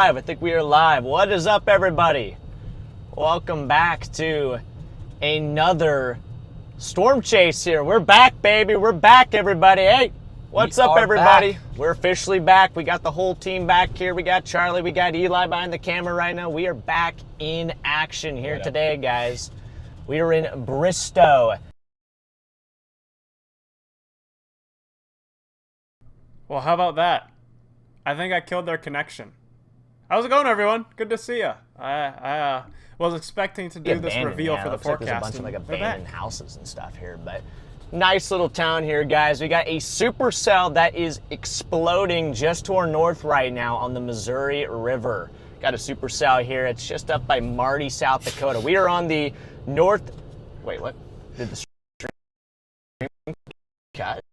I think we are live. What is up, everybody? Welcome back to another storm chase here. We're back, baby. We're back, everybody. Hey, what's up, everybody? We're officially back. We got the whole team back here. We got Charlie. We got Eli behind the camera right now. We are back in action here today, guys. We are in Bristow. Well, how about that? I think I killed their connection. How's it going, everyone? Good to see you. I was expecting to do this reveal for the forecast. There's a bunch of like abandoned houses and stuff here, but nice little town here, guys. We got a supercell that is exploding just to our north right now on the Missouri River. Got a supercell here. It's just up by Marty, South Dakota. We are on the north. Wait, what? Did the stream cut?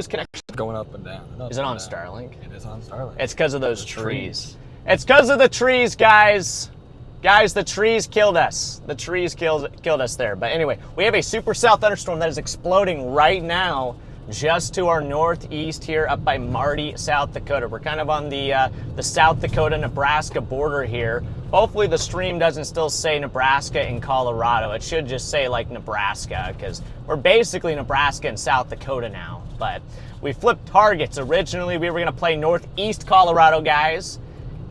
Connection going up and down. Is it on Starlink? It is on Starlink. It's because of those trees. It's because of the trees, guys. Guys, the trees killed us. The trees killed us there. But anyway, we have a supercell thunderstorm that is exploding right now just to our northeast here up by Marty, South Dakota. We're kind of on the South Dakota-Nebraska border here. Hopefully the stream doesn't still say Nebraska and Colorado. It should just say like Nebraska because we're basically Nebraska and South Dakota now. But we flipped targets. Originally we were going to play northeast Colorado, guys.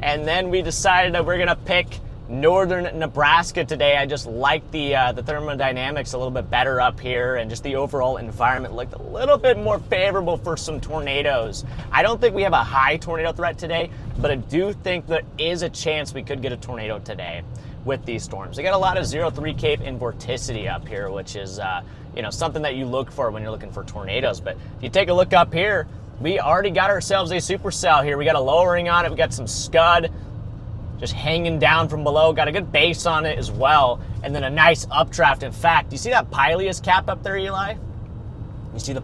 And then we decided that we're going to pick northern Nebraska today. I just like the thermodynamics a little bit better up here, and just the overall environment looked a little bit more favorable for some tornadoes. I don't think we have a high tornado threat today, but I do think there is a chance we could get a tornado today with these storms. We got a lot of 0-3 Cape and vorticity up here, which is something that you look for when you're looking for tornadoes. But if you take a look up here, we already got ourselves a supercell here. We got a lowering on it. We got some scud just hanging down from below. Got a good base on it as well. And then a nice updraft. In fact, do you see that pileus cap up there, Eli? You see the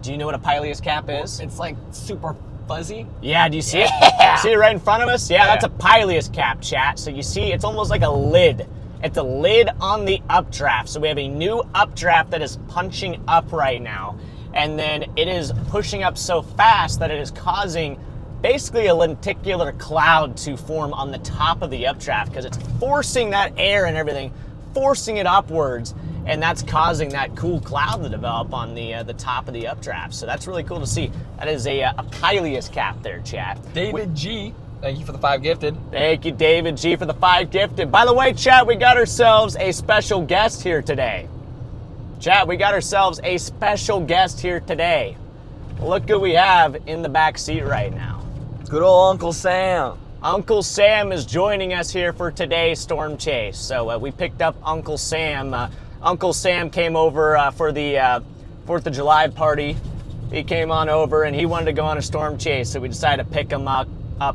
do you know what a pileus cap is? It's like super fuzzy. Yeah, do you see it? See it right in front of us? Yeah, that's a pileus cap, chat. So you see, it's almost like a lid. It's a lid on the updraft. So we have a new updraft that is punching up right now. And then it is pushing up so fast that it is causing basically a lenticular cloud to form on the top of the updraft because it's forcing that air and everything, forcing it upwards, and that's causing that cool cloud to develop on the top of the updraft. So that's really cool to see. That is a pileus cap there, chat. David G, thank you for the 5 gifted. Thank you, David G, for the 5 gifted. By the way, chat, we got ourselves a special guest here today. Chat, we got ourselves a special guest here today. Look who we have in the back seat right now. Good old Uncle Sam. Uncle Sam is joining us here for today's storm chase. So we picked up Uncle Sam. Uncle Sam came over for the 4th of July party. He came on over and he wanted to go on a storm chase. So we decided to pick him up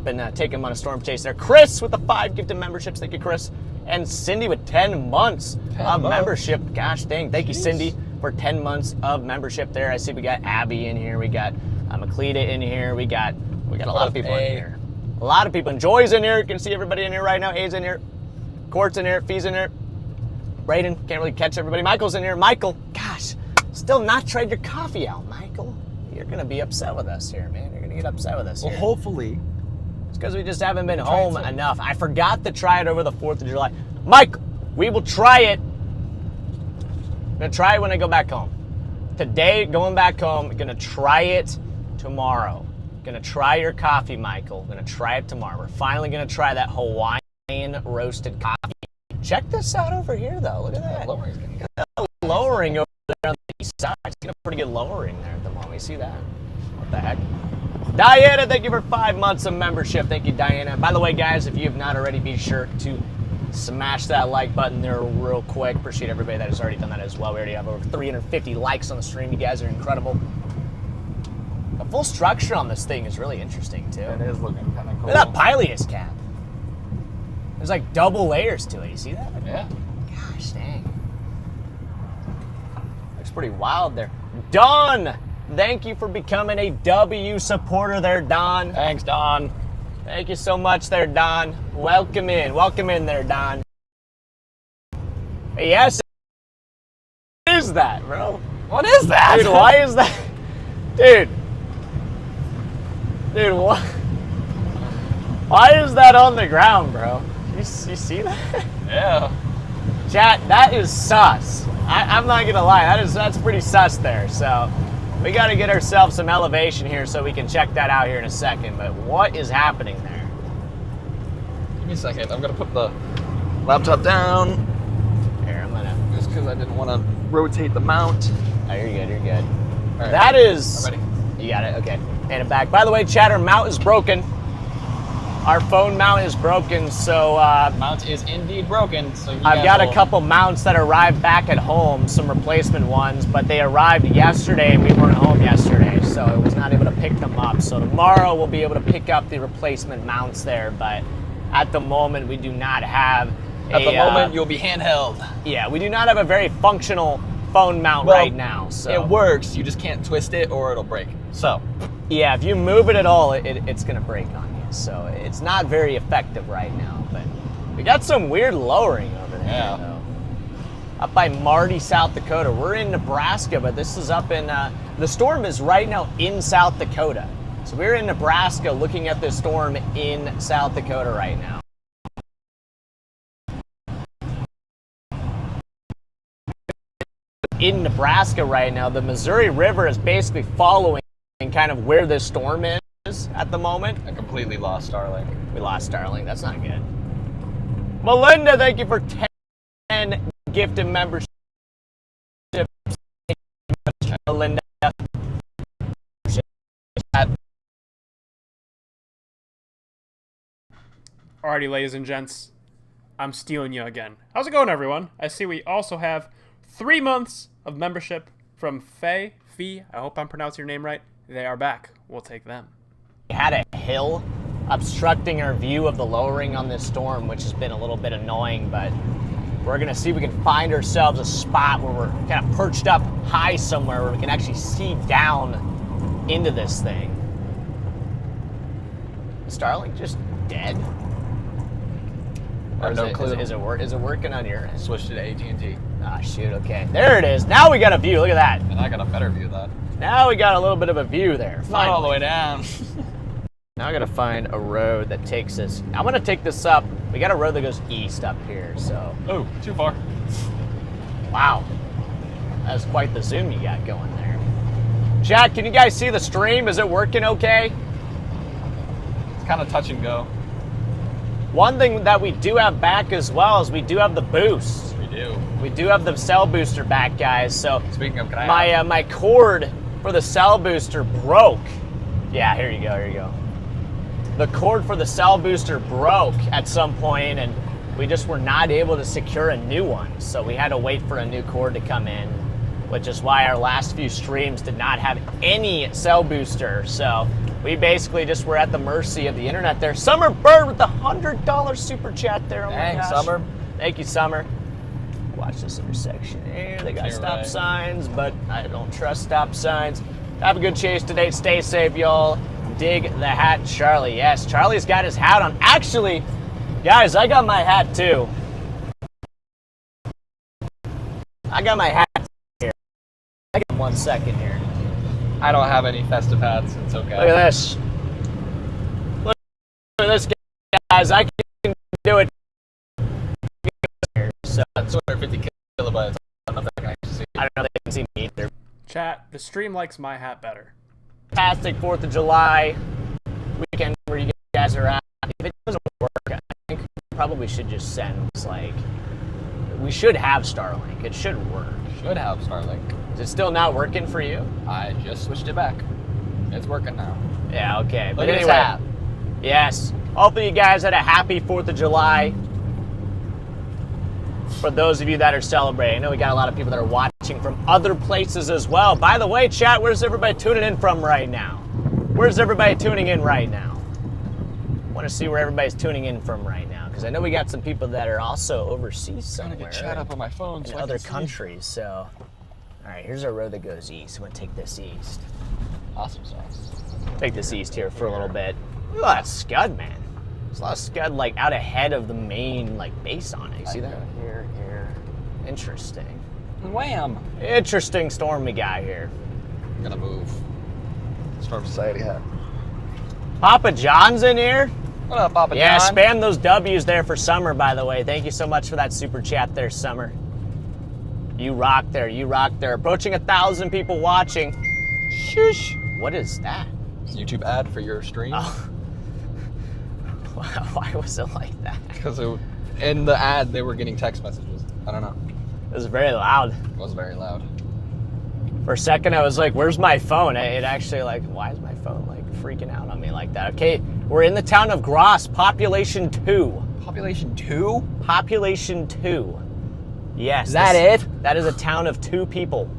and take him on a storm chase there. Chris with the 5 gifted memberships. Thank you, Chris. And Cindy with 10 months of membership. Gosh dang. Thank you, Cindy, for 10 months of membership there. I see we got Abby in here. We got Maclita in here. We got a lot of people in here. A lot of people. And Joy's in here. You can see everybody in here right now. A's in here. Court's in here. Fee's in here. Brayden. Can't really catch everybody. Michael's in here. Michael. Gosh. Still not tried your coffee out, Michael. You're going to be upset with us here, man. You're going to get upset with us here. Well, hopefully. It's because we just haven't been home enough. I forgot to try it over the 4th of July. Mike, we will try it. I'm going to try it when I go back home. Today, going back home, I'm going to try it tomorrow. Gonna try your coffee, Michael. Gonna try it tomorrow. We're finally gonna try that Hawaiian roasted coffee. Check this out over here, though. Look at that. Lowering over there on the east side. It's getting a pretty good lowering there at the moment. You see that? What the heck? Diana, thank you for 5 months of membership. Thank you, Diana. By the way, guys, if you have not already, be sure to smash that like button there real quick. Appreciate everybody that has already done that as well. We already have over 350 likes on the stream. You guys are incredible. The full structure on this thing is really interesting, too. It is looking kind of cool. Look at that pileus cap. There's like double layers to it. You see that? Yeah. Gosh, dang. Looks pretty wild there. Don, thank you for becoming a W supporter there, Don. Thanks, Don. Thank you so much there, Don. Welcome in. Welcome in there, Don. Yes. What is that, bro? What is that? Dude, why is that? Dude, what? Why is that on the ground, bro? You see that? Yeah. Chat, that is sus. I'm not gonna lie, that's pretty sus there. So we gotta get ourselves some elevation here so we can check that out here in a second. But what is happening there? Give me a second. I'm gonna put the laptop down. Here, I'm gonna. Just because I didn't want to rotate the mount. Oh, you're good. You're good. All right. That is. I'm ready. You got it. Okay. Hand it back. By the way, chat, our mount is broken. Our phone mount is broken, so Mount is indeed broken. So I've got a couple mounts that arrived back at home, some replacement ones, but they arrived yesterday and we weren't home yesterday, so I was not able to pick them up. So tomorrow we'll be able to pick up the replacement mounts there, but at the moment we do not have At the moment, you'll be handheld. Yeah, we do not have a very functional phone mount right now. So it works, you just can't twist it or it'll break. So yeah, if you move it at all, it's gonna break on you. So it's not very effective right now, but we got some weird lowering over there. Yeah. Though. Up by Marty, South Dakota. We're in Nebraska, but this is up in, the storm is right now in South Dakota. So we're in Nebraska looking at this storm in South Dakota right now. In Nebraska right now, the Missouri River is basically following kind of where this storm is at the moment. I completely lost Starlink. We lost Starlink. That's not good. Melinda, thank you for 10 gifted memberships. Melinda. Alrighty, ladies and gents, I'm stealing you again. How's it going, everyone? I see we also have 3 months of membership from Fee. I hope I'm pronouncing your name right. They are back. We'll take them. We had a hill obstructing our view of the lowering on this storm, which has been a little bit annoying, but we're gonna see if we can find ourselves a spot where we're kind of perched up high somewhere where we can actually see down into this thing. Is Starlink just dead? I have no clue. Is it working on your end? Switched to AT&T. Ah, shoot, okay. There it is. Now we got a view. Look at that. And I got a better view of that. Now we got a little bit of a view there. It's not all the way down. Now I gotta find a road that takes us. I'm gonna take this up. We got a road that goes east up here, so. Oh, too far. Wow. That's quite the zoom you got going there. Chat, can you guys see the stream? Is it working okay? It's kind of touch and go. One thing that we do have back as well is we do have the boost. We do. We do have the cell booster back, guys. So Speaking of, can I my cord for the cell booster broke. Yeah, here you go, here you go. The cord for the cell booster broke at some point, and we just were not able to secure a new one. So we had to wait for a new cord to come in, which is why our last few streams did not have any cell booster. So we basically just were at the mercy of the internet there. Summer Bird with the $100 super chat there. Oh my Thanks, gosh. Summer. Thank you, Summer. Watch this intersection here. They got stop signs, but I don't trust stop signs. Have a good chase today. Stay safe, y'all. Dig the hat, Charlie. Yes, Charlie's got his hat on. Actually, guys, I got my hat too. I got my hat here. I got 1 second here. I don't have any festive hats. It's okay. Look at this. Look at this, guys. I can do it. So, 250 kilobytes. I don't know if they can actually see. I don't know if they can see me either. Chat, the stream likes my hat better. Fantastic 4th of July weekend where you guys are at. If it doesn't work, I think we probably should just send, like, we should have Starlink. It should work. Should have Starlink. Is it still not working for you? I just switched it back. It's working now. Yeah, okay. Look But at his anyway, hat. yes. Hopefully you guys had a happy 4th of July. For those of you that are celebrating, I know we got a lot of people that are watching from other places as well. By the way, chat, where's everybody tuning in from right now? Where's everybody tuning in right now? I want to see where everybody's tuning in from right now, because I know we got some people that are also overseas somewhere. I'm gonna get chat up on my phone in other countries. So, all right, here's our road that goes east. I'm gonna take this east. Awesome sauce. Take this east here for a little bit. Look at that scud, man. There's a lot of scud like out ahead of the main like base on it. You see that? Here. Interesting. Wham! Interesting storm we got here. I'm gonna move. Storm Society hat. Papa John's in here? What up, Papa Yeah, John? spam those W's there for Summer, by the way. Thank you so much for that super chat there, Summer. You rock there. You rock there. Approaching 1,000 people watching. Shush. What is that? YouTube ad for your stream. Oh. Why was it like that? Because in the ad, they were getting text messages. I don't know. It was very loud. It was very loud. For a second, I was like, where's my phone? It actually, like, why is my phone, like, freaking out on me like that? Okay, we're in the town of Gross, population 2. Population 2? Population 2. Yes. Is that it? That is a town of 2 people.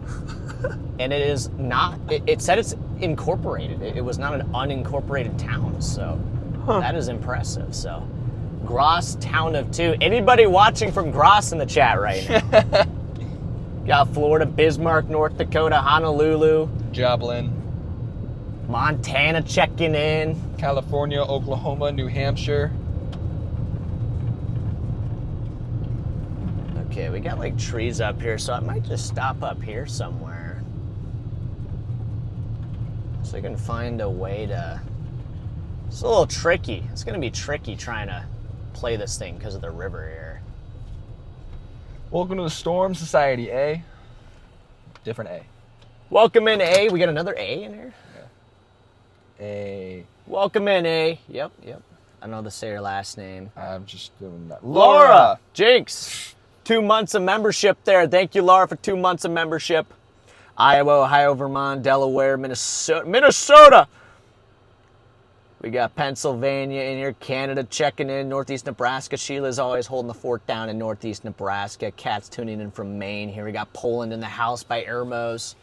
And it is not, it said it's incorporated. It was not an unincorporated town, so that is impressive. So, Gross, town of 2. Anybody watching from Gross in the chat right now? Got Florida, Bismarck, North Dakota, Honolulu. Joplin. Montana checking in. California, Oklahoma, New Hampshire. Okay, we got like trees up here, so I might just stop up here somewhere. So I can find a way to... It's a little tricky. It's going to be tricky trying to play this thing because of the river here. Welcome to the Storm Society, A. Different A. Welcome in, A. We got another A in here? Yeah. A. Welcome in, A. Yep. I don't know how to say her last name. I'm just doing that. Laura! Jinx! 2 months of membership there. Thank you, Laura, for 2 months of membership. Iowa, Ohio, Vermont, Delaware, Minnesota. We got Pennsylvania in here, Canada checking in, Northeast Nebraska. Sheila's always holding the fort down in Northeast Nebraska. Kat's tuning in from Maine here. We got Poland in the house by Ermos.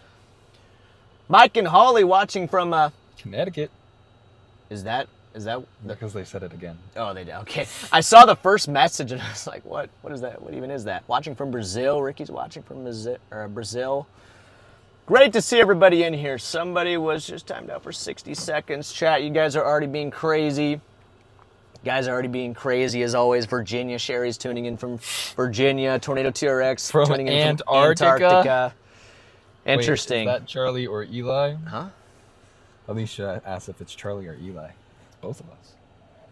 Mike and Holly watching from Connecticut. Is that Because they said it again. Oh, they did. Okay. I saw the first message and I was like, what is that? What even is that? Watching from Brazil. Ricky's watching from Brazil. Great to see everybody in here. Somebody was just timed out for 60 seconds. Chat, you guys are already being crazy. Guys are already being crazy as always. Virginia, Sherry's tuning in from Virginia. Tornado TRX From tuning in Antarctica. from Antarctica. Interesting. Wait, is that Charlie or Eli? Huh? Alicia asked if it's Charlie or Eli. It's both of us.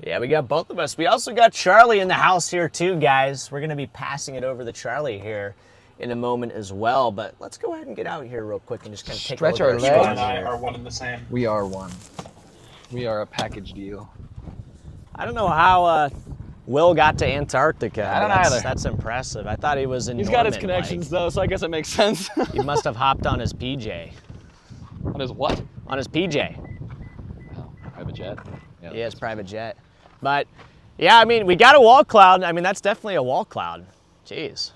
Yeah, we got both of us. We also got Charlie in the house here too, guys. We're going to be passing it over to Charlie here in a moment as well, but let's go ahead and get out here real quick and just kind of take Stretch a look at our our legs. squad and I here. are one and the same. We are one. We are a package deal. I don't know how Will got to Antarctica. I don't either. That's impressive. I thought he was in He's got his Norman, connections though, so I guess it makes sense. Like, he must have hopped on his PJ. On his what? On his PJ. Oh, private jet. Yeah, his private jet. But, yeah, I mean, we got a wall cloud. I mean, that's definitely a wall cloud. Jeez.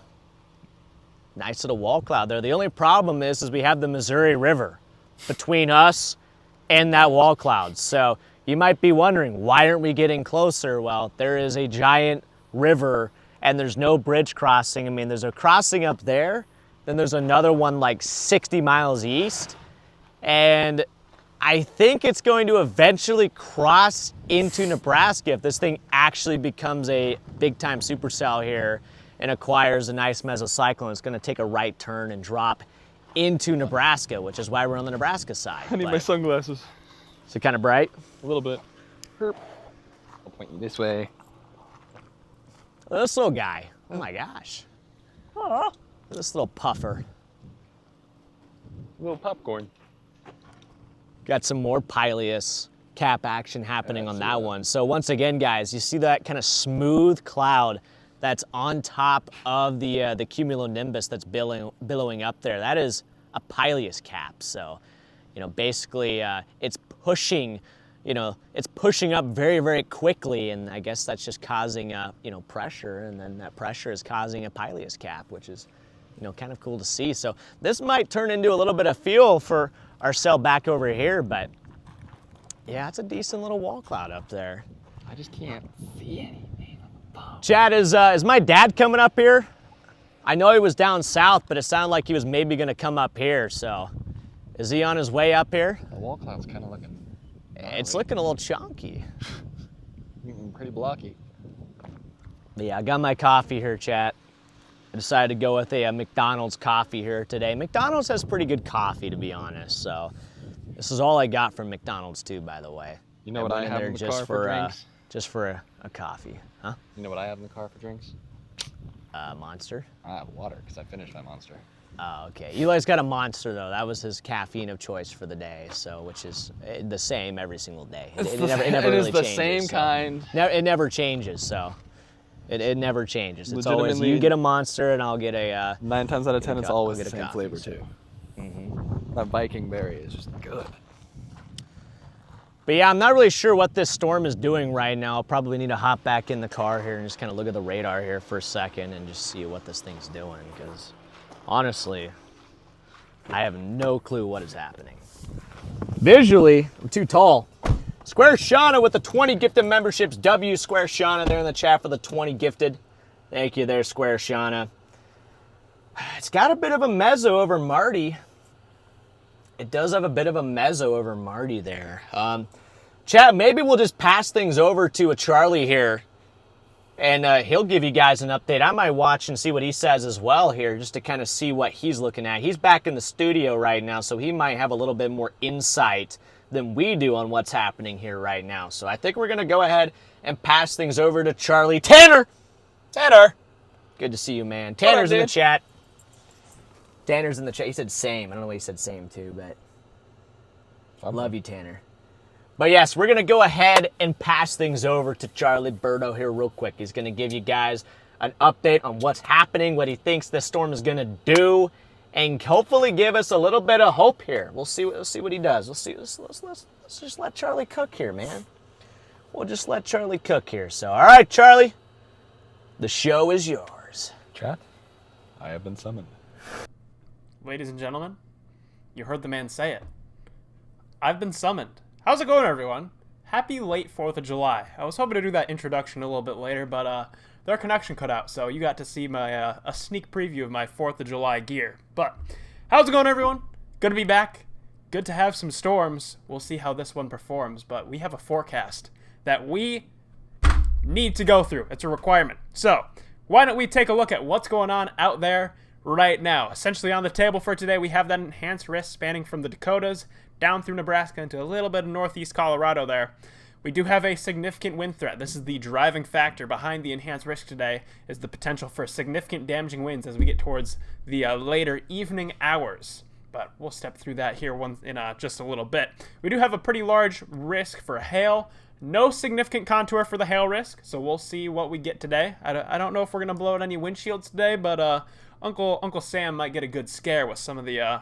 Nice little wall cloud there. The only problem is we have the Missouri River between us and that wall cloud. So you might be wondering, why aren't we getting closer? Well, there is a giant river and there's no bridge crossing. I mean, there's a crossing up there, then there's another one like 60 miles east. And I think it's going to eventually cross into Nebraska if this thing actually becomes a big-time supercell here and acquires a nice mesocyclone. It's going to take a right turn and drop into Nebraska, which is why we're on the Nebraska side. I need my sunglasses. Is it kind of bright? A little bit. Herp. I'll point you this way. Oh, this little guy. Oh my gosh. Oh, this little puffer. A little popcorn. Got some more Pileus cap action happening on that that. one. So once again, guys, you see that kind of smooth cloud that's on top of the cumulonimbus that's billowing up there. That is a Pileus cap. So, basically it's pushing, it's pushing up very, very quickly, and I guess that's just causing, pressure, and then that pressure is causing a Pileus cap, which is, kind of cool to see. So this might turn into a little bit of fuel for our cell back over here, but yeah, it's a decent little wall cloud up there. I just can't see anything. Chad, is my dad coming up here? I know he was down south, but it sounded like he was maybe gonna come up here, so is he on his way up here? The wall cloud's kind of looking... It's looking a little chunky. pretty blocky. But yeah, I got my coffee here, chat. I decided to go with a McDonald's coffee here today. McDonald's has pretty good coffee, to be honest, so this is all I got from McDonald's too, by the way. You know what I went in have there in the just car for drinks? just for a coffee, huh? You know what I have in the car for drinks? Monster. I have water because I finished my Monster. Oh, okay. Eli's got a Monster though. That was his caffeine of choice for the day, so which is the same every single day. It never It really is the changes, same so. kind. It never changes, so it never changes. It's always Legitimately- you get a Monster and I'll get a. 9 times out of 10, it's always I'll the get a same coffee, flavor so. too. That Viking berry is just good. But yeah, I'm not really sure what this storm is doing right now. I'll probably need to hop back in the car here and just kind of look at the radar here for a second and just see what this thing's doing, because honestly, I have no clue what is happening. Visually, I'm too tall. Square Shauna with the 20 gifted memberships. W Square Shauna there in the chat for the 20 gifted. Thank you there, Square Shauna. It's got a bit of a mezzo over Marty. It does have a bit of a mezzo over Marty there. Chat, maybe we'll just pass things over to a Charlie here, and he'll give you guys an update. I might watch and see what he says as well here, just to kind of see what he's looking at. He's back in the studio right now, so he might have a little bit more insight than we do on what's happening here right now. So I think we're going to go ahead and pass things over to Charlie. Tanner! Tanner! Good to see you, man. Tanner's in the chat. Tanner's in the chat. He said same. I don't know why he said same too, but love you, Tanner. But yes, we're going to go ahead and pass things over to Charlie Berto here real quick. He's going to give you guys an update on what's happening, what he thinks this storm is going to do, and hopefully give us a little bit of hope here. We'll see what he does. We'll see. Let's just let Charlie cook here, man. We'll just let Charlie cook here. So, all right, Charlie, the show is yours. Chat, I have been summoned. Ladies and gentlemen, you heard the man say it. I've been summoned. How's it going, everyone? Happy late 4th of July. I was hoping to do that introduction a little bit later, but their connection cut out, so you got to see my a sneak preview of my 4th of July gear. But how's it going, everyone? Good to be back. Good to have some storms. We'll see how this one performs, but we have a forecast that we need to go through. It's a requirement. So why don't we take a look at what's going on out there right now. Essentially on the table for today, we have that enhanced risk spanning from the Dakotas down through Nebraska into a little bit of northeast Colorado there. We do have a significant wind threat. This is the driving factor behind the enhanced risk today, is the potential for significant damaging winds as we get towards the later evening hours. But we'll step through that here in just a little bit. We do have a pretty large risk for hail. No significant contour for the hail risk, so we'll see what we get today. I don't know if we're going to blow out any windshields today, but Uncle Sam might get a good scare with some of the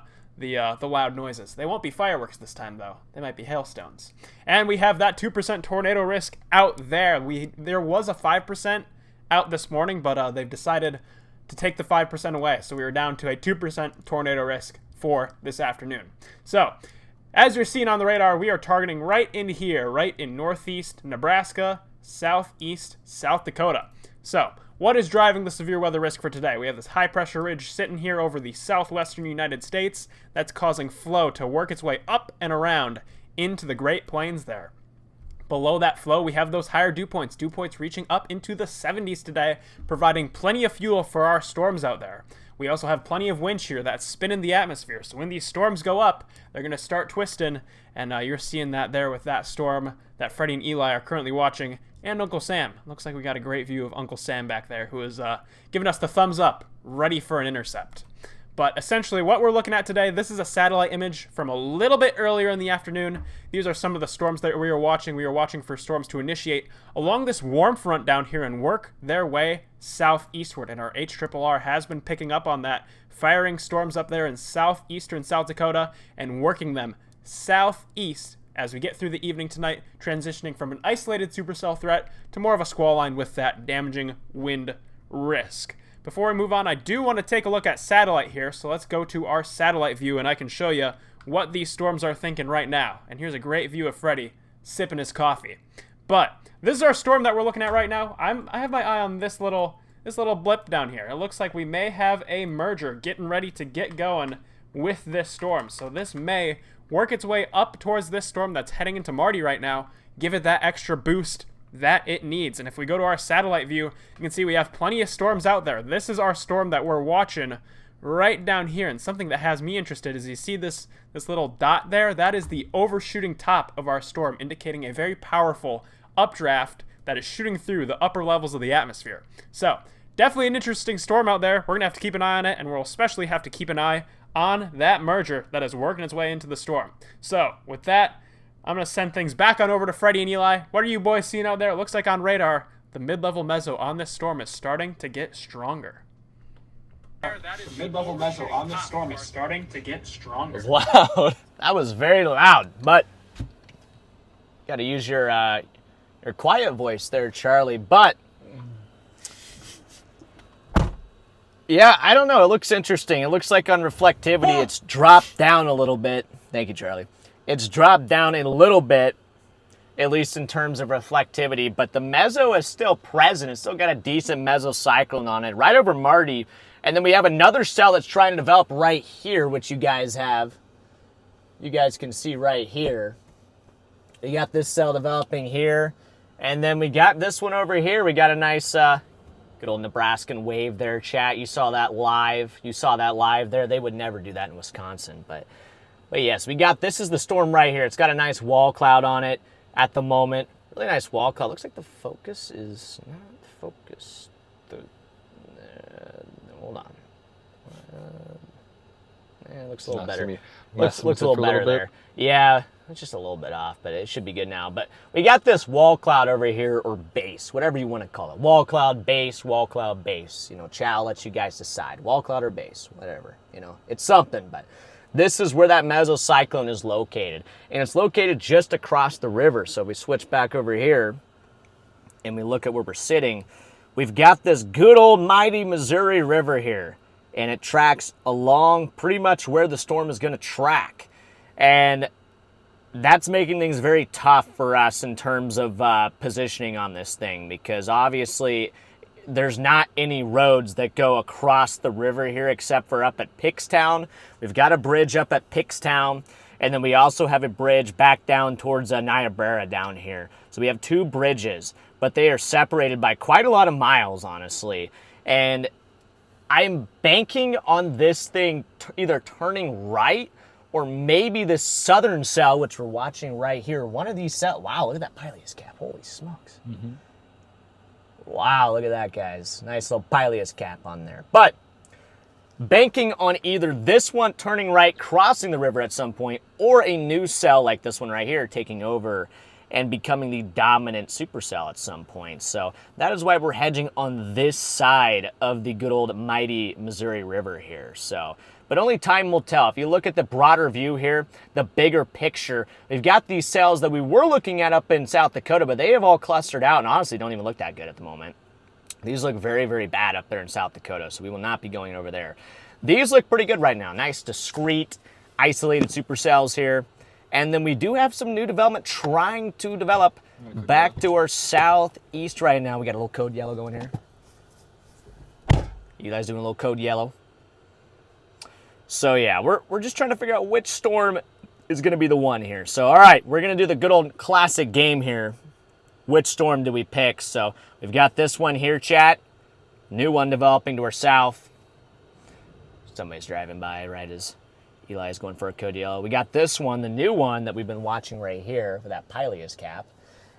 loud noises. They won't be fireworks this time, though. They might be hailstones. And we have that 2% tornado risk out there. There was a 5% out this morning, but they've decided to take the 5% away. So we were down to a 2% tornado risk for this afternoon. So as you're seeing on the radar, we are targeting right in here, right in northeast Nebraska, southeast South Dakota. So what is driving the severe weather risk for today? We have this high pressure ridge sitting here over the southwestern United States that's causing flow to work its way up and around into the Great Plains there. Below that flow, we have those higher dew points reaching up into the 70s today, providing plenty of fuel for our storms out there. We also have plenty of wind shear that's spinning the atmosphere. So when these storms go up, they're going to start twisting, and you're seeing that there with that storm that Freddy and Eli are currently watching, and Uncle Sam. Looks like we got a great view of Uncle Sam back there, who is giving us the thumbs up, ready for an intercept. But essentially what we're looking at today, this is a satellite image from a little bit earlier in the afternoon. These are some of the storms that we are watching. We are watching for storms to initiate along this warm front down here and work their way southeastward. And our HRRR has been picking up on that, firing storms up there in southeastern South Dakota and working them southeast as we get through the evening tonight, transitioning from an isolated supercell threat to more of a squall line with that damaging wind risk. Before we move on, I do want to take a look at satellite here, so let's go to our satellite view and I can show you what these storms are thinking right now. And here's a great view of Freddy sipping his coffee. But this is our storm that we're looking at right now. I have my eye on this little blip down here. It looks like we may have a merger getting ready to get going with this storm. So this may work its way up towards this storm that's heading into Marty right now, give it that extra boost that it needs. And if we go to our satellite view, you can see we have plenty of storms out there. This is our storm that we're watching right down here. And something that has me interested is you see this little dot there? That is the overshooting top of our storm, indicating a very powerful updraft that is shooting through the upper levels of the atmosphere. So, definitely an interesting storm out there. We're going to have to keep an eye on it, and we'll especially have to keep an eye on that merger that is working its way into the storm. So, with that, I'm going to send things back on over to Freddy and Eli. What are you boys seeing out there? It looks like on radar, the mid-level meso on this storm is starting to get stronger. The mid-level meso on this storm is starting to get stronger. Loud. That was very loud, but got to use your quiet voice there, Charlie. But yeah, I don't know. It looks interesting. It looks like on reflectivity, it's dropped down a little bit. Thank you, Charlie. It's dropped down a little bit, at least in terms of reflectivity, but the meso is still present. It's still got a decent mesocyclone on it, right over Marty. And then we have another cell that's trying to develop right here, which you guys have. You guys can see right here. You got this cell developing here. And then we got this one over here. We got a nice, good old Nebraskan wave there, chat. You saw that live. You saw that live there. They would never do that in Wisconsin. But yes, we got, this is the storm right here. It's got a nice wall cloud on it at the moment. Really nice wall cloud. Looks like the focus is not focused. Hold on. It looks a little better. Looks a little better there. Yeah, it's just a little bit off, but it should be good now. But we got this wall cloud over here, or base, whatever you want to call it. Wall cloud, base, wall cloud, base. You know, I'll let you guys decide. Wall cloud or base, whatever. You know, it's something, but this is where that mesocyclone is located. And it's located just across the river. So we switch back over here and we look at where we're sitting. We've got this good old mighty Missouri River here, and it tracks along pretty much where the storm is going to track. And that's making things very tough for us in terms of positioning on this thing, because obviously there's not any roads that go across the river here except for up at Pickstown. We've got a bridge up at Pickstown, and then we also have a bridge back down towards Niobrara down here. So we have two bridges, but they are separated by quite a lot of miles, honestly. And I'm banking on this thing either turning right or maybe this southern cell, which we're watching right here. One of these cells. Wow, look at that pileus cap. Holy smokes. Mm-hmm. Wow, look at that, guys. Nice little pileus cap on there. But banking on either this one turning right, crossing the river at some point, or a new cell like this one right here taking over and becoming the dominant supercell at some point. So that is why we're hedging on this side of the good old mighty Missouri River here. So, but only time will tell. If you look at the broader view here, the bigger picture, we've got these cells that we were looking at up in South Dakota, but they have all clustered out and honestly don't even look that good at the moment. These look very, very bad up there in South Dakota, so we will not be going over there. These look pretty good right now. Nice, discrete, isolated supercells here. And then we do have some new development trying to develop back to our southeast right now. We got a little code yellow going here. You guys doing a little code yellow? So yeah, we're just trying to figure out which storm is going to be the one here. So all right, we're going to do the good old classic game here. Which storm do we pick? So we've got this one here, chat. New one developing to our south. Somebody's driving by right as Eli's going for a code yellow. We got this one, the new one that we've been watching right here for that pileus cap.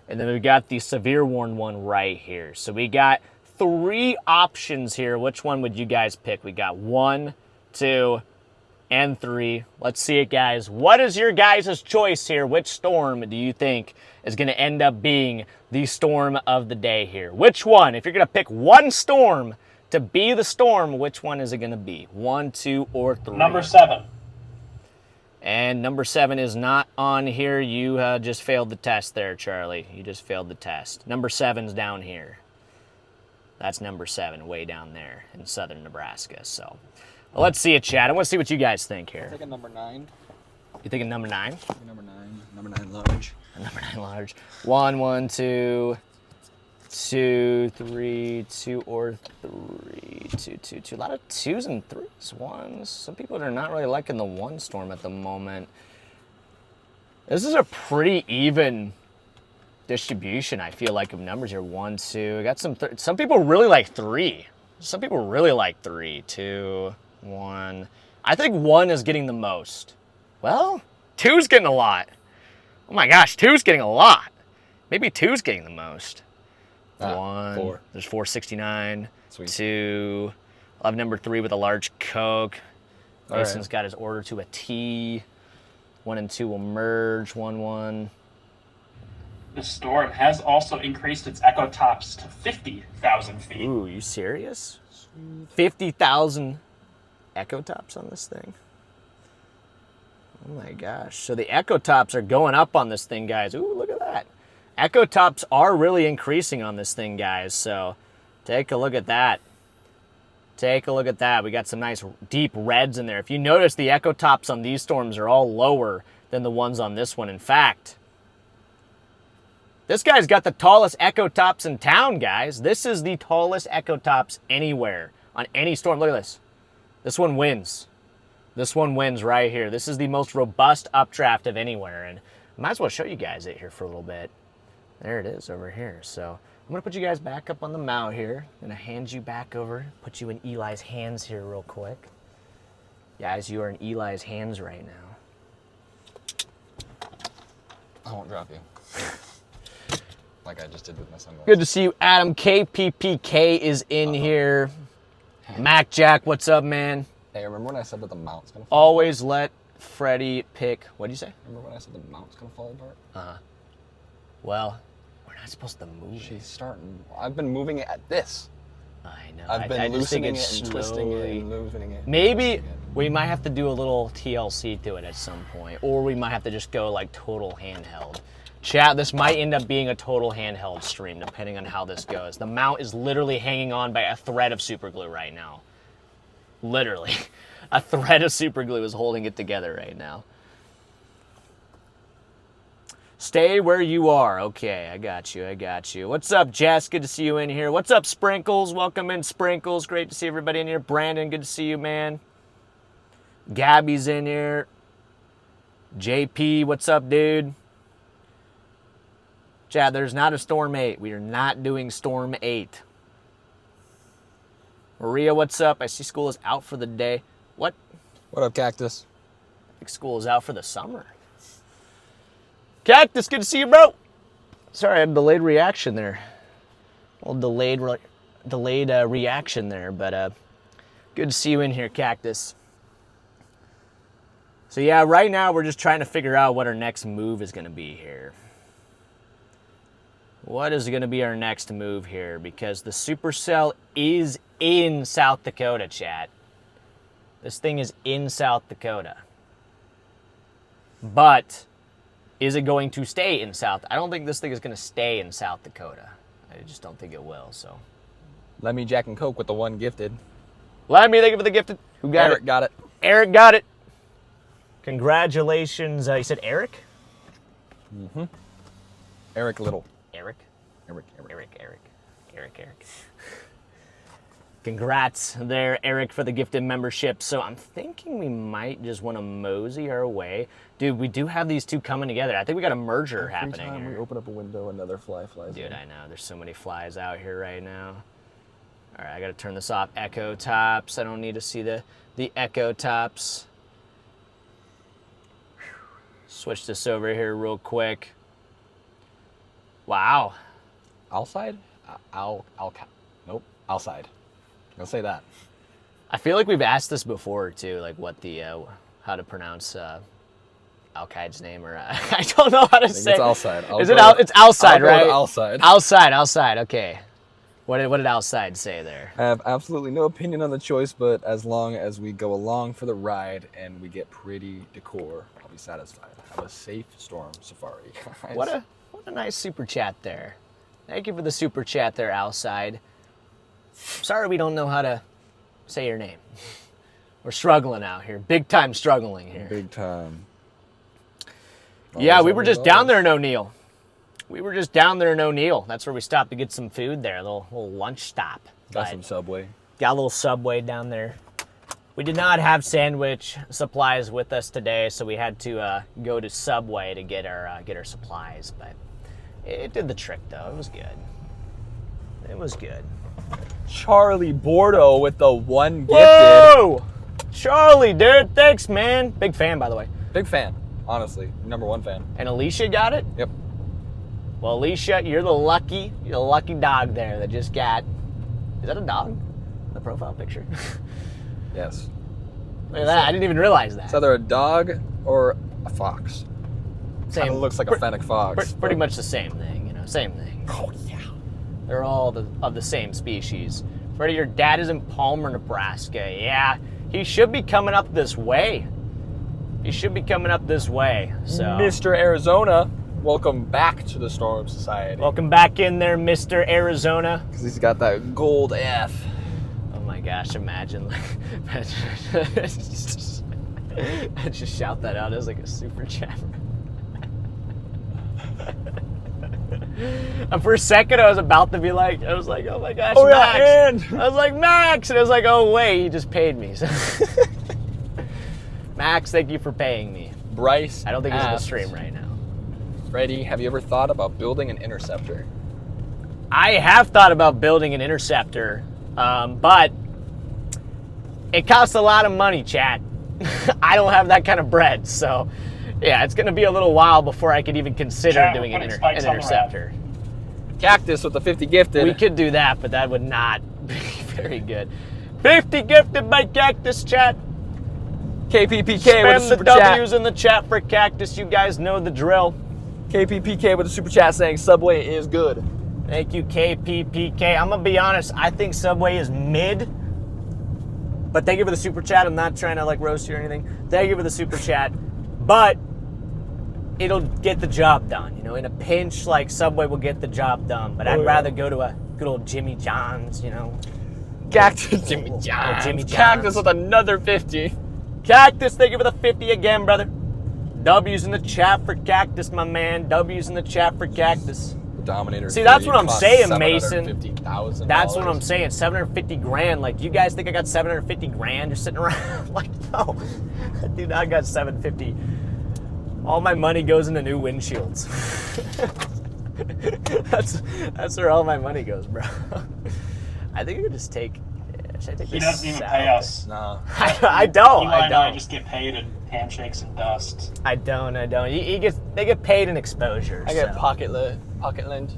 And then we've got the severe warn one right here. So we got three options here. Which one would you guys pick? We got 1, 2, and 3. Let's see it, guys. What is your guys' choice here? Which storm do you think is going to end up being the storm of the day here? Which one? If you're going to pick one storm to be the storm, which one is it going to be? 1, 2, or 3? Number 7. And number 7 is not on here. You just failed the test there, Charlie. You just failed the test. Number 7's down here. That's number 7, way down there in southern Nebraska. So well, let's see it, Chad. I want to see what you guys think here. I'm thinking number 9. You thinking number 9? Number 9. Number 9 large. Number 9 large. 1, 1, 2, 2, 3, 2 or 3, 2, 2, 2. A lot of 2s and 3s, 1s. Some people are not really liking the 1 storm at the moment. This is a pretty even distribution, I feel like, of numbers here. 1, 2. I got some people really like 3. Some people really like 3, 2, 1. I think 1 is getting the most. Well, 2's getting a lot. Oh my gosh, 2's getting a lot. Maybe 2's getting the most. One. 4. There's 469. Sweet. 2. I'll have number 3 with a large Coke. All Mason's right. got his order to a T. 1 and 2 will merge. 1-1. The store has also increased its echo tops to 50,000 feet. Ooh, you serious? 50,000 echo tops on this thing. Oh my gosh. So the echo tops are going up on this thing, guys. Ooh, look at that. Echo tops are really increasing on this thing, guys. So take a look at that. Take a look at that. We got some nice deep reds in there. If you notice, the echo tops on these storms are all lower than the ones on this one. In fact, this guy's got the tallest echo tops in town, guys. This is the tallest echo tops anywhere on any storm. Look at this. This one wins. This one wins right here. This is the most robust updraft of anywhere. And I might as well show you guys it here for a little bit. There it is over here. So I'm going to put you guys back up on the mount here. I'm going to hand you back over, put you in Eli's hands here real quick. Guys, you are in Eli's hands right now. I won't drop you. Like I just did with my sunglasses. Good to see you, Adam. KPPK is in here. Mac Jack, what's up, man? Hey, remember when I said that the mount's gonna fall Always let Freddy pick. What'd you say? Remember when I said the mount's gonna fall apart? Well, we're not supposed to move it. She's starting. I've been moving it at this. I know. I've been I just think loosening it's it and twisting it slowly- and loosening it. Maybe twisting it. we might have to do a little TLC to it at some point, or we might have to just go like total handheld. Chat, this might end up being a total handheld stream, depending on how this goes. The mount is literally hanging on by a thread of super glue right now. Literally. A thread of super glue is holding it together right now. Stay where you are. Okay, I got you. I got you. What's up, Jess? Good to see you in here. What's up, Sprinkles? Welcome in, Sprinkles. Great to see everybody in here. Brandon, good to see you, man. Gabby's in here. JP, what's up, dude? Chad, there's not a Storm 8. We are not doing Storm 8. Maria, what's up? I see school is out for the day. What? What up, Cactus? I think school is out for the summer. Cactus, good to see you, bro. Sorry, I had a delayed reaction there. A little delayed reaction there, but good to see you in here, Cactus. So yeah, right now we're just trying to figure out what our next move is going to be here. What is going to be our next move here? Because the Supercell is in South Dakota, chat. This thing is in South Dakota. But is it going to stay in South? I don't think this thing is going to stay in South Dakota. I just don't think it will, so. Let me Jack and Coke with the one gifted. Let me think of the gifted. Who got Eric it? got it. Eric got it. Congratulations. You said Eric? Mm-hmm. Eric Little. Eric? Eric. Eric. Congrats there, Eric, for the gifted membership. So I'm thinking we might just want to mosey our way. Dude, we do have these two coming together. I think we got a merger Every happening time we here. open up a window, another fly flies Dude, in. I know. There's so many flies out here right now. All right, I got to turn this off. Echo tops. I don't need to see the echo tops. Switch this over here real quick. Wow. Outside? Nope. Outside. I'll say that. I feel like we've asked this before too, like what the how to pronounce Al-Qaeda's name, or I don't know how to say. It's outside. Is it out? It's outside, right? Outside. Outside. Okay. What did outside say there? I have absolutely no opinion on the choice, but as long as we go along for the ride and we get pretty decor, I'll be satisfied. Have a safe storm safari. guys. What a nice super chat there. Thank you for the super chat there, outside. Sorry we don't know how to say your name. We're struggling out here. Big time struggling here. Big time. Yeah, we were just down there in O'Neill. That's where we stopped to get some food there. A little lunch stop. Got But some Subway. got a little Subway down there. We did not have sandwich supplies with us today, so we had to go to Subway to get our supplies. But it did the trick, though. It was good. It was good. Charlie Bordeaux with the one gifted. Whoa! Charlie, dude. Thanks, man. Big fan, by the way. Big fan, honestly. #1 fan. And Alicia got it? Yep. Well, Alicia, you're the lucky dog there that just got. Is that a dog? The profile picture. Yes. Look at that. I didn't even realize that. It's either a dog or a fox. Same. Kind of looks like a fennec fox. Pretty much the same thing, you know. Same thing. Oh yeah. They're all of the same species. Freddie, your dad is in Palmer, Nebraska. Yeah, he should be coming up this way. So. Mr. Arizona, welcome back to the Storm Society. Welcome back in there, Mr. Arizona. Because he's got that gold F. Oh my gosh, imagine. I just shout that out as like a super chat. And for a second, I was about to be like, oh my gosh, Oh, Max. yeah, and I was like, Max. And I was like, oh, wait, he just paid me. So Max, thank you for paying me. Bryce. I don't think he's in the asks, stream right now. Freddie, have you ever thought about building an interceptor? I have thought about building an interceptor, but it costs a lot of money, chat. I don't have that kind of bread, so yeah, it's going to be a little while before I could even consider doing an interceptor. Cactus with the 50 gifted. We could do that, but that would not be very good. 50 gifted by Cactus, chat. KPPK with a Spam the super chat. W's in the chat for Cactus. You guys know the drill. KPPK with a super chat saying Subway is good. Thank you, KPPK. I'm going to be honest. I think Subway is mid. But thank you for the super chat. I'm not trying to like roast you or anything. Thank you for the super chat. But it'll get the job done. You know, in a pinch, like Subway will get the job done. But I'd rather go to a good old Jimmy John's, you know. Cactus. Jimmy John's. Jimmy John's. Cactus with another 50. Cactus, thank you for the 50 again, brother. W's in the chat for Cactus, my man. W's in the chat for Cactus. Dominator. See, that's what I'm saying, Mason. $750,000. That's what I'm saying. 750 grand. Like, you guys think I got 750 grand just sitting around? Like, no. Dude, I got 750. All my money goes into new windshields. that's where all my money goes, bro. I think I could just take. Should I take He this doesn't even south? pay us. No. I don't. Eli I and I don't. just get paid in handshakes and dust. I don't. They get paid in exposure. I get so. pocket lint.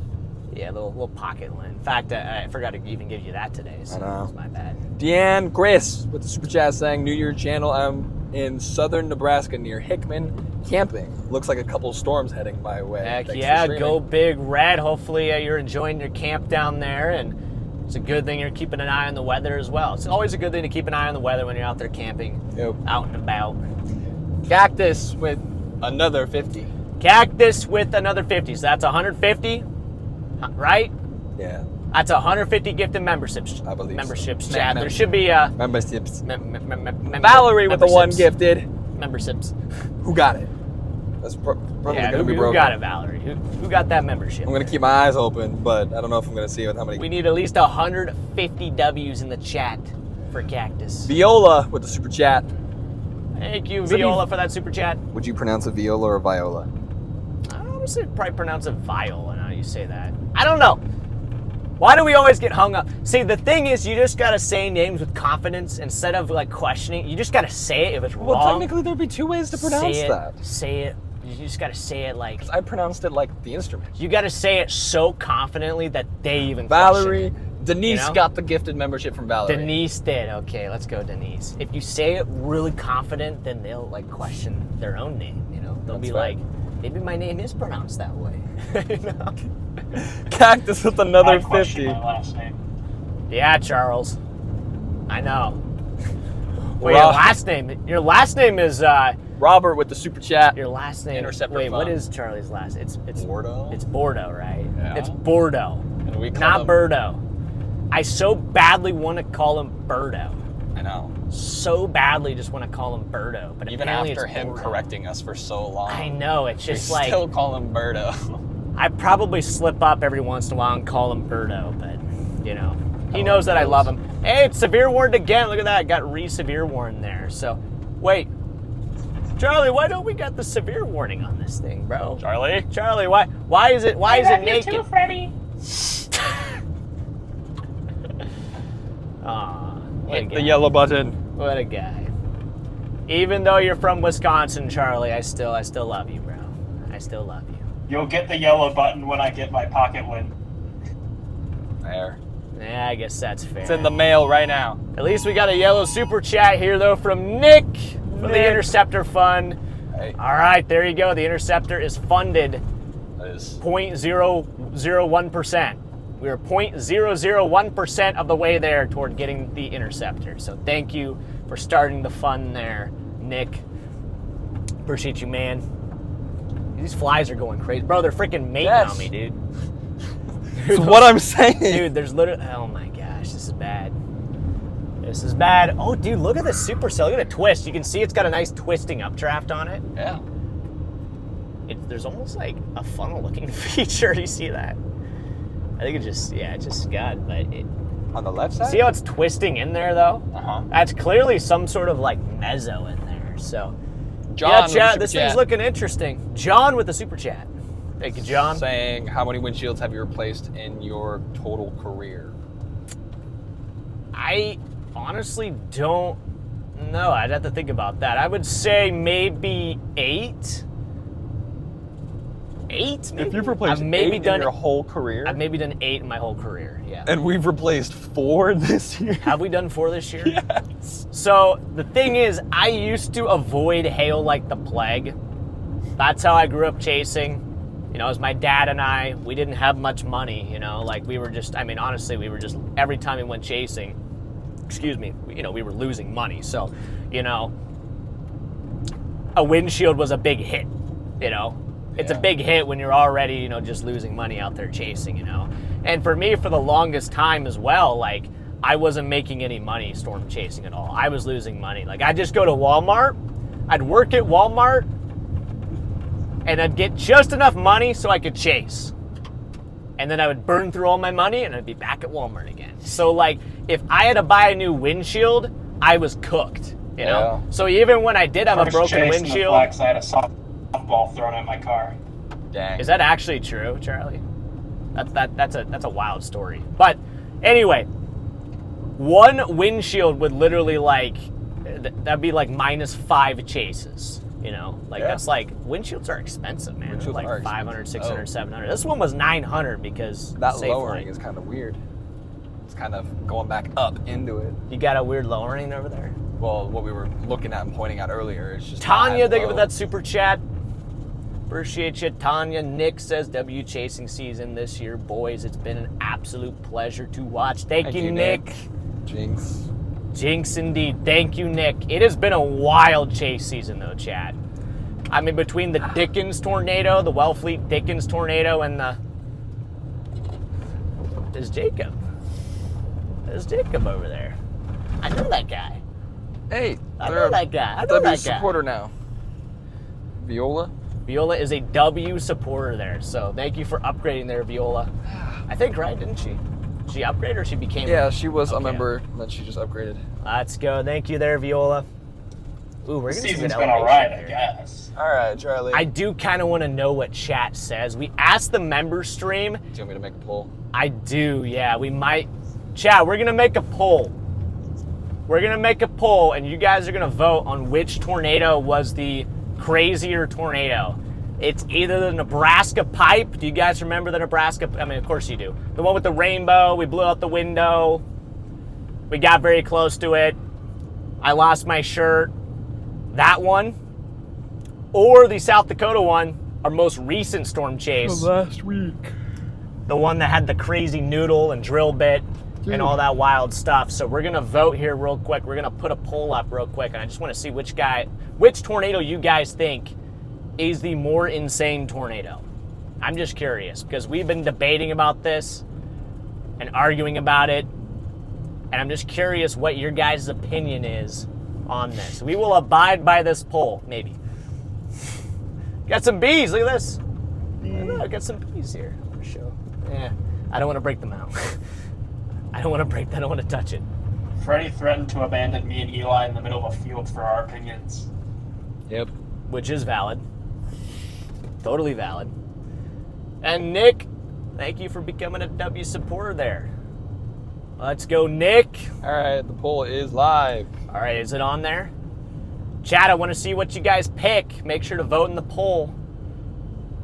Yeah, little pocket lint. In fact, I forgot to even give you that today. So I know. It's my bad. Deanne Gris with the super chat saying New Year channel. I'm in southern Nebraska near Hickman camping. Looks like a couple storms heading my way. Heck Thanks yeah, for go streaming. Big Red. Hopefully you're enjoying your camp down there, and it's a good thing you're keeping an eye on the weather as well. It's always a good thing to keep an eye on the weather when you're out there camping, Yep. out and about. Cactus with another 50. Cactus with another 50, so that's 150, right? Yeah. That's 150 gifted memberships. I believe so. Memberships, Mem- chat. mem- There should be Memberships. Valerie Valerie with the one gifted. memberships. Who got it? That's probably Yeah, going to be who broken. got it, Valerie? Who got that membership? I'm going to keep my eyes open, but I don't know if I'm going to see with how many. We need at least 150 W's in the chat for Cactus. Viola with the super chat. Thank you, Does it Viola, mean- for that super chat. Would you pronounce it Viola or Viola? I honestly probably pronounce it Viola now you say that. I don't know. Why do we always get hung up? See, the thing is, you just gotta say names with confidence instead of like questioning. You just gotta say it if it's Well, wrong. technically, there'd be two ways to pronounce say it, that. Say it. You just gotta say it like. I pronounced it like the instrument. You gotta say it so confidently that they even Valerie. question it. Denise You know? got the gifted membership from Valerie. Denise did. Okay, let's go, Denise. If you say it really confident, then they'll like question their own name. You know, they'll That's be right. like, maybe my name is pronounced that way. You know? Cactus with another I question 50. my last name. Yeah, Charles. I know. Wait, Rob- your last name is Robert with the super chat. your last name. Interceptor Wait, what fun. is Charlie's last? It's Bordeaux? It's Bordeaux, right? Yeah. It's Bordeaux, And we call not him- Birdo. I so badly want to call him Birdo. I know. So badly just want to call him Birdo, but Even apparently after it's him Bordeaux. correcting us for so long. I know, it's just we like still call him Birdo. I probably slip up every once in a while and call him Birdo, but you know, he Oh, knows that I knows. love him. Hey, it's severe warned again. Look at that, got severe warned there. So, wait, Charlie, why don't we got the severe warning on this thing, bro? Charlie, why is it naked? You too, Freddy. Aw, what a Hit guy. the yellow button. What a guy. Even though you're from Wisconsin, Charlie, I still love you, bro. I still love you. You'll get the yellow button when I get my pocket win. There. Yeah, I guess that's fair. It's in the mail right now. At least we got a yellow super chat here, though, from Nick for the Interceptor Fund. Hey. All right, there you go. The Interceptor is funded That is 0.001%. We are 0.001% of the way there toward getting the Interceptor. So thank you for starting the fun there, Nick. Appreciate you, man. These flies are going crazy. Bro, they're freaking mating on me, dude. That's what I'm saying. Dude, there's literally... Oh, my gosh. This is bad. This is bad. Oh, dude, look at this supercell. Look at the twist. You can see it's got a nice twisting updraft on it. Yeah. There's almost like a funnel-looking feature. Do you see that? I think it just got, but it... On the left side? See how it's twisting in there, though? Uh-huh. That's clearly some sort of, like, mezzo in there, so... John yeah, with the chat, super this chat. thing's looking interesting. John with the super chat. Thank you, John. Saying, how many windshields have you replaced in your total career? I honestly don't know. I'd have to think about that. I would say maybe 8. 8? Maybe? If you've replaced I've maybe 8 done in your whole career? I've maybe done 8 in my whole career, yeah. And we've replaced 4 this year? Have we done 4 this year? Yes. So the thing is, I used to avoid hail like the plague. That's how I grew up chasing. You know, it was my dad and I. We didn't have much money, you know. Like, we were just, I mean, honestly, we were just, every time we went chasing, we were losing money. So, you know, a windshield was a big hit, you know. It's a big hit when you're already, you know, just losing money out there chasing, you know. And for me, for the longest time as well, like, I wasn't making any money storm chasing at all. I was losing money. Like, I'd just go to Walmart. I'd work at Walmart. And I'd get just enough money so I could chase. And then I would burn through all my money and I'd be back at Walmart again. So, like, if I had to buy a new windshield, I was cooked, you know? Yeah. So even when I did have a broken chase in the windshield... flex, I had a softball thrown at my car. Dang. Is that actually true, Charlie? That's a wild story. But anyway, one windshield would literally, like, that'd be like -5 chases. You know, like that's like, windshields are expensive, man. They're like 500, 600, 700. This one was 900 because that lowering is kind of weird. It's kind of going back up into it. You got a weird lowering over there? Well, what we were looking at and pointing out earlier is just Tanya, thank you for that super chat. Appreciate you, Tanya. Nick says, W chasing season this year, boys. It's been an absolute pleasure to watch. Thank you, Nick. Jinx. Jinx indeed. Thank you, Nick. It has been a wild chase season, though, Chad. I mean, between the Dickens tornado, the Wellfleet Dickens tornado, and the... There's Jacob. There's Jacob over there. I know that guy. Hey, I know that guy. I know that guy. supporter now. Viola? Viola is a W supporter there, so thank you for upgrading there, Viola. I think, right, didn't she? She upgraded or she became... Yeah, she was a member, and then she just upgraded. Let's go. Thank you there, Viola. Ooh, we're This going to season's been alright, I guess. Alright, Charlie. I do kind of want to know what chat says. We asked the member stream. Do you want me to make a poll? I do, yeah. We might... Chat, we're going to make a poll. We're going to make a poll, and you guys are going to vote on which tornado was the crazier tornado. It's either the Nebraska pipe. Do you guys remember the Nebraska? I mean, of course you do. The one with the rainbow. We blew out the window. We got very close to it. I lost my shirt. That one. Or the South Dakota one, our most recent storm chase. Last week. The one that had the crazy noodle and drill bit and all that wild stuff. So we're going to vote here real quick. We're going to put a poll up real quick. And I just want to see which tornado you guys think is the more insane tornado. I'm just curious because we've been debating about this and arguing about it, and I'm just curious what your guys' opinion is on this. We will abide by this poll, maybe. Got some bees, look at this. I got some bees here for sure. Yeah, I don't want to break them out. I don't want to touch it. Freddy threatened to abandon me and Eli in the middle of a field for our opinions. Yep. Which is valid. Totally valid. And Nick, thank you for becoming a W supporter there. Let's go, Nick. All right, the poll is live. All right, is it on there? Chat, I want to see what you guys pick. Make sure to vote in the poll.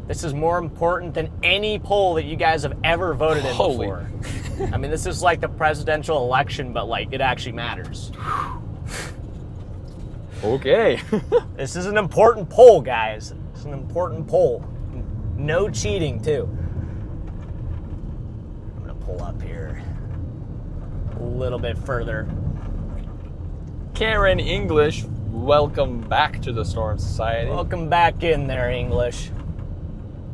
This is more important than any poll that you guys have ever voted in Holy. before. I mean, this is like the presidential election, but like it actually matters. Okay. This is an important poll, guys. It's an important poll. No cheating, too. I'm gonna pull up here a little bit further. Karen English, welcome back to the Storm Society. Welcome back in there, English.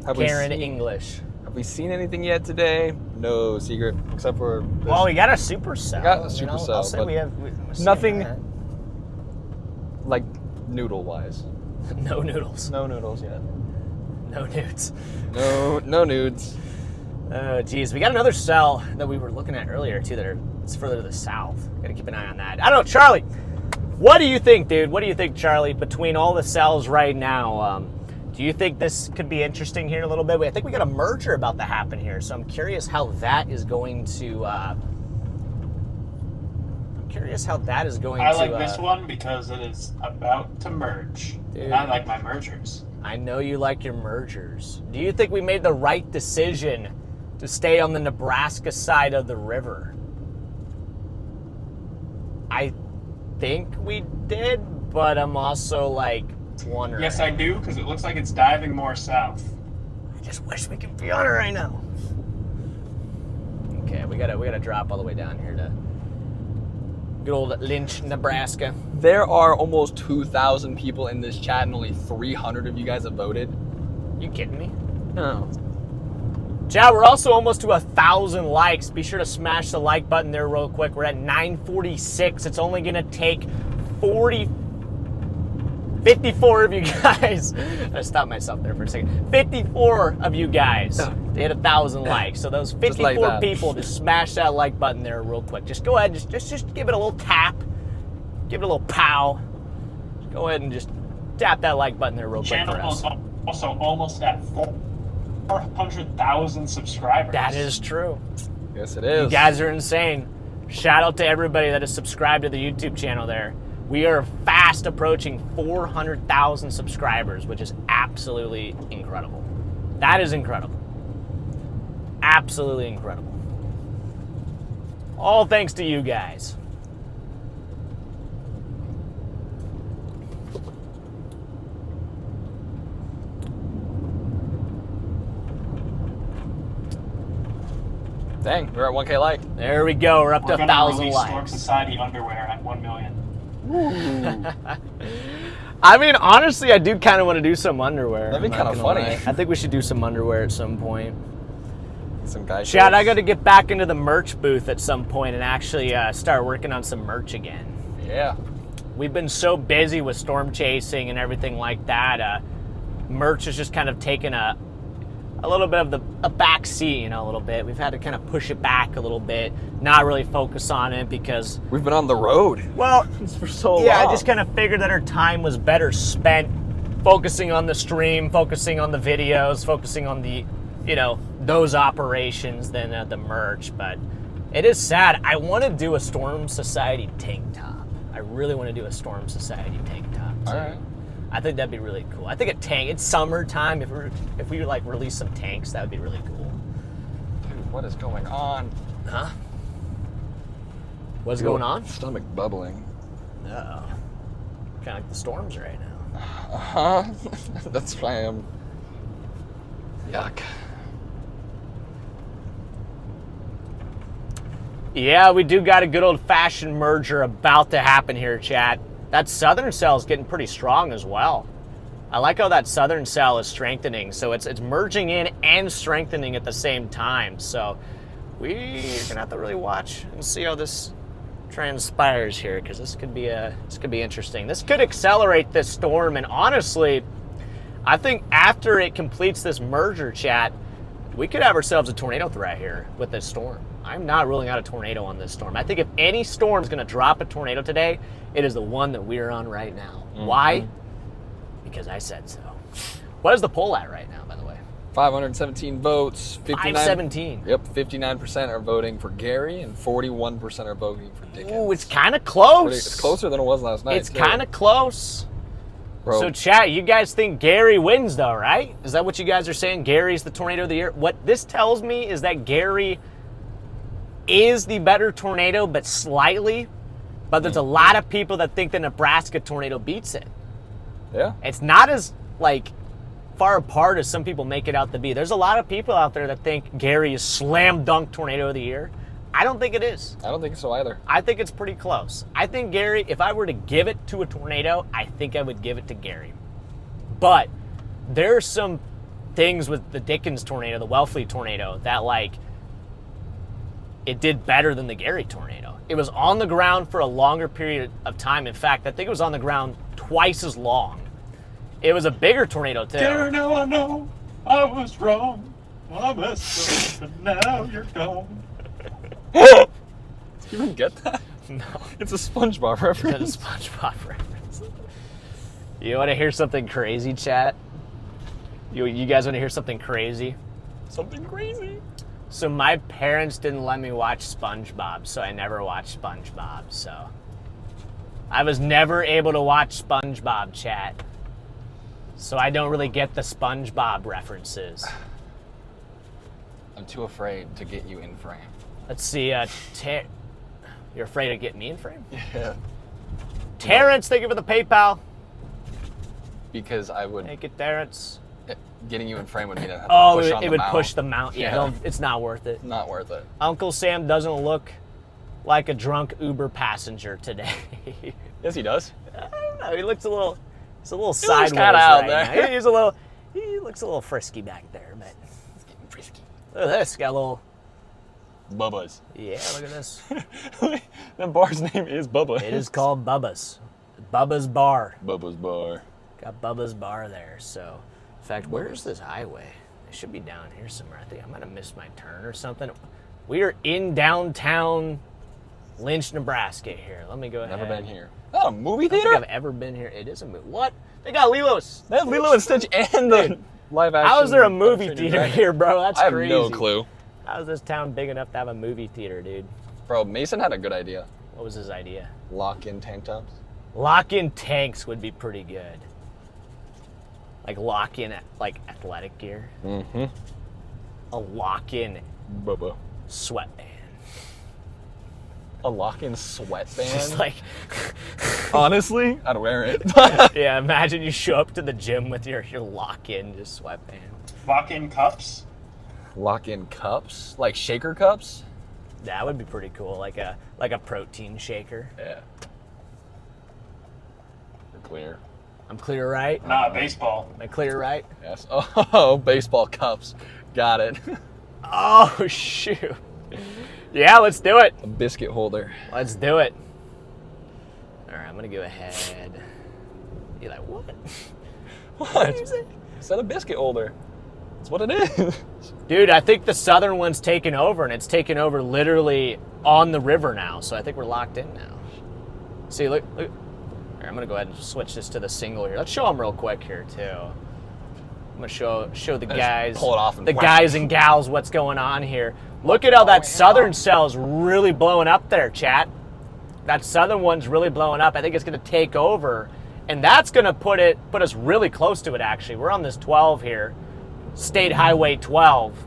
Have we Karen seen- English. Have we seen anything yet today? No secret, except for this. Well, we got a supercell. got a supercell, I'll say but we have nothing- that. like noodle-wise. No noodles. No noodles yet. No nudes. No nudes. Oh, geez. We got another cell that we were looking at earlier, too, it's further to the south. Got to keep an eye on that. I don't know, Charlie, what do you think, dude? What do you think, Charlie, between all the cells right now? Do you think this could be interesting here a little bit? I think we got a merger about to happen here, so I'm curious how that is going to... I like this one because it is about to merge. Dude. And I like my mergers. I know you like your mergers. Do you think we made the right decision to stay on the Nebraska side of the river? I think we did, but I'm also like wondering. Yes, I do, because it looks like it's diving more south. I just wish we could be on it right now. Okay, we gotta drop all the way down here to good old Lynch, Nebraska. There are almost 2,000 people in this chat, and only 300 of you guys have voted. You kidding me? No. Chat, we're also almost to 1,000 likes. Be sure to smash the like button there real quick. We're at 946. It's only gonna take 54 of you guys. I stopped myself there for a second. 54 of you guys to hit 1,000 likes. So those 54 that. people, just smash that like button there real quick. Just go ahead, just give it a little tap, give it a little pow. Just go ahead and just tap that like button there real quick for Channel us. is also almost at 400,000 subscribers. That is true. Yes, it is. You guys are insane. Shout out to everybody that is subscribed to the YouTube channel there. We are fast approaching 400,000 subscribers, which is absolutely incredible. That is incredible. Absolutely incredible. All thanks to you guys. Dang, we're at 1K like. There we go. We're up We're to gonna 1,000 release Storm likes. Society underwear at 1 million. I mean, honestly, I do kind of want to do some underwear. That'd be I'm not kinda gonna funny. lie. I think we should do some underwear at some point. Some guys. Chad, I got to get back into the merch booth at some point and actually start working on some merch again. Yeah. We've been so busy with storm chasing and everything like that. Merch has just kind of taken a little bit of a back seat, you know, a little bit. We've had to kind of push it back a little bit, not really focus on it because, We've been on the road well, for so long. yeah, I just kind of figured that our time was better spent focusing on the stream, focusing on the videos, focusing on the, you know, those operations than the merch. But it is sad. I want to do a Storm Society tank top. I really want to do a Storm Society tank top. Too. All right. I think that'd be really cool. I think a tank. It's summertime. If we like release some tanks, that would be really cool. Dude, what is going on? Huh? What's going on? Stomach bubbling. Uh-oh. Kind of like the storms right now. Uh-huh. That's why I'm... Yuck. Yeah, we do got a good old-fashioned merger about to happen here, chat. That southern cell is getting pretty strong as well. I like how that southern cell is strengthening. So it's merging in and strengthening at the same time. So we're gonna have to really watch and see how this transpires here, because this could be interesting. This could accelerate this storm, and honestly, I think after it completes this merger, chat, we could have ourselves a tornado threat here with this storm. I'm not ruling out a tornado on this storm. I think if any storm is going to drop a tornado today, it is the one that we're on right now. Mm-hmm. Why? Because I said so. What is the poll at right now, by the way? 517 votes. 517. Yep, 59% are voting for Gary and 41% are voting for Dickens. Ooh, it's kind of close. It's closer than it was last night. It's kind of close. Bro, So, chat, you guys think Gary wins, though, right? Is that what you guys are saying? Gary's the tornado of the year? What this tells me is that Gary is the better tornado, but slightly. But there's a lot of people that think the Nebraska tornado beats it. yeah. It's not as, like, far apart as some people make it out to be. There's a lot of people out there that think Gary is slam dunk tornado of the year. I don't think it is. I don't think so either. I think it's pretty close. I think Gary, if I were to give it to a tornado, I think I would give it to Gary. But there are some things with the Dickens tornado, the Wellfleet tornado, that, like, it did better than the Gary tornado. It was on the ground for a longer period of time. In fact, I think it was on the ground twice as long. It was a bigger tornado, too. Gary, now I know I was wrong. I messed up, and now you're gone. You even get that? No. It's a SpongeBob reference. That's a SpongeBob reference. You want to hear something crazy, chat? You guys want to hear something crazy? Something crazy. So my parents didn't let me watch SpongeBob, so I never watched SpongeBob. So I was never able to watch SpongeBob, chat. So I don't really get the SpongeBob references. I'm too afraid to get you in frame. Let's see. You're afraid of getting me in frame? Yeah. Terrence, thank you for the PayPal. Because I would... Thank you, Terrence. Getting you in frame would mean I'd have to Oh, push on it the would mount. push the mount. Yeah, Yeah. it's not worth it. Not worth it. Uncle Sam doesn't look like a drunk Uber passenger today. Yes, he does. I don't know. He looks a little. He's a little looks sideways kinda out right there. now. He's a little. He looks a little frisky back there, but He's getting frisky. look at this. Got a little. Bubba's. Yeah, look at this. That bar's name is Bubba. It is called Bubba's. Bubba's Bar. Bubba's Bar. Got Bubba's Bar there. So, in fact, where's this highway? It should be down here somewhere. I think I might have missed my turn or something. We are in downtown Lynch, Nebraska here. Let me go ahead. Never been here. Is that a movie I don't theater? think I've ever been here. It is a movie. What? They got Lilo's. They have Lilo and Stitch and the live action. How is there a movie Dungeons and theater Dragons. here, bro? That's I have crazy. no clue. How is this town big enough to have a movie theater, dude? Bro, Mason had a good idea. What was his idea? Lock-in tank tops. Lock-in tanks would be pretty good. Like lock-in, like athletic gear. Mm-hmm. A lock-in Bubba. sweatband. A lock-in sweatband? Just like, Honestly, I'd wear it. yeah, imagine you show up to the gym with your lock-in just sweatband. Lock-in cups. Lock-in cups? Like shaker cups? That would be pretty cool, like a protein shaker. Yeah. You're clear. I'm clear, right? Nah, baseball. Am I clear, right? Yes. Oh, baseball cups. Got it. Oh, shoot. Yeah, let's do it. A biscuit holder. Let's do it. All right, I'm going to go ahead. You're like, what? What? did you say? I said a biscuit holder. That's what it is. Dude, I think the southern one's taken over, and it's taken over literally on the river now, so I think we're locked in now. See, look. All right, I'm going to go ahead and switch this to the single here. Let's show them real quick here, too. I'm going to show the guys, pull it off and the whack. guys and gals what's going on here. Look at how that southern cell's really blowing up there, chat. That southern one's really blowing up. I think it's going to take over, and that's going to put us really close to it, actually. We're on this 12 here, State Highway 12,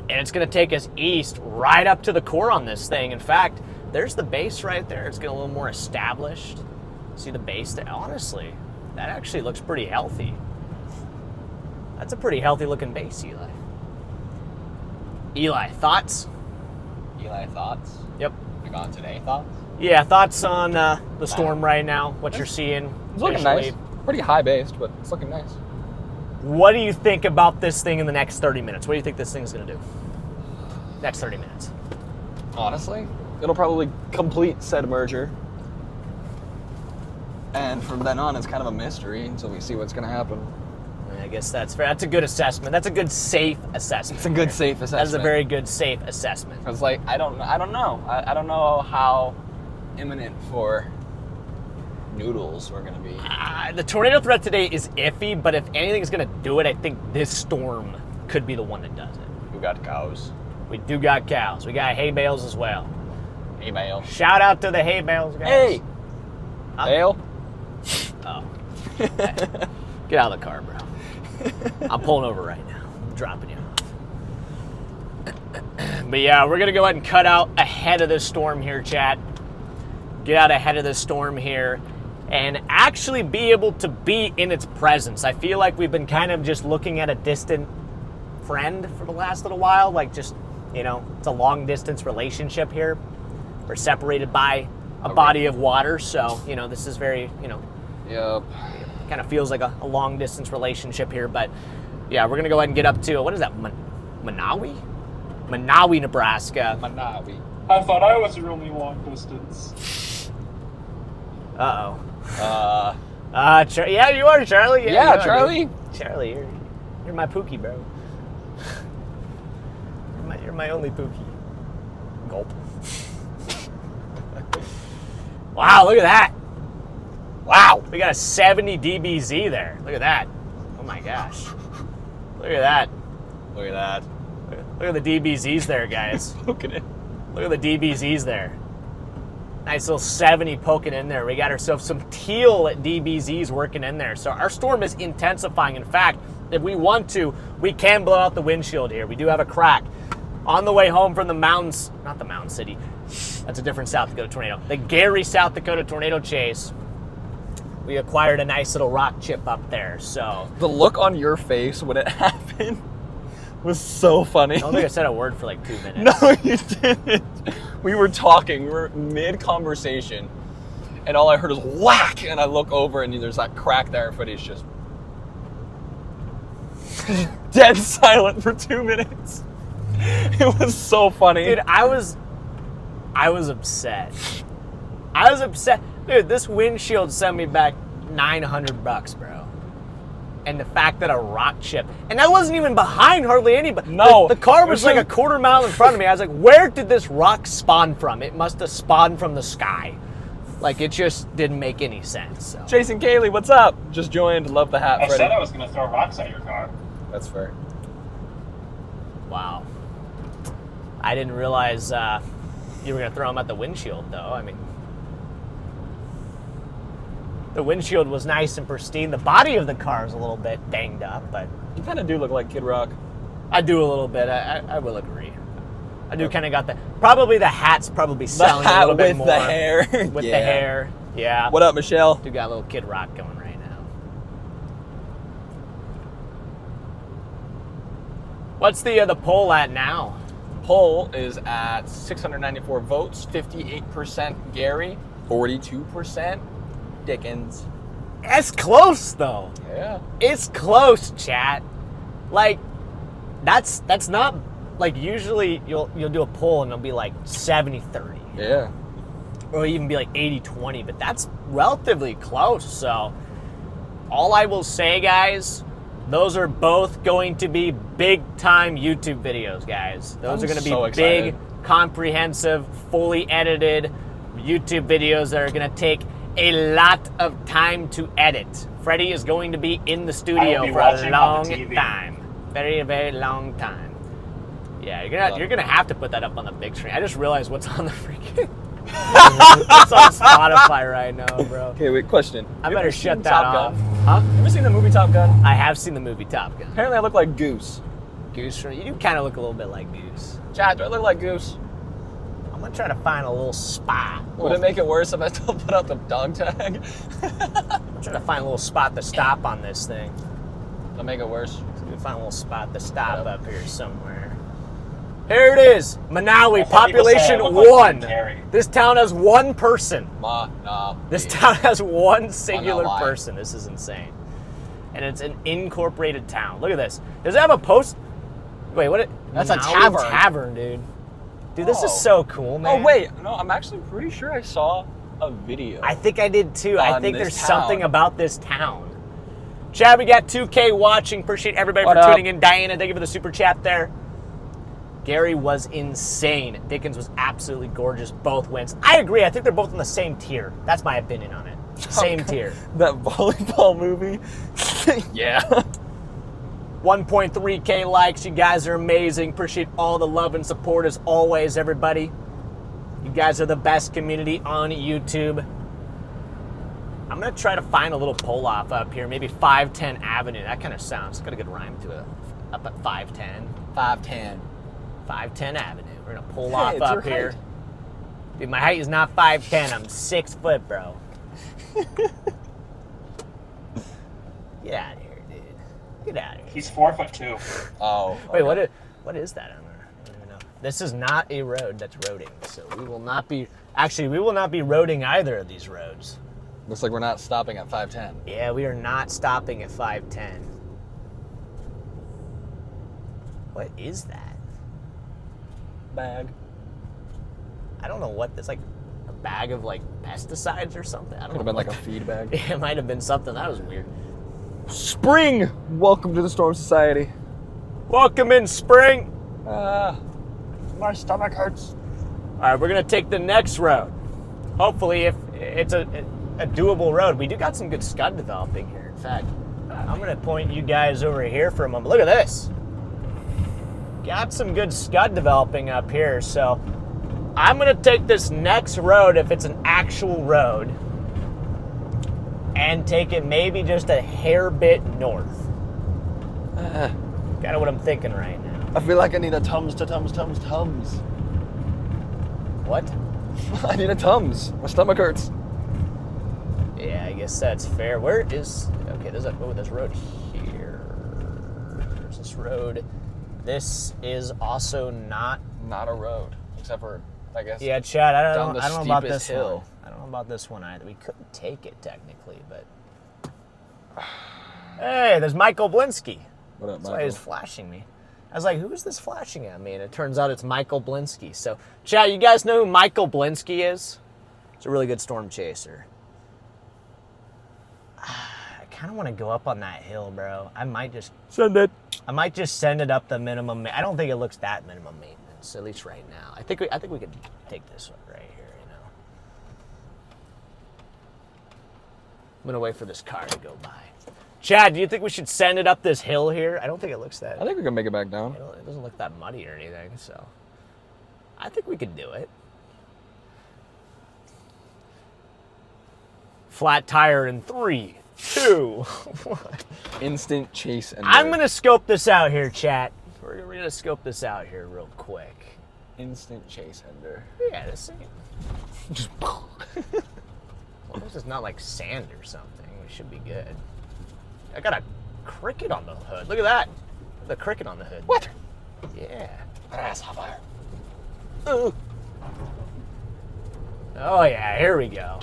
and it's going to take us east right up to the core on this thing. In fact, there's the base right there. It's getting a little more established. See the base there? Honestly, that actually looks pretty healthy. That's a pretty healthy looking base, Eli. Eli, thoughts? Eli, thoughts? Yep. Like on today, thoughts? Yeah, thoughts on the storm right now, what you're seeing. It's looking visually. nice. Pretty high based, but it's looking nice. What do you think about this thing in the next 30 minutes? What do you think this thing's going to do? Next 30 minutes. Honestly, it'll probably complete said merger. And from then on, it's kind of a mystery until we see what's going to happen. I guess that's fair. That's a good assessment. That's a good safe assessment. It's a good safe assessment. That's a very good safe assessment. It's like, I don't know. I don't know how imminent for noodles we're going to be. The tornado threat today is iffy, but if anything's going to do it, I think this storm could be the one that does it. We got cows. We do got cows. We got hay bales as well. Hey, bale. Shout out to the hay bales, guys. Hey! Huh? Bale? Oh. Get out of the car, bro. I'm pulling over right now. I'm dropping you. But yeah, we're going to go ahead and cut out ahead of this storm here, chat. Get out ahead of this storm here and actually be able to be in its presence. I feel like we've been kind of just looking at a distant friend for the last little while. Like just, you know, it's a long distance relationship here. We're separated by a body of water. So, you know, this is very, you know. Yep. Kind of feels like a long distance relationship here. But yeah, we're going to go ahead and get up to, what is that, Manawi? Manawi, Nebraska. Manawi. I thought I was your only long distance. Uh-oh. Yeah, you are, Charlie. Yeah, you are, Charlie. Dude. Charlie, you're my Pookie, bro. You're my only Pookie. Gulp. Wow, look at that. Wow, we got a 70 dBz there. Look at that. Oh my gosh. Look at that. Look at that. Look at the dBzs there, guys. Poking it. Look at the dBzs there. Nice little 70 poking in there. We got ourselves some teal at dBzs working in there. So our storm is intensifying. In fact, if we want to, we can blow out the windshield here. We do have a crack. On the way home from the mountains, not the Mountain City, that's a different South Dakota tornado. The Gary, South Dakota tornado chase. We acquired a nice little rock chip up there, so. The look on your face when it happened was so funny. I don't think I said a word for like 2 minutes. No, you didn't. We were talking, we were mid-conversation, and all I heard was whack, and I look over and there's that crack there, and Freddy's just dead silent for 2 minutes. It was so funny. Dude, I was upset. I was upset. Dude, this windshield sent me back $900, bro. And the fact that a rock chip, and I wasn't even behind hardly anybody. No. The car was like a quarter mile in front of me. I was like, where did this rock spawn from? It must have spawned from the sky. Like, it just didn't make any sense. So. Jason Kaylee, what's up? Just joined. Love the hat, I Freddy. said I was going to throw rocks at your car. That's fair. Wow. I didn't realize you were going to throw them at the windshield, though. I mean, the windshield was nice and pristine. The body of the car is a little bit banged up, but You kind of do look like Kid Rock. I do a little bit. I will agree. I do kind of got the. Probably the hat's probably selling a little bit more. The hair. With the hair. Yeah. What up, Michelle? Do got a little Kid Rock going right now. What's the poll at now? Poll is at 694 votes, 58% Gary, 42% Dickens. It's close though. Yeah. It's close, chat. Like, that's not like usually you'll do a poll and it'll be like 70-30. Yeah. Or even be like 80-20, but that's relatively close. So all I will say, guys, those are both going to be big time YouTube videos, guys. Those are going to be so big, excited. comprehensive, fully edited YouTube videos that are going to take a lot of time to edit. Freddy is going to be in the I will studio be for a watching on long the TV. time. Very, very long time. Yeah, you're gonna have to put that up on the big screen. I just realized what's on the freaking it's on Spotify right now, bro. Okay, wait, question. I You better ever shut seen that Top off. Gun? Huh? You ever seen the movie Top Gun? I have seen the movie Top Gun. Apparently I look like Goose. Goose, you do kind of look a little bit like Goose. Chad, do I look like Goose? I'm gonna try to find a little spot. Would it make it worse if I still put out the dog tag? I'm trying to find a little spot to stop on this thing. That'll make it worse. So we find a little spot to stop up here somewhere. Here it is, Manawi, population People say I look like 1. Jim Carrey. This town has 1 person. Nah. This town has 1 singular lying. person. This is insane. And it's an incorporated town. Look at this. Does it have a post? Wait, what? That's a Manawi tavern. Tavern, dude. Dude, this is Oh. so cool, man. Oh, wait. No, I'm actually pretty sure I saw a video. I think I did too. I On think this there's town. something about this town. Chad, we got 2K watching. Appreciate everybody What for up? tuning in. Diana, thank you for the super chat there. Gary was insane. Dickens was absolutely gorgeous. Both wins. I agree. I think they're both in the same tier. That's my opinion on it. Same tier. That volleyball movie? Yeah. 1.3K likes. You guys are amazing. Appreciate all the love and support as always, everybody. You guys are the best community on YouTube. I'm I'm gonna try to find a little pull-off up here, maybe 510 Avenue. That kind of sounds, got a good rhyme to it. Up at 510. 5'10". 510 Avenue. We're gonna pull off it's up your here. height. Dude, my height is not 5'10". I'm 6 foot, bro. Get out of here, dude. Get out of here. He's 4'2". Oh. Wait, okay. what is that on there? I don't even know. This is not a road that's roading, so we will not be. Actually, we will not be roading either of these roads. Looks like we're not stopping at 5'10". Yeah, we are not stopping at 510. What is that? Bag. I don't know what this, like a bag of like pesticides or something. I don't Could have know. been like a feed bag. It might have been something. That was weird. Spring! Welcome to the Storm Society. Welcome in spring. My stomach hurts. All right, we're gonna take the next road. Hopefully, if it's a doable road. We do got some good scud developing here. In fact, I'm gonna point you guys over here for a moment. Look at this. Got some good scud developing up here. So I'm gonna take this next road, if it's an actual road, and take it maybe just a hair bit north. Kind of what I'm thinking right now. I feel like I need a Tums to Tums. What? I need a Tums. My stomach hurts. Yeah, I guess that's fair. Where is... Okay, there's this road here. There's this road. This is also not... Not a road, except for, I guess. Yeah, Chad, I Down don't the know about steepest this hill. one. I don't know about this one either. We couldn't take it technically, but... Hey, there's Michael Blinsky. What up, That's why he was flashing me. I was like, who is this flashing at me? And it turns out it's Michael Blinsky. So, Chad, you guys know who Michael Blinsky is? He's a really good storm chaser. I kind of want to go up on that hill, bro. I might just Send it. send it up the minimum. I don't think it looks that minimum maintenance, at least right now. I think we could take this one right here. You know, I'm gonna wait for this car to go by. Chad, do you think we should send it up this hill here? I don't think it looks that. I think we can make it back down. It doesn't look that muddy or anything, so I think we could do it. Flat tire in 3, 2, 1. Instant chase and I'm gonna scope this out here, chat. We're gonna scope this out here real quick. instant chase ender. Yeah, this thing. Just. Well, this is not like sand or something. We should be good. I got a cricket on the hood. Look at that. The cricket on the hood. What? Yeah. Grasshopper. Ooh. Oh yeah, here we go.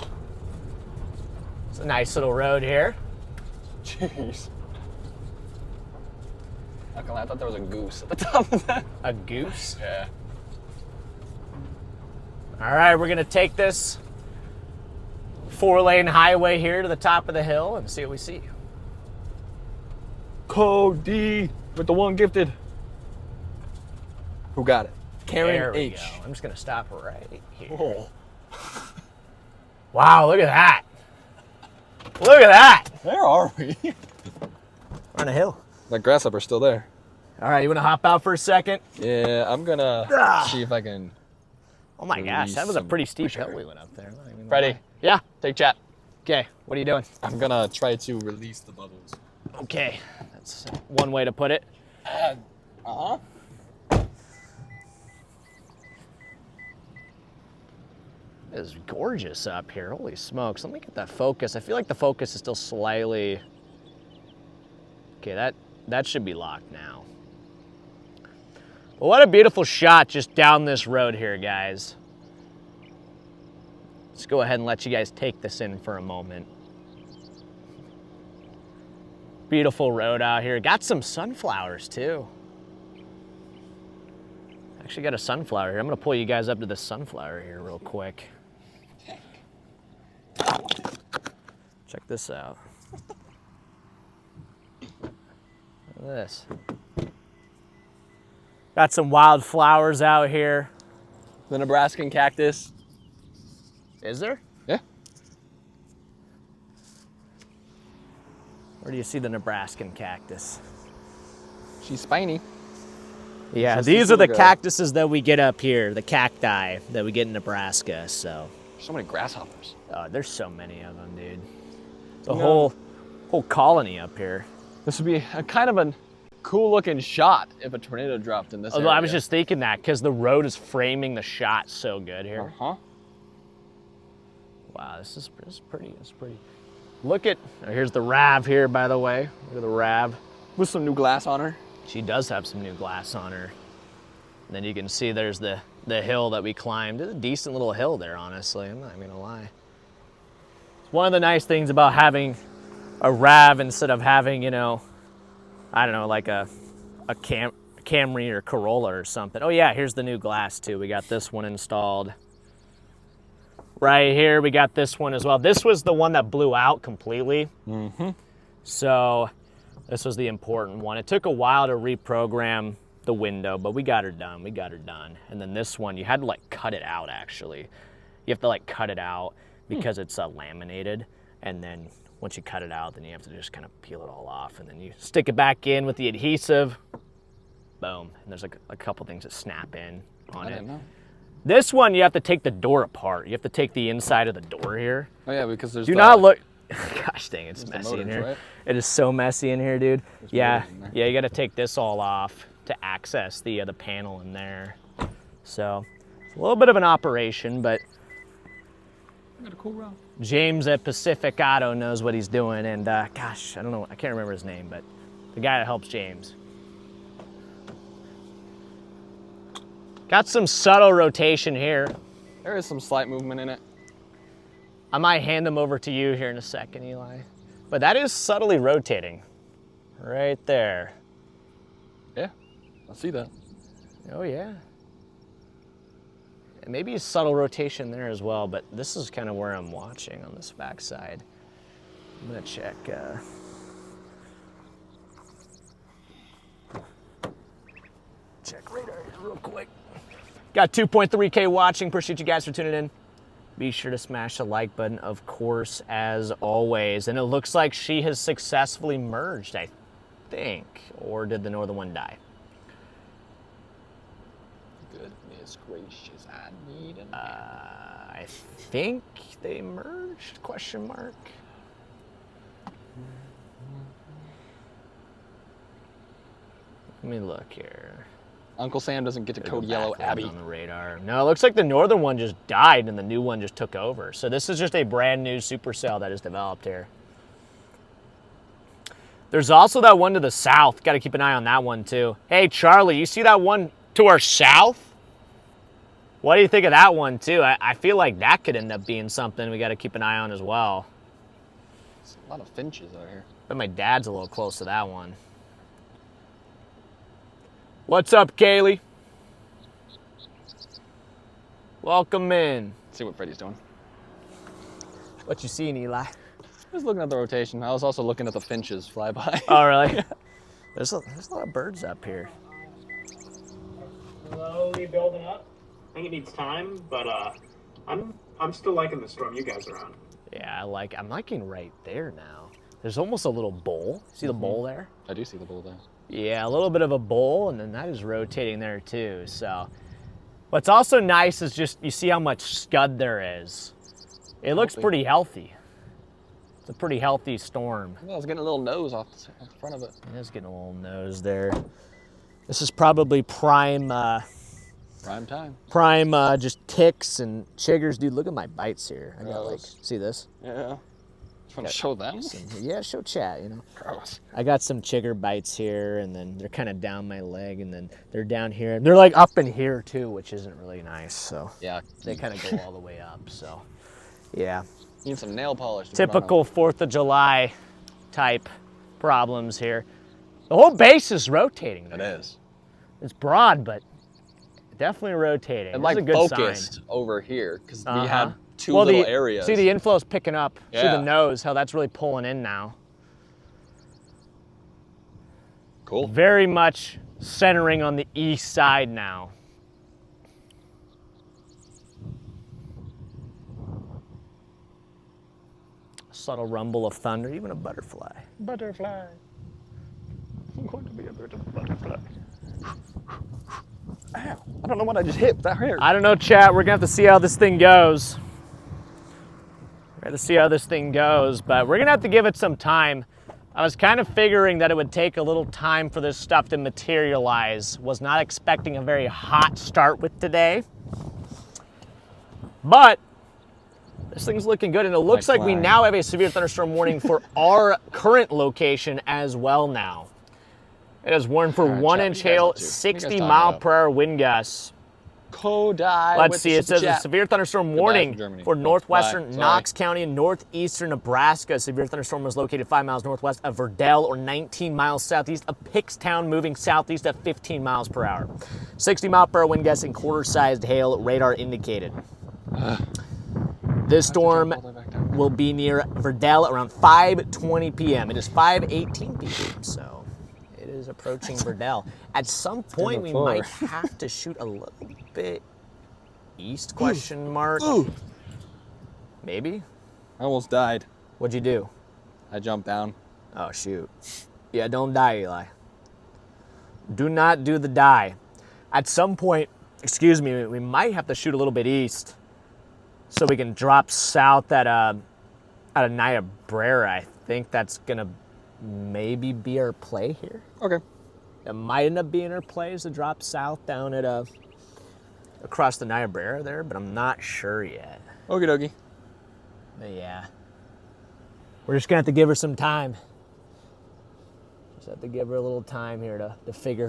It's a nice little road here. Jeez. I thought there was a goose at the top of that. A goose? Yeah. All right, we're gonna take this 4-lane highway here to the top of the hill and see what we see. Cody with the one gifted. Who got it? Karen There we H. go. I'm just gonna stop right here. Oh. Wow, look at that. Look at that. Where are we? We're on a hill. That grasshopper's still there. All right, you wanna hop out for a second? Yeah, I'm gonna Ah. see if I can. Oh my gosh, that was a some pretty steep pressure. hill we went up there. I'm not even gonna Freddy, lie. Yeah. take chat. Okay, what are you doing? I'm gonna try to release the bubbles. Okay, that's one way to put it. Uh-huh. It is gorgeous up here. Holy smokes. Let me get that focus. I feel like the focus is still slightly... Okay, that should be locked now. Well, what a beautiful shot just down this road here, guys. Let's go ahead and let you guys take this in for a moment. Beautiful road out here. Got some sunflowers too. Actually got a sunflower here. I'm gonna pull you guys up to the sunflower here real quick. Check this out. Look at this. Got some wild flowers out here. The Nebraskan cactus. Is there? Yeah. Where do you see the Nebraskan cactus? She's spiny. Yeah, Just these a are the little guy. cactuses that we get up here, the cacti that we get in Nebraska, so. So many grasshoppers. Oh, there's so many of them, dude. The whole colony up here. This would be a kind of a cool looking shot if a tornado dropped in this area. I was just thinking that because the road is framing the shot so good here. Uh-huh. Wow, this is pretty. It's pretty. Look at, here's the Rav here, by the way. Look at the Rav. With some new glass on her. She does have some new glass on her. And then you can see there's the hill that we climbed. It's a decent little hill there, honestly. I'm not even gonna lie. It's one of the nice things about having a Rav instead of having, you know, I don't know, like a Camry or Corolla or something. Oh yeah, here's the new glass too. We got this one installed. Right here, we got this one as well. This was the one that blew out completely. Mm-hmm. So this was the important one. It took a while to reprogram the window, but we got her done. We got her done. And then this one, you had to like cut it out actually. You have to like cut it out because it's laminated. And then once you cut it out, then you have to just kind of peel it all off. And then you stick it back in with the adhesive. Boom. And there's like a couple things that snap in on it. I didn't know. This one, you have to take the door apart. You have to take the inside of the door here. Oh yeah, because there's Do not look. Gosh dang, it's messy motors, in here. right? It is so messy in here, dude. There's Yeah, motors in there. yeah, you got to take this all off to access the panel in there. So it's a little bit of an operation, but Got a cool round. James at Pacific Auto knows what he's doing. And gosh, I don't know, I can't remember his name, but the guy that helps James. Got some subtle rotation here. There is some slight movement in it. I might hand them over to you here in a second, Eli. But that is subtly rotating. Right there. Yeah, I see that. Oh yeah. And maybe a subtle rotation there as well, but this is kind of where I'm watching on this backside. I'm gonna check. Check radar here real quick. Got 2.3K watching. Appreciate you guys for tuning in. Be sure to smash the like button, of course, as always. And it looks like she has successfully merged, I think. Or did the northern one die? Goodness gracious, I need an I think they merged, question mark. Let me look here. Uncle Sam doesn't get to Gotta code go yellow back there Abby. on the radar. No, it looks like the northern one just died and the new one just took over. So this is just a brand new supercell that is developed here. There's also that one to the south. Got to keep an eye on that one too. Hey, Charlie, you see that one to our south? What do you think of that one too? I feel like that could end up being something we got to keep an eye on as well. There's a lot of finches out here. But my dad's a little close to that one. What's up, Kaylee? Welcome in. Let's see what Freddy's doing. What you seeing, Eli? I was looking at the rotation. I was also looking at the finches fly by. Oh, really? There's a lot of birds up here. Slowly building up. I think it needs time, but I'm still liking the storm you guys are on. Yeah, I'm liking right there now. There's almost a little bowl. See the bowl there? I do see the bull there. Yeah, a little bit of a bowl, and then that is rotating there too. So what's also nice is just you see how much scud there is. It looks pretty healthy. It's a pretty healthy storm. I was getting a little nose off the front of it. It is getting a little nose there. This is probably prime Prime time. just ticks and chiggers. Dude, look at my bites here. I got like, Gross. see this? Yeah. Just want to show them. Yeah, show chat, you know. Gross. I got some chigger bites here, and then they're kind of down my leg, and then they're down here. And they're like up in here too, which isn't really nice. So Yeah. they kind of go all the way up. So yeah, Need some nail polish. to put on typical 4th of July type problems here. The whole base is rotating. them. there. It is. It's broad, but definitely rotating. And This is like a good focused sign. over here because we Uh-huh. had two Well, little areas. See, the inflow's picking up. See Yeah. the nose, how that's really pulling in now. Cool. Very much centering on the east side now. Subtle rumble of thunder, even a butterfly. Butterfly. I'm going to be a bit of a butterfly. Ow. I don't know what I just hit. That hurt. I don't know, chat. We're going to have to see how this thing goes. We're Got to see how this thing goes, but we're gonna have to give it some time. I was kind of figuring that it would take a little time for this stuff to materialize. Was not expecting a very hot start with today. But this thing's looking good, and it looks like we now have a severe thunderstorm warning for our current location as well now. It is warned for 1-inch hail, 60-mile-per-hour wind gusts. Let's see, it says a severe thunderstorm warning for northwestern Knox County and northeastern Nebraska. Severe thunderstorm was located 5 miles northwest of Verdell or 19 miles southeast of Pickstown, moving southeast at 15 miles per hour. 60-mile-per-hour wind gusts and quarter-sized hail, radar indicated. This storm will be near Verdell around 5:20 p.m. It is 5:18 p.m., so it is approaching Verdell. At some point, we might have to shoot a little bit east, question mark. Maybe? I almost died. What'd you do? I jumped down. Oh, shoot. Yeah, don't die, Eli. Do not do the die. At some point, excuse me, we might have to shoot a little bit east so we can drop south at Niobrara. I think that's going to maybe be our play here. Okay. It might end up being our play is to drop south down at across the Niobrara there, but I'm not sure yet. Okie dokie. But yeah. We're just going to have to give her some time. Just have to give her a little time here to figure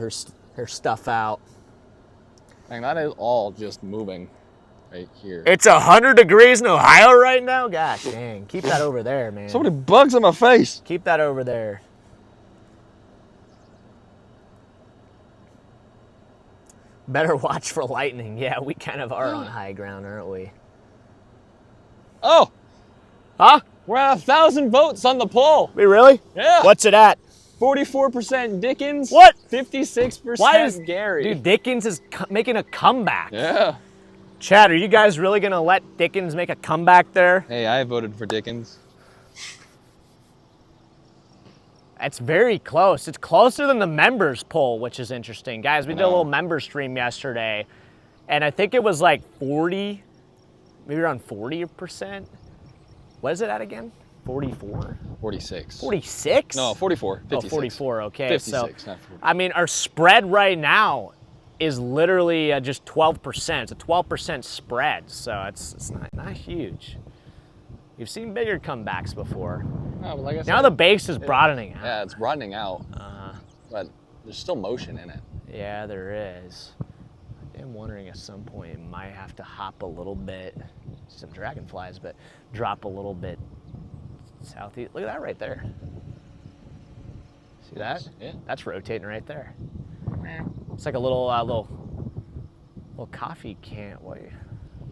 her stuff out. Dang, that is all just moving right here. It's 100 degrees in Ohio right now? Gosh dang. Keep that over there, man. So many bugs on my face. Keep that over there. Better watch for lightning. Yeah, we kind of are on high ground, aren't we? Oh! Huh? We're at 1,000 votes on the poll. We really? Yeah. What's it at? 44% Dickens. What? 56% Gary. Dude, Dickens is making a comeback. Yeah. Chad, are you guys really going to let Dickens make a comeback there? Hey, I voted for Dickens. It's very close. It's closer than the members poll, which is interesting. Guys, we did a little member stream yesterday, and I think it was like 40, maybe around 40%. What is it at again? 44? 46. 46? No, 44. 56. Oh, 44, okay. 56, so, not 40. I mean, our spread right now is literally just 12%. It's a 12% spread, so it's not huge. You've seen bigger comebacks before. No, but like I said, now the base is broadening out. Yeah, it's broadening out, but there's still motion in it. Yeah, there is. I'm wondering at some point it might have to hop a little bit, some dragonflies, but drop a little bit southeast. Look at that right there. See that? Yeah. That's rotating right there. It's like a little coffee can. Wait,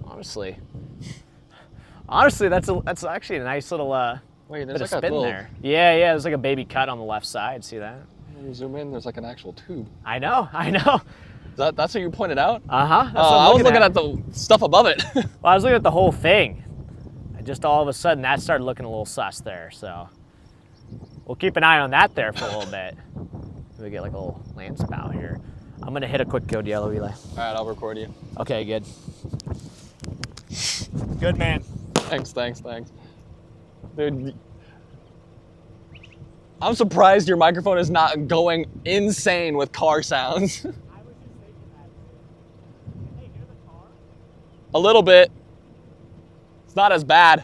honestly, that's actually a nice little Wait, bit there's of like a spin little, there. Yeah, there's like a baby cut on the left side. See that? When you zoom in, there's like an actual tube. I know. That's what you pointed out? Uh-huh. I was looking at the stuff above it. Well, I was looking at the whole thing. And just all of a sudden, that started looking a little sus there. So we'll keep an eye on that there for a little bit. We get like a little land spout here. I'm going to hit a quick code yellow, Eli. All right, I'll record you. Okay, good. Good man. Thanks. Dude, I'm surprised your microphone is not going insane with car sounds. A little bit. It's not as bad.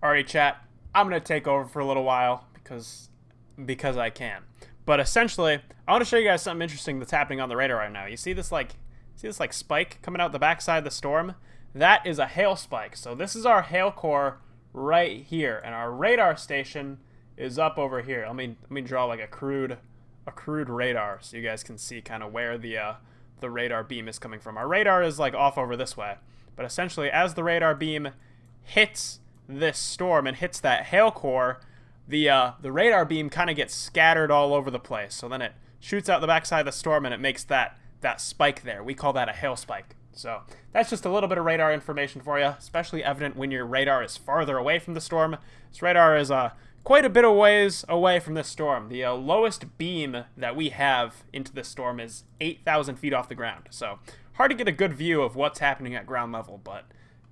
Alright, chat. I'm going to take over for a little while because I can. But essentially, I want to show you guys something interesting that's happening on the radar right now. You see this spike coming out the backside of the storm? That is a hail spike. So this is our hail core right here, and our radar station is up over here. Let me draw like a crude radar so you guys can see kind of where the radar beam is coming from. Our radar is like off over this way, but essentially as the radar beam hits this storm and hits that hail core, the radar beam kind of gets scattered all over the place. So then it shoots out the backside of the storm and it makes that spike there. We call that a hail spike. So that's just a little bit of radar information for you, especially evident when your radar is farther away from the storm. This radar is quite a bit of ways away from this storm. The lowest beam that we have into this storm is 8,000 feet off the ground. So hard to get a good view of what's happening at ground level, but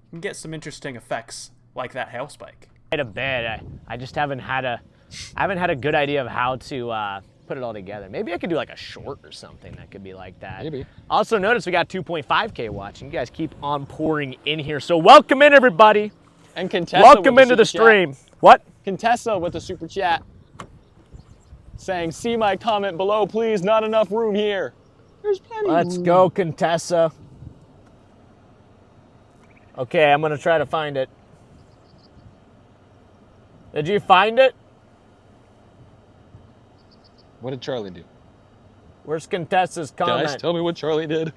you can get some interesting effects like that hail spike. A bit. I just haven't had a good idea of how to put it all together. Maybe I could do like a short or something that could be like that. Maybe. Also notice we got 2.5K watching. You guys keep on pouring in here. So welcome in, everybody. And Contessa Welcome with into the super chat. stream. What? Contessa with a super chat saying, "See my comment below, please. Not enough room here." There's plenty. Let's go, Contessa. Okay, I'm gonna try to find it. Did you find it? What did Charlie do? Where's Contessa's comment? Guys, tell me what Charlie did.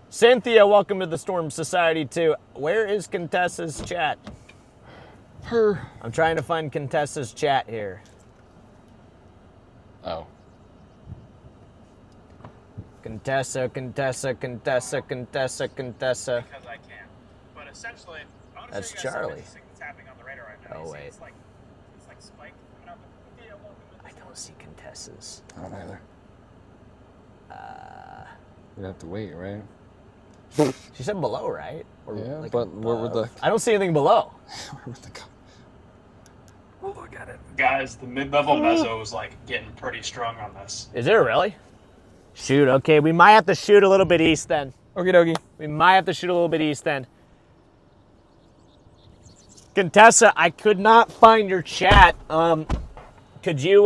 Cynthia, welcome to the Storm Society too. Where is Contessa's chat? I'm trying to find Contessa's chat here. Oh. Contessa. Because I can. But essentially, I want to That's show you guys Charlie. something interesting that's happening on the radar right now. Oh, You see wait. It's like spike coming out the video. I don't see Contessa's. I don't either. We'd have to wait, right? She said below, right? Or Yeah, like but where would above? the I don't see anything below. where would the We'll look at it. Guys, the mid-level mezzo is like getting pretty strong on this. Is it really? Shoot, okay, we might have to shoot a little bit east then. Okie dokie. We might have to shoot a little bit east then. Contessa, I could not find your chat. Could you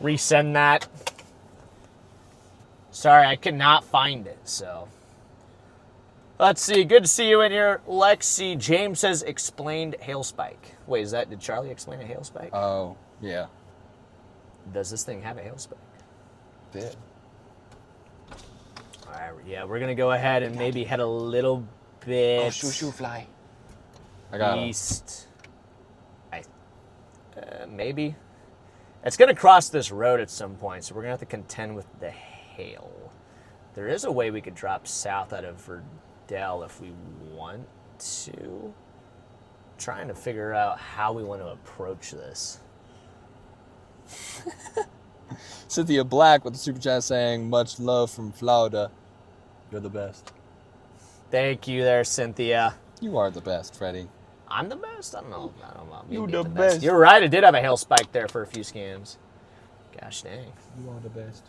resend that? Sorry, I could not find it, so. Let's see, good to see you in here. Lexi, James says explained hail spike. Wait, did Charlie explain a hail spike? Oh, yeah. Does this thing have a hail spike? Did. All right, yeah, we're gonna go ahead and maybe head a little bit fly. I got him. east. Maybe. It's gonna cross this road at some point, so we're gonna have to contend with the hail. There is a way we could drop south out of Verdell if we want to. Trying to figure out how we want to approach this. Cynthia Black with the super chat saying, "Much love from Florida. You're the best." Thank you there, Cynthia. You are the best, Freddy. I'm the best? I don't know. I don't know. Maybe You I'm the best. You're right. It did have a hail spike there for a few scams. Gosh dang. You are the best.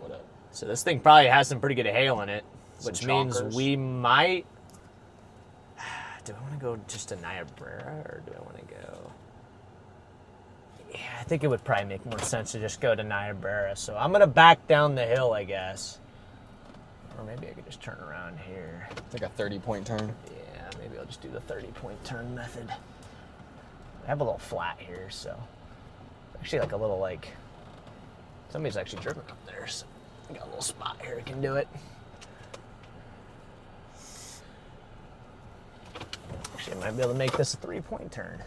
What up? So this thing probably has some pretty good hail in it, which means chonkers. we might. Do I want to go just to Niobrara or do I want to go? Yeah, I think it would probably make more sense to just go to Niobrara. So I'm gonna back down the hill, I guess. Or maybe I could just turn around here. It's like a 30-point turn. Yeah, maybe I'll just do the 30-point turn method. I have a little flat here, so actually like a little like somebody's actually driven up there, so I got a little spot here I can do it. Actually, I might be able to make this a 3-point turn.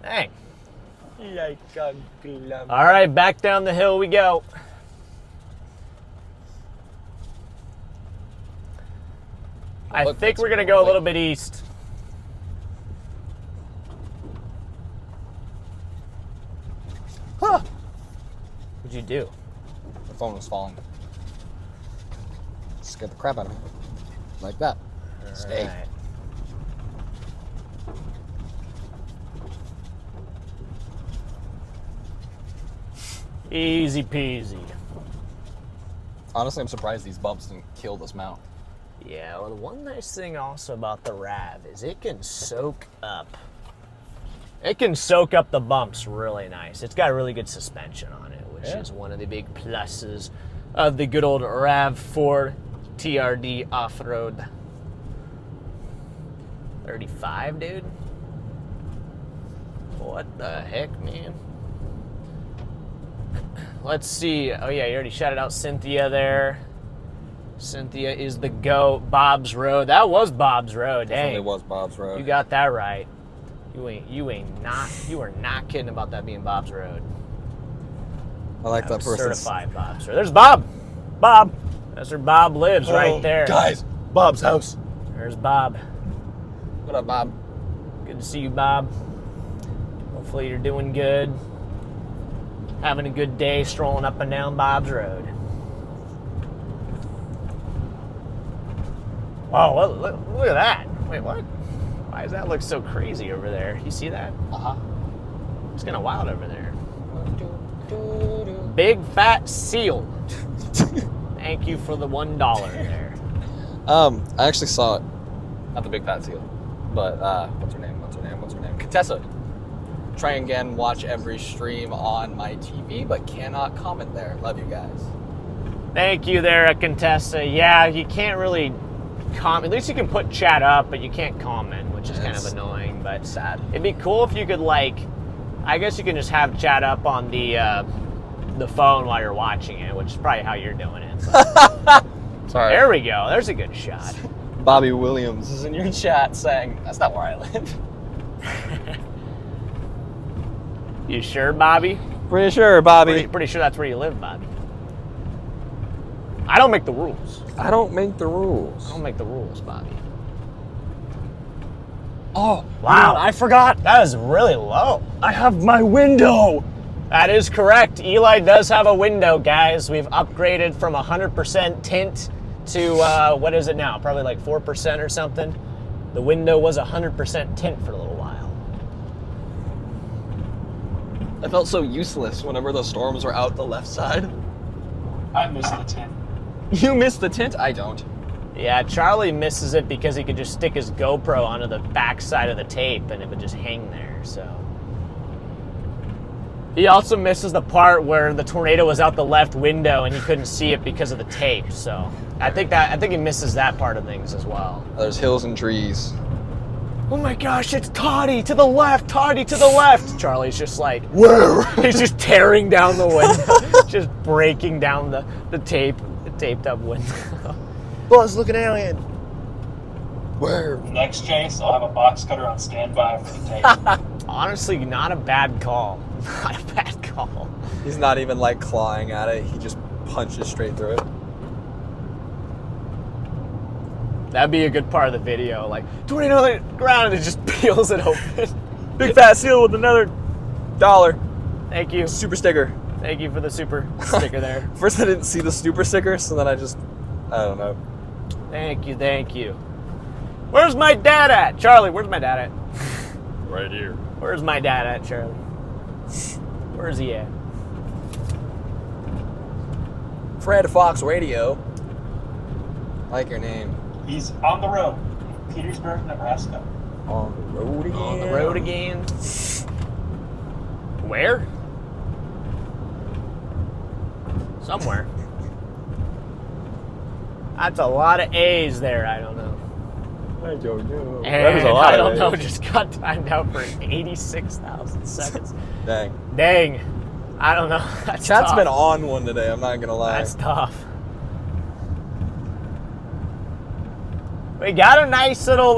Dang. All right, back down the hill we go. I Look, think that's we're gonna more go a like- little bit east. Huh. What'd you do? The phone was falling. Scared the crap out of me. Like that. Stay. All right. Easy peasy. Honestly, I'm surprised these bumps didn't kill this mount. Yeah, well, the one nice thing also about the RAV is it can soak up. It can soak up the bumps really nice. It's got really good suspension on it, which Yeah. is one of the big pluses of the good old RAV4 TRD off-road. 35, dude? What the heck, man? Let's see. Oh, yeah, you already shouted out Cynthia there. Cynthia is the GOAT. Bob's Road. That was Bob's Road. Dang. It was Bob's Road. You got that right. You are not kidding about that being Bob's Road. I like that person. Certified Bob's Road. There's Bob. Bob. That's where Bob lives right there. Guys, Bob's house. There's Bob. What up, Bob? Good to see you, Bob. Hopefully you're doing good. Having a good day strolling up and down Bob's Road. Oh, look at that. Wait, what? Why does that look so crazy over there? You see that? Uh-huh. It's kind of wild over there. Big fat seal. Thank you for the $1 there. I actually saw it. Not the big fat seal, but what's her name? Contessa. Try and again watch every stream on my TV, but cannot comment there. Love you guys. Thank you there, Contessa. Yeah, you can't really comment. At least you can put chat up, but you can't comment, which is kind of annoying. But sad. It'd be cool if you could, like, I guess you can just have chat up on the phone while you're watching it, which is probably how you're doing it. Sorry. There we go. There's a good shot. Bobby Williams is in your chat saying, that's not where I live. You sure, Bobby? Pretty sure, Bobby. Pretty sure that's where you live, Bobby. I don't make the rules. I don't make the rules. I don't make the rules, Bobby. Oh, Wow. I forgot. That is really low. I have my window. That is correct. Eli does have a window, guys. We've upgraded from 100% tint to, what is it now? Probably like 4% or something. The window was 100% tint for a little while. I felt so useless whenever the storms were out the left side. I missed the tint. You missed the tint? I don't. Yeah, Charlie misses it because he could just stick his GoPro onto the back side of the tape and it would just hang there, so. He also misses the part where the tornado was out the left window and he couldn't see it because of the tape, so. I think he misses that part of things as well. There's hills and trees. Oh my gosh, it's Toddy to the left, Toddy to the left. Charlie's just like, Where? he's just tearing down the window, just breaking down the taped up window. Buzz, look at alien. Where? Next chase, I'll have a box cutter on standby for the tape. Honestly, not a bad call. Not a bad call. He's not even like clawing at it. He just punches straight through it. That'd be a good part of the video. Like, tornado on the ground, and it just peels it open. Big fat seal with another $1. Thank you. Super sticker. Thank you for the super sticker there. First I didn't see the super sticker, so then I don't know. Thank you, thank you. Where's my dad at? Charlie, where's my dad at? Right here. Where's my dad at, Charlie? Where's he at? Fred Fox Radio. I like your name. He's on the road, Petersburg, Nebraska. On the road again. On the road again. Where? Somewhere. That's a lot of A's there, I don't know. I don't know. And That is a lot I of don't know, A's. just got timed out for 86,000 seconds. Dang. Dang. I don't know. That's Chat's tough. been on one today, I'm not gonna lie. That's tough. We got a nice little,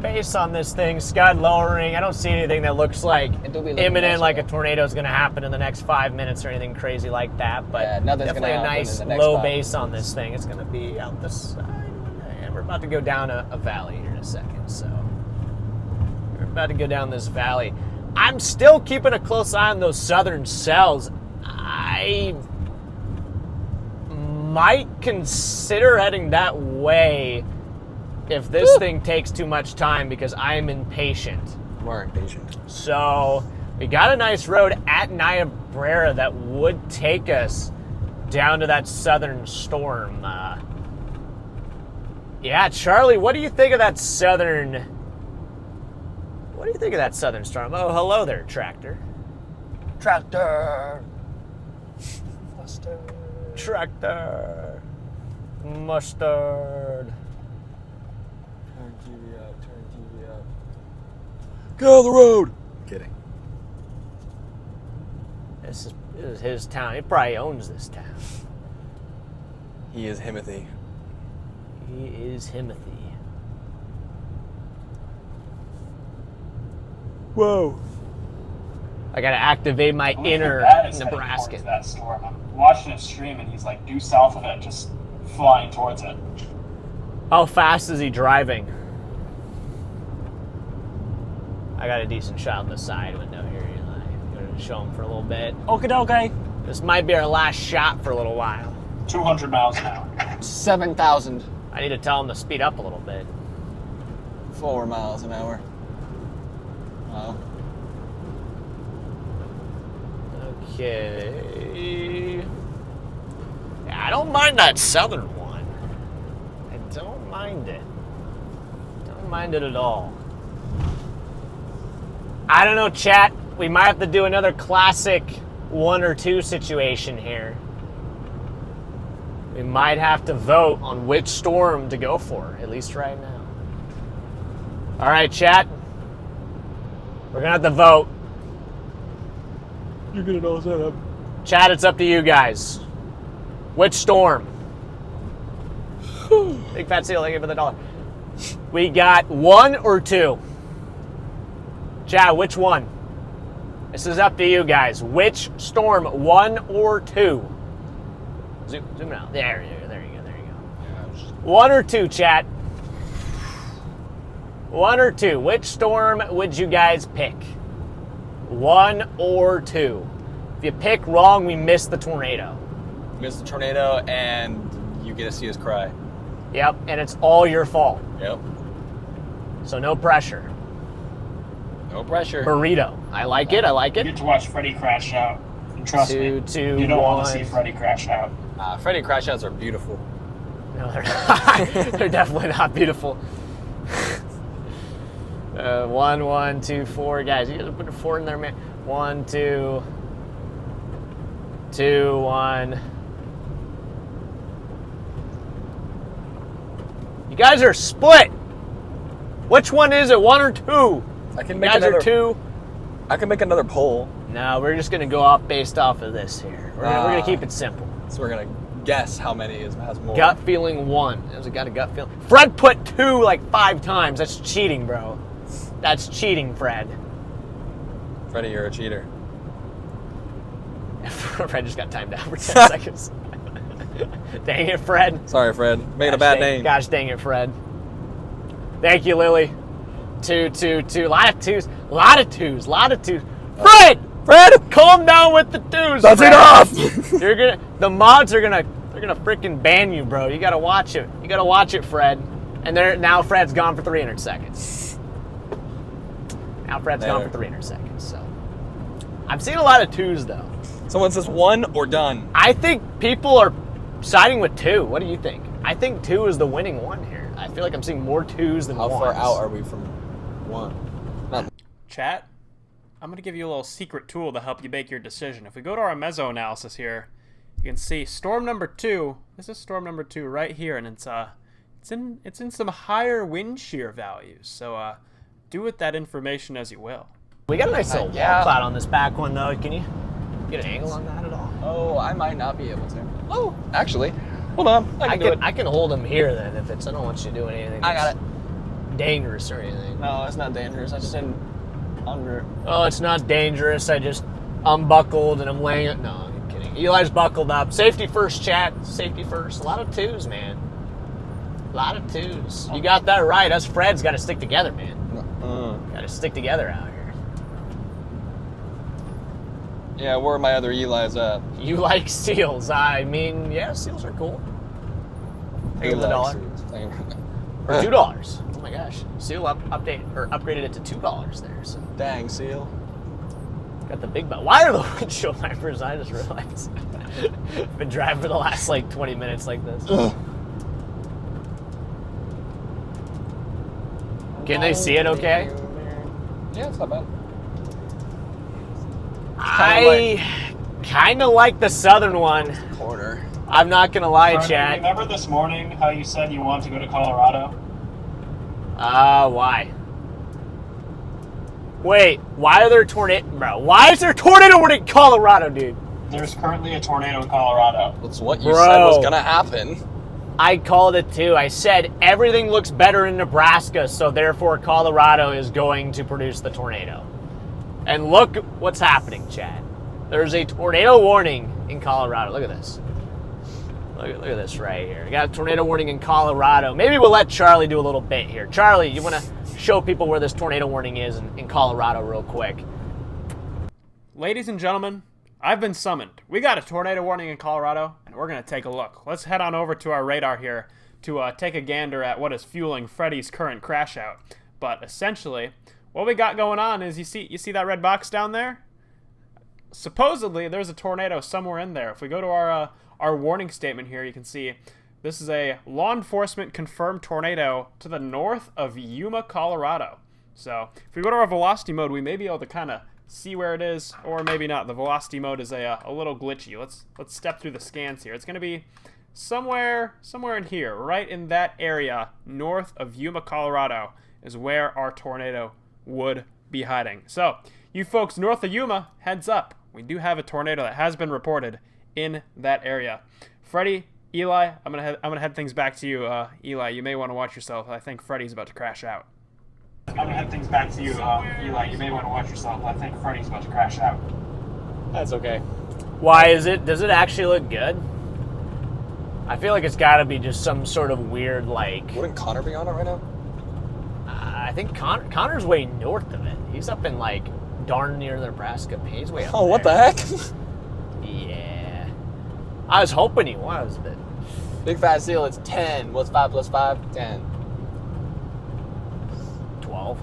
base on this thing. Scud lowering. I don't see anything that looks like imminent, like a tornado is going to happen in the next 5 minutes or anything crazy like that. But Yeah, nothing's definitely gonna a happen nice in the next low 5 base on minutes. this thing. It's going to be out the side. And we're about to go down a valley here in a second. So we're about to go down this valley. I'm still keeping a close eye on those southern cells. I might consider heading that way if this thing takes too much time because I'm impatient. You are impatient. So we got a nice road at Niobrara that would take us down to that southern storm. Yeah, Charlie, what do you think of that southern? What do you think of that southern storm? Oh, hello there, tractor. Tractor. Mustard. Tractor. Mustard. Turn TV up, turn TV up. Get on the road! Kidding. This is his town. He probably owns this town. He is Himothy. He is Himothy. Whoa. I gotta activate my Only inner thing bad is heading Nebraskan. towards that storm. I'm watching his stream and he's like due south of it, just flying towards it. How fast is he driving? I got a decent shot on the side window here. I'm going to show him for a little bit. Okay. This might be our last shot for a little while. 200 miles an hour. 7,000. I need to tell him to speed up a little bit. 4 miles an hour. Wow. Okay. Yeah, I don't mind that southern one. I don't mind it. Don't mind it at all. I don't know, chat. We might have to do another classic 1 or 2 situation here. We might have to vote on which storm to go for, at least right now. All right, chat. We're gonna have to vote. You're getting all set up. Chat, it's up to you guys. Which storm? Big Fat Seal, thank you for the $1. We got 1 or 2. Chat, which one? This is up to you guys. Which storm, 1 or 2? Zoom it out. There you go. 1 or 2, chat. 1 or 2. Which storm would you guys pick? 1 or 2. If you pick wrong, we miss the tornado. Miss the tornado, and you get to see us cry. Yep, and it's all your fault. Yep. So no pressure. No pressure. Burrito. I like it. You get to watch Freddy crash out. And trust me, 2, you don't want 1. to see Freddy crash out. Freddy crash outs are beautiful. No, they're not. They're definitely not beautiful. 1, 1, 2, 4. Guys, you gotta put a 4 in there, man. 1, 2, 2, 1. You guys are split. Which one is it? 1 or 2? I can You make guys another. are 2. I can make another poll, No, we're just gonna go off based off of this here. We're gonna keep it simple. so we're gonna guess how many has more. Gut feeling 1. There's got a gut feeling. Fred put 2 like 5 times. That's cheating, bro. That's cheating, Fred. Freddy, you're a cheater. Fred just got timed out for 10 seconds. Dang it, Fred. Sorry, Fred. Made a bad name. Gosh dang it, Fred. Thank you, Lily. 2, 2, 2. Lot of 2s. Lot of 2s. Fred! Fred! Calm down with the 2s. That's Fred. enough! The mods are gonna freaking ban you, bro. You gotta watch it. You gotta watch it, Fred. And now Fred's gone for 300 seconds. Now Fred's gone for 300 seconds. So I'm seeing a lot of 2s though. Someone says 1 or done. I think people are siding with 2. What do you think? I think 2 is the winning one here. I feel like I'm seeing more 2s than 1s. How far out are we from 1? Chat, I'm going to give you a little secret tool to help you make your decision. If we go to our meso analysis here, you can see storm number 2. This is storm number 2 right here, and it's in some higher wind shear values. So do with that information as you will. We got a nice little yeah. wall cloud on this back one though. Can you get an angle on that at all? Oh, I might not be able to. Oh, actually, hold on. I can do it. I can hold him here then if it's. I don't want you doing anything. I got it. Dangerous or anything. No, it's not dangerous. I just didn't under. Oh, it's not dangerous. I just unbuckled and I'm laying it. No, I'm kidding. Eli's buckled up. Safety first, chat. Safety first. A lot of 2s, man. A lot of 2s. You got that right. Us Freds got to stick together, man. Got to stick together out here. Yeah, where are my other Eli's at? You like seals? I mean, yeah, seals are cool. Give them the $1 or $2. Oh my gosh, seal upgraded it to $2 there. So Dang, seal. got the big butt. Why are the windshield wipers? I just realized. Been driving for the last like 20 minutes like this. Can they see it okay? Yeah, it's not bad. I kind of like the southern one. Corner. I'm not gonna lie, Carter, chat. remember this morning how you said you wanted to go to Colorado? Why? Wait, why are there tornado? Bro, why is there tornado in Colorado, dude? There's currently a tornado in Colorado. That's what you Bro. said was gonna happen. I called it too. I said everything looks better in Nebraska, so therefore Colorado is going to produce the tornado. And look what's happening, Chad. There's a tornado warning in Colorado. Look at this. Look at this right here. We got a tornado warning in Colorado. Maybe we'll let Charlie do a little bit here. Charlie, you want to show people where this tornado warning is in Colorado real quick? Ladies and gentlemen, I've been summoned. We got a tornado warning in Colorado, and we're going to take a look. Let's head on over to our radar here to take a gander at what is fueling Freddy's current crash out. But essentially, what we got going on is you see that red box down there? Supposedly, there's a tornado somewhere in there. If we go to our warning statement here, you can see this is a law enforcement confirmed tornado to the north of Yuma, Colorado. So if we go to our velocity mode, we may be able to kind of see where it is, or maybe not. The velocity mode is a little glitchy. Let's step through the scans here. It's going to be somewhere in here, right in that area north of Yuma, Colorado, is where our tornado would be hiding. So you folks north of Yuma, heads up. We do have a tornado that has been reported in that area. Freddy, Eli, I'm gonna head things back to you. Eli, you may want to watch yourself. I think Freddy's about to crash out. I'm gonna head things back to you. Eli, you may want to watch yourself. I think Freddy's about to crash out. That's okay. Why is it? Does it actually look good? I feel like it's got to be just some sort of weird, like... Wouldn't Connor be on it right now? I think Connor's way north of it. He's up in, like, darn near Nebraska. He's way up Oh, what the there. heck? Yeah. I was hoping he was, but... Big Fat Seal, it's 10. What's 5 plus 5? 10. 12.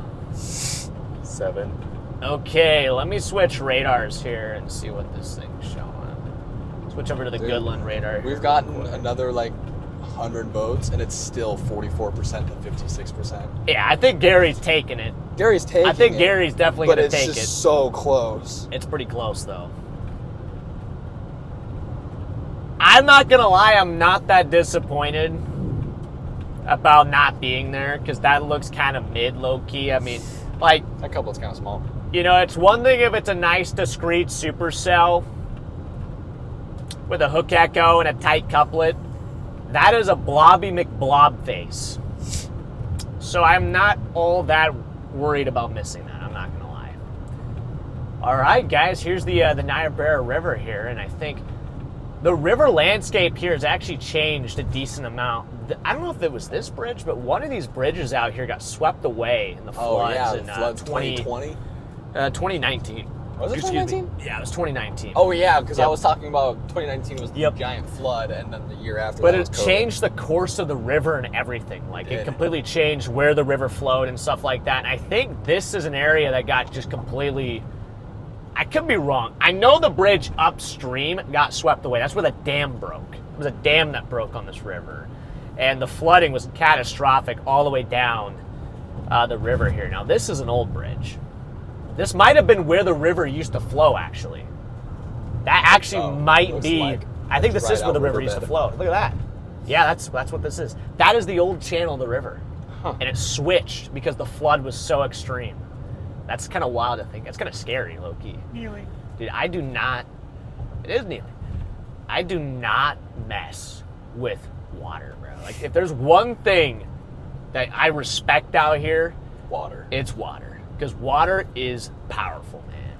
7. Okay, let me switch radars here and see what this thing's showing. Switch over to the Dude, Goodland radar. We've gotten another, like, 100 votes, and it's still 44% to 56%. Yeah, I think Gary's taking it. Gary's taking it. I think Gary's definitely going to take it. But it's just so close. It's pretty close, though. I'm not going to lie, I'm not that disappointed about not being there, because that looks kind of mid, low-key. I mean, like... That couplet's kind of small. You know, it's one thing if it's a nice, discreet supercell with a hook echo and a tight couplet. That is a blobby McBlob face. So I'm not all that worried about missing that. I'm not going to lie. All right, guys, here's the Niobrara River here, and I think the river landscape here has actually changed a decent amount. I don't know if it was this bridge, but one of these bridges out here got swept away in the floods in the flood 2020? 2019. Was it Excuse me. 2019? Yeah, it was 2019. Oh, yeah, because Yep. I was talking about 2019 was the Yep. giant flood, and then the year after But that it was COVID. changed the course of the river and everything. Like, it Did. completely changed where the river flowed and stuff like that. And I think this is an area that got just completely... I could be wrong. I know the bridge upstream got swept away. That's where the dam broke. It was a dam that broke on this river. And the flooding was catastrophic all the way down the river here. Now, this is an old bridge. This might have been where the river used to flow, actually. That actually might looks be... like I think this right is where the out river used to riverbed. flow. Look at that. Yeah, that's what this is. That is the old channel of the river. Huh. And it switched because the flood was so extreme. That's kind of wild to think. That's kind of scary, low-key. Neely. Dude, I do not... It is kneeling. I do not mess with water, bro. Like, if there's one thing that I respect out here, Water. it's water. Because water is powerful, man.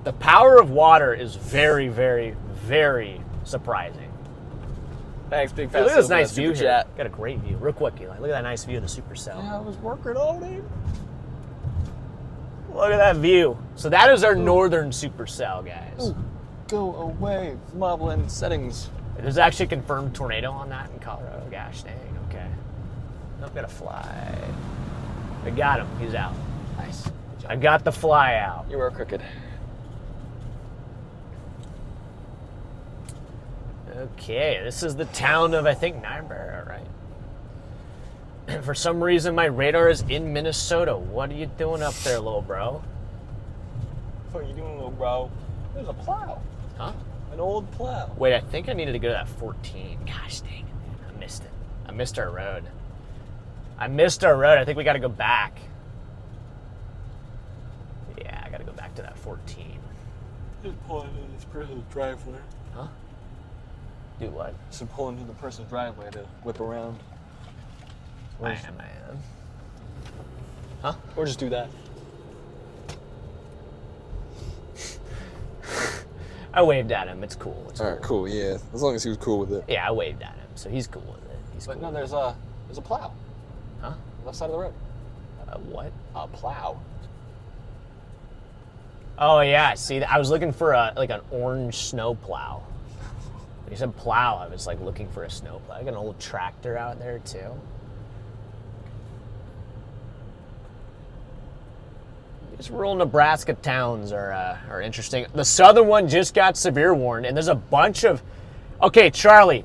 The power of water is very, very, very surprising. Thanks, Big Hey, Fat look at Seal, this for nice that view super here. chat. Got a great view. Real quick, Eli. Look at that nice view of the supercell. Yeah, I was working all day. Look at that view. So that is our northern supercell, guys. Ooh, go away. Moblin settings. There's actually a confirmed tornado on that in Colorado. Gosh dang, okay. I've got to fly. I got him. He's out. Nice. I got the fly out. You were crooked. Okay, this is the town of, I think, Niobrara, right? For some reason, my radar is in Minnesota. What are you doing up there, little bro? What are you doing, little bro? There's a plow. Huh? An old plow. Wait, I think I needed to go to that 14. Gosh dang it, man. I missed it. I missed our road. I think we got to go back. Yeah, I got to go back to that 14. Just pull into this person's driveway. Huh? Do what? Just pull into the person's driveway to whip around. Man. Huh? Or just do that. I waved at him. It's cool. It's All right, cool. Yeah, as long as he was cool with it. Yeah, I waved at him, so he's cool with it. He's But cool. no, there's a plow. Huh? Left side of the road. What? A plow. Oh yeah, see, I was looking for like an orange snow plow. When you said plow, I was like looking for a snow plow. I got an old tractor out there too. These rural Nebraska towns are interesting. The southern one just got severe warned, and there's a bunch of. Okay, Charlie,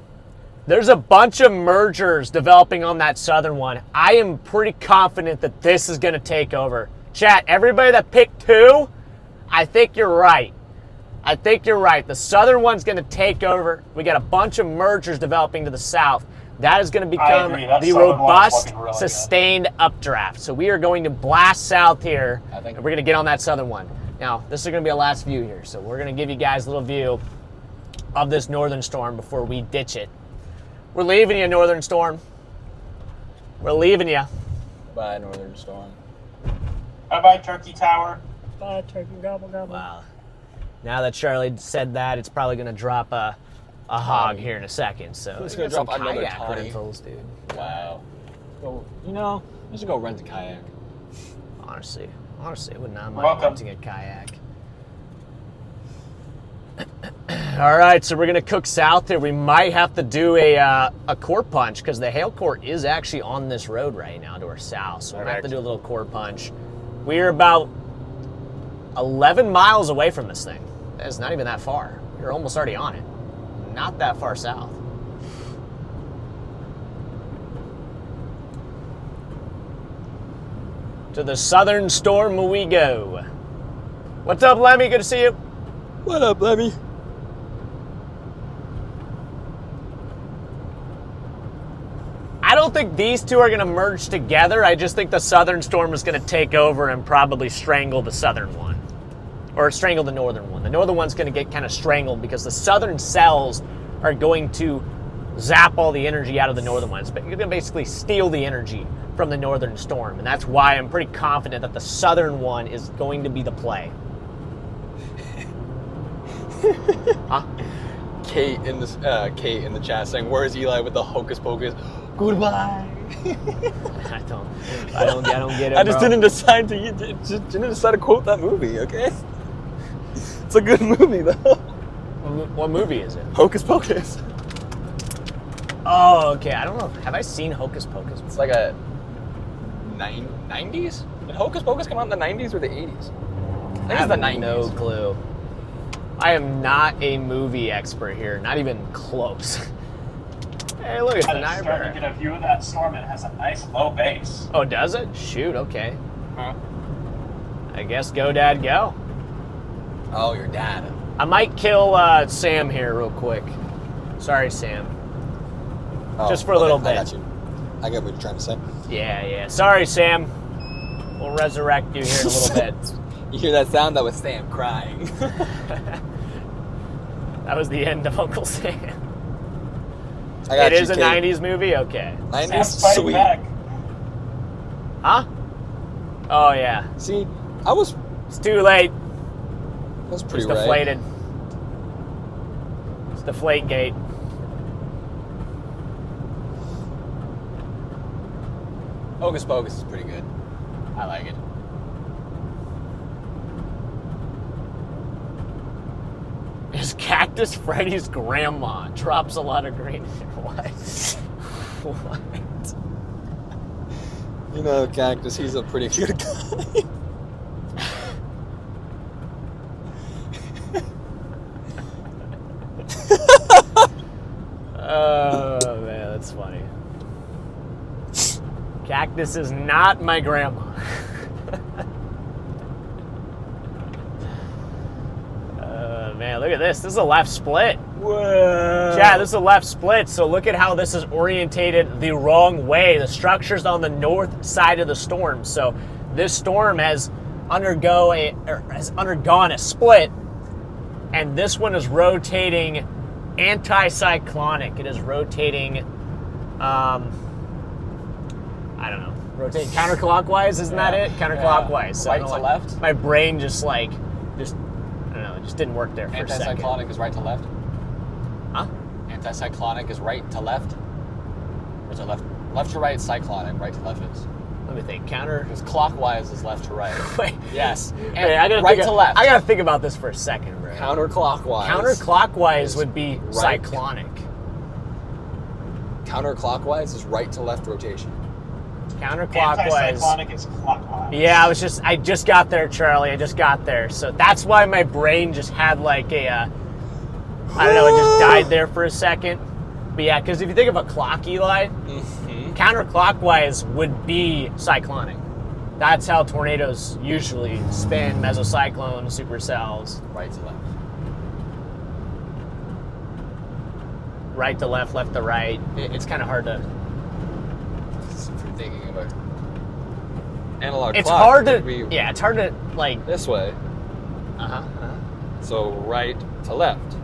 there's a bunch of mergers developing on that southern one. I am pretty confident that this is going to take over. Chat, everybody that picked 2. I think you're right. I think you're right. The southern one's going to take over. We got a bunch of mergers developing to the south. That is going to become agree. That the southern one's robust, looking really good. sustained updraft. So we are going to blast south here, I think- and we're going to get on that southern one. Now, this is going to be a last view here, so we're going to give you guys a little view of this northern storm before we ditch it. We're leaving you, northern storm. We're leaving you. By Northern Storm. Bye-bye, Turkey Tower. Wow. Now that Charlie said that, it's probably going to drop a hog here in a second. So It's we gonna got some drop another kayak toddy. rentals, dude. Wow. Go, I should go rent a kayak. Honestly, I would not mind Welcome. renting a kayak. All right, so we're gonna cook south here. We might have to do a core punch because the hail core is actually on this road right now to our south. So we're gonna have to do a little core punch. We're about 11 miles away from this thing. That's not even that far. You're almost already on it. Not that far south. To the southern storm we go. What's up, Lemmy? Good to see you. What up, Lemmy? I don't think these two are going to merge together. I just think the southern storm is going to take over and probably strangle the southern one. Or strangle the northern one. The northern one's going to get kind of strangled because the southern cells are going to zap all the energy out of the northern ones. But you're going to basically steal the energy from the northern storm. And that's why I'm pretty confident that the southern one is going to be the play. Huh? Kate in the chat saying, "Where's Eli with the hocus pocus? Goodbye." I don't get it. I just bro. didn't decide to quote that movie. Okay, it's a good movie though. What movie is it? Hocus Pocus. Oh, okay. I don't know. Have I seen Hocus Pocus? It's like a 90s. Did Hocus Pocus come out in the 90s or the 80s? I think it's the 90s. No clue. I am not a movie expert here. Not even close. Hey, look, it's the I'm starting to nightmare. get a view of that storm. It has a nice low base. Oh, does it? Shoot, okay. Huh? I guess go, Dad, go. Oh, your dad. I might kill Sam here real quick. Sorry, Sam. Oh, Just for a little I bit. got you. I get what you're trying to say. Yeah. Sorry, Sam. We'll resurrect you here in a little bit. You hear that sound? That was Sam crying. That was the end of Uncle Sam. I got It you, is a Kate. 90s movie? Okay. 90s? Sam's fighting Sweet. back. Huh? Oh, yeah. See, I was It's too late. pretty It's right. deflated. It's deflate gate. Hocus Pocus is pretty good. I like it. Is Cactus Freddy's grandma? Drops a lot of green. What? What? You know, Cactus, he's a pretty good guy. Oh, man, that's funny. Cactus is not my grandma. Man, look at this. This is a left split. Whoa. Yeah, this is a left split, so look at how this is orientated the wrong way. The structure's on the north side of the storm, so this storm has undergone a split, and this one is rotating anticyclonic. It is rotating, I don't know, rotating counterclockwise, isn't that it? Counterclockwise. So I Right don't to know, left? My brain just I don't know, it just didn't work there for a second. Anticyclonic is right to left. Huh? Anticyclonic is right to left. Or is it left? Left to right, cyclonic. Right to left is. Let me think. Counter. Because clockwise is left to right. Wait. Yes. And Wait, I gotta right think to left. I gotta think about this for a second, bro. Counterclockwise. Counterclockwise would be right. cyclonic. Counterclockwise is right to left rotation. Counterclockwise. Anticyclonic is clockwise. Yeah, I just got there, Charlie. I just got there. So that's why my brain just had like a, I don't know, it just died there for a second. But yeah, because if you think of a clock, Eli, counterclockwise would be cyclonic. That's how tornadoes usually spin, mesocyclone, supercells. Right to left. Right to left, left to right. It's kind of hard to... So if you're thinking of an analog It's clock, hard to... it'd be Yeah, it's hard to, like... this way. Uh-huh. So right to left.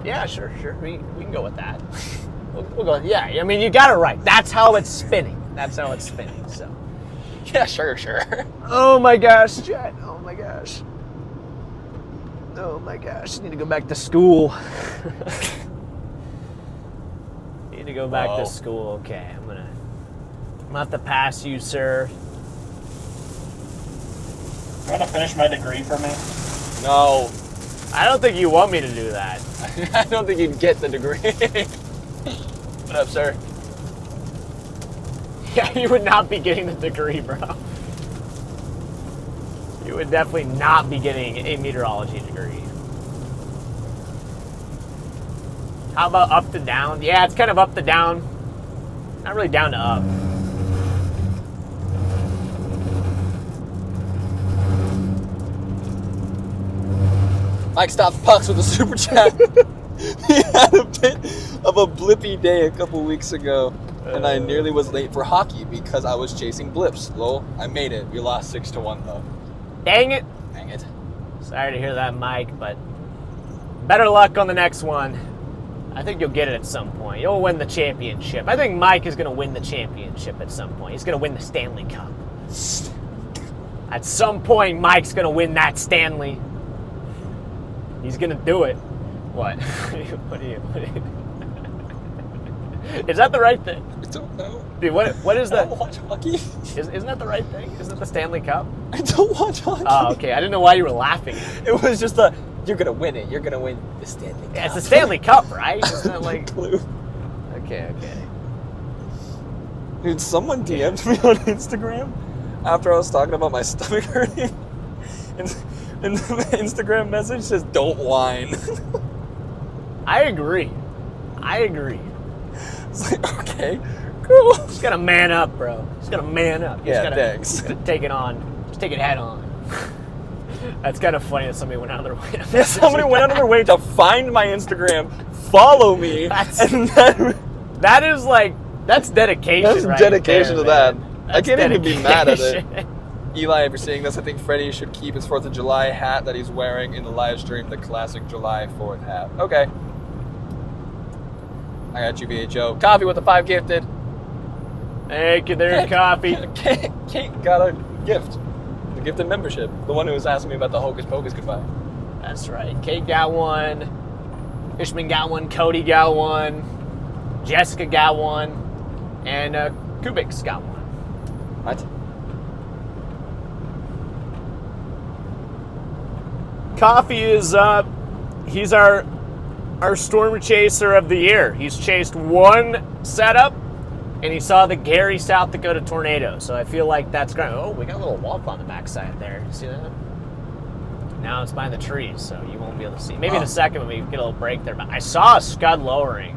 Yeah, sure. We can go with that. We'll go. Yeah, I mean, you got it right. That's how it's spinning. So. Yeah, sure. Oh my gosh, Jet. Oh my gosh. I need to go back to school. Need to go back to school. Okay, I'm gonna have to pass you, sir. You want to finish my degree for me? No. I don't think you want me to do that. I don't think you'd get the degree. What up, sir? Yeah, you would not be getting the degree, bro. You would definitely not be getting a meteorology degree. How about up to down? Yeah, it's kind of up to down. Not really down to up. Mike stops pucks with a super chat. He had a bit of a blippy day a couple weeks ago, and I nearly was late for hockey because I was chasing blips. Lol, I made it. We lost 6-1 though. Dang it. Dang it. Sorry to hear that, Mike, but better luck on the next one. I think you'll get it at some point. You'll win the championship. I think Mike is going to win the championship at some point. He's going to win the Stanley Cup. At some point, Mike's going to win that Stanley. He's going to do it. What? What are you? Is that the right thing? I don't know. Dude, what is I that? don't watch hockey. Isn't that the right thing? Isn't it the Stanley Cup? I don't watch hockey. Oh, okay. I didn't know why you were laughing. It was just a, you're going to win it. You're going to win the Stanley Cup. Yeah, it's the Stanley Cup, right? Isn't that like... Clue. Okay. Dude, someone DM'd me on Instagram after I was talking about my stomach hurting. And the Instagram message says, "Don't whine." I agree. It's like, okay, cool. Just gotta man up, bro. Just gotta man up. You just Yeah, gotta, thanks. Just gotta take it on. Just take it head on. That's kind of funny that somebody went out of their way. Yeah, somebody went out of their way to find my Instagram, follow me, and then That is like, that's dedication. that's right dedication there, to that. man. I That's can't even be mad at it. dedication. Eli, if you're seeing this, I think Freddy should keep his 4th of July hat that he's wearing in the live stream, the classic July 4th hat. Okay. I got you, BHO. Coffee with the 5 gifted. Thank you there, coffee. Kate got a gift. The gifted membership. The one who was asking me about the Hocus Pocus goodbye. That's right. Kate got one. Ishman got one. Cody got one. Jessica got one. And Kubik's got one. What? Coffee is he's our storm chaser of the year. He's chased one setup, and he saw the Gary, South Dakota tornado. So I feel like that's great. Oh, we got a little walk on the backside there. See that? Now it's behind the trees, so you won't be able to see. Maybe in a second when we get a little break there. But I saw a scud lowering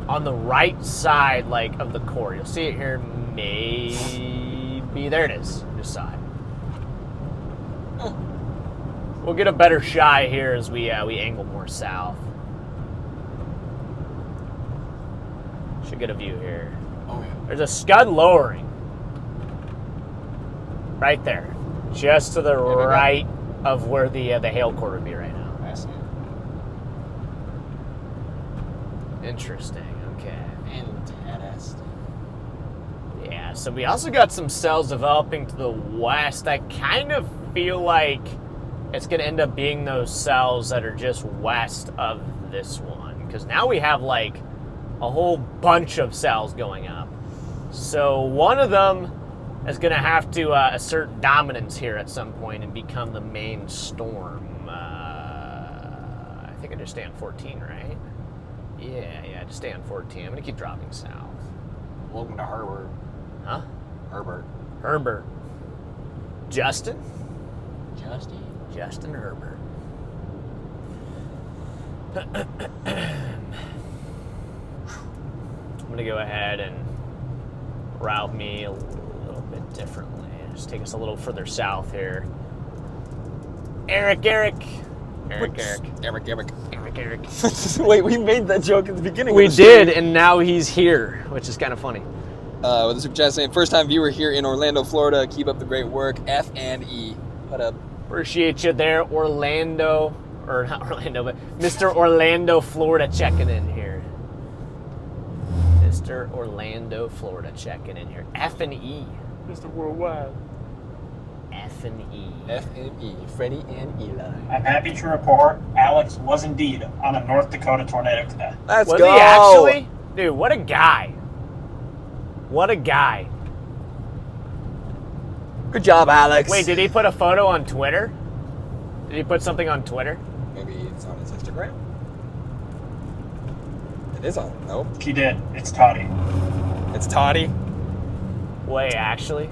on the right side, like of the core. You'll see it here. Maybe there it is. Just saw it. We'll get a better shot here as we angle more south. Should get a view here. Oh, yeah. There's a scud lowering. Right there. Just to the right of where the hail core would be right now. I see it. Interesting. Okay. Interesting. Yeah, so we also got some cells developing to the west. I kind of feel like it's going to end up being those cells that are just west of this one. Because now we have like a whole bunch of cells going up. So one of them is going to have to assert dominance here at some point and become the main storm. I think I just stay on 14, right? Yeah, just stay on 14. I'm going to keep dropping south. Welcome to Herbert. Huh? Herbert. Justin? Justin? Justin Herbert. I'm going to go ahead and route me a little bit differently. Just take us a little further south here. Eric. Wait, we made that joke at the beginning. We did, and now he's here, which is kind of funny. With the super chat saying, first time viewer here in Orlando, Florida. Keep up the great work. F and E. What up? Appreciate you there, Orlando. Or not Orlando, but Mr. Orlando, Florida checking in here. Mr. Orlando, Florida checking in here. F and E. Mr. Worldwide. F and E. F and E. Freddy and Eli. I'm happy to report Alex was indeed on a North Dakota tornado today. Let's Was go. he actually? Dude, what a guy. What a guy. Good job, Alex. Wait, did he put a photo on Twitter? Did he put something on Twitter? Maybe it's on his Instagram? It is on. Nope. He did. It's Toddy. It's Toddy. Wait, actually?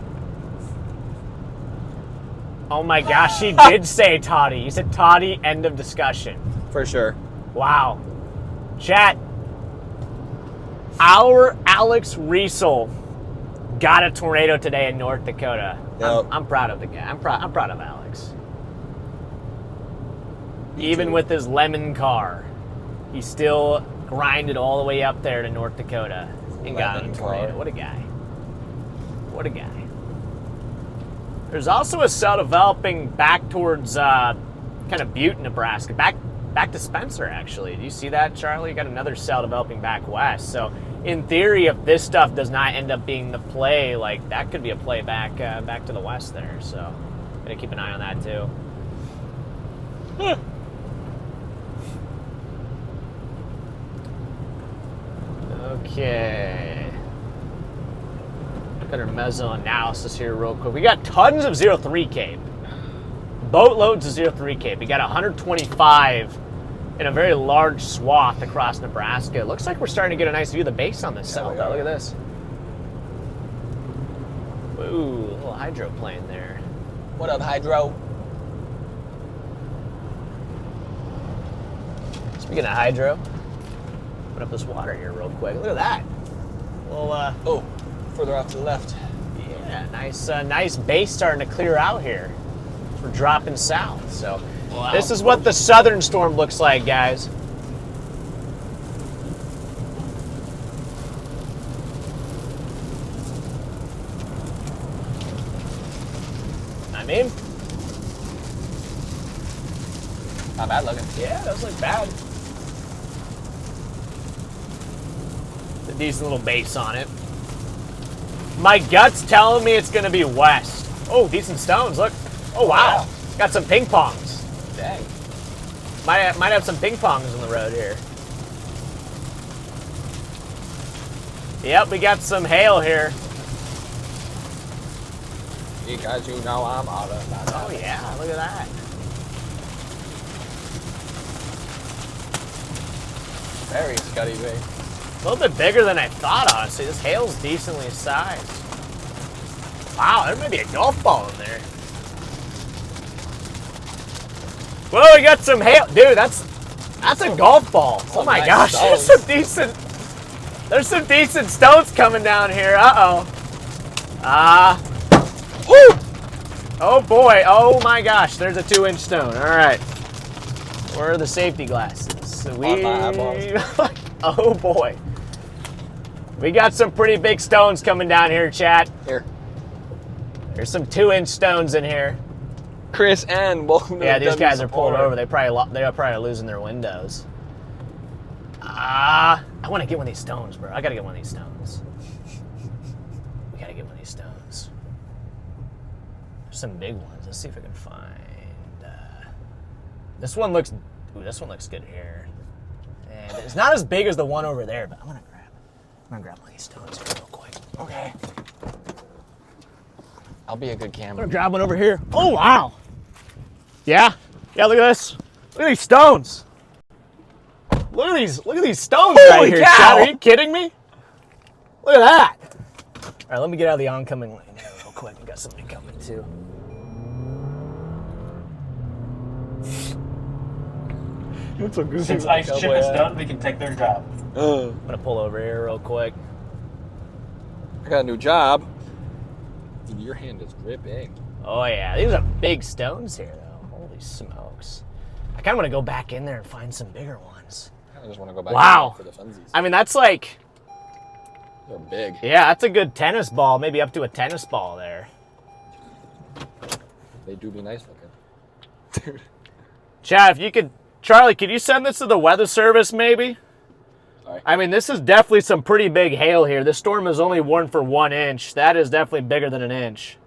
Oh my gosh, he did say Toddy. He said Toddy, end of discussion. For sure. Wow. Chat. Our Alex Riesel got a tornado today in North Dakota. Yep. I'm proud of the guy. I'm proud of Alex. Even with his lemon car, he still grinded all the way up there to North Dakota and got a Lemon tornado. car. What a guy. What a guy. There's also a cell developing back towards kind of Butte, Nebraska. Back to Spencer, actually. Do you see that, Charlie? You got another cell developing back west. So, in theory, if this stuff does not end up being the play, like, that could be a play back to the west there. So, gotta keep an eye on that, too. Okay. Look at our meso analysis here real quick. We got tons of 0-3 Cape. Boatloads of 0-3 Cape. We got 125 in a very large swath across Nebraska. It looks like we're starting to get a nice view of the base on this cell, though. Look at this. Ooh, a little hydroplane there. What up, Hydro? Speaking of hydro, put up this water here real quick. Look at that. Well, Oh, further off to the left. yeah, nice base starting to clear out here. We're dropping south, so Wow. this is what the southern storm looks like, guys. I mean, Not bad looking. yeah, that doesn't look bad. A decent little base on it. My gut's telling me it's gonna be west. Oh, decent stones, look. Oh, wow. Got some ping pongs. Dang. Might have some ping pongs on the road here. Yep, we got some hail here. Because you know I'm all about that. Oh yeah, look at that. Very scuddy base. A little bit bigger than I thought, honestly. This hail's decently sized. Wow, there may be a golf ball in there. Whoa, we got some hail. Dude, that's a golf ball. Oh my nice gosh, stones. there's some decent stones coming down here. Uh-oh. Woo! Oh boy, oh my gosh, there's a 2-inch stone. All right. Where are the safety glasses? On my eyeballs. Oh boy. We got some pretty big stones coming down here, chat. Here. There's some 2-inch stones in here. Chris and welcome to Yeah, the these guys are support. pulled over. They're probably losing their windows. I want to get one of these stones, bro. I got to get one of these stones. We got to get one of these stones. There's some big ones. Let's see if I can find. This one looks. Ooh, this one looks good here. And it's not as big as the one over there, but I'm gonna grab one of these stones here real quick. Okay. I'll be a good I'm camera. gonna grab one over here. Oh wow. Yeah. Yeah. Look at this. Look at these stones. Look at these stones right here, cow! Chad. Are you kidding me? Look at that. All right, let me get out of the oncoming lane here real quick. We got somebody coming too. Since Ice Chip is done, we can take their job. I'm gonna pull over here real quick. I got a new job. Dude, your hand is gripping. Oh yeah, these are big stones here though. Holy smokes. I kinda wanna go back in there and find some bigger ones. I just want to go back Wow. for the funsies. I mean, that's like, They're big. yeah, that's a good tennis ball, maybe up to a tennis ball there. They do be nice looking. Dude. Chad, if you could, Charlie, could you send this to the weather service maybe? Sorry. I mean, this is definitely some pretty big hail here. This storm is only warned for 1 inch. That is definitely bigger than an inch.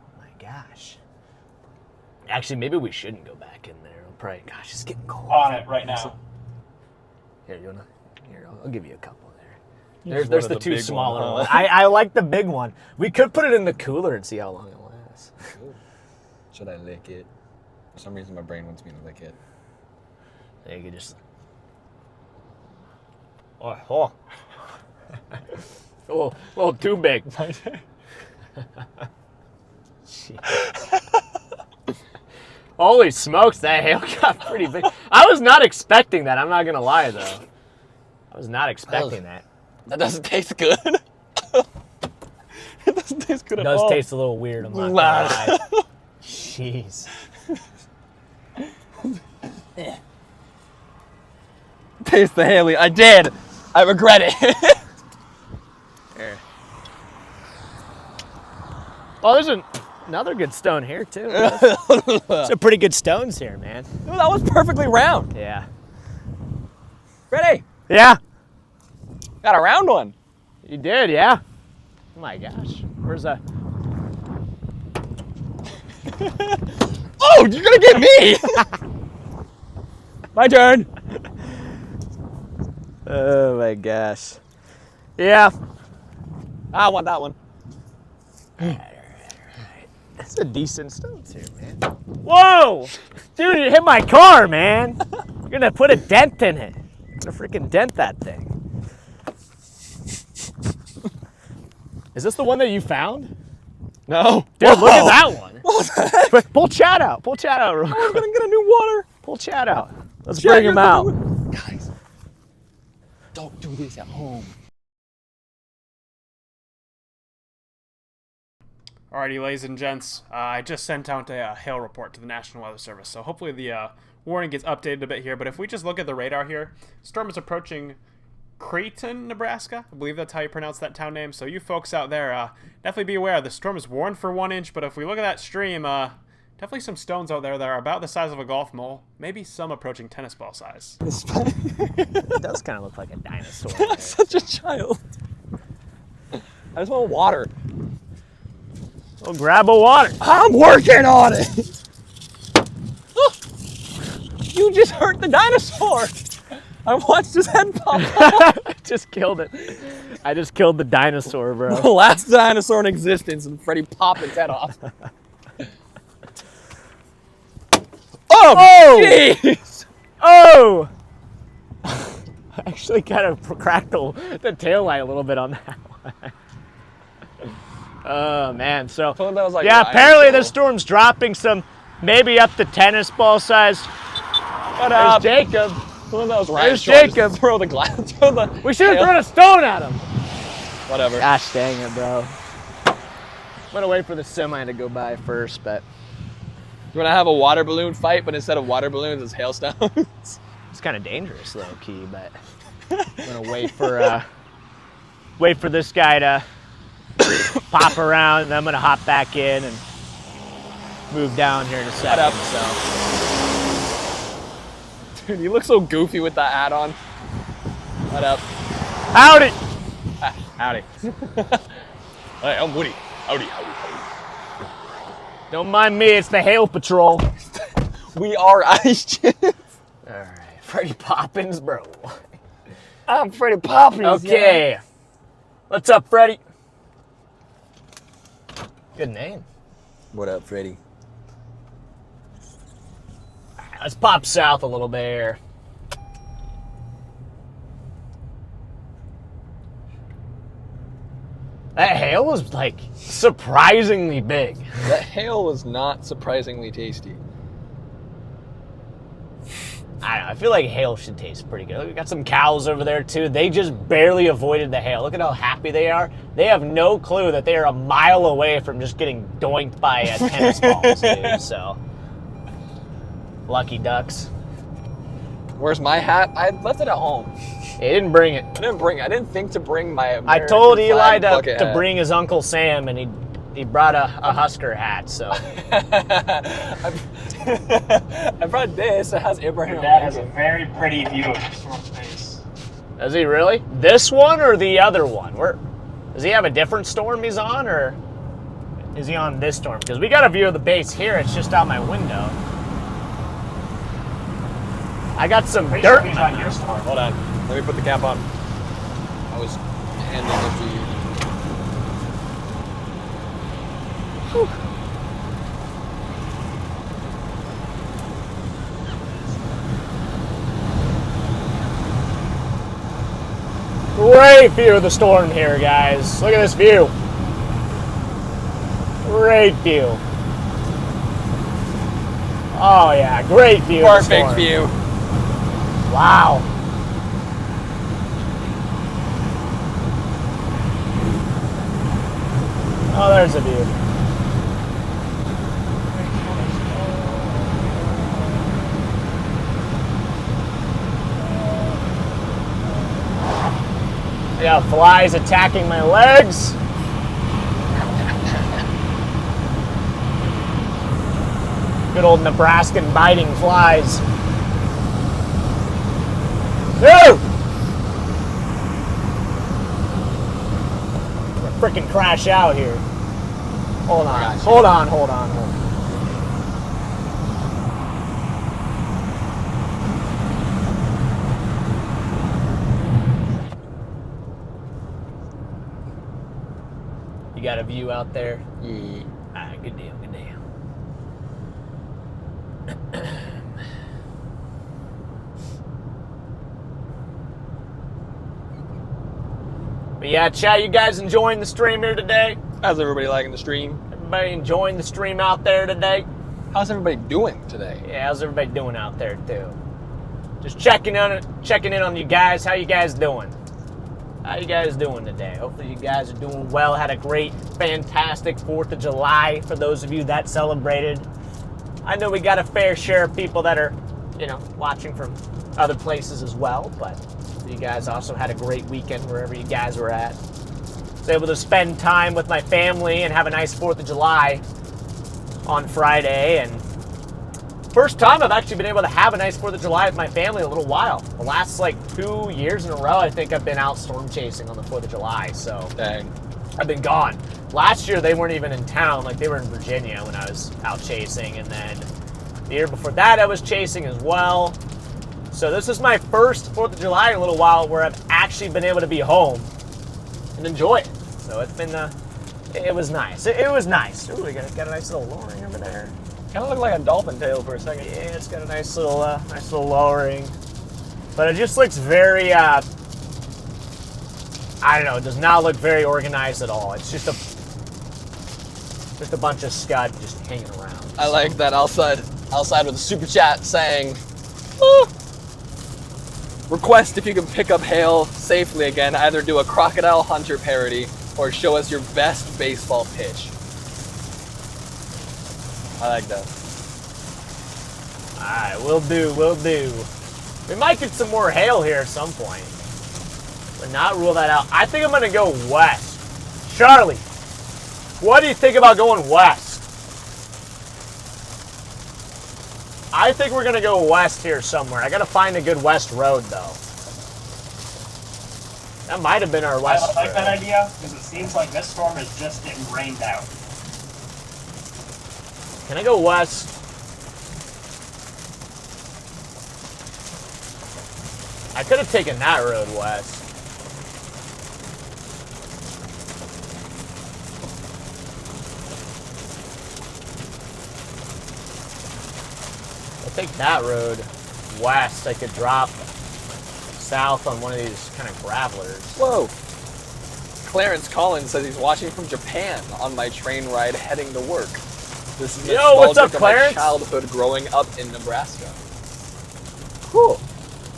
Oh my gosh. Actually, maybe we shouldn't go back in there. Probably, gosh, it's getting cold. On it right now. Here, you wanna? Here, I'll give you a couple there. Use There's one the of the two big smaller one, huh? ones. I like the big one. We could put it in the cooler and see how long it lasts. Should I lick it? For some reason, my brain wants me to lick it. There you could just. Oh. a little too big. Holy smokes, that hail got pretty big. I was not expecting that. I'm not gonna lie though. I was not expecting that. That doesn't taste good. It doesn't taste good It at does all. taste a little weird. I'm not gonna lie. Jeez. Taste the Haley. I did. I regret it. Here. Oh, there's another good stone here too. There's some pretty good stones here, man. Dude, that was perfectly round. Yeah. Ready? Yeah. Got a round one. You did, yeah. Oh my gosh. Where's that? Oh, you're gonna get me. My turn. Oh my gosh. Yeah. I want that one. That's a decent stones here, man. Whoa! Dude, you hit my car, man. You're gonna put a dent in it. You're gonna freaking dent that thing. Is this the one that you found? No. Dude, look at that one. What the heck? But pull Chad out. Pull Chad out real I'm quick. gonna get a new water. Pull Chad out. Let's Chad, bring you're him out. Guys, don't do this at home. Alrighty, ladies and gents, I just sent out a hail report to the National Weather Service, so hopefully the warning gets updated a bit here. But if we just look at the radar here, the storm is approaching Creighton, Nebraska. I believe that's how you pronounce that town name. So you folks out there, definitely be aware. The storm is warned for 1 inch, but if we look at that stream, definitely some stones out there that are about the size of a golf ball, maybe some approaching tennis ball size. It does kind of look like a dinosaur. I'm such a child. I just want water. Well, grab a water. I'm working on it. You just hurt the dinosaur. I watched his head pop off. Just killed it. I just killed the dinosaur, bro. The last dinosaur in existence, and Freddy popped his head off. Oh, jeez! Oh! I actually kind of cracked the tail light a little bit on that one. Oh, man. So, thought that was like yeah, Ryan's apparently show. the storm's dropping some, maybe up to tennis ball size. What There's up? Jacob. One of those There's Ryan's Jacob. Throw the glass. Throw the. We should have hail. thrown a stone at him. Whatever. Gosh dang it, bro. I'm gonna wait for the semi to go by first, but You want to have a water balloon fight, but instead of water balloons, it's hailstones. it's kind of dangerous, low key. But I'm gonna wait for this guy to pop around, and then I'm gonna hop back in and move down here in a second. up? So Dude, you look so goofy with that hat on. What up? howdy. Howdy. Hey, I'm Woody. Howdy, howdy, howdy. Don't mind me, it's the Hail Patrol. We are Ice Chins. All right, Freddy Poppins, bro. I'm Freddy Poppins. Okay. Yeah. What's up, Freddy? Good name. What up, Freddy? Let's pop south a little bit here. That hail was like surprisingly big. That hail was not surprisingly tasty. I don't know, I feel like hail should taste pretty good. We got some cows over there too. They just barely avoided the hail. Look at how happy they are. They have no clue that they are a mile away from just getting doinked by tennis balls, dude. So, lucky ducks. Where's my hat? I left it at home. He didn't bring it. I didn't bring it. I didn't think to bring my American I told Eli flag bucket to hat. bring his Uncle Sam, and he brought a Husker hat. So I brought this. It has Abraham. Your dad has a very pretty view of your storm face. does he really? This one or the other one? Where does he have a different storm he's on, or is he on this storm? Because we got a view of the base here. It's just out my window. I got some Pretty dirt. sure he's on your storm. Hold on. Let me put the cap on. I was handing it to you. Great view of the storm here, guys. Look at this view. Great view. Oh yeah, great view. Of the Perfect storm. view. Wow. Oh, there's a view. Yeah, flies attacking my legs. Good old Nebraskan biting flies. No! We're freaking crash out here. Hold on, hold on, hold on, hold on. You got a view out there? Yeah. Alright, good deal, good deal. But yeah, chat, you guys enjoying the stream here today? How's everybody liking the stream? Everybody enjoying the stream out there today? How's everybody doing today? Yeah, how's everybody doing out there too? Just checking in on you guys. How you guys doing? How you guys doing today? Hopefully you guys are doing well. Had a great, fantastic 4th of July for those of you that celebrated. I know we got a fair share of people that are, watching from other places as well, but you guys also had a great weekend wherever you guys were at. Was able to spend time with my family and have a nice 4th of July on Friday, and first time I've actually been able to have a nice 4th of July with my family in a little while. The last 2 years in a row, I think I've been out storm chasing on the 4th of July, so Dang. I've been gone. Last year they weren't even in town, they were in Virginia when I was out chasing, and then the year before that I was chasing as well. So this is my first 4th of July in a little while where I've actually been able to be home and enjoy it. So it's been, it was nice. It was nice. Ooh, we got a nice little lowering over there. Kind of looked like a dolphin tail for a second. Yeah, it's got a nice little lowering. But it just looks very, I don't know, it does not look very organized at all. It's just a bunch of scud just hanging around. I like that outside with a super chat saying, request if you can pick up hail safely again. Either do a Crocodile Hunter parody or show us your best baseball pitch. I like that. Alright, will do. We might get some more hail here at some point. But not rule that out. I think I'm going to go west. Charlie, what do you think about going west? I think we're going to go west here somewhere. I got to find a good west road, though. That might have been our west I like road. that idea because it seems like this storm is just getting rained out. Can I go west? I could have taken that road west. I'll take that road west. I could drop south on one of these kind of gravelers. Whoa. Clarence Collins says he's watching from Japan on my train ride heading to work. This is Yo, what's up, nostalgic of Clarence? my childhood growing up in Nebraska. Cool.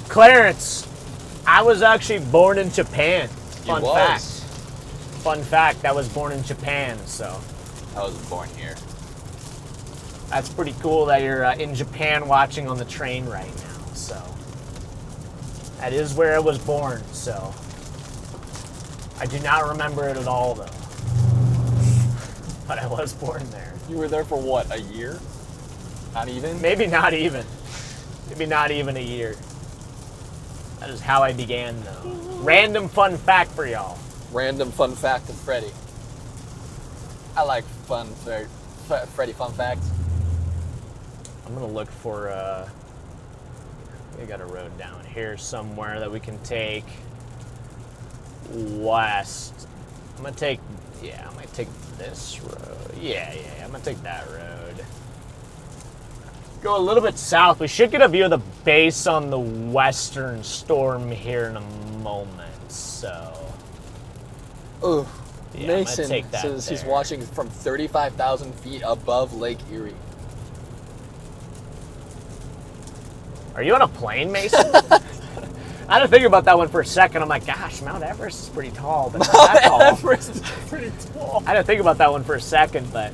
Clarence, I was actually born in Japan. Fun fact. Fun fact, I was born in Japan, so. I was born here. That's pretty cool that you're in Japan watching on the train right now, so. That is where I was born, so. I do not remember it at all, though. But I was born there. You were there for what, a year? Not even? Maybe not even. Maybe not even a year. That is how I began, though. Random fun fact for y'all. Random fun fact of Freddy. I like Freddy fun facts. I'm gonna look for, we got a road down here somewhere that we can take west. I'm gonna take, I might take this road. Yeah, I'm gonna take that road. Go a little bit south. We should get a view of the base on the western storm here in a moment, so. Ooh. Yeah, Mason take that says he's there. watching from 35,000 feet above Lake Erie. Are you on a plane, Mason? I had to think about that one for a second. I'm like, gosh, Mount Everest is pretty tall, but not that tall. Everest is pretty tall. I had to think about that one for a second, but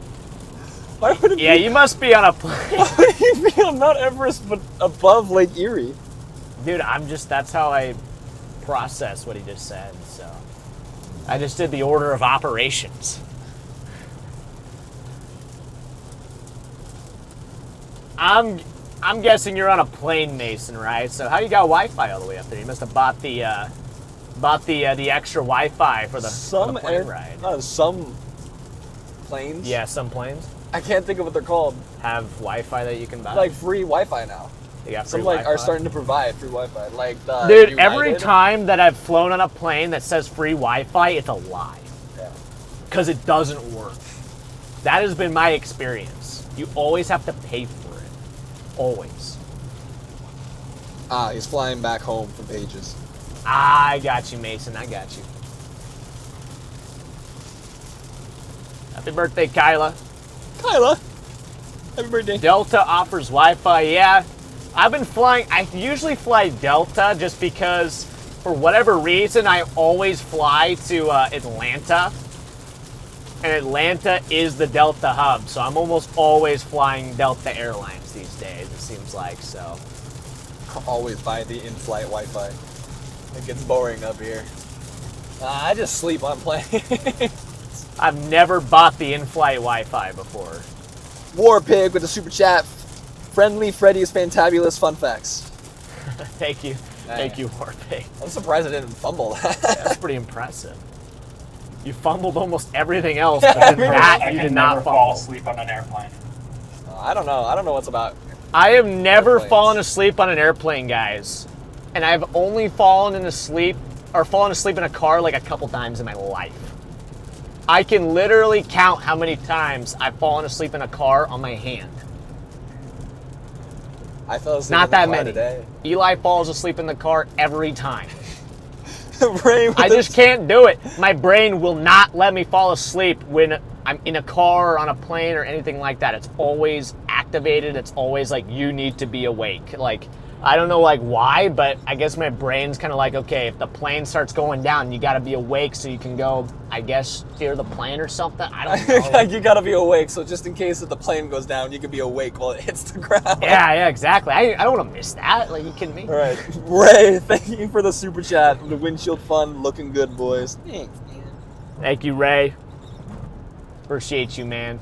Why would it yeah, be? you must be on a plane. Why would you be on Mount Everest but above Lake Erie? Dude, that's how I process what he just said, so. I just did the order of operations. I'm guessing you're on a plane, Mason, right? So how you got Wi-Fi all the way up there? You must have bought the extra Wi-Fi for the plane ride. Some planes. Yeah, some planes I can't think of what they're called. have Wi-Fi that you can buy. Like free Wi-Fi now. they got free Some like are Wi-Fi. starting to provide free Wi-Fi. Like the Dude, every United. time that I've flown on a plane that says free Wi-Fi, it's a lie. Yeah. Because it doesn't work. That has been my experience. You always have to pay for it. Always. He's flying back home from Pages. I got you, Mason. I got you. Happy birthday, Kyla. Kyla, happy birthday. Delta offers Wi-Fi. Yeah, I've been flying. I usually fly Delta just because, for whatever reason, I always fly to Atlanta. And Atlanta is the Delta hub, so I'm almost always flying Delta Airlines these days, it seems like, so. Always buy the in-flight Wi-Fi. It gets boring up here. I just sleep on planes. I've never bought the in-flight Wi-Fi before. War Pig with a super chat. Friendly Freddy's Fantabulous Fun Facts. Thank you. Thank you, Warpig. I'm surprised I didn't fumble that. That's pretty impressive. You fumbled almost everything else, but then that I you can did not never fall fumble. asleep on an airplane. I don't know. I don't know what's about. I have never Airplanes. fallen asleep on an airplane, guys. And I've only fallen asleep in a car like a couple times in my life. I can literally count how many times I've fallen asleep in a car on my hand. I fell asleep Not in the that car many. today. Eli falls asleep in the car every time. Ray with I the- just can't do it. My brain will not let me fall asleep when I'm in a car or on a plane or anything like that. It's always activated. It's always like, you need to be awake. Like, I don't know like why, but I guess my brain's kind of like, okay, if the plane starts going down, you got to be awake so you can go, I guess, steer the plane or something. I don't know. Like, you gotta be awake, so just in case if the plane goes down, you can be awake while it hits the ground. Yeah, exactly. I don't want to miss that. Like, you kidding me? All right, Ray, thank you for the super chat. The windshield fun, looking good, boys. Thanks, man. Thank you, Ray. Appreciate you, man.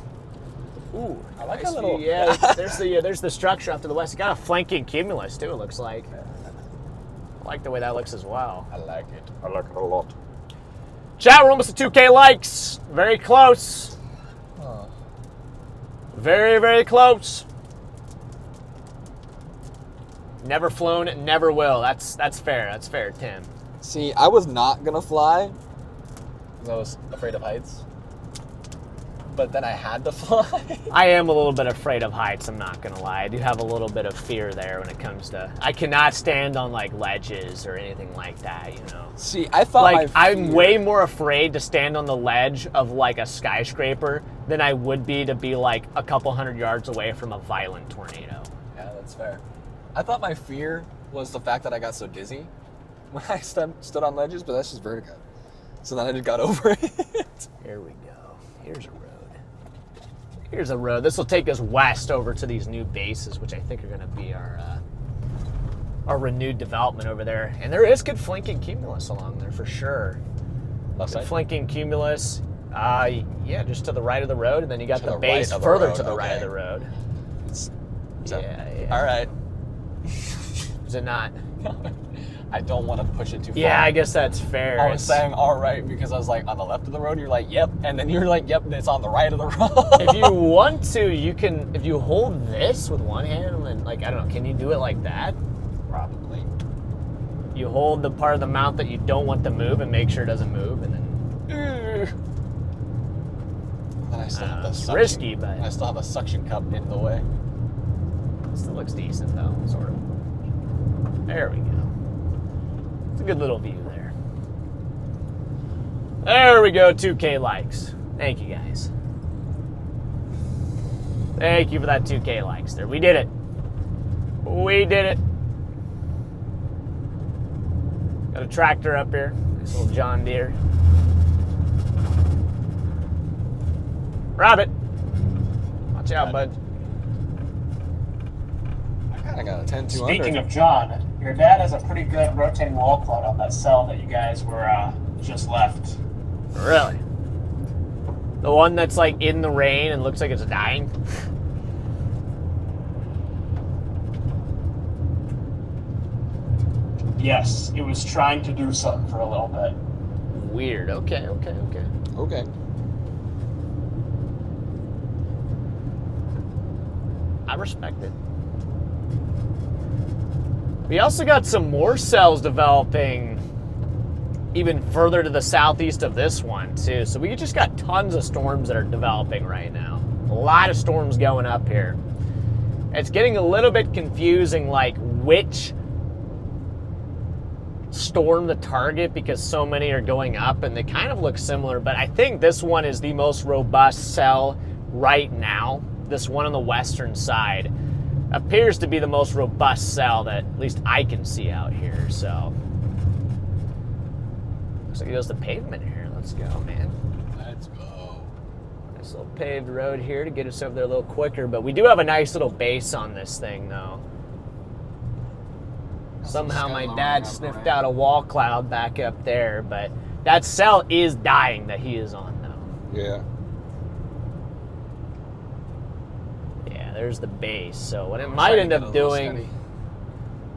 Ooh, I like nice that little- view. Yeah, there's the structure off to the west. It got a flanking cumulus too. It looks like. I like the way that looks as well. I like it. I like it a lot. Chat, we're almost at 2K likes. Very close. Very, very close. Never flown, never will. That's fair. That's fair, Tim. See, I was not gonna fly because I was afraid of heights. But then I had to fly. I am a little bit afraid of heights, I'm not gonna lie. I do have a little bit of fear there when it comes to... I cannot stand on, like, ledges or anything like that, you know? See, I thought Like, my I'm way more afraid to stand on the ledge of, like, a skyscraper than I would be to be, like, a couple hundred yards away from a violent tornado. Yeah, that's fair. I thought my fear was the fact that I got so dizzy when I stood on ledges, but that's just vertigo. So then I just got over it. Here we go. Here's a road. Here's a road. This will take us west over to these new bases, which I think are going to be our renewed development over there. And there is good flanking cumulus along there for sure. Left Good side? flanking cumulus. Yeah, just to the right of the road, and then you got To the the base right of the further road, to the right of okay. the road. Yeah. All right. Is it not? I don't want to push it too far. Yeah, I guess that's fair. I was saying all right because I was like on the left of the road. You're like, yep, and then you're like, yep, and it's on the right of the road. If you want to, you can. If you hold this with one hand and then, like, I don't know, can you do it like that? Probably. You hold the part of the mount that you don't want to move and make sure it doesn't move, and then. And I still have the It's suction. risky, but I still have a suction cup in the way. it still looks decent though, sort of. There we go. It's a good little view there. There we go, 2K likes. Thank you guys. Thank you for that 2K likes there. We did it. We did it. Got a tractor up here. Nice little John Deere. Rabbit. Watch out, bud. I kind of got a 10-200. Speaking of John, your dad has a pretty good rotating wall cloud on that cell that you guys were just left. Really? The one that's like in the rain and looks like it's dying? Yes, it was trying to do something for a little bit. Weird. Okay. Okay. I respect it. We also got some more cells developing even further to the southeast of this one, too. So we just got tons of storms that are developing right now. A lot of storms going up here. It's getting a little bit confusing, like, which storm to target because so many are going up and they kind of look similar, but I think this one is the most robust cell right now. This one on the western side appears to be the most robust cell that at least I can see out here, so. Looks like it goes to pavement here. Let's go, man. Let's go. Nice little paved road here to get us over there a little quicker, but we do have a nice little base on this thing, though. Somehow my dad sniffed out a wall cloud back up there, but that cell is dying that he is on, though. Yeah. Yeah, there's the base. So what it might end up doing,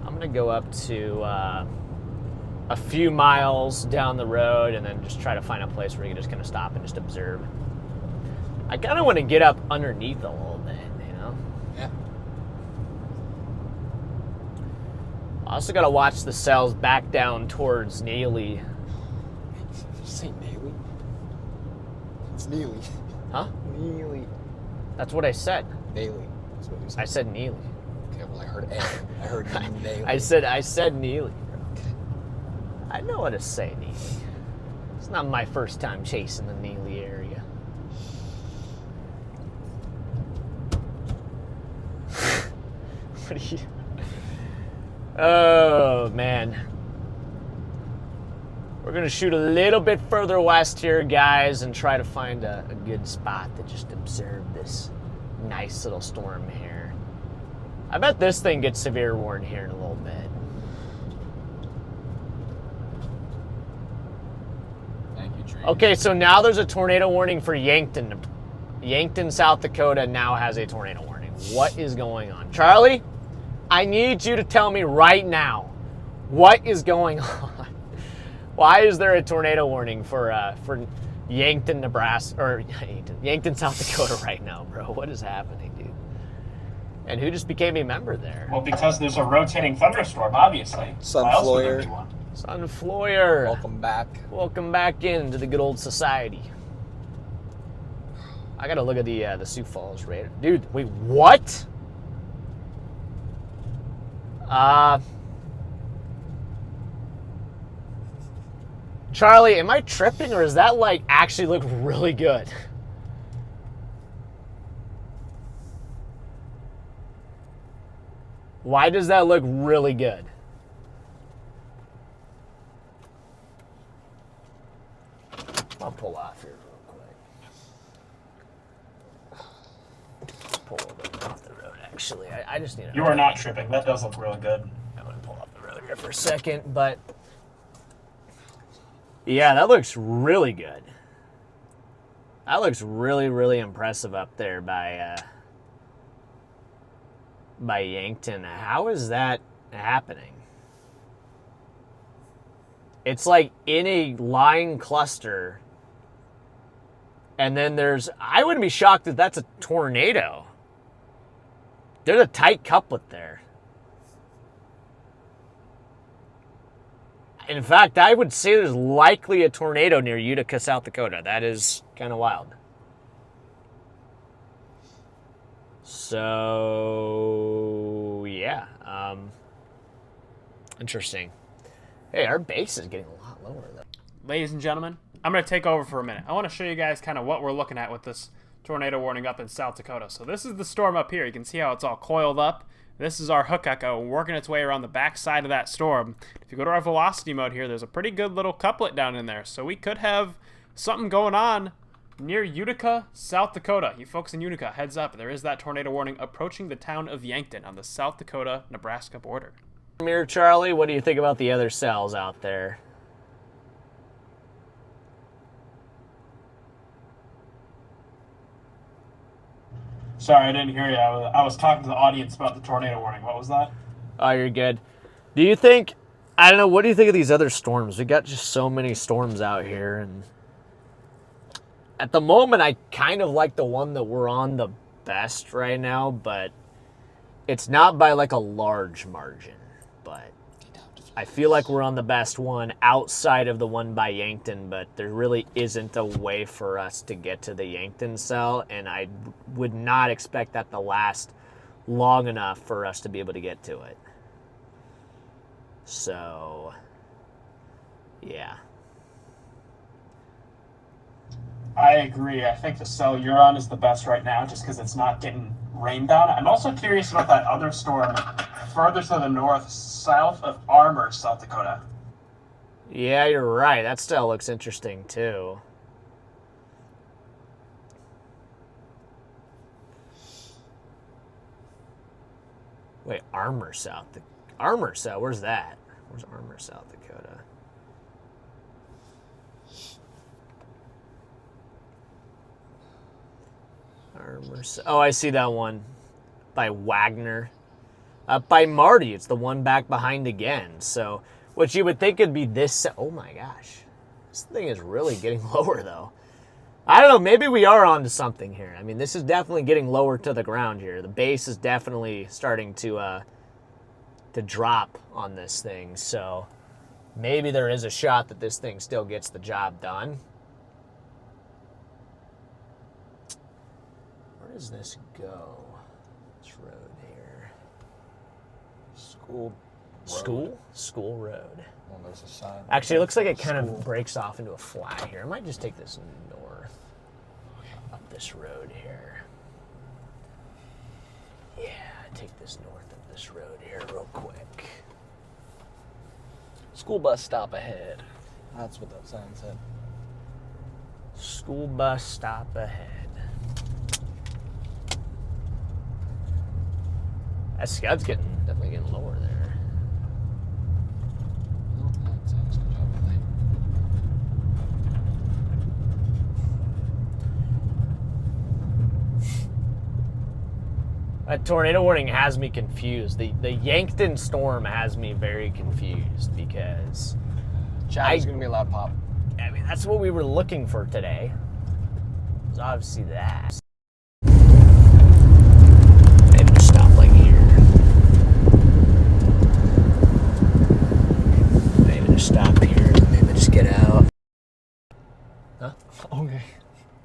I'm going to go up to a few miles down the road and then just try to find a place where you can just kind of stop and just observe. I kind of want to get up underneath a little bit, you know? Yeah. I also got to watch the cells back down towards Neely. Did you say Neely? It's Neely. Huh? Neely. That's what I said. Neely. That's what you said. I said Neely. Okay, well, I heard A. I heard Neely. I said Neely. I know how to say Neely. It's not my first time chasing the Neely area. What are you... Oh, man. We're going to shoot a little bit further west here, guys, and try to find a good spot to just observe this nice little storm here. I bet this thing gets severe warned here in a little bit. Thank you, Tree. Okay, so now there's a tornado warning for Yankton. Yankton, South Dakota now has a tornado warning. What is going on? Charlie, I need you to tell me right now, what is going on? Why is there a tornado warning for Yankton, Nebraska, or Yankton, South Dakota right now, bro. What is happening, dude? And who just became a member there? Well, because there's a rotating thunderstorm, obviously. Why else would there be one? Sunfloyer. Welcome back. Welcome back into the good old society. I gotta look at the Sioux Falls radar. Dude, wait, what? Charlie, am I tripping or does that like actually look really good? Why does that look really good? I'll pull off here real quick. Pull a little bit off the road, actually. I just need to... You are not tripping. That does look really good. I'm going to pull off the road here for a second, but... Yeah, that looks really good. That looks really, really impressive up there by Yankton. How is that happening? It's like in a line cluster, and then there's... I wouldn't be shocked if that's a tornado. There's a tight couplet there. In fact, I would say there's likely a tornado near Utica, South Dakota. That is kind of wild. So, yeah. Interesting. Hey, our base is getting a lot lower, though. Ladies and gentlemen, I'm going to take over for a minute. I want to show you guys kind of what we're looking at with this tornado warning up in South Dakota. So this is the storm up here. You can see how it's all coiled up. This is our hook echo working its way around the back side of that storm. If you go to our velocity mode here, there's a pretty good little couplet down in there. So we could have something going on near Utica, South Dakota. You folks in Utica, heads up. There is that tornado warning approaching the town of Yankton on the South Dakota-Nebraska border. Mirror Charlie, what do you think about the other cells out there? Sorry, I didn't hear you. I was talking to the audience about the tornado warning. What was that? Oh, you're good. Do you think, I don't know, what do you think of these other storms? We got just so many storms out here, and at the moment, I kind of like the one that we're on the best right now, but it's not by like a large margin, but I feel like we're on the best one outside of the one by Yankton, but there really isn't a way for us to get to the Yankton cell, and I would not expect that to last long enough for us to be able to get to it. So, yeah. I agree. I think the cell you're on is the best right now just because it's not getting rained on. I'm also curious about that other storm further to the north, south of Armour, South Dakota. Yeah, you're right. That still looks interesting, too. Wait, Armour, South Dakota. Armour, South, where's that? Where's Armour, South Dakota? Armour, oh, I see that one. By Wagner. By Marty, it's the one back behind again. So, what you would think would be this... Oh my gosh. This thing is really getting lower, though. I don't know, maybe we are onto something here. I mean, this is definitely getting lower to the ground here. The base is definitely starting to drop on this thing. So, maybe there is a shot that this thing still gets the job done. Where does this go? This road here. School road. Well, there's a sign. Actually, it looks like it kind of breaks off into a flat here. I might just take this north up this road here. Yeah, take this north up this road here real quick. School bus stop ahead. That's what that sign said. School bus stop ahead. That scud's definitely getting lower there. Oh, that sounds good job, really. That tornado warning has me confused. The Yankton storm has me very confused because Chad is going to be a loud pop. I mean, that's what we were looking for today. It's obviously that. Maybe just stop like here. Maybe just stop here. Maybe just get out. Huh? Okay.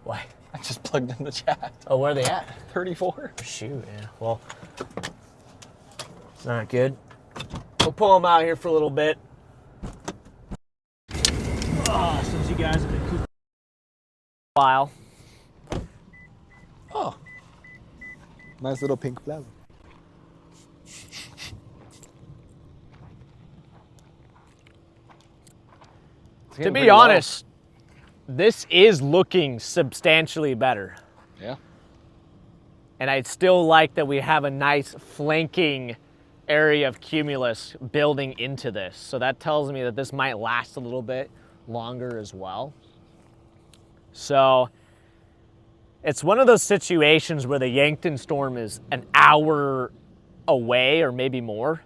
Why? I just plugged in the chat. Oh, where are they at? 34. Shoot, yeah. Well, it's not good. We'll pull them out here for a little bit. Oh, since you guys have been cooped a while. Oh. Nice little pink flower. To be honest, this is looking substantially better. Yeah. And I'd still like that we have a nice flanking area of cumulus building into this. So that tells me that this might last a little bit longer as well. So it's one of those situations where the Yankton storm is an hour away or maybe more.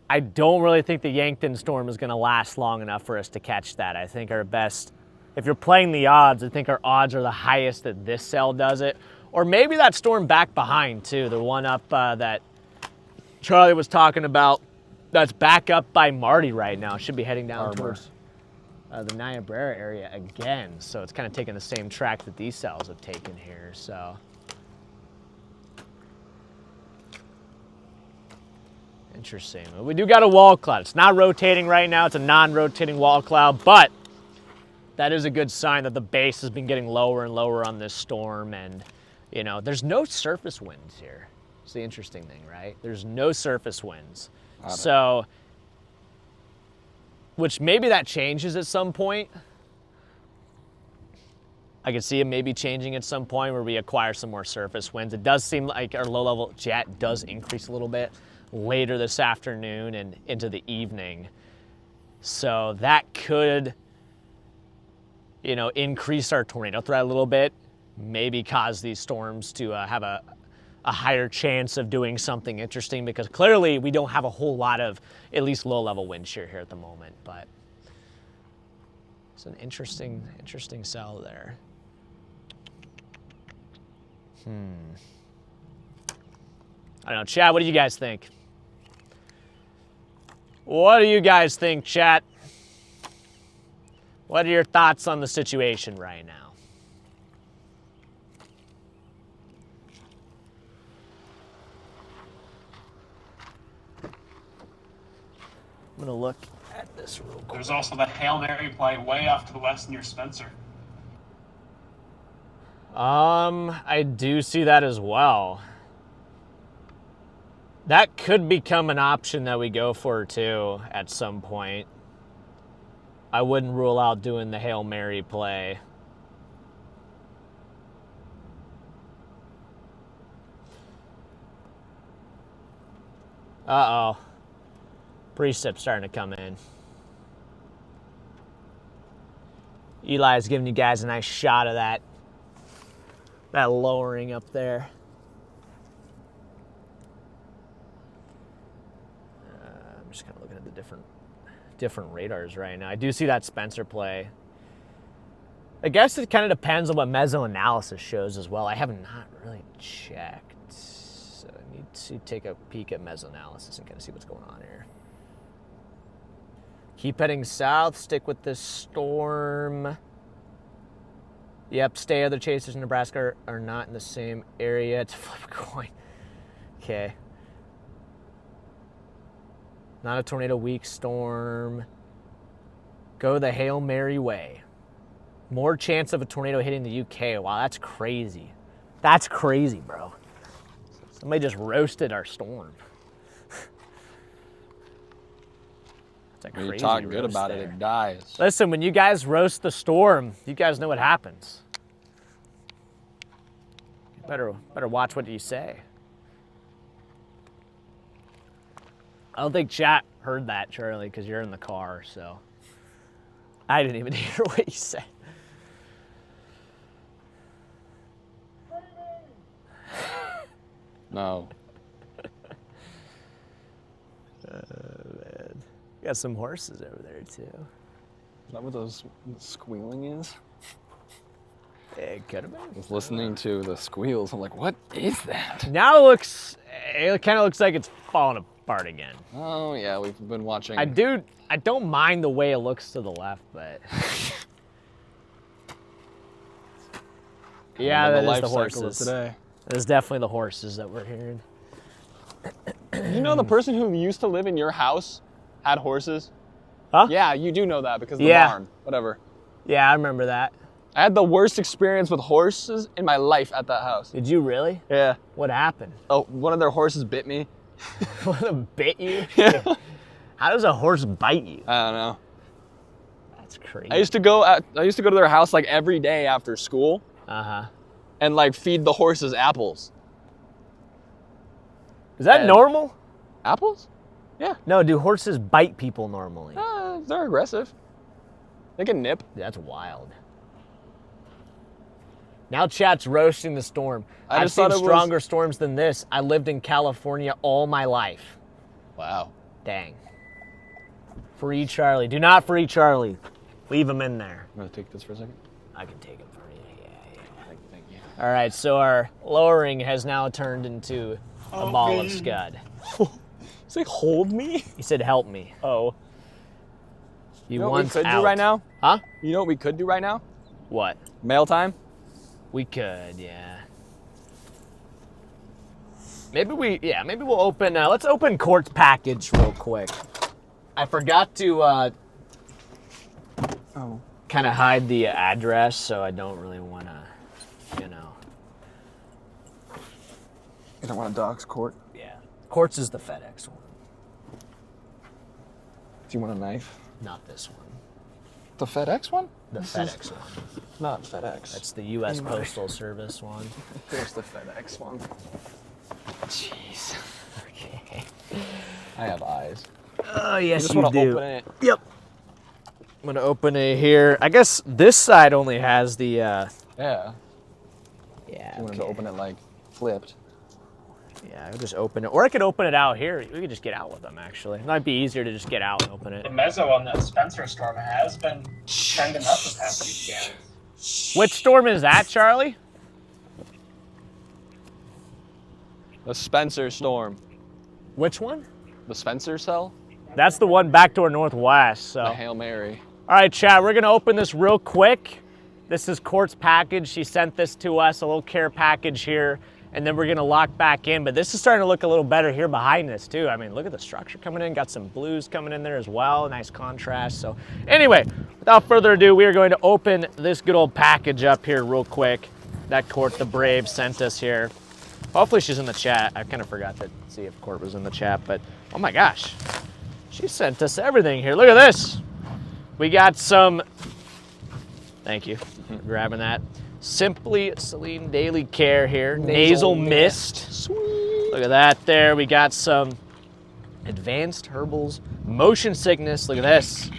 I don't really think the Yankton storm is going to last long enough for us to catch that. I think our best, if you're playing the odds, I think our odds are the highest that this cell does it. Or maybe that storm back behind too, the one up that Charlie was talking about, that's back up by Marty right now. Should be heading down towards the Niobrara area again. So it's kind of taking the same track that these cells have taken here. So interesting. We do got a wall cloud. It's not rotating right now. It's a non-rotating wall cloud, but that is a good sign that the base has been getting lower and lower on this storm. And, you know, there's no surface winds here. It's the interesting thing, right? There's no surface winds. So, which maybe that changes at some point. I could see it maybe changing at some point where we acquire some more surface winds. It does seem like our low-level jet does increase a little bit later this afternoon and into the evening. So that could, you know, increase our tornado threat a little bit, maybe cause these storms to have a higher chance of doing something interesting, because clearly we don't have a whole lot of at least low-level wind shear here at the moment. But it's an interesting cell there. I don't know, chat, what do you guys think? What do you guys think, chat? What are your thoughts on the situation right now? I'm gonna look at this real quick. There's also the Hail Mary play way off to the west near Spencer. I do see that as well. That could become an option that we go for too at some point. I wouldn't rule out doing the Hail Mary play. Uh-oh. Precip's starting to come in. Eli's giving you guys a nice shot of that lowering up there. I'm just kind of looking at the different radars right now. I do see that Spencer play. I guess it kind of depends on what mesoanalysis shows as well. I have not really checked. So I need to take a peek at mesoanalysis and kind of see what's going on here. Keep heading south, stick with this storm. Yep, stay. Other chasers in Nebraska are not in the same area. It's a flip a coin. Okay. Not a tornado weak storm. Go the Hail Mary way. More chance of a tornado hitting the UK. Wow, that's crazy. That's crazy, bro. Somebody just roasted our storm. When you talk good about it, it dies. Listen, when you guys roast the storm, you guys know what happens. You better watch what you say. I don't think chat heard that, Charlie, because you're in the car, so I didn't even hear what you said. No. Man. Got some horses over there too. Is that what those squealing is? It could have been. I was listening to the squeals. I'm like, what is that? Now it kind of looks like it's falling apart again. Oh yeah, we've been watching. I don't mind the way it looks to the left, but yeah, the that is life the cycle of horses. today. That is definitely the horses that we're hearing. You know the person who used to live in your house had horses? Huh? Yeah, you do know that because of the Yeah. barn. Whatever. Yeah, I remember that. I had the worst experience with horses in my life at that house. Did you really? Yeah. What happened? Oh, one of their horses bit me. What, bit you? Yeah. How does a horse bite you? I don't know. That's crazy. I used to go to their house like every day after school Uh-huh. and like feed the horses apples. Is that And- normal? Apples? No, do horses bite people normally? They're aggressive. They can nip. That's wild. Now chat's roasting the storm. I I've just seen thought it was- stronger storms than this. I lived in California all my life. Wow. Dang. Free Charlie. Do not free Charlie. Leave him in there. I'm gonna take this for a second. I can take him for you. Yeah. Thank you. All right, so our lowering has now turned into a ball of scud. Say hold me? He said, help me. Oh. You You know what we want could out. do right now? Huh? You know what we could do right now? What? Mail time? We could, yeah. Maybe we'll open, let's open Court's package real quick. I forgot to kind of hide the address, so I don't really want to, you know. You don't want to dox Court? Yeah. Court's is the FedEx one, Do you want a knife? not this one. The FedEx one? The FedEx one. Not FedEx. That's the U.S. Postal Service one. There's the FedEx one. Jeez. Okay. I have eyes. Oh, yes, Just you want to do. open it. Yep. I'm gonna open it here. I guess this side only has the. Yeah. Yeah. You wanted to open it like flipped. Yeah, I could just open it, or I could open it out here. We could just get out with them. Actually, it might be easier to just get out and open it. The mezzo on the Spencer storm has been trending up the past few days. Which storm is that, Charlie? The Spencer storm. Which one? The Spencer cell? That's the one backdoor northwest. So, The Hail Mary. all right, chat. We're gonna open this real quick. This is Court's package. She sent this to us, a little care package here, and then we're gonna lock back in. But this is starting to look a little better here behind us too. I mean, look at the structure coming in. Got some blues coming in there as well. Nice contrast. So, anyway, without further ado, we are going to open this good old package up here real quick that Court the Brave sent us here. Hopefully she's in the chat. I kind of forgot to see if Court was in the chat, but oh my gosh, she sent us everything here. Look at this. We got some, thank you for grabbing that. Simply Celine Daily Care here, nasal mist. Sweet. Look at that there. We got some Advanced Herbals Motion Sickness. Look at this.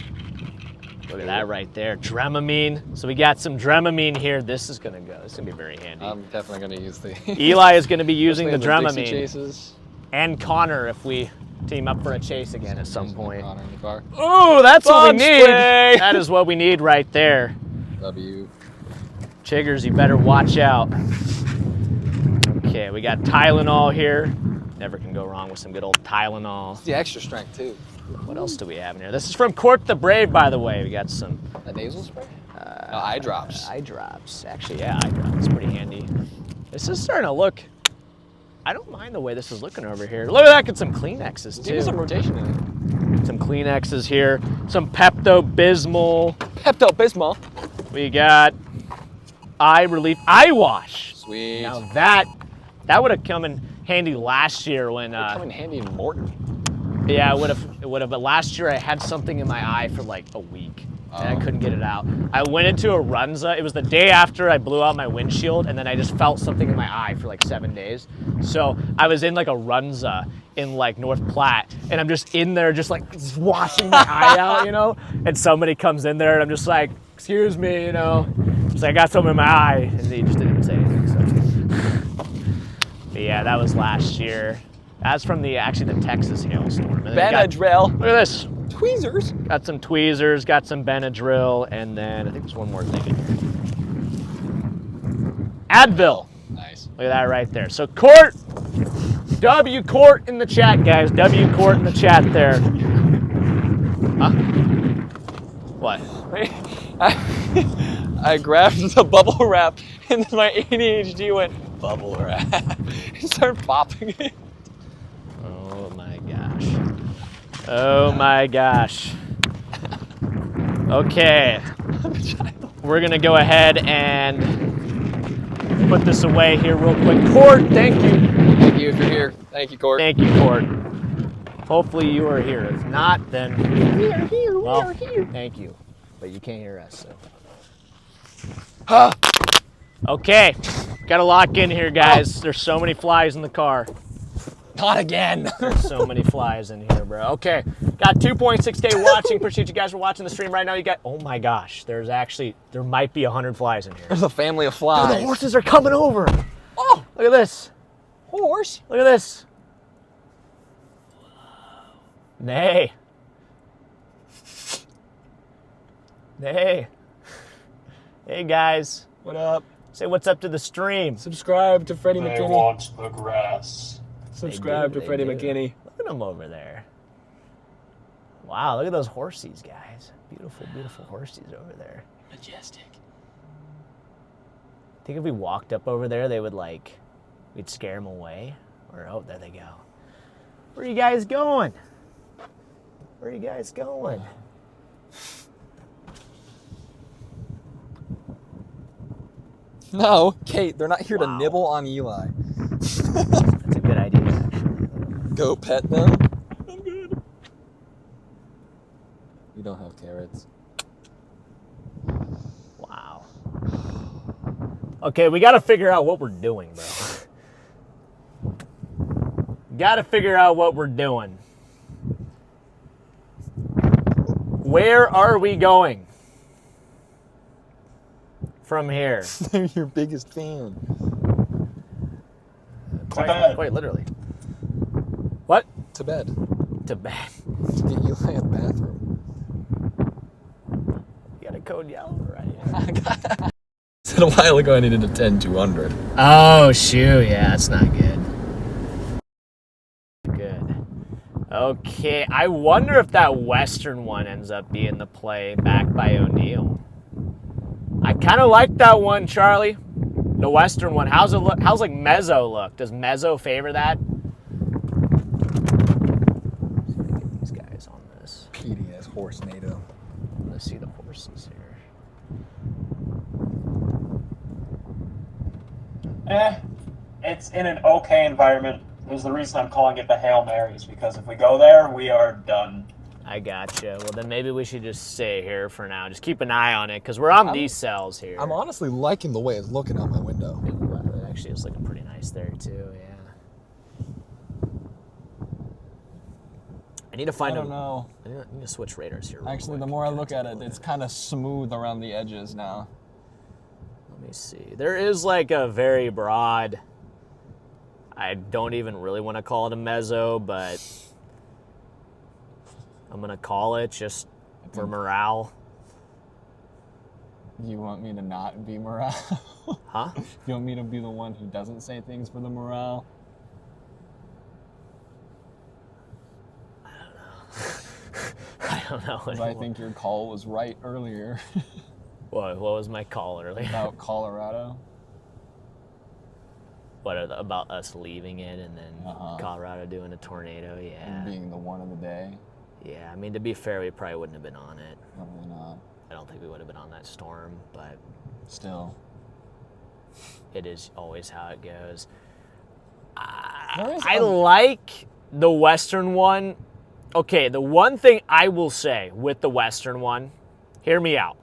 Look at that right there. Dramamine. So we got some Dramamine here. This is gonna go. This is gonna be very handy. I'm definitely gonna use the. Eli is gonna be using the Especially in Dixie Dramamine. chases. And Connor if we team up for a chase again at some point. Connor in the car. Ooh, that's what we Bug need. spray. That is what we need right there. W. Chiggers, you better watch out. Okay, we got Tylenol here. Never can go wrong with some good old Tylenol. The extra strength too. What else do we have in here? This is from Court the Brave, by the way. We got some A nasal spray? No, eye drops. eye drops. Actually, yeah, eye drops. Pretty handy. This is starting to look. I don't mind the way this is looking over here. Look at that. Get some Kleenexes Give me some too. rotation in it. Some Kleenexes here. Some Pepto-Bismol. Pepto-Bismol. We got eye relief eye wash. Sweet. Now that would have come in handy last year when Come in handy in Morton. yeah, it would have, but last year I had something in my eye for like a week and I couldn't get it out. I went into a Runza. It was the day after I blew out my windshield and then I just felt something in my eye for like 7 days. So I was in like a Runza in like North Platte and I'm just in there just like just washing my eye out, you know? And somebody comes in there and I'm just like, excuse me, you know? Just like, I got something in my eye and he just didn't even say anything. So. But yeah, that was last year. That's from actually the Texas hailstorm. And then we got- Benadryl. Look at this. tweezers. Got some tweezers, got some Benadryl, and then I think there's one more thing in here. Advil. Nice. Look at that right there. So Court, W Court in the chat, guys. W Court in the chat there. Huh? What? I grabbed the bubble wrap and then my ADHD went, bubble wrap, and started popping it. Oh my gosh. Oh my gosh. Okay. We're gonna go ahead and put this away here real quick. Court, thank you. Thank you if you're here. Thank you, Court. Thank you, Court. Hopefully you are here. If not, then we are here. We are here. Thank you. But you can't hear us, so. Okay. Gotta lock in here, guys. There's so many flies in the car. Not again. There's so many flies in here, bro. Okay. Got 2.6K watching. Appreciate you guys for watching the stream right now. You got, oh my gosh, there might be 100 flies in here. There's a family of flies. Oh, the horses are coming over. Oh, look at this. Horse? Look at this. Nay. Nay. Hey, guys. What up? Say what's up to the stream. Subscribe to Freddy They McKinney. want the grass. Subscribe to They Freddy do. McKinney. Look at them over there. Wow, look at those horsies, guys. Beautiful, beautiful horsies over there. Majestic. Think if we walked up over there, we'd scare them away? Or, oh, there they go. Where are you guys going? Where are you guys going? No, Kate, they're not here to Wow. nibble on Eli. That's a good idea, actually. Go pet them. I'm good. We don't have carrots. Wow. Okay, we got to figure out what we're doing, bro. Got to figure out what we're doing. Where are we going from here? They're your biggest fan. Quite literally. What? To bed. To bed. To get Eli a bathroom. You got a code yellow right? Said a while ago I needed a 10-200. Oh, shoot. Yeah, that's not good. Good. Okay, I wonder if that Western one ends up being the play back by O'Neill. I kind of like that one, Charlie. The Western one. How's it look? How's like Mezzo look? Does Mezzo favor that? Let's see if I can get these guys on this. PDS horse NATO. Let's see the horses here. It's in an okay environment. There's the reason I'm calling it the Hail Marys, because if we go there, we are done. I gotcha. Well, then maybe we should just stay here for now. Just keep an eye on it, because we're on these cells here. I'm honestly liking the way it's looking out my window. It actually is looking pretty nice there, too, yeah. I need to find I don't know. I need to switch radars here real Actually, the quick. more I look at it, it's kind of smooth around the edges now. Let me see. There is like a very broad, I don't even really want to call it a mezzo, but I'm going to call it just for morale. You want me to not be morale? Huh? You want me to be the one who doesn't say things for the morale? I don't know. Because I think your call was right earlier What was my call earlier? about Colorado. What about us leaving it and then Uh-huh. Colorado doing a tornado? Yeah. And being the one of the day. Yeah, I mean, to be fair, we probably wouldn't have been on it. Probably not. I don't think we would have been on that storm, but Still. it is always how it goes. There is I a- like the Western one. Okay, the one thing I will say with the Western one, hear me out.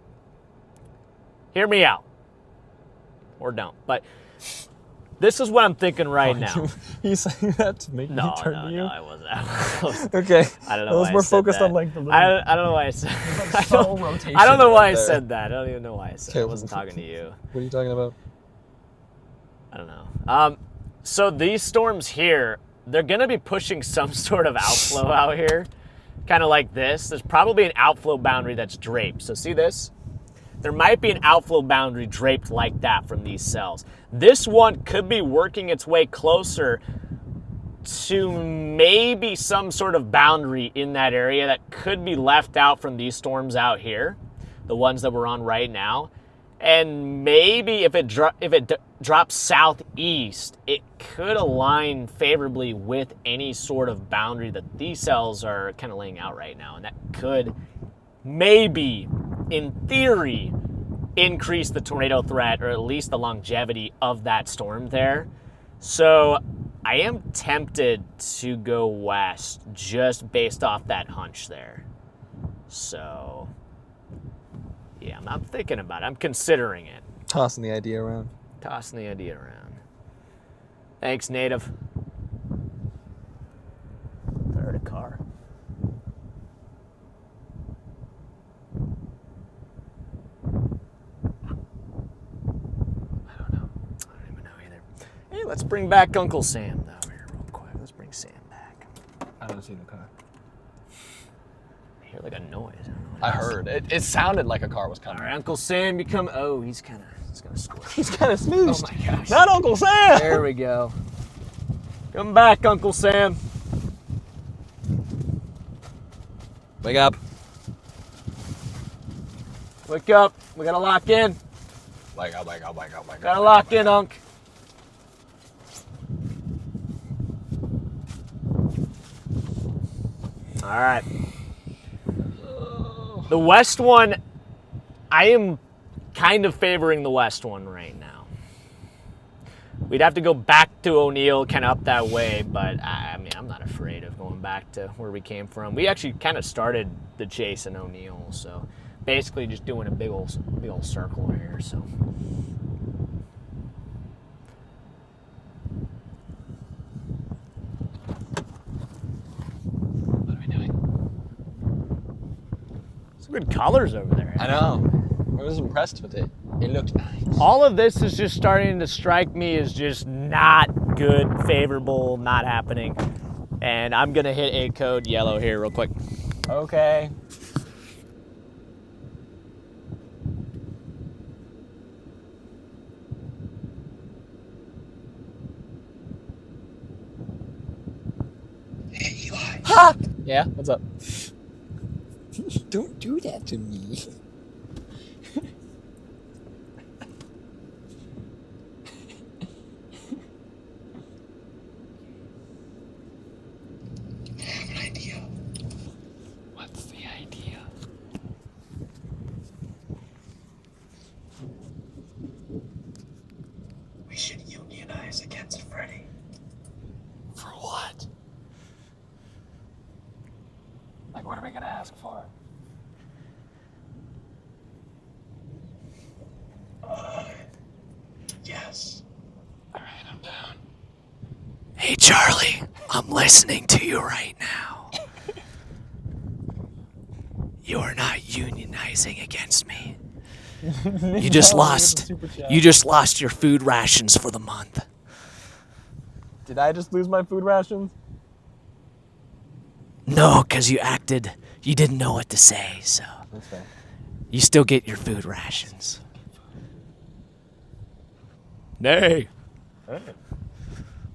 Hear me out. Or don't. But this is what I'm thinking right now. You saying that to make No, me turn no, to you? no, I wasn't. Okay. I don't know I was why more I said focused that. on like the little I don't know why I said subtle rotation. I don't know why right I there. said that. I don't even know why I said it. I Okay. wasn't talking to you. What are you talking about? I don't know. So these storms here, they're going to be pushing some sort of outflow out here. kind of like this, there's probably an outflow boundary that's draped. So see this? There might be an outflow boundary draped like that from these cells. This one could be working its way closer to maybe some sort of boundary in that area that could be left out from these storms out here, the ones that we're on right now. And maybe if it drops southeast, it could align favorably with any sort of boundary that these cells are kind of laying out right now. And that could maybe, in theory, increase the tornado threat, or at least the longevity of that storm there. So I am tempted to go west just based off that hunch there. So yeah, I'm thinking about it. I'm considering it. Tossing the idea around. Tossing the idea around. Thanks, Native. I heard a car. I don't even know either. Hey, let's bring back Uncle Sam, though, here real quick. Let's bring Sam back. I haven't seen the car. I hear like a noise. I heard. It sounded like a car was coming. All right, Uncle Sam, you come. Oh, he's kind of squish. He's kind of smooth. Oh my gosh. Not Uncle Sam. There we go. Come back, Uncle Sam. Wake up. Wake up. We gotta lock in. Wake up, wake up, wake up, wake up. Gotta lock in, Unc. All right. The west one, I am kind of favoring the west one right now. We'd have to go back to O'Neill, kind of up that way, but I mean, I'm not afraid of going back to where we came from. We actually kind of started the chase in O'Neill, so basically just doing a big old circle here. So. What are we doing? Some good colors over there. I know. I was impressed with it. It looked nice. All of this is just starting to strike me as just not good, favorable, not happening. And I'm gonna hit a code yellow here real quick. Okay. Hey, Eli. Ha! Yeah, what's up? Don't do that to me. I have an idea. What's the idea? We should unionize against Freddy. For what? Like, what are we gonna ask for? Yes. Alright, I'm down. Hey, Charlie. I'm listening to you right now. You're not unionizing against me. You just lost your food rations for the month. Did I just lose my food rations? No, because you didn't know what to say, so That's fair. you still get your food rations. Nay.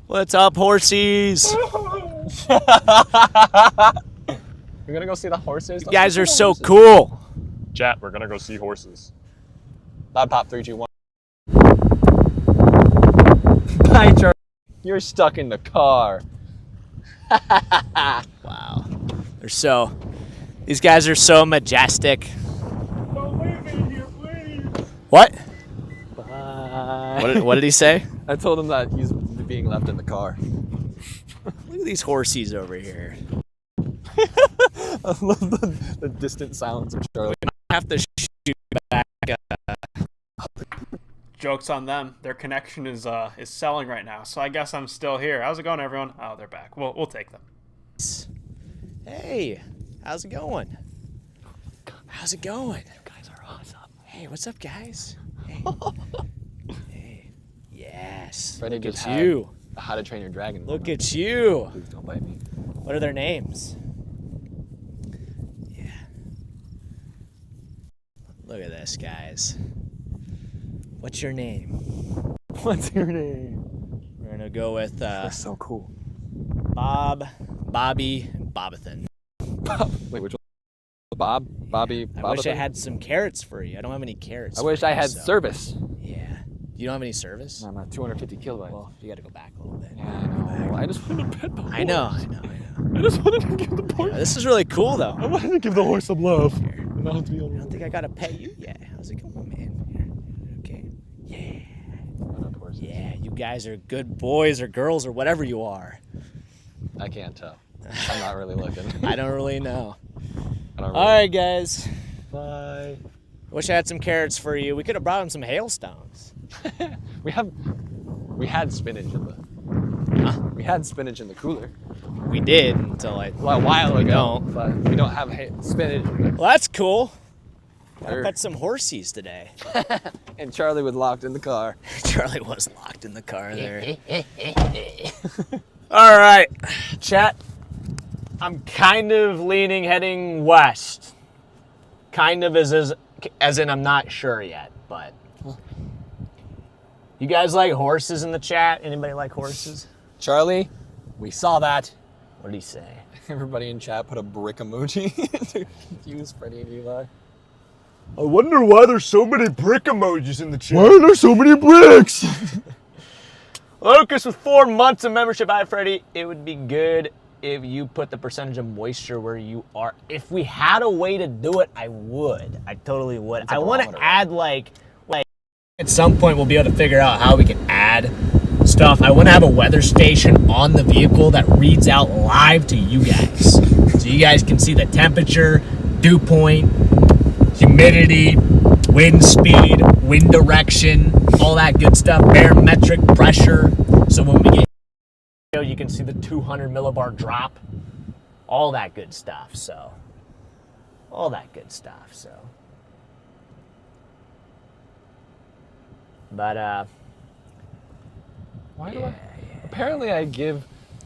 What's up, horsies? We're gonna go see the horses? You guys are so cool. Chat, we're gonna go see horses. Loud pop 3, 2, 1. Bye, Charlie. You're stuck in the car. Wow. These guys are so majestic. Don't leave me here, please. What? Bye. What did he say? I told him that he's being left in the car. Look at these horsies over here. I love the distant silence of Charlie. I have to shoot back. Joke's on them. Their connection is selling right now, so I guess I'm still here. How's it going, everyone? Oh, they're back. We'll take them. Hey, how's it going? How's it going? You guys are awesome. Hey, what's up, guys? Hey. Hey. Yes. Freddy Look just at had you. a How to Train Your Dragon. Look moment. at you. Please don't bite me. What are their names? Look at this, guys. What's your name? What's your name? We're gonna go with That's so cool. Bob, Bobby, Bobathan. Wait, which one? Bob? Bobby? I wish I Bobathan? had some carrots for you. I don't have any carrots. I wish for I you, had so- service. Yeah. You don't have any service? I'm at 250 kilobytes. Well, you gotta go back a little bit. Yeah, I know. I just wanted to pet the horse. I know. I just wanted to give the horse. This is really cool, though. I wanted to give the horse some love. Here. Not to be I don't think I gotta pet you yet. How's it going, man? Here. Okay. Yeah. Yeah, you guys are good boys or girls or whatever you are. I can't tell. I'm not really looking. I don't really know. I don't All right, guys. Bye. Wish I had some carrots for you. We could have brought in some hailstones. We had spinach in we had spinach in the cooler. We did until I. Well, a while ago. don't. But we don't have spinach. Well, that's cool. Gotta Sure. pet some horsies today. And Charlie was locked in the car. Charlie was locked in the car there. All right, chat. I'm kind of leaning heading west. Kind of as in I'm not sure yet, but. You guys like horses in the chat? Anybody like horses? Charlie, we saw that. What did he say? Everybody in chat put a brick emoji to confuse Freddy and Eli. I wonder why there's so many brick emojis in the chat. Why are there so many bricks? Lucas, with 4 months of membership, hi Freddy. It would be good if you put the percentage of moisture where you are. If we had a way to do it, I would. I totally would. I want to add like at some point we'll be able to figure out how we can add stuff. I want to have a weather station on the vehicle that reads out live to you guys. So you guys can see the temperature, dew point, humidity, wind speed, wind direction, all that good stuff, barometric pressure. So when we get, you can see the 200 millibar drop, all that good stuff. So, all that good stuff. So, but Why do I? Apparently, I give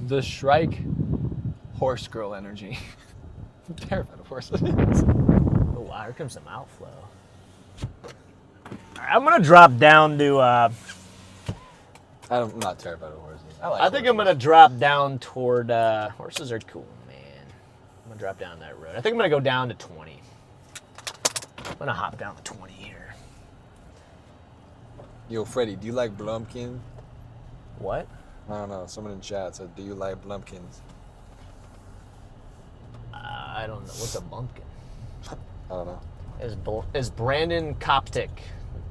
the Shrike horse girl energy. I'm terrified of horses. oh wow, here comes some outflow. All right, I'm gonna drop down to. I'm not terrified of horses. I think I'm gonna drop down toward. Horses are cool, man. I'm gonna drop down that road. I think I'm gonna go down to 20. I'm gonna hop down to 20 here. Yo, Freddy, do you like Blumpkin? What? I don't know. Someone in chat said, "Do you like Blumpkins?" I don't know. What's a bumpkin? I don't know. Is Brandon Coptic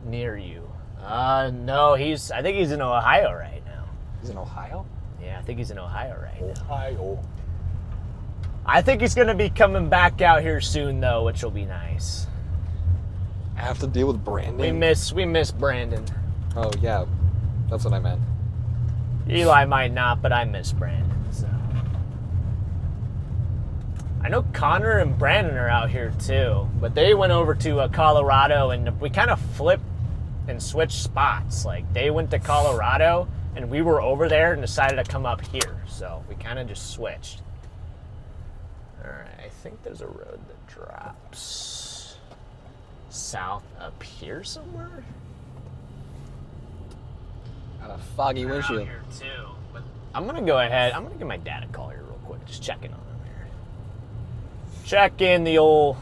near you? No, I think he's in Ohio right now. He's in Ohio. Yeah, I think he's in Ohio right now. Ohio. I think he's gonna be coming back out here soon though, which will be nice. I have to deal with Brandon. We miss Brandon. Oh yeah, that's what I meant. Eli might not, but I miss Brandon. So I know Connor and Brandon are out here too, but they went over to Colorado, and we kind of flipped and switched spots. Like they went to Colorado, and we were over there and decided to come up here. So we kind of just switched. All right, I think there's a road that drops south up here somewhere. Got a foggy windshield. Here too, but I'm gonna go ahead. I'm gonna give my dad a call here real quick. Just checking on him here. Check in the old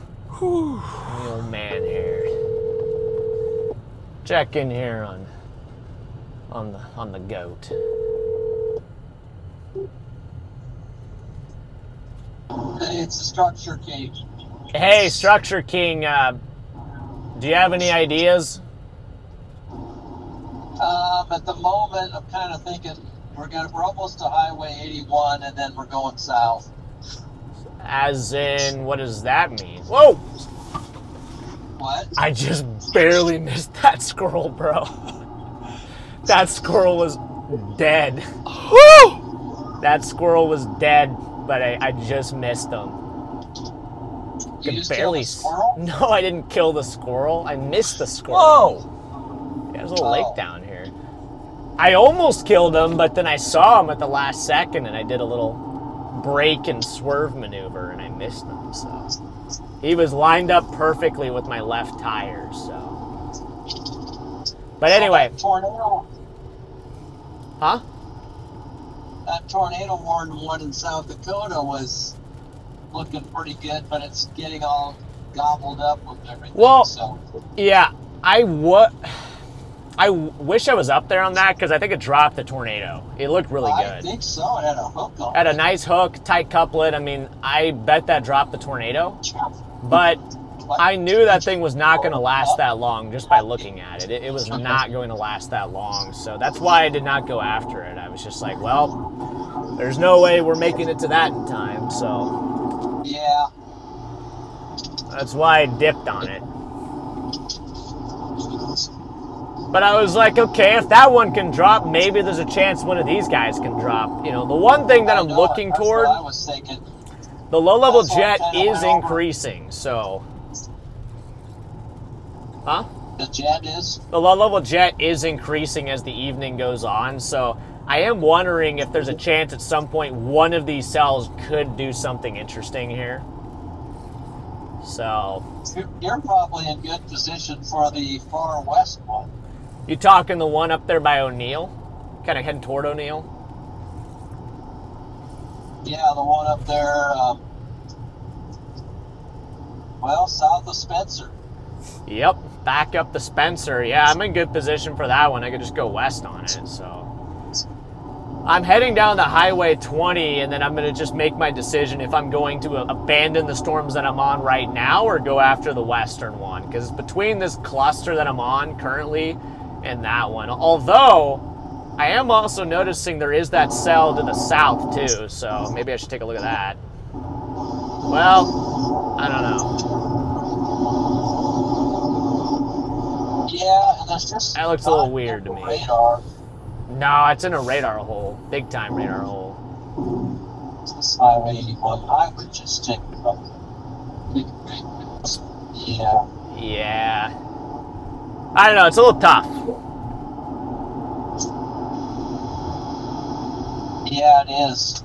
man here. Check in here on the goat. It's a structure cage. Hey, Structure King. Do you have any ideas? At the moment, I'm kind of thinking we're almost to Highway 81, and then we're going south. As in, what does that mean? Whoa! What? I just barely missed that squirrel, bro. That squirrel was dead. That squirrel was dead, but I just missed him. You just barely. killed a squirrel? No, I didn't kill the squirrel. I missed the squirrel. Whoa! Yeah, there's a little lake down here. I almost killed him, but then I saw him at the last second, and I did a little brake and swerve maneuver, and I missed him. So He was lined up perfectly with my left tire, so. But anyway. That tornado, Huh? that tornado warning one in South Dakota was looking pretty good, but it's getting all gobbled up with everything. Well, so. yeah, I wish I was up there on that because I think it dropped the tornado. It looked really good. I think so. It had a hook on Had a it. nice hook, tight couplet. I mean, I bet that dropped the tornado. But I knew that thing was not going to last that long just by looking at it. It was not going to last that long. So that's why I did not go after it. I was just like, well, there's no way we're making it to that in time. So Yeah. that's why I dipped on it. But I was like, okay, if that one can drop, maybe there's a chance one of these guys can drop. You know, the one thing that I'm looking That's toward, what I was thinking. the low-level That's why I jet kinda is went over. increasing, so. Huh? The jet is. The low-level jet is increasing as the evening goes on, so I am wondering if there's a chance at some point one of these cells could do something interesting here. So, You're probably in good position for the far west one. you talking the one up there by O'Neill? Kind of heading toward O'Neill? Yeah, the one up there, well, south of Spencer. Yep, back up the Spencer. Yeah, I'm in good position for that one. I could just go west on it, so. I'm heading down the Highway 20, and then I'm going to just make my decision if I'm going to abandon the storms that I'm on right now or go after the western one. Because between this cluster that I'm on currently and that one, although I am also noticing there is that cell to the south too, so maybe I should take a look at that. Well, I don't know. Yeah, and there's just That looks a little not weird to me. radar. No, it's in a radar hole. Big time radar hole. This Highway 81. I would just take it up. Yeah. Yeah. I don't know, it's a little tough. Yeah, it is.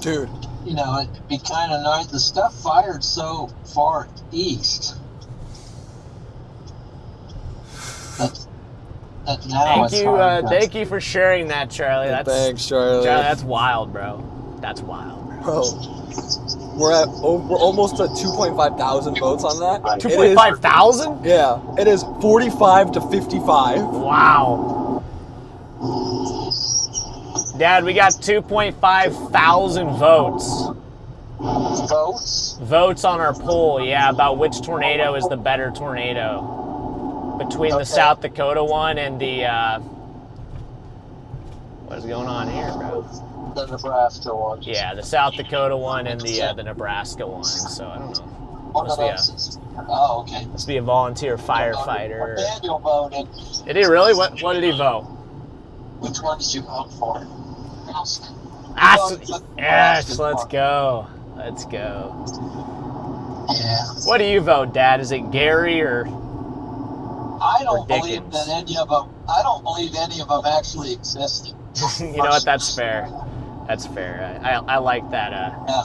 Dude, You know, it'd be kind of nice. The stuff fired so far east that now it's hard to- Thank you for sharing that, Charlie. thanks, Charlie. Charlie, that's wild, bro. That's wild, bro. Bro, we're almost at 2.5 thousand votes on that. 2.5 thousand? Yeah, it is 45 to 55. Wow. Dad, we got 2.5 thousand votes. votes. Votes on our poll, yeah, about which tornado is the better tornado. Between the South Dakota one and the, what is going on here, bro? The Nebraska one. Yeah, the South Dakota one and the Nebraska one, so I don't know. One of Must be those is. Oh, okay. Must be a volunteer firefighter. Daniel voted. Did he really? What did he vote? Which one did you vote for? Yes, let's go. Let's go. Yeah. What do you vote, Dad? Is it Gary or? I don't believe Dickens. that any of them. I don't believe any of them actually existed. You know what? That's fair. That's fair. I like that. Yeah.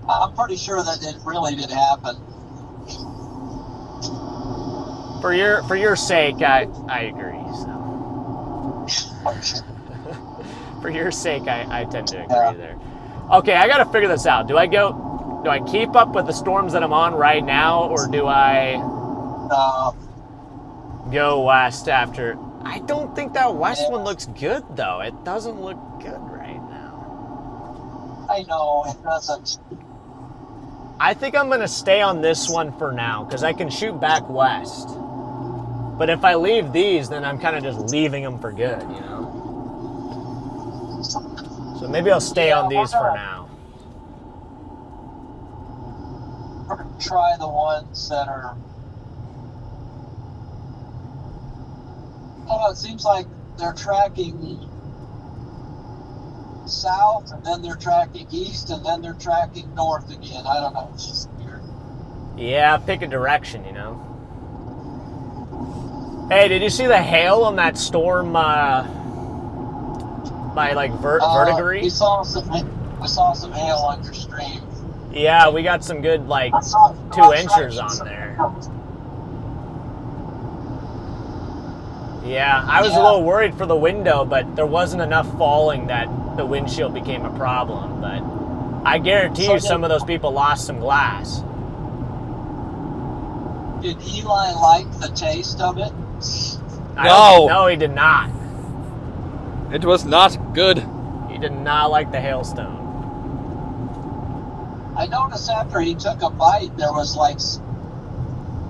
I'm pretty sure that it really did happen. For your sake, I agree. So. For your sake, I tend to agree there. Okay, I gotta figure this out. Do I keep up with the storms that I'm on right now, or do I go west after? I don't think that west one looks good, though. It doesn't look good right now. I know it doesn't. I think I'm gonna stay on this one for now, because I can shoot back west. But if I leave these, then I'm kind of just leaving them for good, you know? So maybe I'll stay on these for now. We're gonna try the ones that are. Oh, it seems like they're tracking south, and then they're tracking east, and then they're tracking north again. I don't know. It's just weird. Yeah, pick a direction, you know? Hey, did you see the hail on that storm by like We verdigris? saw some hail on your stream. Yeah, we got some good like I saw 2 inches on there. Yeah, I was a little worried for the window, but there wasn't enough falling that the windshield became a problem. But I guarantee you some of those people lost some glass. Did Eli like the taste of it? No, he did not. It was not good. He did not like the hailstone. I noticed after he took a bite, there was like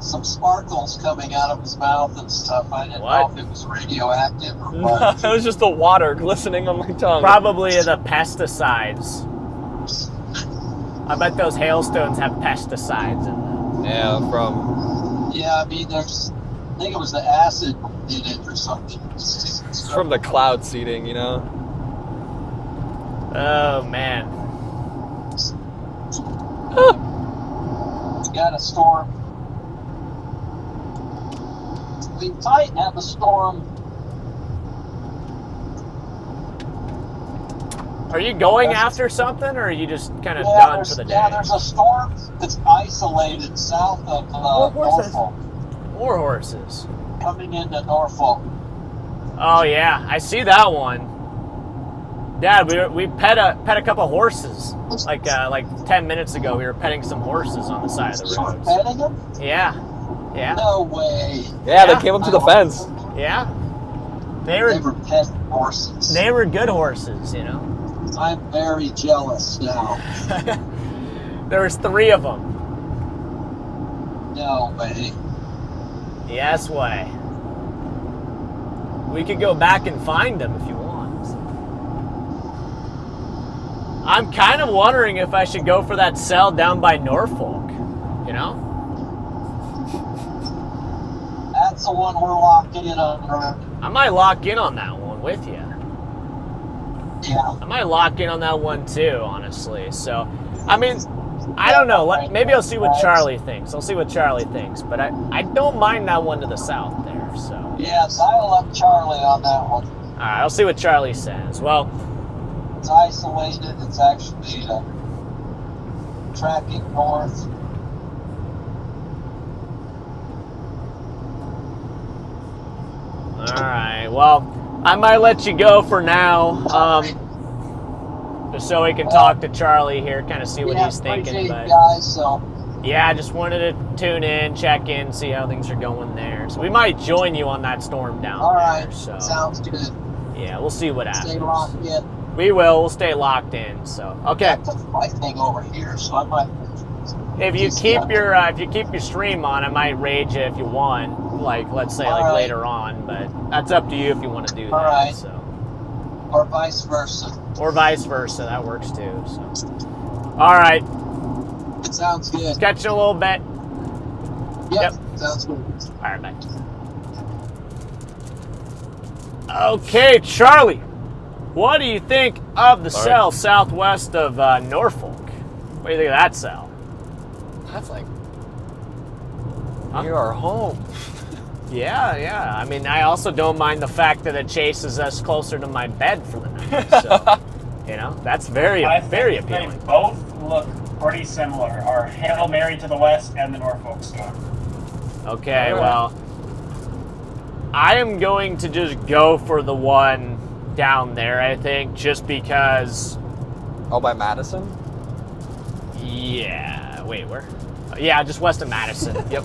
some sparkles coming out of his mouth and stuff. I didn't know if it was radioactive or what. It was just the water glistening on my tongue. Probably the pesticides. I bet those hailstones have pesticides in them. Yeah, from... Yeah, I mean, I think it was the acid in it or something. It's from the cloud seeding, you know? Oh, man. We got a storm. We might have a storm. Are you going after something, or are you just kind of Yeah, done for the day? Yeah, there's a storm that's isolated south of Norfolk, More horses. coming into Norfolk. Oh yeah, I see that one. Dad, we pet a couple horses. Like 10 minutes ago, we were petting some horses on the side of the Sort of road. petting them? Yeah, yeah, No way. Yeah, they came up to the fence. yeah. They They were were pet horses. they were good horses, you know. I'm very jealous now. There was 3 of them. No way. Yes way. We could go back and find them if you want. I'm kind of wondering if I should go for that cell down by Norfolk, you know? That's the one we're locked in on, right? I might lock in on that one with you. Yeah. I might lock in on that one too, honestly. So, I mean, I don't know. Maybe I'll see what Charlie thinks. I'll see what Charlie thinks. But I don't mind that one to the south there, so. Yeah, dial up Charlie on that one. All right, I'll see what Charlie says. Well, It's isolated. It's actually tracking north. all right. Well, I might let you go for now, just so we can talk to Charlie here, kind of see what he's thinking. Appreciate But you guys, so yeah, I just wanted to tune in, check in, see how things are going there. So we might join you on that storm down all there. right. So Sounds good. yeah, we'll see what happens. Stay locked in. We will. We'll stay locked in. So okay. That's a lightning over here, so I might. If you keep your stream on, I might raid you if you want. Like let's say All right. later on, but that's up to you if you want to do that. All right. So Or vice versa. or vice versa, that works too. So all right, It sounds good. catch you in a little bit. Yep. Yep. Sounds good. All right, bye. Okay, Charlie, what do you think of the cell southwest of Norfolk? What do you think of that cell? That's like... Near our home. Yeah, yeah. I mean, I also don't mind the fact that it chases us closer to my bed for the night. So, you know, that's very appealing. They both look pretty similar. Our Hail Mary to the west and the Norfolk storm. Okay, well, I am going to just go for the one down there, I think, just because... Oh, by Madison? Yeah, wait, where? Yeah, just west of Madison. Yep.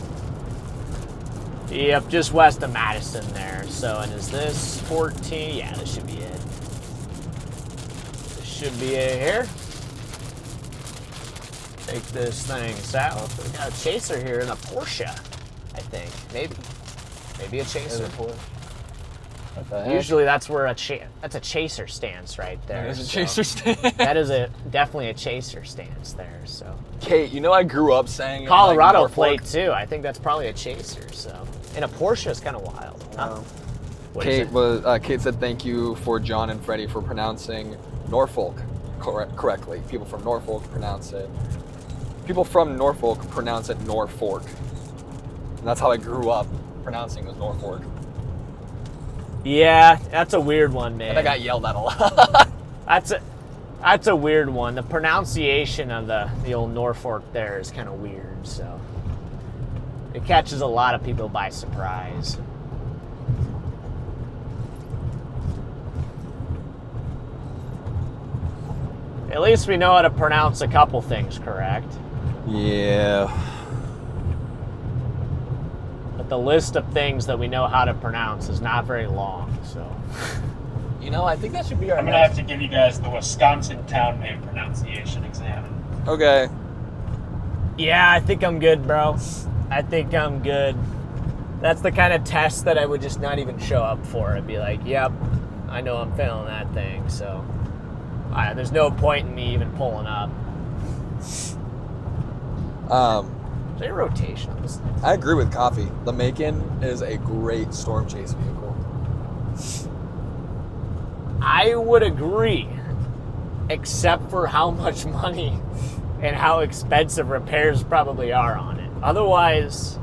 Yep, just west of Madison there. So, and is this 14? Yeah, this should be it. This should be it here. Take this thing south. We got a chaser here in a Porsche, I think. Maybe a chaser. What the heck? Usually that's where that's a chaser stance right there. That is a so chaser stance. that is definitely a chaser stance there. So Kate, you know I grew up saying... Colorado like, plate too. I think that's probably a chaser. So and a Porsche is kind of wild. Huh? What is it? Kate said thank you for John and Freddie for pronouncing Norfolk correctly. People from Norfolk pronounce it. People from Norfolk pronounce it Norfolk. And that's how I grew up pronouncing it was Norfolk. Yeah, that's a weird one, man. And I got yelled at a lot. That's a weird one. The pronunciation of the old Norfolk there is kind of weird, so it catches a lot of people by surprise. At least we know how to pronounce a couple things correct. Yeah. But the list of things that we know how to pronounce is not very long, so. You know, I think that should be our I'm gonna have to give you guys the Wisconsin town name pronunciation exam. Okay. Yeah, I think I'm good, bro. I think I'm good. That's the kind of test that I would just not even show up for. I'd be like, yep, I know I'm failing that thing, so there's no point in me even pulling up. Is there a rotation on this thing? I agree with Coffee. The Macon is a great storm chase vehicle. I would agree, except for how much money and how expensive repairs probably are on it. Otherwise,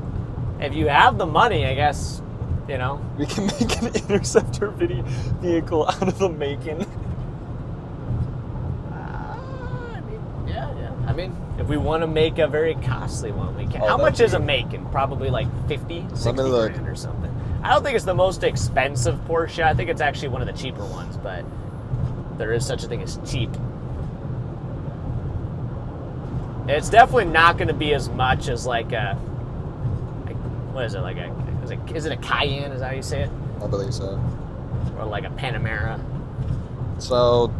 if you have the money, I guess, you know. We can make an interceptor vehicle out of the Macon. I mean, if we want to make a very costly one, we can. Oh, How much that'd is a Macon? Probably like 50, 60 me look. grand or something. I don't think it's the most expensive Porsche. I think it's actually one of the cheaper ones, but there is such a thing as cheap. It's definitely not going to be as much as like a, what is it, like is it a Cayenne, is that how you say it? I believe so. Or like a Panamera. So,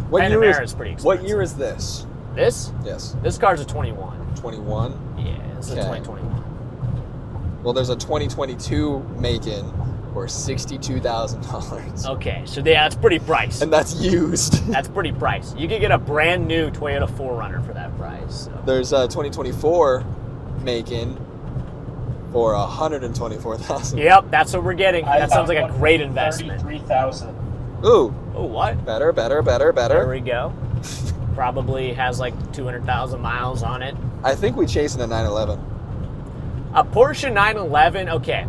Panamera is pretty expensive. what year is this? This? Yes. This car's a 21. 21? Yeah, this is a Okay. 2021. Well, there's a 2022 Macon for $62,000. Okay, so yeah, that's pretty priced. And that's used. That's pretty priced. You could get a brand new Toyota 4Runner for that price. So. There's a 2024 Macon for $124,000. Yep, that's what we're getting. That sounds like a great investment. 33,000. Ooh, Oh, what? better. There we go. Probably has like 200,000 miles on it. I think we chasing a 911. A Porsche 911, okay.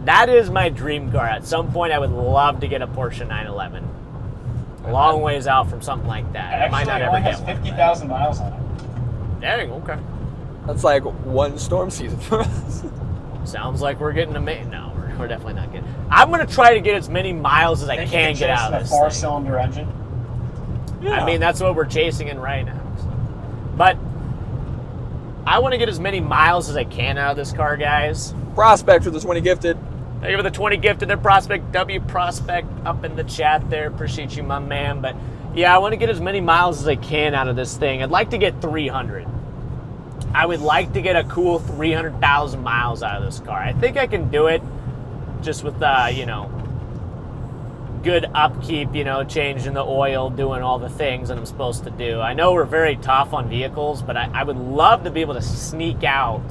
That is my dream car. At some point, I would love to get a Porsche 911. A long ways out from something like that. I might not ever Actually, it get only has one. 50,000 miles on it. Dang, okay. That's like one storm season for us. Sounds like we're getting no, we're definitely not getting. I'm gonna try to get as many miles as I Think can you get out of chase this a thing. 4-cylinder engine. I mean, that's what we're chasing in right now. So. But I want to get as many miles as I can out of this car, guys. Prospect for the 20 gifted. Thank you for the 20 gifted there, Prospect W Prospect up in the chat there. Appreciate you, my man. But yeah, I want to get as many miles as I can out of this thing. I'd like to get 300. I would like to get a cool 300,000 miles out of this car. I think I can do it just with, you know, good upkeep, you know, changing the oil, doing all the things that I'm supposed to do. I know we're very tough on vehicles, but I would love to be able to sneak out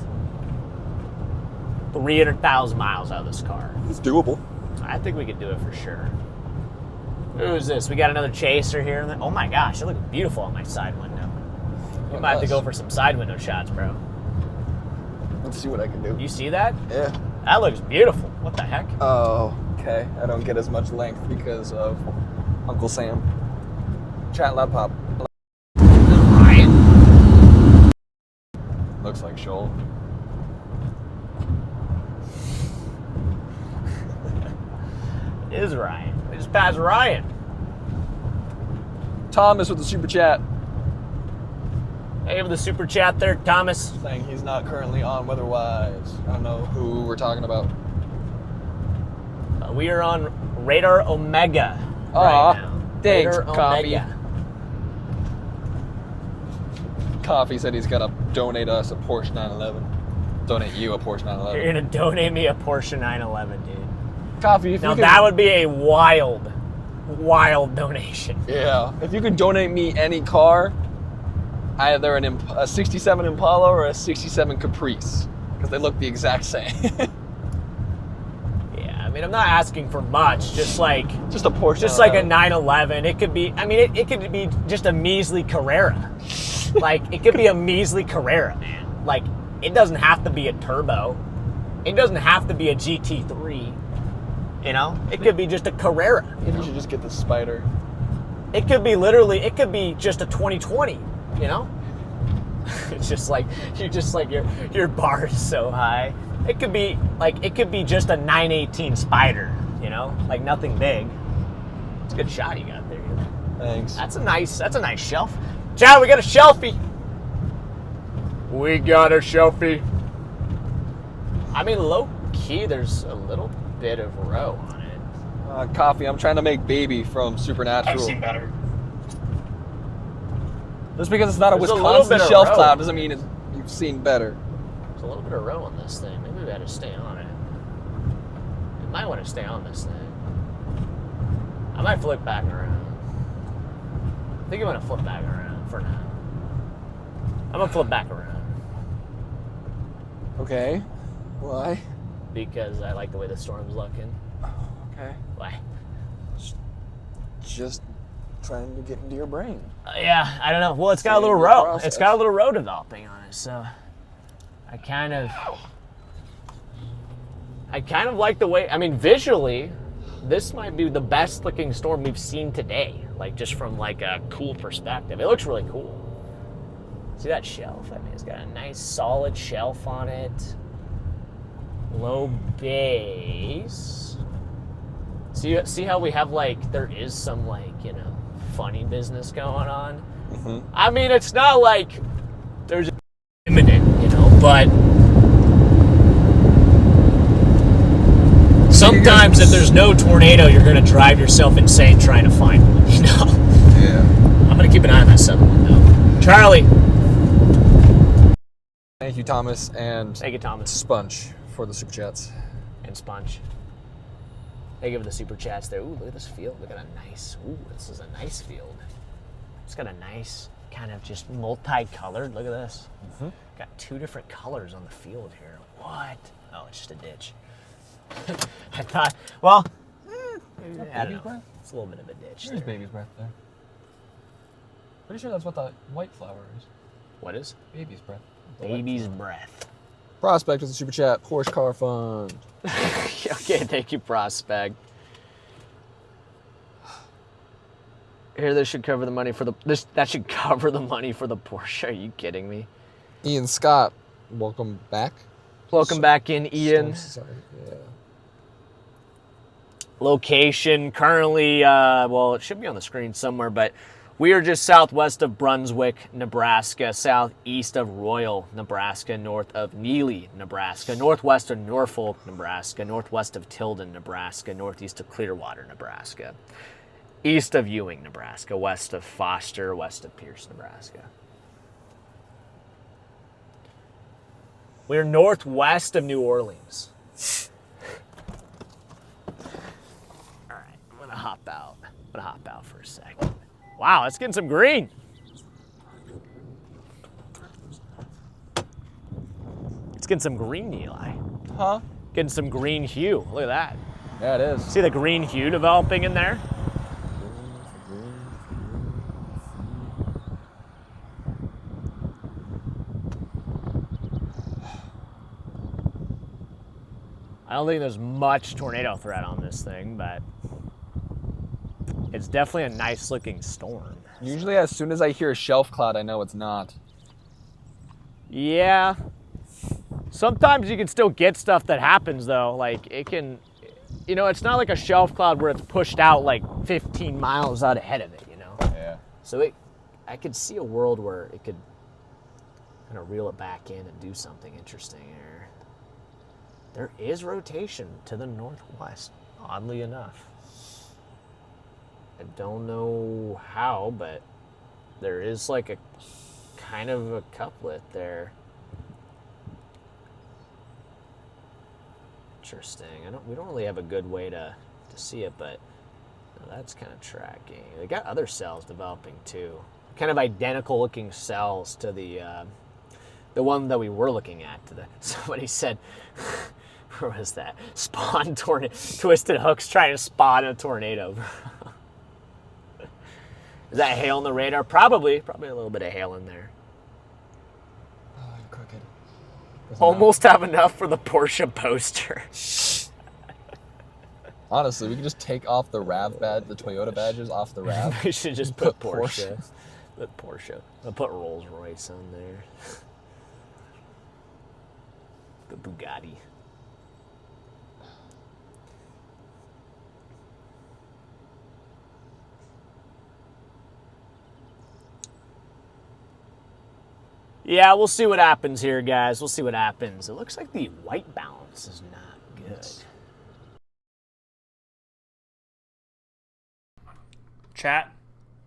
300,000 miles out of this car. It's doable. I think we could do it for sure. Who's this? We got another chaser here. Oh my gosh, it looks beautiful on my side window. We might have to go for some side window shots, bro. Let's see what I can do. You see that? Yeah. That looks beautiful. What the heck? Oh, okay. I don't get as much length because of Uncle Sam. Chat loud pop. Ryan? Looks like Shoal. It is Ryan. We just passed Ryan. Thomas with the super chat. Hey, with the super chat there, Thomas. Saying he's not currently on weather-wise. I don't know who we're talking about. We are on Radar Omega Aw, right now. thanks, Radar Coffee. Omega. Coffee said he's gonna donate us a Porsche 911. Donate you a Porsche 911. You're going to donate me a Porsche 911, dude. Coffee, if Now, you could, that would be a wild, wild donation. yeah, if you could donate me any car, either a 67 Impala or a 67 Caprice, because they look the exact same. Yeah, I mean, I'm not asking for much, just like Just a Porsche. just like a 911. 911. It could be, I mean, it could be just a measly Carrera. Like, it could be a measly Carrera, man. Like, it doesn't have to be a turbo. It doesn't have to be a GT3. You know, it could be just a Carrera. Maybe you should just get the Spider. It could be literally, it could be just a 2020, you know? It's just like, your bar is so high. It could be just a 918 Spider, you know? Like nothing big. It's a good shot you got there. Thanks. That's a nice shelf. Chad, we got a shelfie. We got a shelfie. I mean, low key, there's a little bit of row on it. Coffee, I'm trying to make Baby from Supernatural. I've seen better. Just because it's not a There's a Wisconsin little bit of shelf row. cloud doesn't mean you've seen better. There's a little bit of row on this thing. Maybe we gotta stay on it. We might want to stay on this thing. I might flip back around. I think I'm gonna flip back around for now. I'm gonna flip back around. Okay. Why? Because I like the way the storm's looking. Okay. Why? Just trying to get into your brain. Yeah, I don't know. Well, it's got a Same little row. process. It's got a little row developing on it, so I kind of like the way. I mean, visually, this might be the best looking storm we've seen today. Like just from like a cool perspective, it looks really cool. See that shelf? I mean, it's got a nice solid shelf on it. Low base. See how we have like, there is some like, you know, funny business going on. Mm-hmm. I mean, it's not like there's imminent, you know, but sometimes if there's no tornado, you're gonna drive yourself insane trying to find one, you know? Yeah. I'm gonna keep an eye on that 7-1 though. Charlie. Thank you, Thomas, and Thank you, Thomas. Sponge for the super chats. And Sponge. They give the super chats there. Ooh, look at this field. Look at a nice, ooh, this is a nice field. It's got a nice kind of just multicolored. Look at this. Mm-hmm. Got 2 different colors on the field here. What? Oh, it's just a ditch. I thought, well, I don't know. Breath? It's a little bit of a ditch There's there. Baby's breath there. Pretty sure that's what the white flower is. What is? Baby's breath. The white Baby's flower. breath. Prospect with the super chat. Porsche car fund. Okay, thank you, Prospect. Here, this should cover the money for the that should cover the money for the Porsche. Are you kidding me? Ian Scott, welcome back. Welcome back in, Ian. Sorry. Yeah. Location currently, well, it should be on the screen somewhere, but we are just southwest of Brunswick, Nebraska, southeast of Royal, Nebraska, north of Neely, Nebraska, northwest of Norfolk, Nebraska, northwest of Tilden, Nebraska, northeast of Clearwater, Nebraska, east of Ewing, Nebraska, west of Foster, west of Pierce, Nebraska. We're northwest of New Orleans. All right, I'm gonna hop out. For a second. Wow, it's getting some green. It's getting some green, Eli. Huh? Getting some green hue. Look at that. Yeah, it is. See the green hue developing in there? I don't think there's much tornado threat on this thing, but it's definitely a nice looking storm. Usually as soon as I hear a shelf cloud, I know it's not. Yeah. Sometimes you can still get stuff that happens though. Like it can, you know, it's not like a shelf cloud where it's pushed out like 15 miles out ahead of it, you know? Yeah. So I could see a world where it could kind of reel it back in and do something interesting here. There is rotation to the northwest, oddly enough. I don't know how, but there is like a kind of a couplet there. Interesting. We don't really have a good way to see it, but no, that's kind of tracking. They got other cells developing too, kind of identical looking cells to the one that we were looking at. Somebody said, where was that? Spawn tornado, twisted hooks trying to spawn a tornado. Is that hail on the radar? Probably a little bit of hail in there. Oh, I'm crooked. Almost have enough for the Porsche poster. Honestly, we could just take off the RAV badge, the Toyota badges off the RAV. We should just put Porsche. Put Porsche. I'll put Rolls Royce on there. Put Bugatti. Yeah, we'll see what happens here, guys. We'll see what happens. It looks like the white balance is not good. Chat,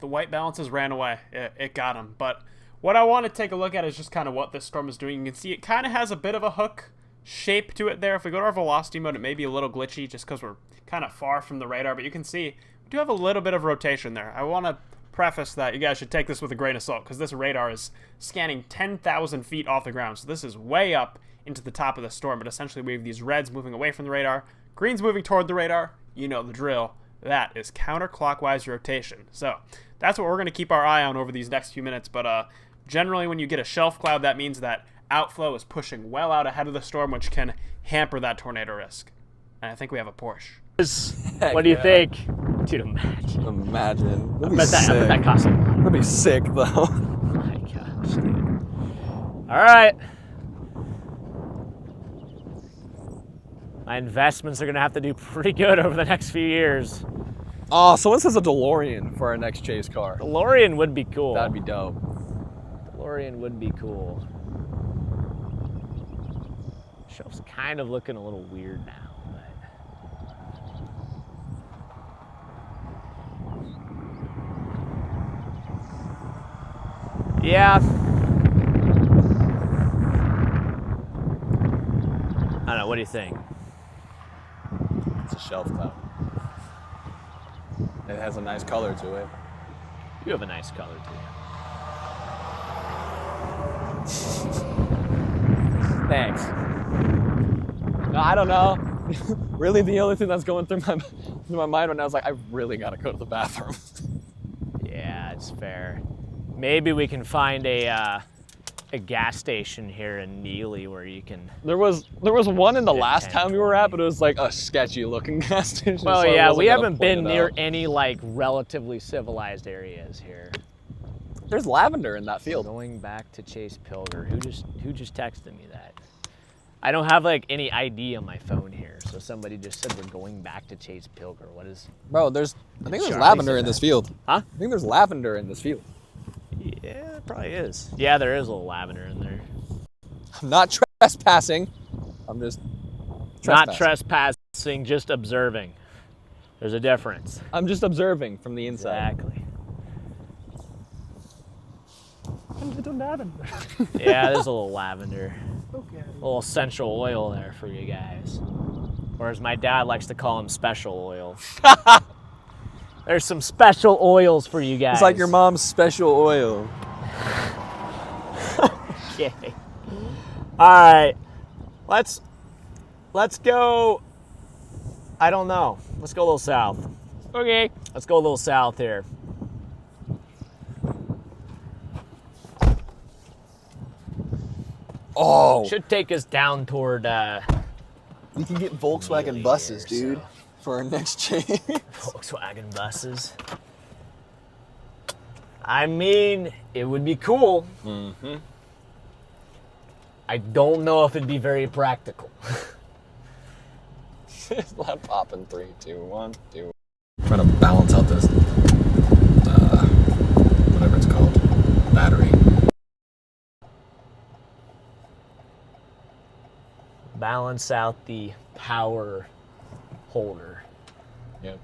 the white balances ran away. It got him. But what I want to take a look at is just kind of what this storm is doing. You can see it kind of has a bit of a hook shape to it there. If we go to our velocity mode, it may be a little glitchy just because we're kind of far from the radar. But you can see we do have a little bit of rotation there. I want to preface that you guys should take this with a grain of salt because this radar is scanning 10,000 feet off the ground. So this is way up into the top of the storm. But essentially we have these reds moving away from the radar, greens moving toward the radar. You know the drill. That is counterclockwise rotation. So that's what we're going to keep our eye on over these next few minutes. But generally when you get a shelf cloud, that means that outflow is pushing well out ahead of the storm, which can hamper that tornado risk. And I think we have a Porsche. What do you think? Dude, imagine. Imagine. I bet that costs a lot. That'd be sick, though. Oh my gosh, dude. All right. My investments are going to have to do pretty good over the next few years. Oh, someone says a DeLorean for our next chase car. DeLorean would be cool. That'd be dope. DeLorean would be cool. Shelf's kind of looking a little weird now. Yeah. I don't know, what do you think? It's a shelf cloud. It has a nice color to it. You have a nice color to you. Thanks. No, I don't know. Really, the only thing that's going through my mind right now is like, I really gotta go to the bathroom. Yeah, it's fair. Maybe we can find a gas station here in Neely where you can. There was one in the last town we were at, but it was like a sketchy looking gas station. Well, so yeah, we haven't point been it near out. any like relatively civilized areas here. There's lavender in that field. Going back to Chase Pilger. Who just texted me that? I don't have like any ID on my phone here, so somebody just said we're going back to Chase Pilger. What is? Bro, I think there's Charlie lavender said in this that. field. Huh? I think there's lavender in this field. Yeah, it probably is. Yeah, there is a little lavender in there. I'm not trespassing. I'm just Not trespassing, just observing. There's a difference. I'm just observing from the inside. Exactly. A little lavender. Yeah, there's a little lavender. Okay. A little essential oil there for you guys. Or as my dad likes to call them, special oil. There's some special oils for you guys. It's like your mom's special oil. Okay. All right. Let's go. I don't know. Let's go a little south. Okay. Let's go a little south here. Oh. Should take us down toward. We can get Volkswagen buses, here, dude, for our next chase. Volkswagen buses. I mean, it would be cool. Mm-hmm. I don't know if it'd be very practical. Let pop in 3, 2, 1, 2. Trying to balance out this, whatever it's called, battery. Balance out the power holder. Yep.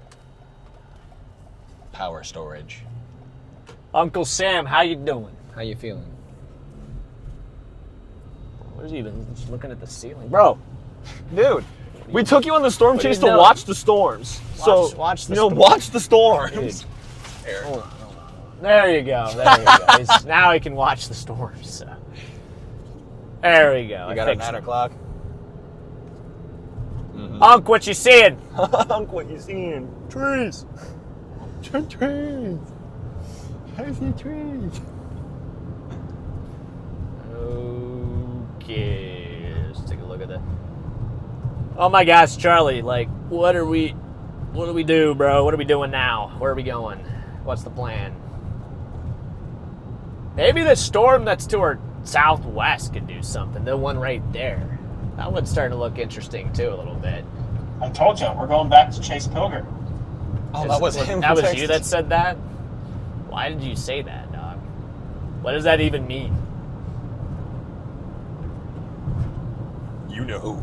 Power storage. Uncle Sam, how you doing? How you feeling? Where's he even just looking at the ceiling? Bro, Dude, we took you on the storm What are chase you to doing? watch the storms. Watch the so, storm. watch the storms. Dude. Hold on. There you go. There you go. Now he can watch the storms. So. There we go. You got a 9 o'clock? Unc, what you seeing? Unc, what you seeing? Trees. Trees. I see trees. Okay, let's take a look at that. Oh my gosh, Charlie, like, what are we What do we do, bro? What are we doing now? Where are we going? What's the plan? Maybe the storm that's to our southwest could do something. The one right there. That one's starting to look interesting, too, a little bit. I told you, we're going back to Chase Pilger. Oh, that was him. That was you that said that? Why did you say that, dog? What does that even mean? You know who.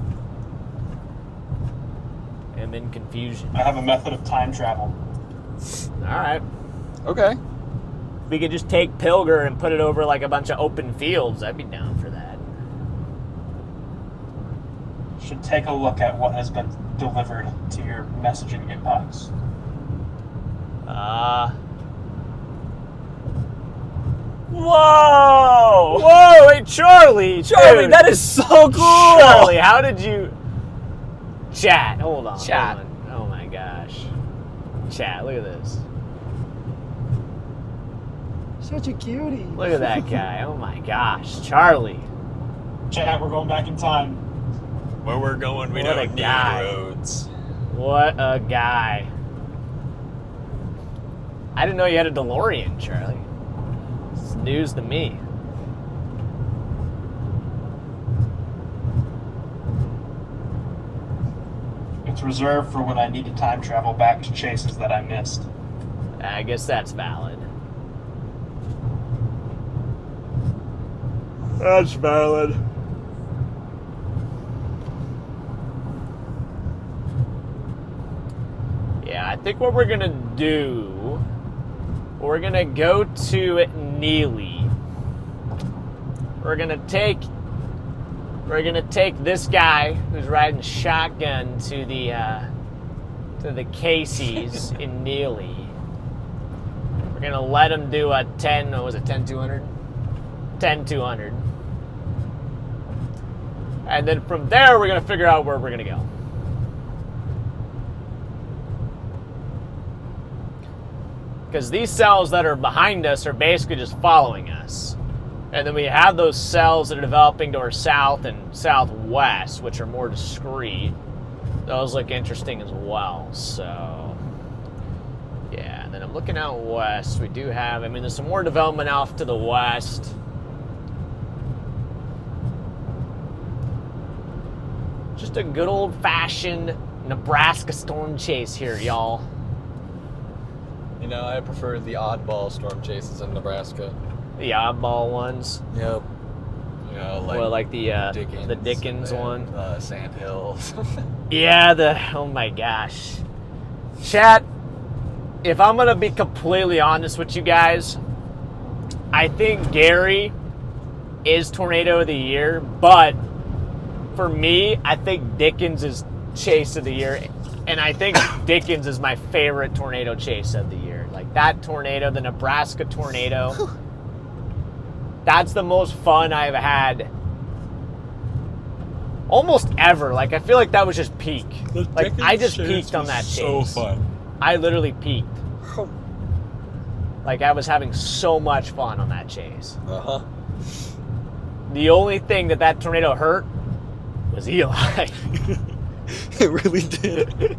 I'm in confusion. I have a method of time travel. All right. Okay. We could just take Pilger and put it over like a bunch of open fields. I'd be down for that. Should take a look at what has been delivered to your messaging inbox. Whoa! Whoa! Hey, Charlie! Charlie, Dude. that is so cool! Charlie, how did you... Chat, hold on. Chat. Hold on. Oh my gosh. Chat, look at this. Such a cutie. Look at that guy. Oh my gosh. Charlie. Chat, we're going back in time. Where we're going, we What a don't need guy. roads. What a guy. I didn't know you had a DeLorean, Charlie. It's news to me. It's reserved for when I need to time travel back to chases that I missed. I guess that's valid. That's valid. Yeah, I think what we're gonna do, we're gonna go to Neely. We're gonna take this guy who's riding shotgun to the Casey's in Neely. We're gonna let him do a 10. What was it? 10-200. 10-200. And then from there, we're gonna figure out where we're gonna go. Because these cells that are behind us are basically just following us. And then we have those cells that are developing to our south and southwest, which are more discrete. Those look interesting as well. So, yeah. And then I'm looking out west. We do have, I mean, there's some more development off to the west. Just a good old-fashioned Nebraska storm chase here, y'all. You know, I prefer the oddball storm chases in Nebraska. The oddball ones. Yep. You know, like, Well, like the Dickens, Dickens and, one. Sand Hills. Yeah, oh my gosh. Chat, if I'm going to be completely honest with you guys, I think Gary is Tornado of the Year, but for me, I think Dickens is Chase of the Year, and I think Dickens is my favorite tornado chase of the year. Like that tornado, the Nebraska tornado, that's the most fun I've had almost ever. Like I feel like that was just peak. Like I just peaked on that chase. So fun. I literally peaked. Like I was having so much fun on that chase. Uh-huh. The only thing that tornado hurt was Eli. It really did.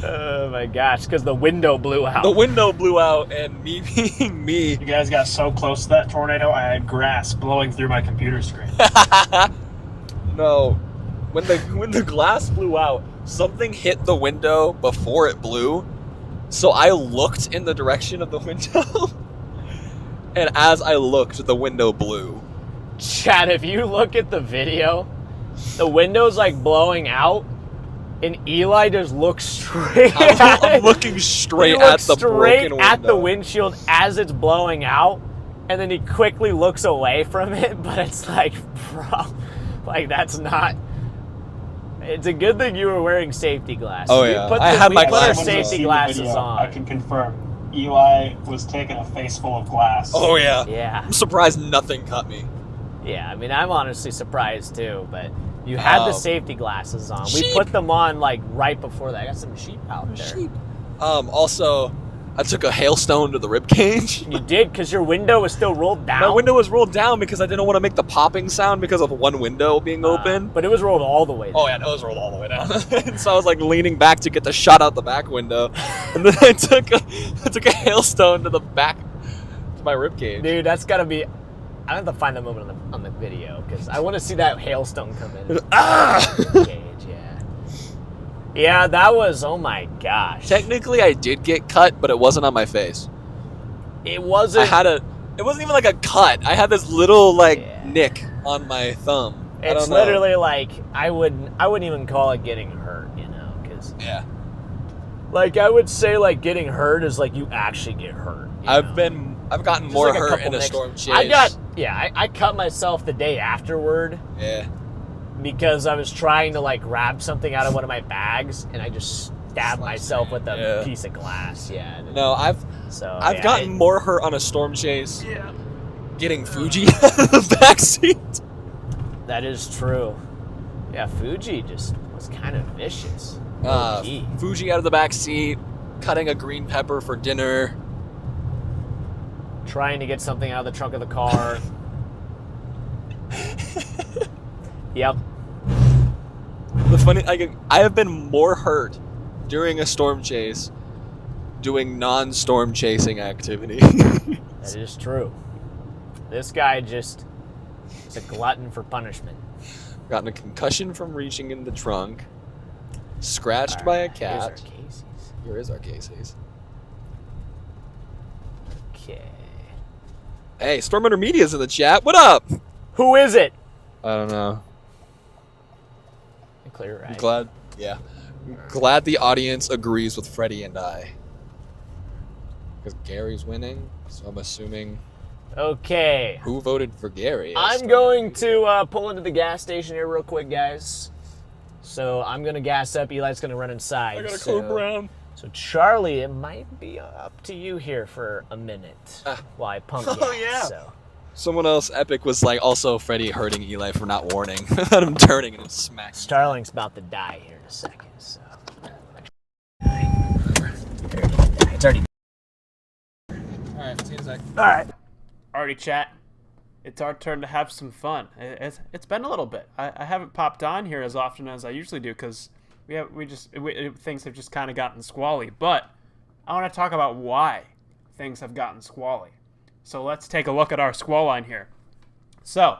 Oh my gosh, because the window blew out. The window blew out, and me being me. You guys got so close to that tornado, I had grass blowing through my computer screen. No. When the glass blew out, something hit the window before it blew. So I looked in the direction of the window. And as I looked, the window blew. Chad, if you look at the video, the window's like blowing out, and Eli just looks straight I'm looking straight at the broken window. at the windshield as it's blowing out, and then he quickly looks away from it, but it's like, bro, like that's not... It's a good thing you were wearing safety glasses. Oh, yeah. I had my we put our glasses safety See the glasses video, on. I can confirm. Eli was taking a face full of glass. Oh, yeah. Yeah. I'm surprised nothing cut me. Yeah, I mean, I'm honestly surprised too, but you had the safety glasses on. Sheep. We put them on like right before that. I got some sheep out there. Sheep. Also, I took a hailstone to the ribcage. You did, because your window was still rolled down? My window was rolled down because I didn't want to make the popping sound because of one window being open. But it was rolled all the way down. Oh yeah, no, it was rolled all the way down. And so I was like leaning back to get the shot out the back window, and then I took a hailstone to the back to my ribcage. Dude, that's gotta be. I have to find that moment on the video because I want to see that hailstone come in. Cage, yeah. Yeah, that was. Oh my gosh. Technically, I did get cut, but it wasn't on my face. It wasn't. It wasn't even like a cut. I had this little nick on my thumb. It's literally like I wouldn't even call it getting hurt, you know, because like I would say like getting hurt is like you actually get hurt. I've gotten more like hurt in a storm chase. I cut myself the day afterward. Yeah. Because I was trying to like grab something out of one of my bags and I just stabbed myself with a piece of glass. Yeah. No, I've gotten more hurt on a storm chase. Yeah. Getting Fuji out of the backseat. That is true. Yeah, Fuji just was kind of vicious. Fuji out of the backseat, cutting a green pepper for dinner. Trying to get something out of the trunk of the car. Yep. The funny, I have been more hurt during a storm chase doing non-storm chasing activity. That is true. This guy just is a glutton for punishment. Gotten a concussion from reaching in the trunk. Scratched by a cat. Here is our cases. Okay. Hey, Storm Intermedia's in the chat. What up? Who is it? I don't know. Clear, right? I'm glad the audience agrees with Freddy and I. Because Gary's winning, so I'm assuming... Okay. Who voted for Gary? I'm going to pull into the gas station here real quick, guys. So I'm going to gas up. Eli's going to run inside. I got a code brown. So Charlie, it might be up to you here for a minute while I pump gas. Oh, yeah. So. Someone else, Epic, was like also Freddy hurting Eli for not warning. Without him turning and smacking. Starling's about to die here in a second, so. It's already. Alright, see you in a sec. Alright. Alrighty, chat. It's our turn to have some fun. It's been a little bit. I haven't popped on here as often as I usually do because things have just kind of gotten squally. But I want to talk about why things have gotten squally. So let's take a look at our squall line here. So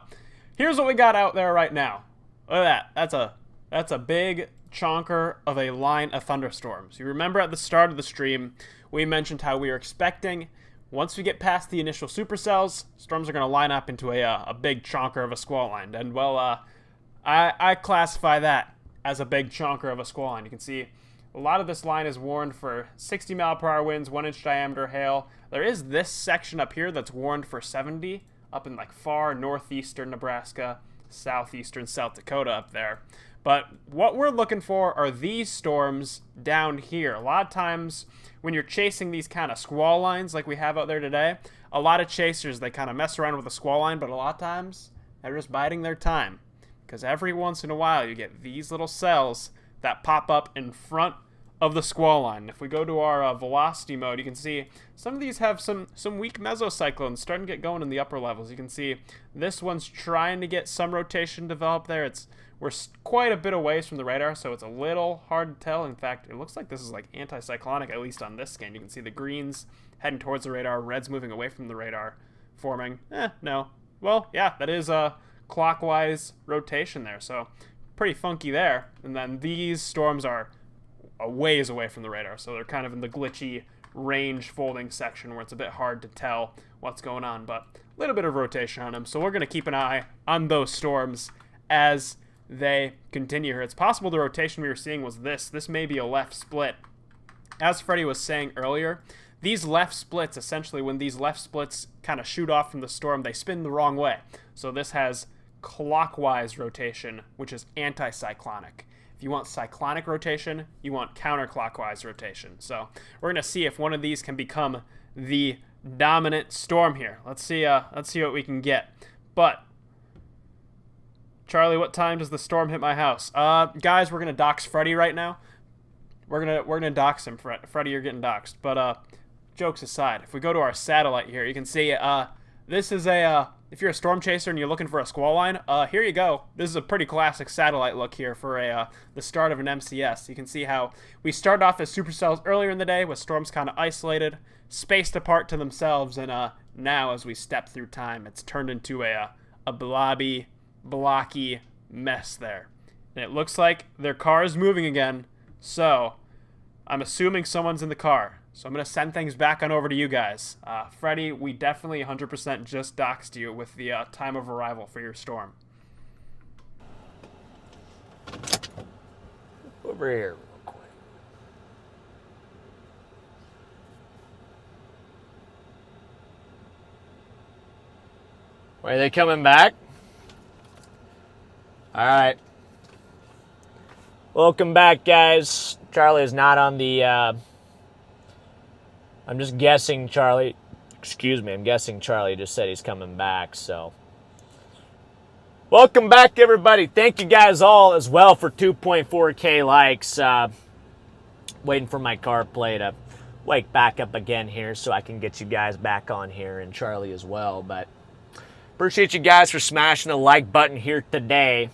here's what we got out there right now. Look at that. That's a big chonker of a line of thunderstorms. You remember at the start of the stream, we mentioned how we are expecting once we get past the initial supercells, storms are going to line up into a big chonker of a squall line. And well, I classify that as a big chonker of a squall line. You can see a lot of this line is warned for 60 mile per hour winds, 1-inch diameter hail. There is this section up here that's warned for 70 up in like far northeastern Nebraska, southeastern South Dakota up there. But what we're looking for are these storms down here. A lot of times when you're chasing these kind of squall lines like we have out there today, a lot of chasers, they kind of mess around with a squall line, but a lot of times they're just biding their time. Because every once in a while you get these little cells that pop up in front of the squall line. If we go to our velocity mode, you can see some of these have some weak mesocyclones starting to get going in the upper levels. You can see this one's trying to get some rotation developed there. We're quite a bit away from the radar, so it's a little hard to tell. In fact, it looks like this is like anticyclonic, at least on this scan. You can see the greens heading towards the radar, reds moving away from the radar, forming, no. Well, yeah, that is a clockwise rotation there, so pretty funky there. And then these storms are a ways away from the radar, so they're kind of in the glitchy range folding section where it's a bit hard to tell what's going on, but a little bit of rotation on them. So we're going to keep an eye on those storms as they continue here. It's possible the rotation we were seeing was this. This may be a left split. As Freddy was saying earlier, these left splits, essentially when these left splits kind of shoot off from the storm, they spin the wrong way. So this has clockwise rotation, which is anticyclonic. If you want cyclonic rotation, you want counterclockwise rotation. So we're going to see if one of these can become the dominant storm here. Let's see what we can get. But Charlie, what time does the storm hit my house? Guys, we're going to dox Freddy right now. We're gonna dox him. Freddy, you're getting doxed. But jokes aside, if we go to our satellite here, you can see this is a if you're a storm chaser and you're looking for a squall line, here you go. This is a pretty classic satellite look here for the start of an MCS. You can see how we started off as supercells earlier in the day with storms kind of isolated, spaced apart to themselves, and now as we step through time, it's turned into a blobby, blocky mess there. And it looks like their car is moving again, so I'm assuming someone's in the car. So I'm going to send things back on over to you guys. Freddy, we definitely 100% just doxed you with the time of arrival for your storm. Over here real quick. Wait, are they coming back? All right. Welcome back, guys. Charlie is not on the... I'm just guessing Charlie, excuse me, I'm guessing Charlie just said he's coming back, so. Welcome back, everybody. Thank you guys all as well for 2.4K likes. Waiting for my CarPlay to wake back up again here so I can get you guys back on here, and Charlie as well. But appreciate you guys for smashing the like button here today.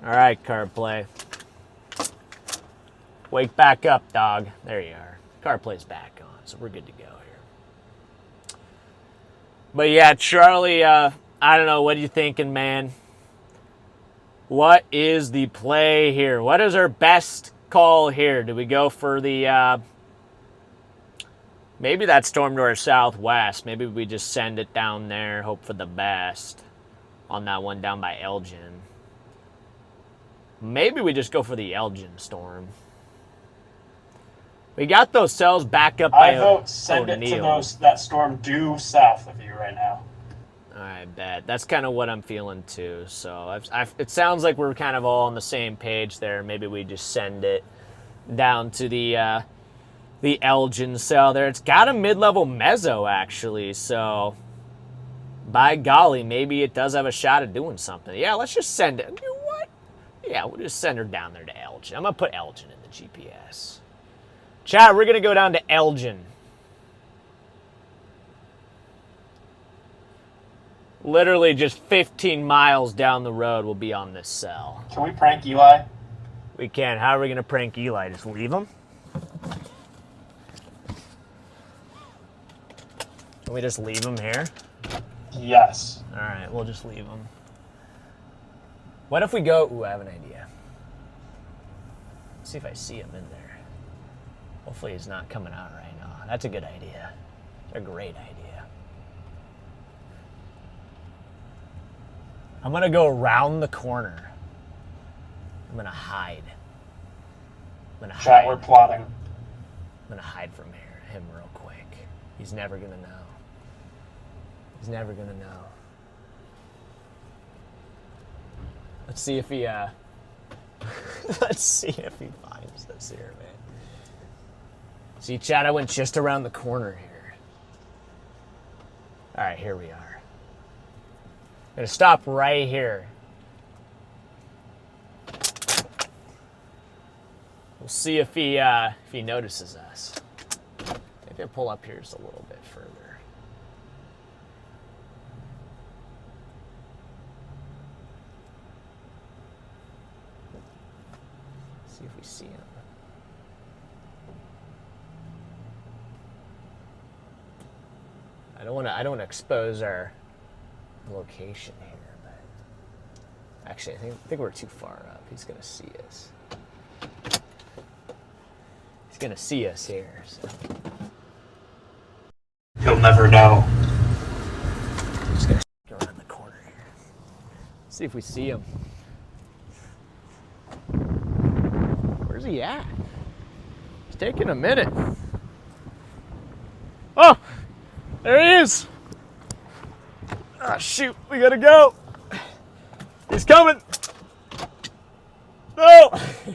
All right, CarPlay. Wake back up, dog. There you are. CarPlay's back on, so we're good to go here. But yeah, Charlie, I don't know. What are you thinking, man? What is the play here? What is our best call here? Do we go for the... maybe that storm to our southwest. Maybe we just send it down there, hope for the best on that one down by Elgin. Maybe we just go for the Elgin storm. We got those cells back up by I vote send it to that storm due south of you right now. I bet. That's kind of what I'm feeling too. So it sounds like we're kind of all on the same page there. Maybe we just send it down to the Elgin cell there. It's got a mid-level mezzo actually, so by golly, maybe it does have a shot at doing something. Yeah, let's just send it. You know what? Yeah, we'll just send her down there to Elgin. I'm gonna put Elgin in the GPS. Chat, we're going to go down to Elgin. Literally just 15 miles down the road we'll be on this cell. Can we prank Eli? We can. How are we going to prank Eli? Just leave him? Can we just leave him here? Yes. All right, we'll just leave him. What if we go... Ooh, I have an idea. Let's see if I see him in there. Hopefully he's not coming out right now. That's a good idea. A great idea. I'm going to go around the corner. I'm going to hide. Chat, we're plotting. I'm going to hide from him real quick. He's never going to know. He's never going to know. Let's see if he, let's see if he finds us here, man. See, Chad, I went just around the corner here. All right, here we are. I'm gonna stop right here. We'll see if he notices us. Maybe I'll pull up here just a little bit further. See if we see him. I don't want to expose our location here, but actually, I think we're too far up. He's gonna see us. He's gonna see us here. So. He'll never know. I'm just gonna go around the corner here. See if we see him. Where's he at? It's taking a minute. Oh! There he is! Ah, shoot, we gotta go! He's coming! No!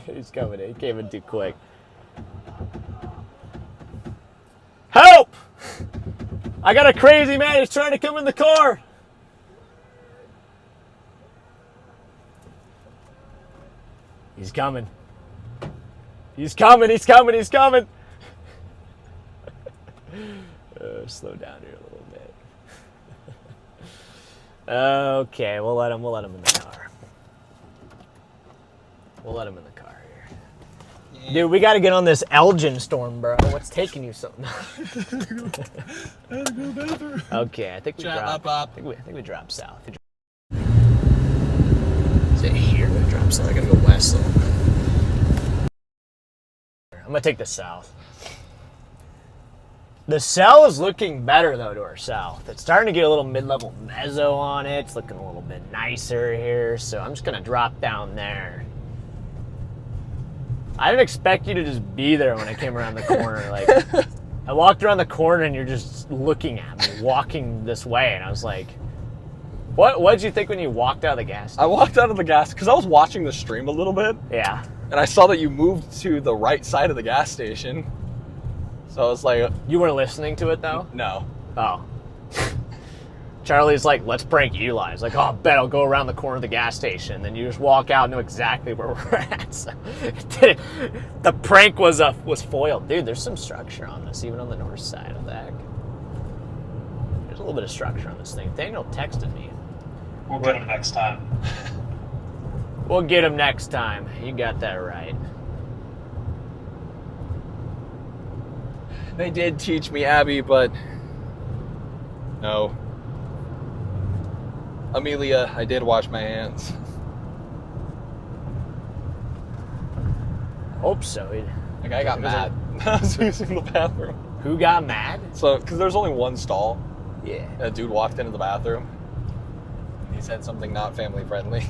He's coming in. He came in too quick. Help! I got a crazy man. He's trying to come in the car. He's coming. He's coming, he's coming, he's coming. Slow down here a little bit. Okay, we'll let him in the car. We'll let him in the car here. Dude, we got to get on this Elgin storm, bro. What's taking you so? Okay, I think we dropped. I think we dropped south. Is it here? We dropped south. I gotta go west though. I'm gonna take the south. The cell is looking better though to our south. It's starting to get a little mid-level mezzo on it. It's looking a little bit nicer here, so I'm just gonna drop down there. I didn't expect you to just be there when I came around the corner. Like, I walked around the corner and you're just looking at me, walking this way, and I was like, what did you think when you walked out of the gas station? I walked out of the gas because I was watching the stream a little bit. Yeah. And I saw that you moved to the right side of the gas station. So I was like... You weren't listening to it, though? No. Oh. Charlie's like, let's prank Eli. He's like, oh, I bet I'll go around the corner of the gas station. And then you just walk out and know exactly where we're at. So, the prank was foiled. Dude, there's some structure on this, even on the north side of that. There's a little bit of structure on this thing. Daniel texted me. We'll get him next time. We'll get him next time. You got that right. They did teach me Abby, but no. Amelia, I did wash my hands. Hope so. Like, I got mad. I was using the bathroom. Who got mad? So, because there's only one stall. Yeah. A dude walked into the bathroom. He said something not family friendly.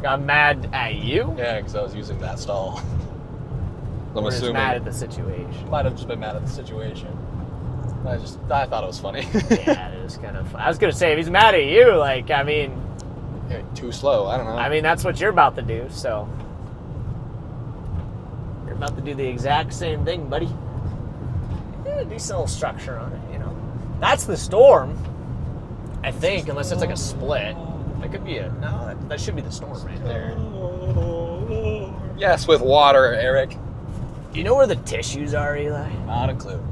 Got mad at you? Yeah, because I was using that stall. I'm Or just assuming. mad at the situation. Might have just been mad at the situation. I thought it was funny. Yeah, it is kind of fun. I was going to say, if he's mad at you, like, I mean... Yeah, too slow, I don't know. I mean, that's what you're about to do, so... You're about to do the exact same thing, buddy. Yeah, decent little structure on it, you know? That's the storm, I think, unless it's like a split. That could be a... No, that should be the storm right there. Yes, with water, Eric. Do you know where the tissues are, Eli? Not a clue.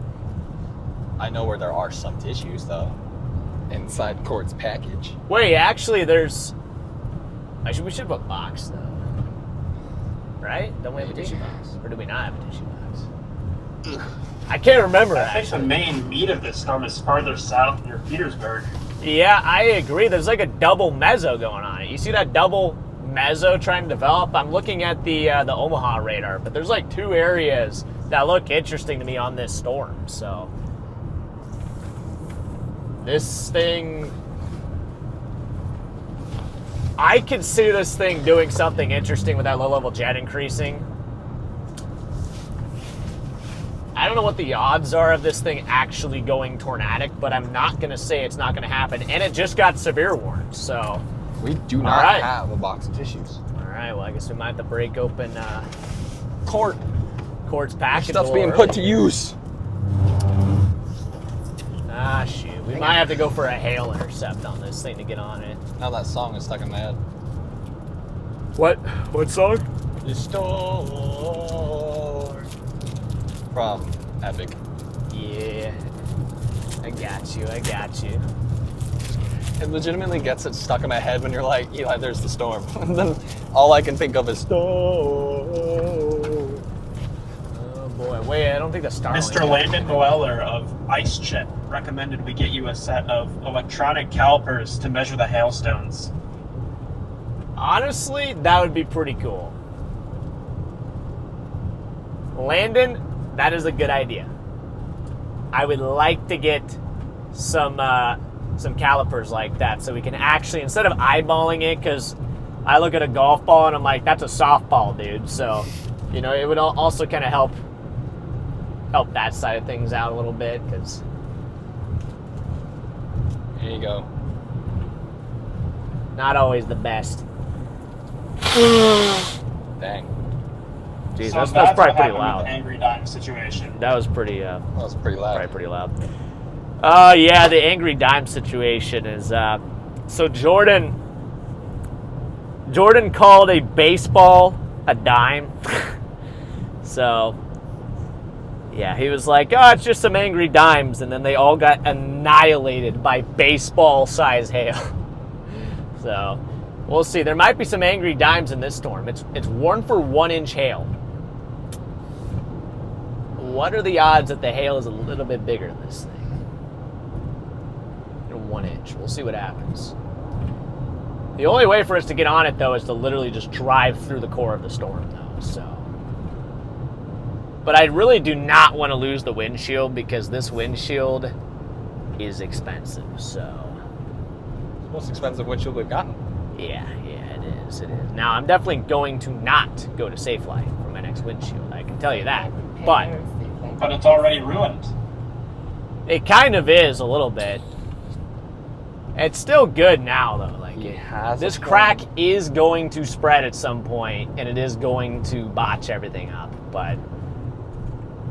I know where there are some tissues, though. Inside Court's package. Wait, actually, there's... we should have a box, though. Right? Don't we have a tissue box? Or do we not have a tissue box? I can't remember, I think the main meat of this storm is farther south near Petersburg. Yeah, I agree. There's like a double mezzo going on. You see that double mezzo trying to develop? I'm looking at the Omaha radar, but there's like two areas that look interesting to me on this storm. So this thing, I could see this thing doing something interesting with that low-level jet increasing. I don't know what the odds are of this thing actually going tornadic, but I'm not going to say it's not going to happen. And it just got severe warned, so... We do not have a box of tissues. All right, well, I guess we might have to break open Court's package. Stuff's being put to use. Ah, shoot. We might have to go for a hail intercept on this thing to get on it. Now that song is stuck in my head. What song? The storm. From Epic. Yeah. I got you. It legitimately gets it stuck in my head when you're like, Eli, there's the storm. And then all I can think of is storm. Oh, boy. Wait, I don't think the Starlink... Mr. Landon Moeller of IceChip recommended we get you a set of electronic calipers to measure the hailstones. Honestly, that would be pretty cool. Landon, that is a good idea. I would like to get some calipers like that so we can actually, instead of eyeballing it, because I look at a golf ball and I'm like, that's a softball, dude. So, you know, it would also kind of help that side of things out a little bit, because... There you go. Not always the best. Dang. Jeez, So that's probably pretty what happened with loud. the Angry Dime situation. That was pretty... That was pretty loud. Probably pretty loud. Yeah, the Angry Dime situation is... so Jordan called a baseball a dime. So, yeah, he was like, oh, it's just some angry dimes. And then they all got annihilated by baseball-size hail. So, we'll see. There might be some angry dimes in this storm. It's warned for 1-inch hail. What are the odds that the hail is a little bit bigger than this thing? 1 inch. We'll see what happens. The only way for us to get on it, though, is to literally just drive through the core of the storm, though. So, but I really do not want to lose the windshield because this windshield is expensive. So, It's the most expensive windshield we've gotten. yeah, it is. It is. Now, I'm definitely going to not go to Safelite for my next windshield. I can tell you that. But But it's already ruined. it kind of is a little bit. It's still good now, though. Like this crack is going to spread at some point, and it is going to botch everything up. But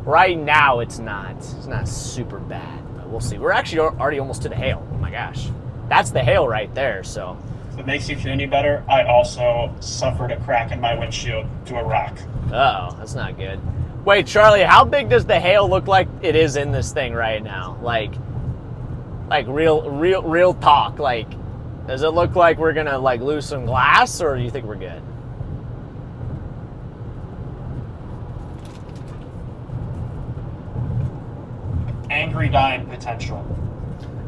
right now, it's not. It's not super bad. But we'll see. We're actually already almost to the hail. Oh my gosh, that's the hail right there. So If it makes you feel any better, I also suffered a crack in my windshield to a rock. oh, that's not good. Wait, Charlie, how big does the hail look like it is in this thing right now? Like real talk. Like, does it look like we're gonna like lose some glass, or do you think we're good? Angry dime potential.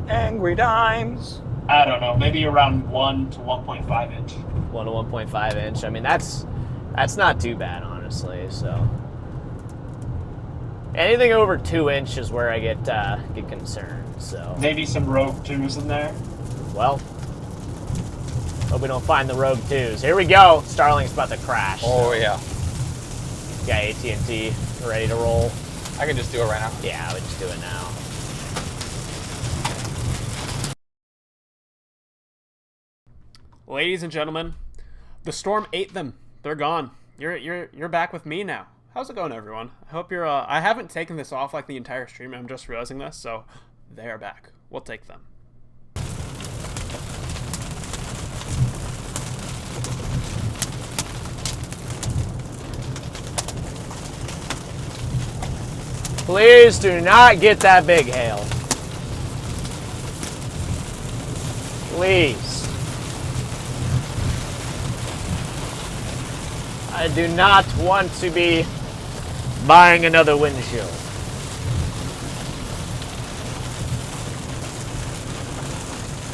Angry dimes. I don't know, maybe around 1 to 1.5 inch. 1 to 1.5 inch. I mean, that's not too bad, honestly. So anything over 2 inches is where I get concerned. So Maybe some Rogue 2s in there. well, hope we don't find the Rogue 2s. Here we go. Starling's about to crash. Oh yeah. Got AT&T ready to roll. I can just do it right now. Yeah, I would just do it now. Ladies and gentlemen, the storm ate them. They're gone. You're back with me now. How's it going, everyone? I hope you're. I haven't taken this off like the entire stream. I'm just realizing this, so they are back. We'll take them. Please do not get that big hail. Please. I do not want to be buying another windshield.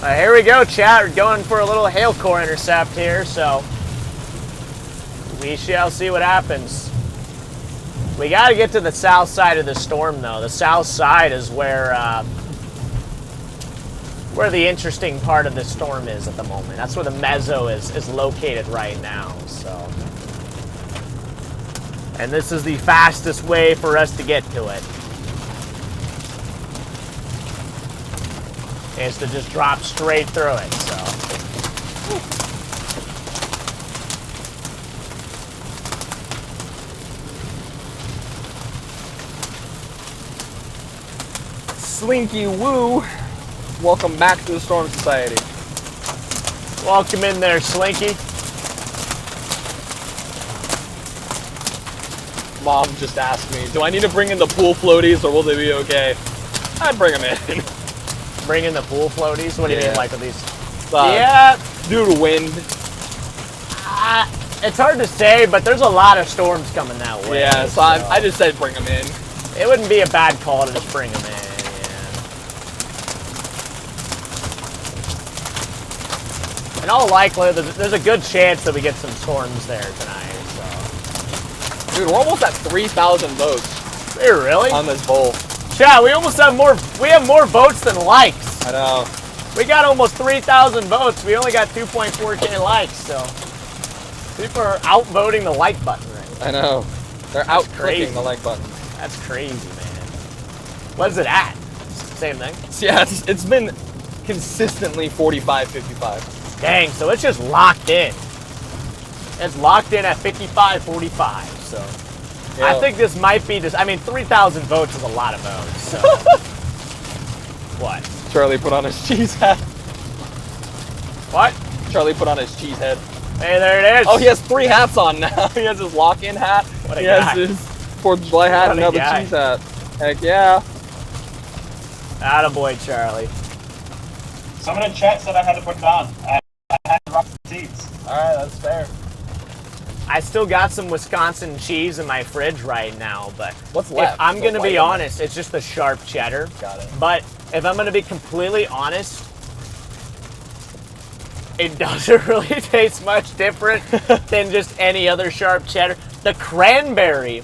Here we go, chat. We're going for a little hail core intercept here, so we shall see what happens. We got to get to the south side of the storm, though. The south side is where the interesting part of the storm is at the moment. That's where the mezzo is located right now. So, and this is the fastest way for us to get to it. Is to just drop straight through it. So. Slinky Woo, welcome back to the Storm Society. Welcome in there, Slinky. Mom just asked me, do I need to bring in the pool floaties or will they be okay? I'd bring them in. Bring in the pool floaties? What do you mean, like with these? Yeah. Due to wind. It's hard to say, but there's a lot of storms coming that way. Yeah, so I just said bring them in. It wouldn't be a bad call to just bring them in. In all likelihood, there's a good chance that we get some storms there tonight. So. Dude, we're almost at 3,000 votes. We're really? On this bowl. Chat, we almost have more. We have more votes than likes. I know. We got almost 3,000 votes. We only got 2.4K likes. So people are outvoting the like button right now. I know. They're out clicking the like button. That's crazy, man. What is it at? Same thing? Yeah, it's been consistently 45, 55. Dang, so it's just locked in. It's locked in at 55, 45, so. Yeah. I think this might be just, I mean, 3,000 votes is a lot of votes, so. What? Charlie put on his cheese hat. What? Charlie put on his cheese head. Hey, there it is. Oh, he has 3 hats on now. He has his lock-in hat. What a he guy. has his 4th of July hat What and a another guy. cheese hat. Heck yeah. Attaboy, Charlie. Someone in chat said I had to put it on. I had to rock the seats. Alright, that's fair. I still got some Wisconsin cheese in my fridge right now, but What's left? if I'm The going to white be one? honest, it's just the sharp cheddar. Got it. But if I'm going to be completely honest, it doesn't really taste much different than just any other sharp cheddar. The cranberry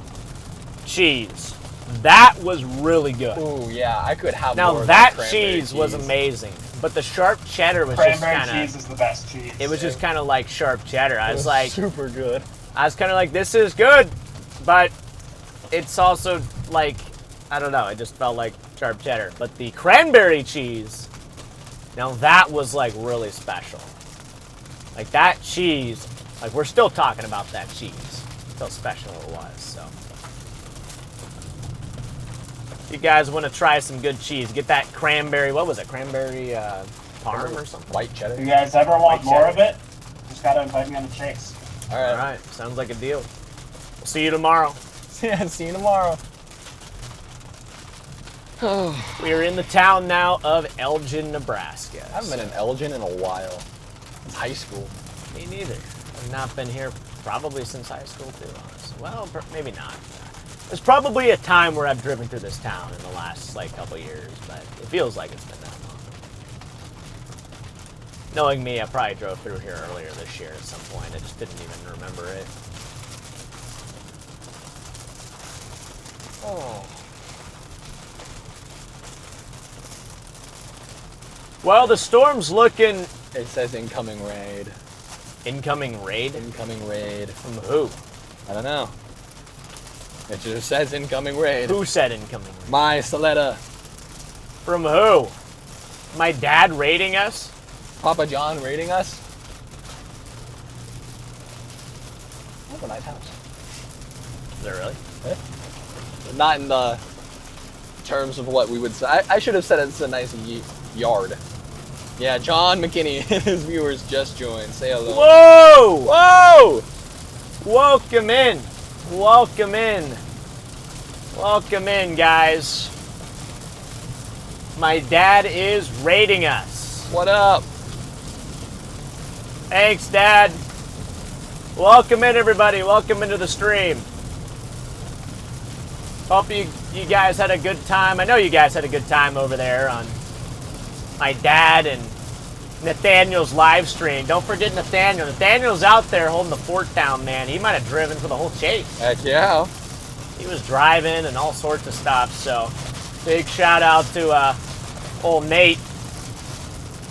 cheese, that was really good. Ooh, yeah, I could have more Now of that cranberry cheese was amazing, but the sharp cheddar was just Cranberry kind cheese of, is the best cheese. it was just kind of like sharp cheddar. I It was like, super good. I was kind of like, this is good, but it's also like, I don't know, it just felt like sharp cheddar. But the cranberry cheese, now that was like really special. Like that cheese, like we're still talking about that cheese. How special it was, so. If you guys want to try some good cheese, get that cranberry, what was it, cranberry parm or something? White cheddar. If you guys ever want White more cheddar. of it, just gotta invite me on the chase. Alright. All right, sounds like a deal. We'll see you tomorrow. Yeah, see you tomorrow. We are in the town now of Elgin, Nebraska. I haven't been in Elgin in a while. It's high school. Me neither. I've not been here probably since high school too, honestly. Well, maybe not. There's probably a time where I've driven through this town in the last like couple years, but it feels like it's been that long. Knowing me, I probably drove through here earlier this year at some point. I just didn't even remember it. Oh. Well, the storm's looking It says incoming raid. incoming raid. Incoming raid. From who? I don't know. It just says incoming raid. Who said incoming raid? My Saletta. From who? My dad raiding us? Papa John raiding us? I have a nice house. Is it really? Not in the terms of what we would say. I should have said it's a nice yard. Yeah, John McKinney and his viewers just joined. Say hello. Whoa! Whoa! Welcome in. Welcome in. Welcome in, guys. My dad is raiding us. What up? Thanks, Dad. Welcome in, everybody. Welcome into the stream. Hope you guys had a good time. I know you guys had a good time over there on my dad and Nathaniel's live stream. Don't forget Nathaniel. Nathaniel's out there holding the fort down, man. He might have driven for the whole chase. Heck yeah. He was driving and all sorts of stuff. So big shout out to old Nate,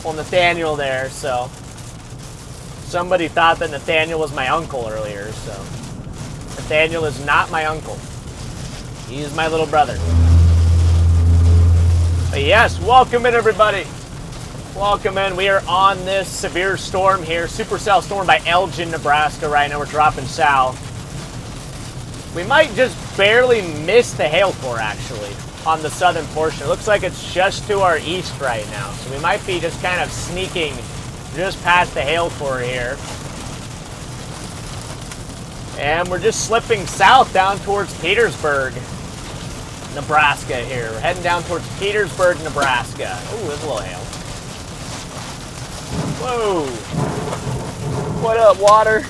old Nathaniel there. So somebody thought that Nathaniel was my uncle earlier. So Nathaniel is not my uncle. He's my little brother. But yes, welcome in, everybody. Welcome in. We are on this severe storm here, supercell storm by Elgin, Nebraska right now. We're dropping south. We might just barely miss the hail core, actually, on the southern portion. It looks like it's just to our east right now, so we might be just kind of sneaking just past the hail core here. And we're just slipping south down towards Petersburg, Nebraska here. We're heading down towards Petersburg, Nebraska. Ooh, there's a little hail. Whoa. What up, water?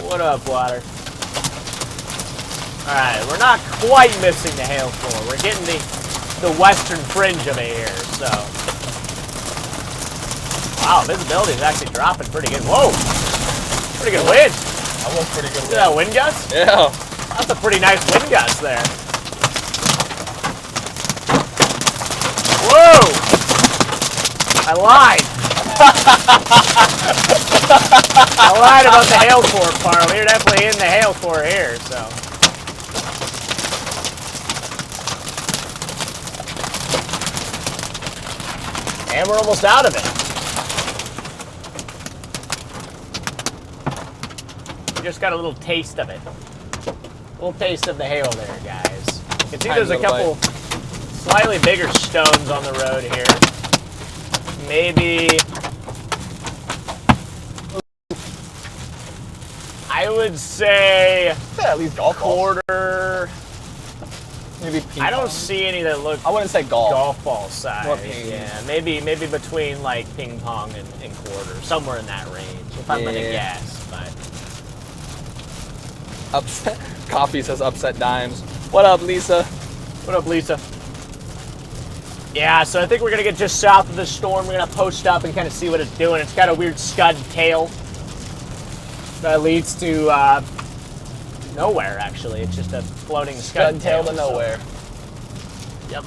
What up, water? Alright, we're not quite missing the hail core. We're getting the western fringe of it here, so. Wow, visibility is actually dropping pretty good. Whoa! Pretty good wind. That was pretty good. See that wind gust? Yeah. That's a pretty nice wind gust there. Whoa! I lied. I lied about the hail core part. We're definitely in the hail core here, so. And we're almost out of it. We just got a little taste of it. A little taste of the hail there, guys. You can see there's a couple slightly bigger stones on the road here. Maybe, I I would say Yeah, at least golf balls. quarter. Maybe ping I don't pong. see any that look I wouldn't say golf. golf ball size. What ping? Yeah, maybe between like ping pong and quarter, somewhere in that range. If I'm gonna Yeah. guess, but Upset. Coffee says upset dimes. What up, Lisa? what up, Lisa? Yeah, so I think we're gonna get just south of the storm. We're gonna post up and kind of see what it's doing. It's got a weird scud tail that leads to nowhere. Actually, it's just a floating scud Tail to so- nowhere. Yep.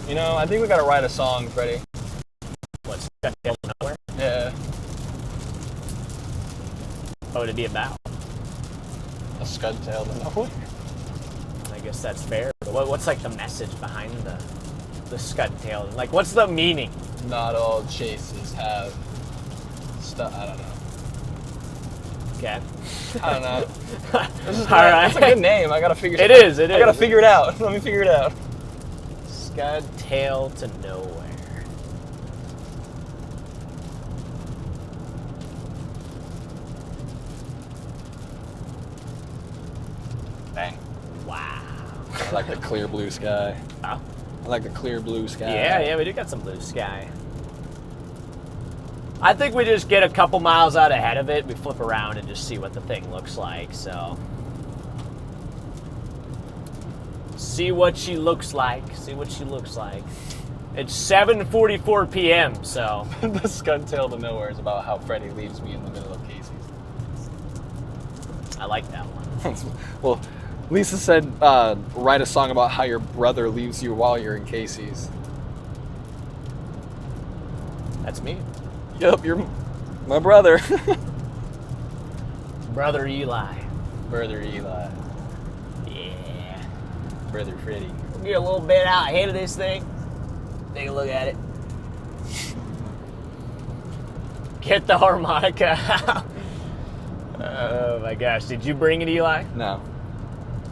You know, I think we gotta write a song, Freddie. What's scud tail to nowhere? Yeah. What would it be about? A scud tail to nowhere. I guess that's fair. But what's like the message behind the scud tail? Like, what's the meaning? Not all chases have stuff. I don't know. Okay. I don't know. This is All right. That's a good name. I gotta figure It is. I gotta figure it out. Let me figure it out. Scud tail to nowhere. Dang. Wow. I like the clear blue sky. Oh. I like the clear blue sky. Yeah, we do got some blue sky. I think we just get a couple miles out ahead of it. We flip around and just see what the thing looks like. So, see what she looks like. See what she looks like. It's 7:44 p.m. So The scud tail to nowhere is about how Freddie leaves me in the middle of Casey's. I like that one. Well, Lisa said, write a song about how your brother leaves you while you're in Casey's. That's me, Yep, you're my brother. brother Eli. Brother Eli. Yeah. Brother Freddie. We'll get a little bit out ahead of this thing. Take a look at it. Get the harmonica out. Oh my gosh. Did you bring it, Eli? No.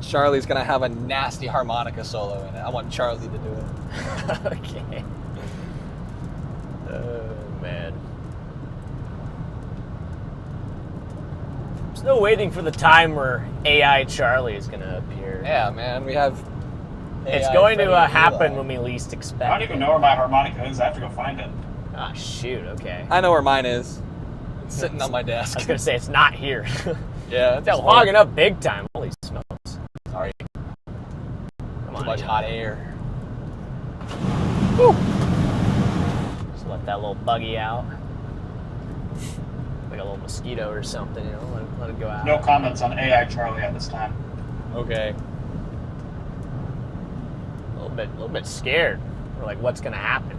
Charlie's gonna have a nasty harmonica solo in it. I want Charlie to do it. Okay. Oh man. There's no waiting for the time where AI Charlie is gonna appear. Yeah, man, we have. It's AI going Freddie to and happen Eli. when we least expect. I don't even know where my harmonica is. I have to go find it. Ah, shoot. Okay. I know where mine is. It's sitting on my I desk. was gonna say it's not here. Yeah, It's fogging up big time. Holy smokes. Sorry, Come too on. much Eli. hot air. Woo. Just let that little buggy out. Like a little mosquito or something, you know, let it go out. No comments on AI Charlie at this time. Okay. A little bit scared. We're like, what's gonna happen?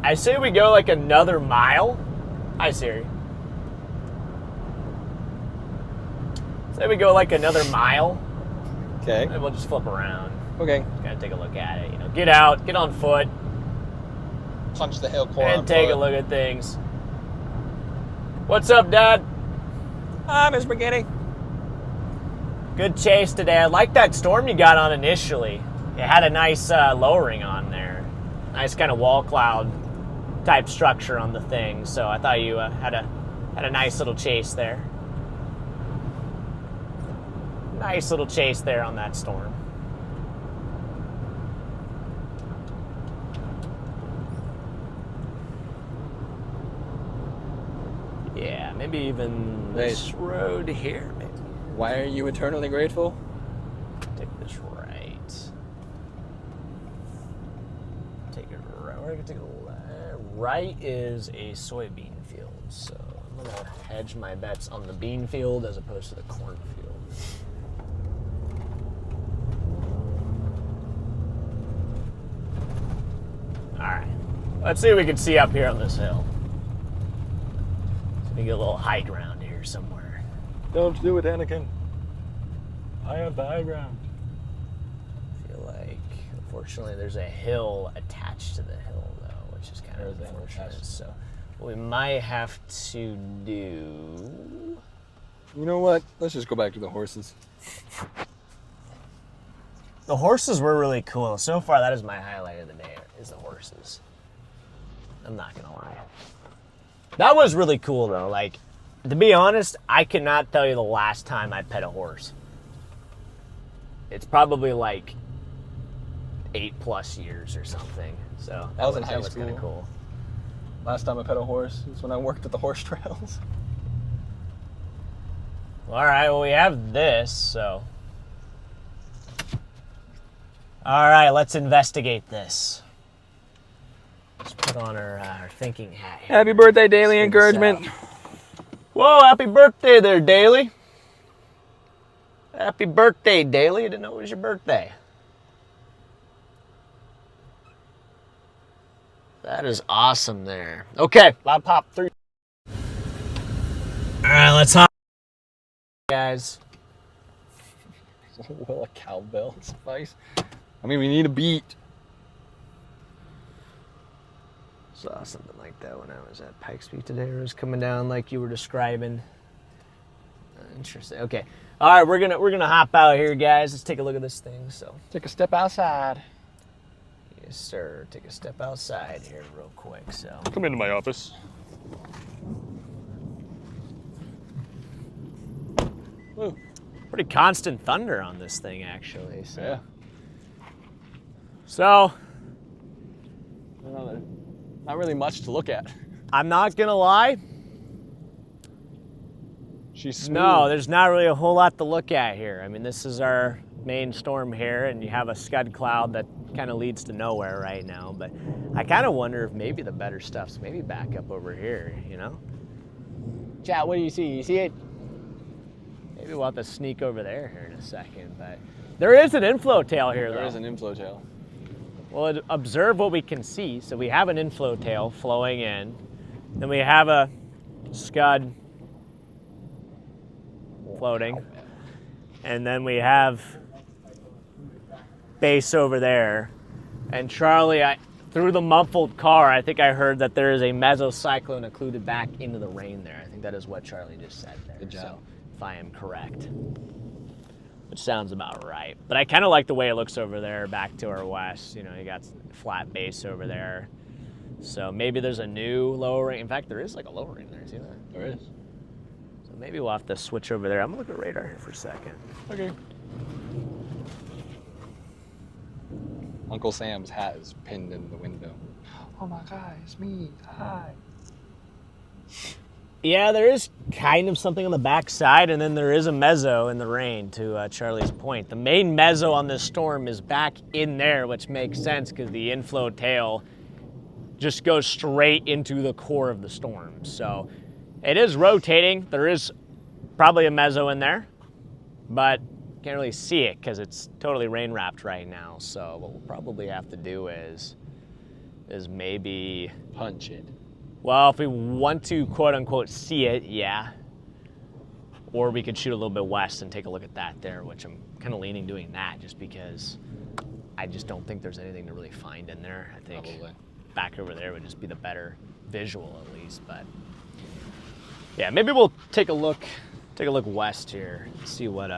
I say we go like another mile. Hi, Siri. Say we go like another mile, Okay. and we'll just flip around. Okay. Kind of take a look at it. You know, get out, get on foot, Punch the hill core. and take a look at things. What's up, Dad? Hi, Miss McKinney. Good chase today. I like that storm you got on initially. It had a nice lowering on there. Nice kind of wall cloud type structure on the thing. So I thought you had a nice little chase there. Nice little chase there on that storm. Yeah, maybe even this road here, maybe. Why are you eternally grateful? Take this right. Take it right. We're gonna take it left. Right is a soybean field, so I'm gonna hedge my bets on the bean field as opposed to the corn field. All right. Let's see what we can see up here on this hill. So we get a little height around here somewhere. Don't do it, Anakin. I have the high ground. I feel like, unfortunately, there's a hill attached to the hill, though, which is kind of There's a hill unfortunate. attached. So, what we might have to do. You know what? Let's just go back to the horses. The horses were really cool. So far, that is my highlight of the day, is the horses. I'm not gonna lie. That was really cool, though. Like, To be honest, I cannot tell you the last time I pet a horse. It's probably like 8+ years or something. So That was in high kind of school. cool. Last time I pet a horse was when I worked at the horse trails. All right, well, we have this, so. All right, let's investigate this. Let's put on our thinking hat here. Happy birthday, daily Figure this encouragement. out. Whoa, happy birthday there, Daly. Happy birthday, Daly. I didn't know it was your birthday. That is awesome there. Okay, I'll pop 3. All right, let's hop, guys. Will a cowbell suffice? I mean, we need a beat. Saw something like that when I was at Pikes Peak today. It was coming down like you were describing. Interesting. Okay. All right, we're gonna hop out here, guys. Let's take a look at this thing. So, Take a step outside. yes, sir. Take a step outside here, real quick. So, Come into my office. Woo. pretty constant thunder on this thing, actually. So, Yeah. so Not really much to look at. I'm not gonna lie. She's smooth. No, there's not really a whole lot to look at here. I mean, this is our main storm here, and you have a scud cloud that kind of leads to nowhere right now. But I kind of wonder if maybe the better stuff's maybe back up over here, you know? Chat, what do you see? You see it? Maybe we'll have to sneak over there here in a second. But there is an inflow tail here, There though. is an inflow tail. Well, observe what we can see. So we have an inflow tail flowing in. Then we have a scud floating. And then we have base over there. And Charlie, through the muffled car, I think I heard that there is a mesocyclone occluded back into the rain there. I think that is what Charlie just said there. Good job. So, if I am correct. Which sounds about right. But I kind of like the way it looks over there back to our west. You know, you got flat base over there. So maybe there's a new lowering. In fact, there is like a lowering there. See that? There is. So maybe we'll have to switch over there. I'm going to look at radar here for a second. Okay. Uncle Sam's hat is pinned in the window. Oh my God, it's me. Hi. Yeah, there is kind of something on the back side, and then there is a mezzo in the rain, to Charlie's point. The main mezzo on this storm is back in there, which makes sense because the inflow tail just goes straight into the core of the storm. So it is rotating. There is probably a mezzo in there, but can't really see it because it's totally rain wrapped right now. So what we'll probably have to do is maybe Punch it. well, if we want to quote unquote see it, yeah. Or we could shoot a little bit west and take a look at that there, which I'm kind of leaning doing that just because I just don't think there's anything to really find in there. I think Probably. back over there would just be the better visual at least. But yeah, maybe we'll take a look west here and see what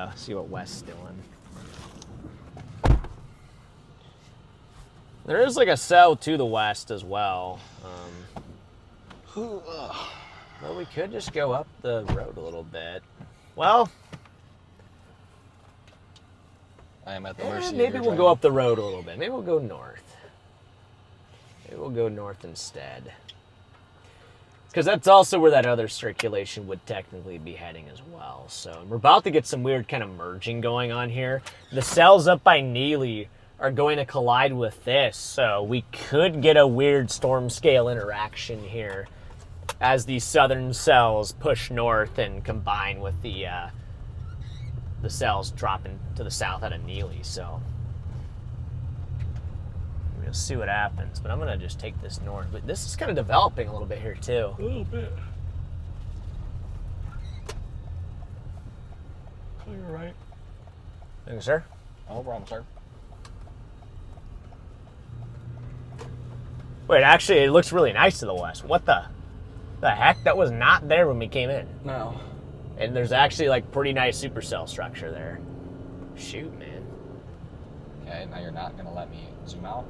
west's doing. There is like a cell to the west as well. Well, we could just go up the road a little bit. Well, I am at the mercy. maybe we'll go up the road a little bit. Maybe we'll go north. Maybe we'll go north instead. Because that's also where that other circulation would technically be heading as well. So we're about to get some weird kind of merging going on here. The cells up by Neely are going to collide with this. So we could get a weird storm scale interaction here as these southern cells push north and combine with the cells dropping to the south out of Neely. So we'll see what happens, but I'm gonna just take this north. But this is kind of developing a little bit here too. A little bit. Oh, you're right. Thank you, sir. No problem, sir. Wait, actually, it looks really nice to the west. What the heck? That was not there when we came in. No. And there's actually like pretty nice supercell structure there. Shoot, man. Okay, now you're not gonna let me zoom out.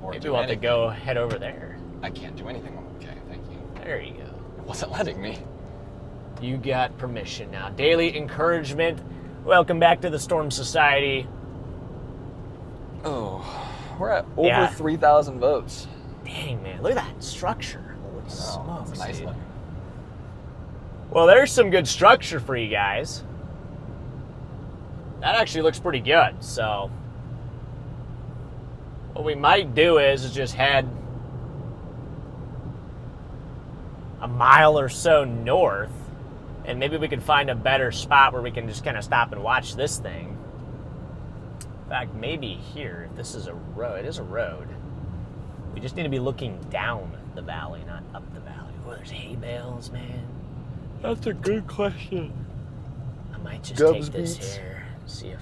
Or Maybe do we'll have to anything. go head over there. I can't do anything. Okay, thank you. There you go. It wasn't letting me. You got permission now. Daily encouragement. Welcome back to the Storm Society. Oh, we're at over Yeah. 3,000 votes. Dang, man. Look at that structure. Holy Oh, smokes, it's nice dude. looking. Well, there's some good structure for you guys. That actually looks pretty good, so what we might do is just head a mile or so north, and maybe we can find a better spot where we can just kind of stop and watch this thing. In fact, maybe here, if this is a road, it is a road. We just need to be looking down the valley, not up the valley. Oh, there's hay bales, man. That's a good question. I might just Gubs take this beats. here, see if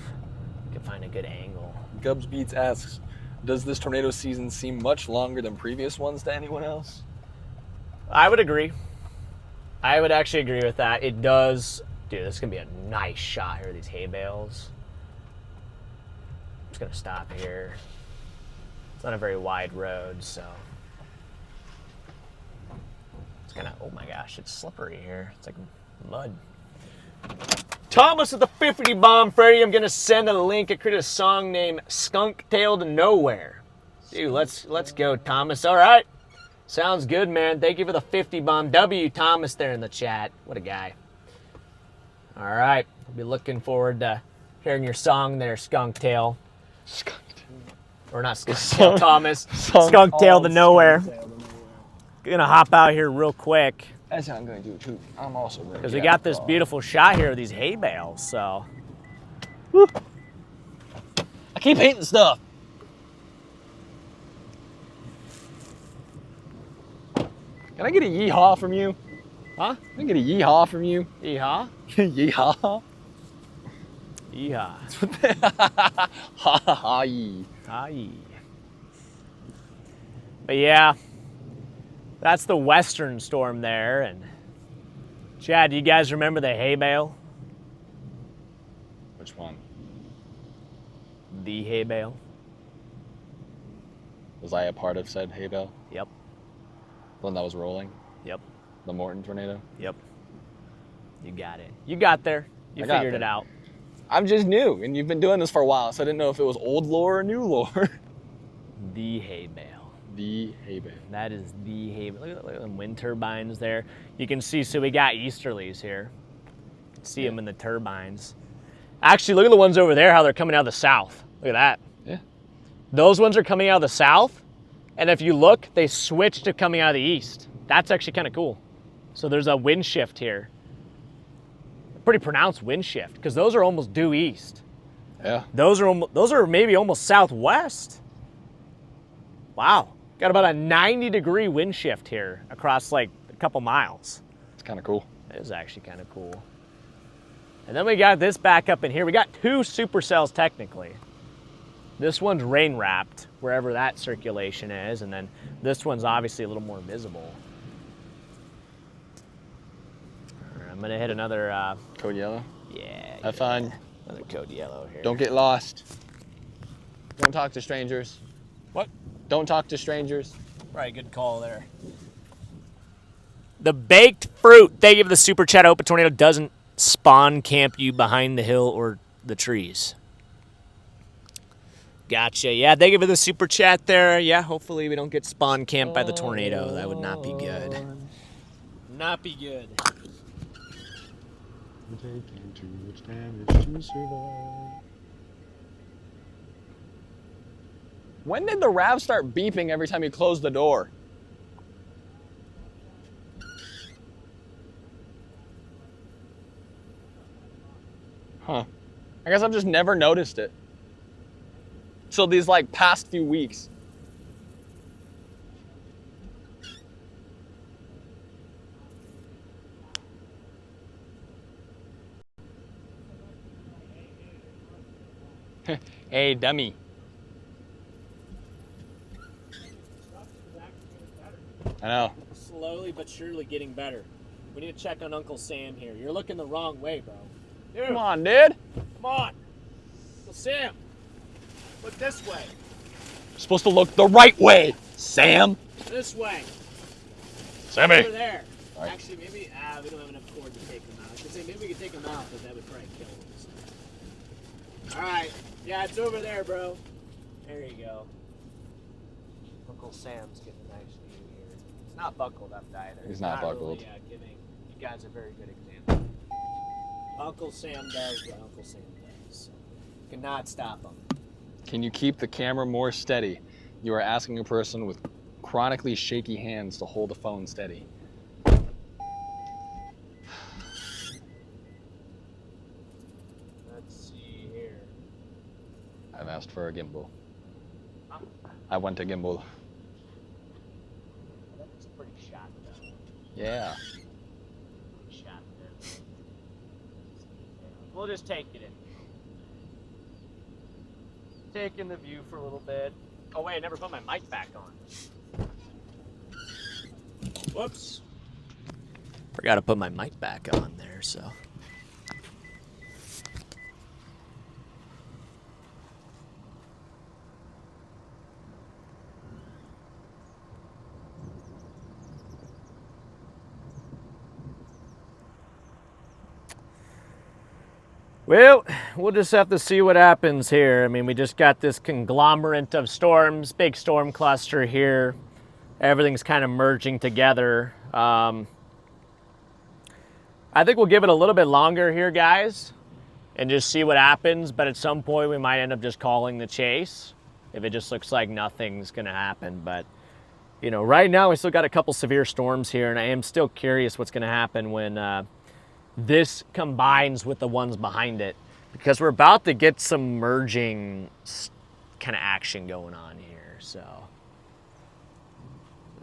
I can find a good angle. Gubs Beats asks, does this tornado season seem much longer than previous ones to anyone else? I would agree. I would actually agree with that. It does. Dude, this is going to be a nice shot here, these hay bales. I'm just going to stop here. It's not a very wide road, so. It's kind of, oh my gosh, it's slippery here. It's like mud. Thomas with the 50 bomb, Freddy. I'm going to send a link. I created a song named Skunk Tail to Nowhere. Dude, let's go, Thomas. All right. Sounds good, man. Thank you for the 50 bomb. W. Thomas there in the chat. What a guy. All right. We'll be looking forward to hearing your song there, Skunk Tail. Skunk Or not Skunk Tail, Thomas. Skunk Tail to Nowhere. Gonna hop out here real quick That's how I'm going to do it too. I'm also going to. because we got this beautiful shot here of these hay bales. So I keep hating stuff. Can I get a yeehaw from you? Huh? Can I get a yeehaw from you? Yeehaw. Yeehaw. Yeehaw. Ha ha ha yee. Aye. But yeah, that's the western storm there. And Chad, do you guys remember the hay bale? Which one? The hay bale. Was I a part of said hay bale? Yep. The one that was rolling? Yep. The Morton tornado? Yep. You got it. You got there. You I got figured it there. out. I'm just new, and you've been doing this for a while, so I didn't know if it was old lore or new lore. The hay bale. The hay bale. That is the hay bale. Look at the wind turbines there. You can see, so we got easterlies here. See them in the turbines. Actually, look at the ones over there, how they're coming out of the south. Look at that. Yeah. Those ones are coming out of the south, and if you look, they switch to coming out of the east. That's actually kind of cool. So there's a wind shift here. Pretty pronounced wind shift, because those are almost due east. Yeah. Those are maybe almost southwest. Wow. Got about a 90-degree wind shift here across like a couple miles. It's kind of cool. It is actually kind of cool. And then we got this back up in here. We got two supercells technically. This one's rain wrapped, wherever that circulation is, and then this one's obviously a little more visible. All right, I'm gonna hit another, Code yellow. yeah. Have fun. Another code yellow here. Don't get lost. Don't talk to strangers. What? Don't talk to strangers. Right, good call there. The baked fruit. Thank you for the super chat. I hope a tornado doesn't spawn camp you behind the hill or the trees. Gotcha. Yeah, thank you for the super chat there. Yeah, hopefully we don't get spawn camped by the tornado. That would not be good. Not be good. Taking too much damage to survive. When did the RAV start beeping every time you close the door? Huh. I guess I've just never noticed it. So these like past few weeks. Hey, dummy. I know. Slowly but surely getting better. We need to check on Uncle Sam here. You're looking the wrong way, bro. Dude, Come on, dude. come on. Uncle Sam, look this way. You're supposed to look the right way, Sam. This way. Sammy. Over there. Sorry. Actually, maybe we don't have enough cord to take them out. I could say maybe we could take them out, but that would probably kill them. So. All right. Yeah, it's over there, bro. There you go. Uncle Sam's getting a nice view here. It's not buckled up either. He's not buckled. Really, giving you guys a very good example. Uncle Sam does what Uncle Sam does. So. Cannot stop him. Can you keep the camera more steady? You are asking a person with chronically shaky hands to hold the phone steady. Let's see here. I've asked for a gimbal. Huh? I want a gimbal. That's pretty shot, though. Yeah. Pretty shot there. We'll just take it in. Taking the view for a little bit. Oh wait, I never put my mic back on. Whoops. Forgot to put my mic back on there, so. Well, we'll just have to see what happens here. I mean, we just got this conglomerate of storms, big storm cluster here. Everything's kind of merging together. I think we'll give it a little bit longer here, guys, and just see what happens. But at some point, we might end up just calling the chase if it just looks like nothing's going to happen. But, you know, right now we still got a couple severe storms here, and I am still curious what's going to happen when this combines with the ones behind it, because we're about to get some merging kind of action going on here. So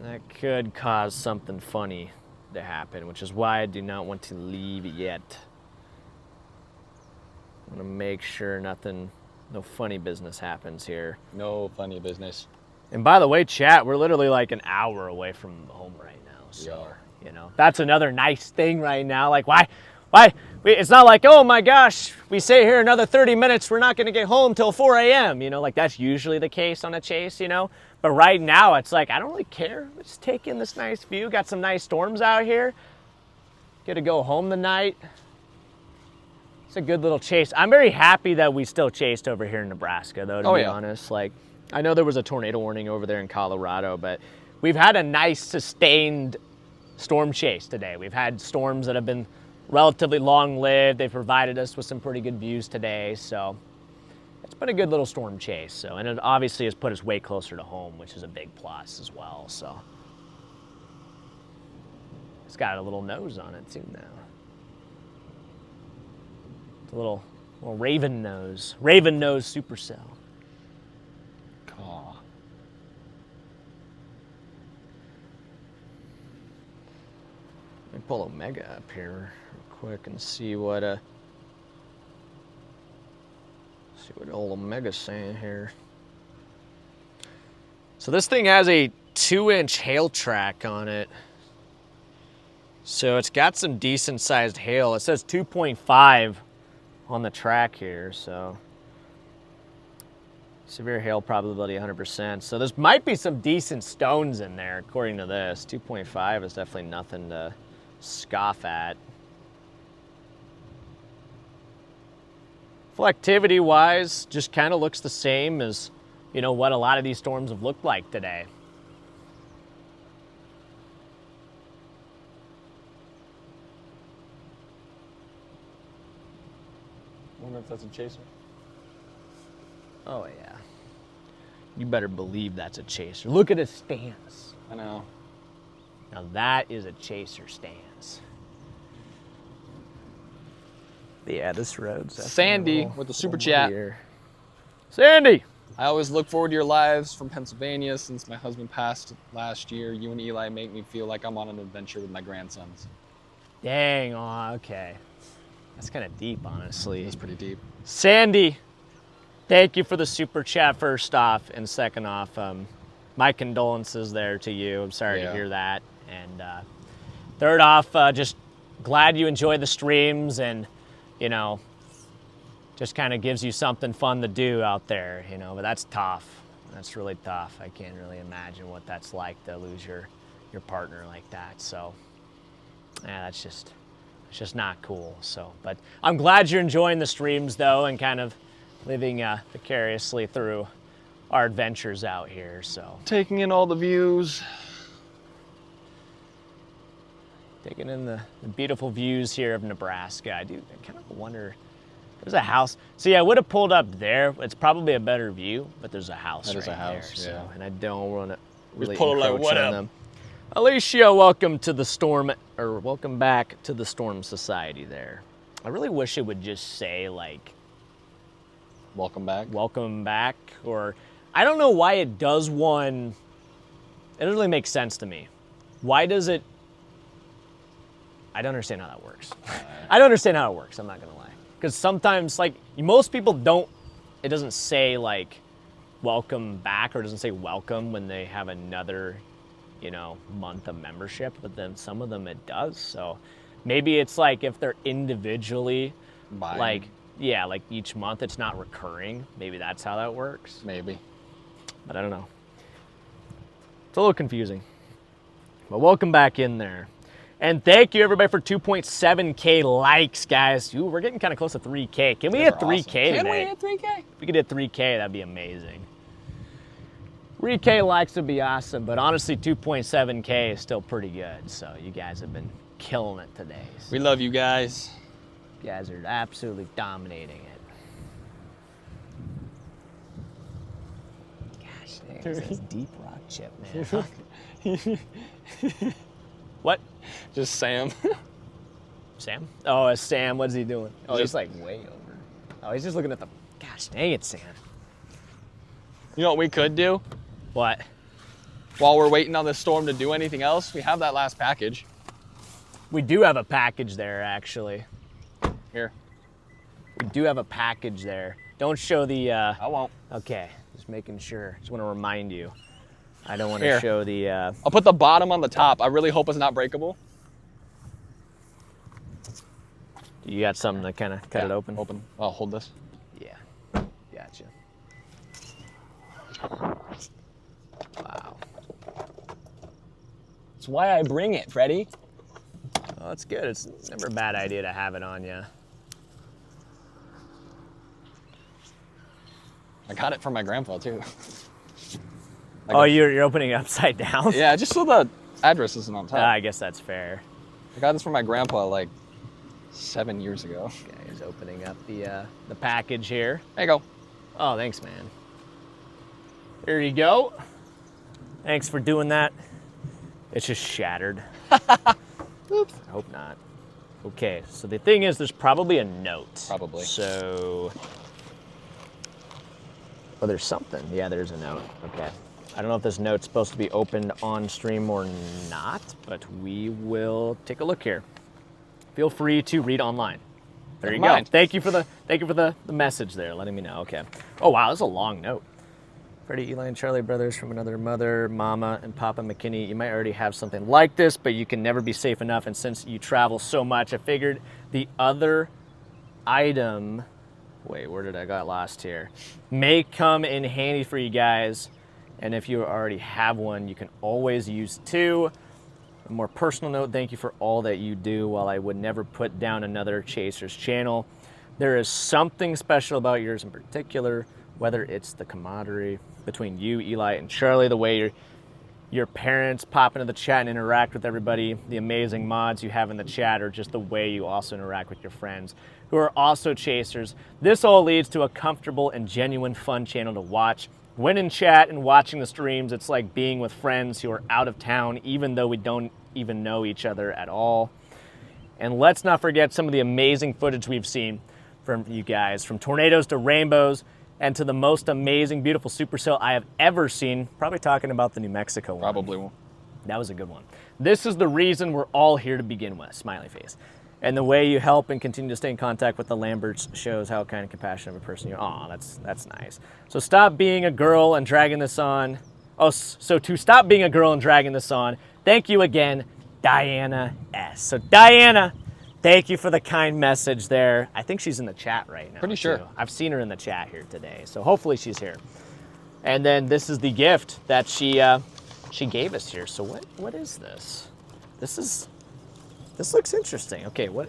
that could cause something funny to happen, which is why I do not want to leave yet. I want to make sure no funny business happens here. No funny business. And by the way, chat, we're literally like an hour away from home right now. So. We are. You know, that's another nice thing right now. Like, why? It's not like, oh my gosh, we stay here another 30 minutes, we're not going to get home till 4 a.m. You know, like that's usually the case on a chase, you know. But right now, it's like, I don't really care. Let's take in this nice view. Got some nice storms out here. Get to go home tonight. It's a good little chase. I'm very happy that we still chased over here in Nebraska, though, to be honest. Like, I know there was a tornado warning over there in Colorado, but we've had a nice sustained storm chase today. We've had storms that have been relatively long-lived. They've provided us with some pretty good views today, so it's been a good little storm chase. So, and it obviously has put us way closer to home, which is a big plus as well. So it's got a little nose on it too now. It's a little raven nose supercell. Caw. Let me pull Omega up here real quick and see what old Omega's saying here. So this thing has a 2-inch hail track on it. So it's got some decent sized hail. It says 2.5 on the track here, so severe hail probability 100%. So there might be some decent stones in there according to this. 2.5 is definitely nothing to scoff at. Activity wise, just kind of looks the same as, you know, what a lot of these storms have looked like today. I wonder if that's a chaser. Oh yeah. You better believe that's a chaser. Look at his stance. I know. Now that is a chaser stance. Yeah, this road's Sandy with the super chat. Here. Sandy! I always look forward to your lives from Pennsylvania. Since my husband passed last year, you and Eli make me feel like I'm on an adventure with my grandsons. Dang, oh, okay. That's kind of deep, honestly. That's pretty deep. Sandy, thank you for the super chat first off, and second off, my condolences there to you. I'm sorry to hear that. And third off, just glad you enjoy the streams, and you know, just kind of gives you something fun to do out there, you know. But that's tough. That's really tough. I can't really imagine what that's like to lose your partner like that. So Yeah, it's just not cool. So, but I'm glad you're enjoying the streams though, and kind of living vicariously through our adventures out here. So Taking in all the views. taking in the beautiful views here of Nebraska. I kind of wonder. There's a house. So yeah, I would have pulled up there. It's probably a better view, but there's a house That right is a house, there. yeah. So, and I don't want to really pull it like, encroach "What on up?" them. Alicia, welcome to the Storm, or welcome back to the Storm Society there. I really wish it would just say like, Welcome back. welcome back, or I don't know why it does one. It doesn't really make sense to me. Why does it? I don't understand how that works. I don't understand how it works, I'm not gonna lie. Because sometimes, like, most people don't, it doesn't say like, welcome back, or it doesn't say welcome when they have another, month of membership, but then some of them it does. So maybe it's like if they're individually, Bye. like each month, it's not recurring. Maybe that's how that works. Maybe. But I don't know. It's a little confusing. But welcome back in there. And thank you everybody for 2.7K likes, guys. Ooh, we're getting kind of close to 3K. Can we hit 3K today? Can we hit 3K? If we could hit 3K, that'd be amazing. 3K likes would be awesome, but honestly, 2.7K is still pretty good. So you guys have been killing it today. So We love you guys. you guys are absolutely dominating it. Gosh, dang, this is deep rock chip, man. What? Just Sam. Sam? Oh, it's Sam. What's he doing? Oh, he's Just- like way over. Oh, he's just looking at the. Gosh dang it, Sam. You know what we could do? What? While we're waiting on this storm to do anything else, we have that last package. We do have a package there, actually. Here. We do have a package there. Don't show the. I won't. Okay, just making sure. Just want to remind you. I don't want Here. to show the. I'll put the bottom on the top. I really hope it's not breakable. You got something to kind of cut it open? Open. I'll hold this. Yeah. Gotcha. Wow. That's why I bring it, Freddy. Oh, that's good. It's never a bad idea to have it on you. I got it from my grandpa, too. Oh, you're opening it upside down? Yeah, just so the address isn't on top. I guess that's fair. I got this from my grandpa like 7 years ago. Okay, he's opening up the package here. There you go. Oh, thanks, man. There you go. Thanks for doing that. It's just shattered. Oops. I hope not. Okay, so the thing is, there's probably a note. Probably. So, oh, there's something. Yeah, there's a note. Okay. I don't know if this note's supposed to be opened on stream or not, but we will take a look here. Feel free to read online. There you Never mind. go. Thank you for the message there, letting me know. Okay. Oh wow, this is a long note. Freddie, Eli, and Charlie brothers from another mother, Mama, and Papa McKinney. You might already have something like this, but you can never be safe enough. And since you travel so much, I figured the other item. Wait, where did I got lost here? May come in handy for you guys. And if you already have one, you can always use two. A more personal note, thank you for all that you do. While I would never put down another Chaser's channel, there is something special about yours in particular, whether it's the camaraderie between you, Eli, and Charlie, the way your parents pop into the chat and interact with everybody, the amazing mods you have in the chat, or just the way you also interact with your friends who are also Chasers. This all leads to a comfortable and genuine fun channel to watch. When in chat and watching the streams, it's like being with friends who are out of town, even though we don't even know each other at all. And let's not forget some of the amazing footage we've seen from you guys, from tornadoes to rainbows, and to the most amazing, beautiful supercell I have ever seen. Probably talking about the New Mexico one. Probably won't. That was a good one. This is the reason we're all here to begin with, smiley face. And the way you help and continue to stay in contact with the Lamberts shows how kind and compassionate of a person you are. Aw, that's nice. So stop being a girl and dragging this on. Oh, so to stop being a girl and dragging this on, thank you again, Diana S. So Diana, thank you for the kind message there. I think she's in the chat right now. Pretty sure. Too. I've seen her in the chat here today, so hopefully she's here. And then this is the gift that she gave us here. So what is this? This This looks interesting. Okay, what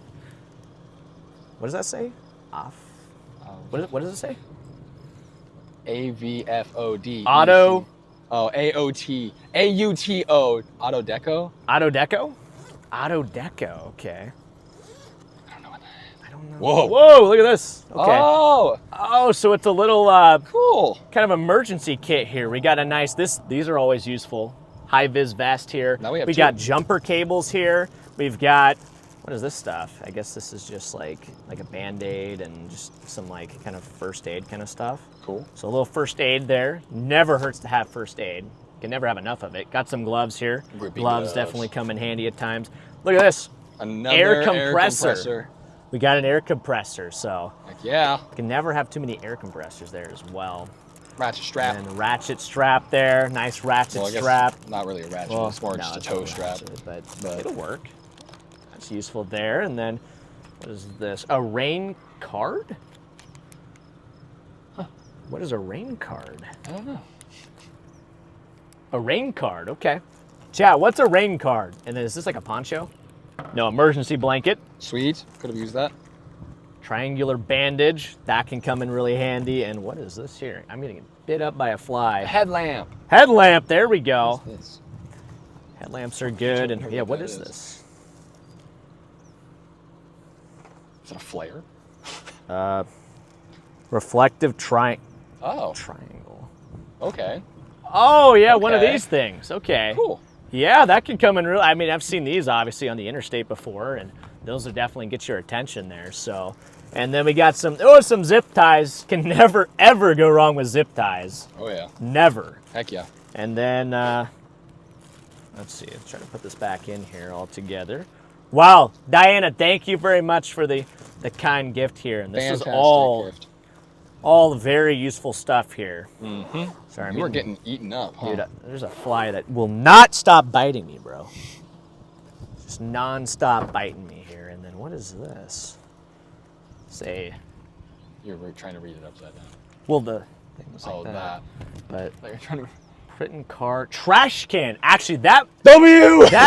does that say? Off. What does it say? AVFOD. Auto. Oh, AOT. AUTO. Auto Deco? Auto Deco? Auto Deco, okay. I don't know what that is. I don't know. Whoa. Whoa, look at this. Okay. Oh, So it's a little cool. kind of emergency kit here. We got a nice, these are always useful. High-vis vest here. Now we have got two. jumper cables here. We've got, what is this stuff? I guess this is just like a Band-Aid and just some like kind of first aid kind of stuff. Cool. So a little first aid there. Never hurts to have first aid. Can never have enough of it. Got some gloves here. Grippy Gloves gloves. definitely come in handy at times. Look at this. Another Air compressor. compressor. We got an air compressor, so Heck yeah. you can never have too many air compressors there as well. Ratchet strap. And ratchet strap there. Nice ratchet Well, I guess strap. not really a ratchet. Well, it's more no, just a it's toe not strap. ratchet, but it'll work. That's useful there. And then, what is this? A rain card? Huh. What is a rain card? I don't know. A rain card, okay. Chat, what's a rain card? And then is this like a poncho? No, emergency blanket. Sweet. Could have used that. Triangular bandage. That can come in really handy. And what is this here? I'm getting bit up by a fly. Headlamp. Headlamp, there we go. What's this? Headlamps are good. And know yeah, what what that is is. this? Is it a flare? Reflective Oh, triangle. okay. Oh, yeah, one of Okay. these things. Okay. Cool. Yeah, that could come in real. I mean, I've seen these obviously on the interstate before, and those will definitely get your attention there. So, and then we got some zip ties. Can never ever go wrong with zip ties. Oh yeah. Never. Heck yeah. And then let's see. Let's try to put this back in here all together. Wow, Diana, thank you very much for the kind gift here. And this Fantastic is all gift. very useful stuff here. Mm-hmm. Sorry, You were getting eaten up, huh? dude, there's a fly that will not stop biting me, bro. Just non-stop biting me here. And then what is this? Say, You're trying to read it upside down. well, the things like Oh, that. that. But You're trying to. written car, trash can. Actually, that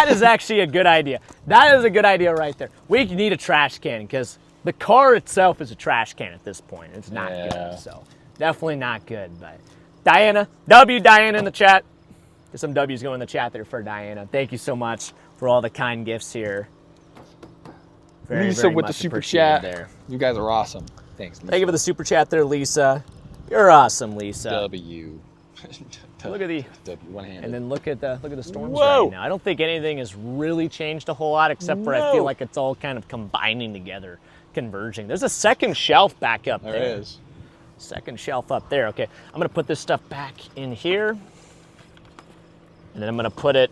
is actually a good idea. That is a good idea right there. We need a trash can because the car itself is a trash can at this point. It's not good, so definitely not good. But Diana, Diana in the chat. There's some W's going in the chat there for Diana. Thank you so much for all the kind gifts here. Very, Lisa very with the much super appreciated chat. there. You guys are awesome. Thanks, Lisa. Thank you for the super chat there, Lisa. You're awesome, Lisa. W. Look at the W, one-handed. and then look at the storms Whoa. right now. I don't think anything has really changed a whole lot, except for I feel like it's all kind of combining together, converging. There's a second shelf back up there. There is. Second shelf up there. Okay, I'm gonna put this stuff back in here, and then I'm gonna put it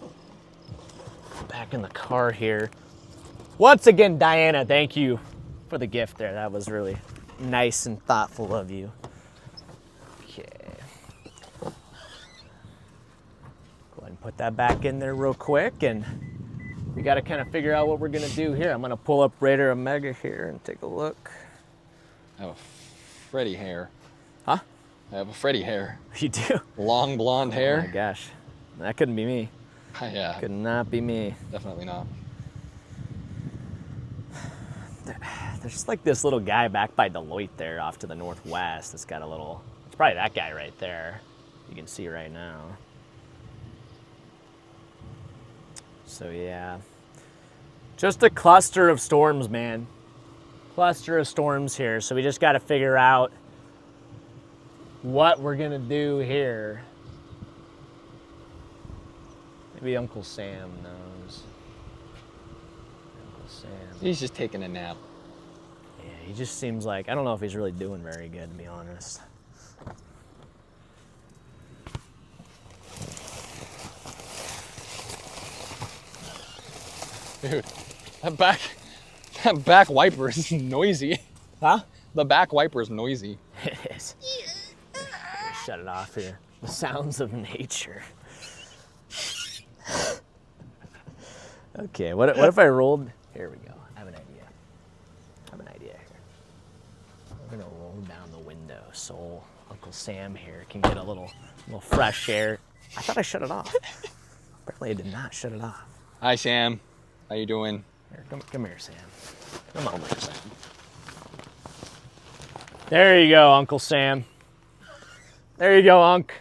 back in the car here. Once again, Diana, thank you for the gift there. That was really nice and thoughtful of you. Okay. Go ahead and put that back in there real quick, and we got to kind of figure out what we're gonna do here. I'm gonna pull up Raider Omega here and take a look. I have a Freddy hair. Huh? I have a Freddy hair. You do? Long blonde Oh my hair. gosh, that couldn't be me. Yeah, Could not be me. definitely not. There's like this little guy back by Deloitte there off to the northwest. It's got a little, it's probably that guy right there. You can see right now. So yeah, just a cluster of storms, man. Cluster of storms here. So we just got to figure out what we're gonna do here. Maybe Uncle Sam knows. Uncle Sam. He's just taking a nap. Yeah, he just seems like, I don't know if he's really doing very good, to be honest. Dude, that back wiper is noisy. Huh? The back wiper is noisy. It is. Shut it off here. The sounds of nature. Okay, what if I rolled? Here we go. I have an idea. Here. We're gonna roll down the window so Uncle Sam here can get a little fresh air. I thought I shut it off. Apparently I did not shut it off. Hi, Sam. How you doing? Here, come here, Sam. Come on, Sam. There you go, Uncle Sam. There you go, Unc.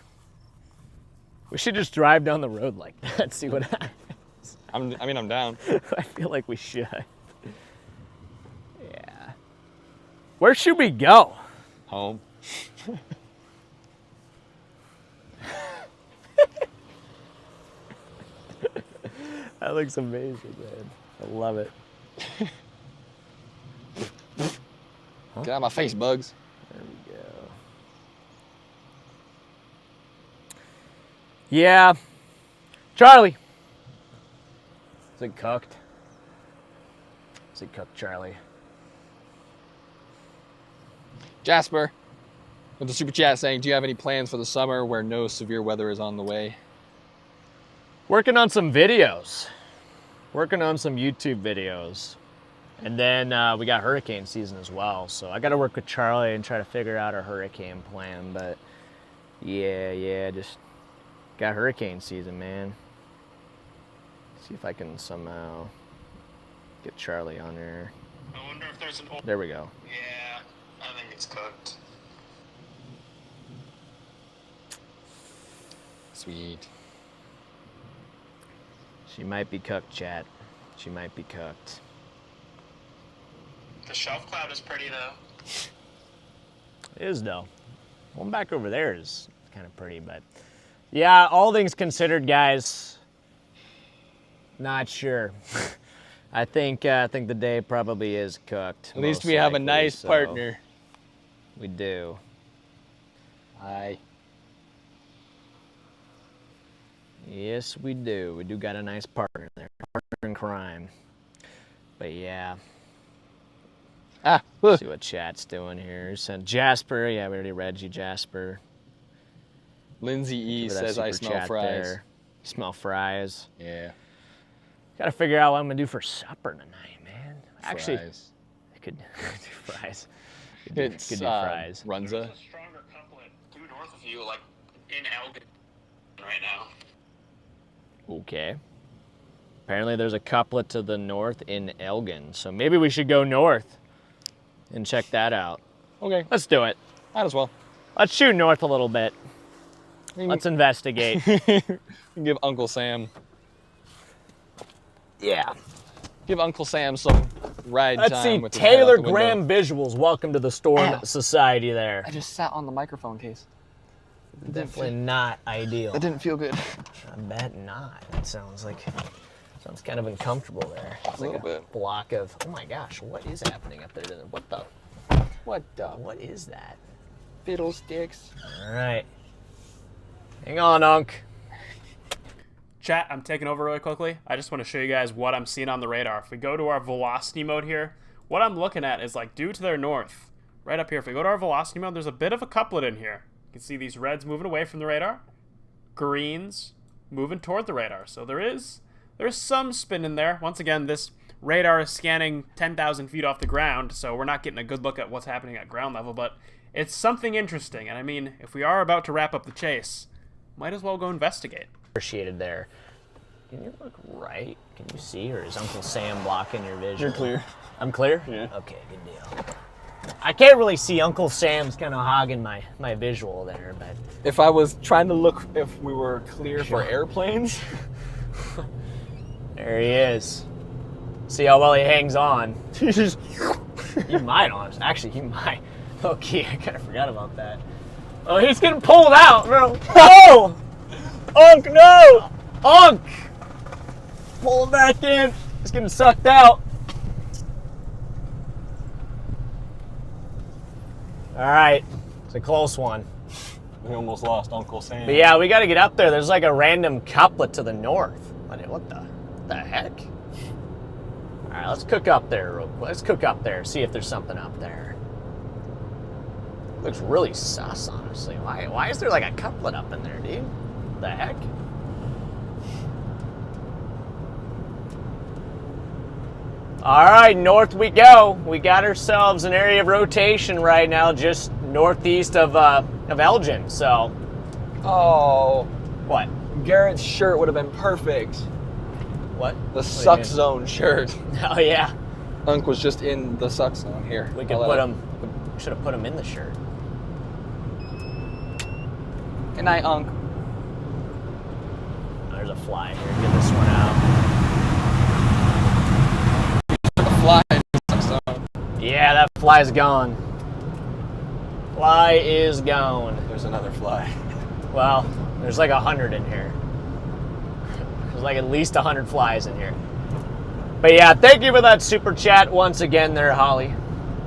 We should just drive down the road like that, see what happens. I'm down. I feel like we should. Yeah. Where should we go? Home. That looks amazing, man. I love it. Get out of my face, Bugs. There we go. Yeah. Charlie. Is it cooked? Is it cooked, Charlie? Jasper, with the super chat saying, do you have any plans for the summer where no severe weather is on the way? Working on some videos. Working on some YouTube videos. And then we got hurricane season as well. So I got to work with Charlie and try to figure out our hurricane plan. But yeah, just got hurricane season, man. See if I can somehow get Charlie on there. I wonder if there's an. There we go. Yeah, I think it's cooked. Sweet. She might be cooked, chat. She might be cooked. The shelf cloud is pretty though. It is though. One back over there is kind of pretty, but yeah, all things considered, guys, not sure. I think the day probably is cooked. At least most we have a likely, nice so partner. We do. Aye. Yes, we do. We do got a nice partner there. Partner in crime. But yeah. See what chat's doing here. Sent Jasper. Yeah, we already read you, Jasper. Lindsay E Give her that says, I super smell chat fries. there. You smell fries. Yeah. Gotta figure out what I'm gonna do for supper tonight, man. Actually, Fries. I could do fries. Could do It's fries. There's Runza. a stronger couplet due north of you, like in Elgin right now. Okay. Apparently there's a couplet to the north in Elgin, so maybe we should go north and check that out. Okay, Let's do it. might as well. Let's shoot north a little bit. Let's investigate. Give Uncle Sam. Yeah. Give Uncle Sam some ride Let's time see. with his head out Taylor the window. Graham Visuals. Welcome to the Storm Ow. Society there. I just sat on the microphone case. Definitely not ideal. That didn't feel good. I bet not. It sounds kind of uncomfortable there. It's A like little bit. block of, oh my gosh, what is happening up there? What is that? Fiddlesticks. All right. Hang on, Unc. Chat, I'm taking over really quickly. I just want to show you guys what I'm seeing on the radar. If we go to our velocity mode here, what I'm looking at is like due to their north, right up here. If we go to our velocity mode, there's a bit of a couplet in here. You can see these reds moving away from the radar, greens moving toward the radar. So there's some spin in there. Once again, this radar is scanning 10,000 feet off the ground, so we're not getting a good look at what's happening at ground level, but it's something interesting. And I mean, if we are about to wrap up the chase, might as well go investigate. Appreciated there. Can you look right? Can you see, or is Uncle Sam blocking your vision? You're clear. I'm clear? Yeah. Okay, good deal. I can't really see. Uncle Sam's kind of hogging my visual there, but If I was trying to look if we were clear for airplanes, there he is. See how well he hangs on. He might, honestly. Actually, he might. Okay, I kind of forgot about that. Oh, he's getting pulled out, bro. Oh! Unc, no! Unc! Pull him back in. He's getting sucked out. All right. It's a close one. we almost lost Uncle Sam. But yeah, we got to get up there. There's like a random couplet to the north. What the heck? All right, let's cook up there real quick. Let's cook up there, see if there's something up there. Looks really sus, honestly. Why is there like a couplet up in there, dude? What the heck? All right, north we go. We got ourselves an area of rotation right now, just northeast of Elgin. So, Oh, what? Garrett's shirt would have been perfect. What? The What do you suck mean? zone shirt. Oh yeah. Unk was just in the suck zone here. We could put him. We should have put him in the shirt. Good night, Unk. There's a fly here. Get this one out. The fly in the suck zone. Yeah, that fly's gone. Fly is gone. There's another fly. Well, there's like 100 in here. There's like at least 100 flies in here. But yeah, thank you for that super chat once again there, Holly.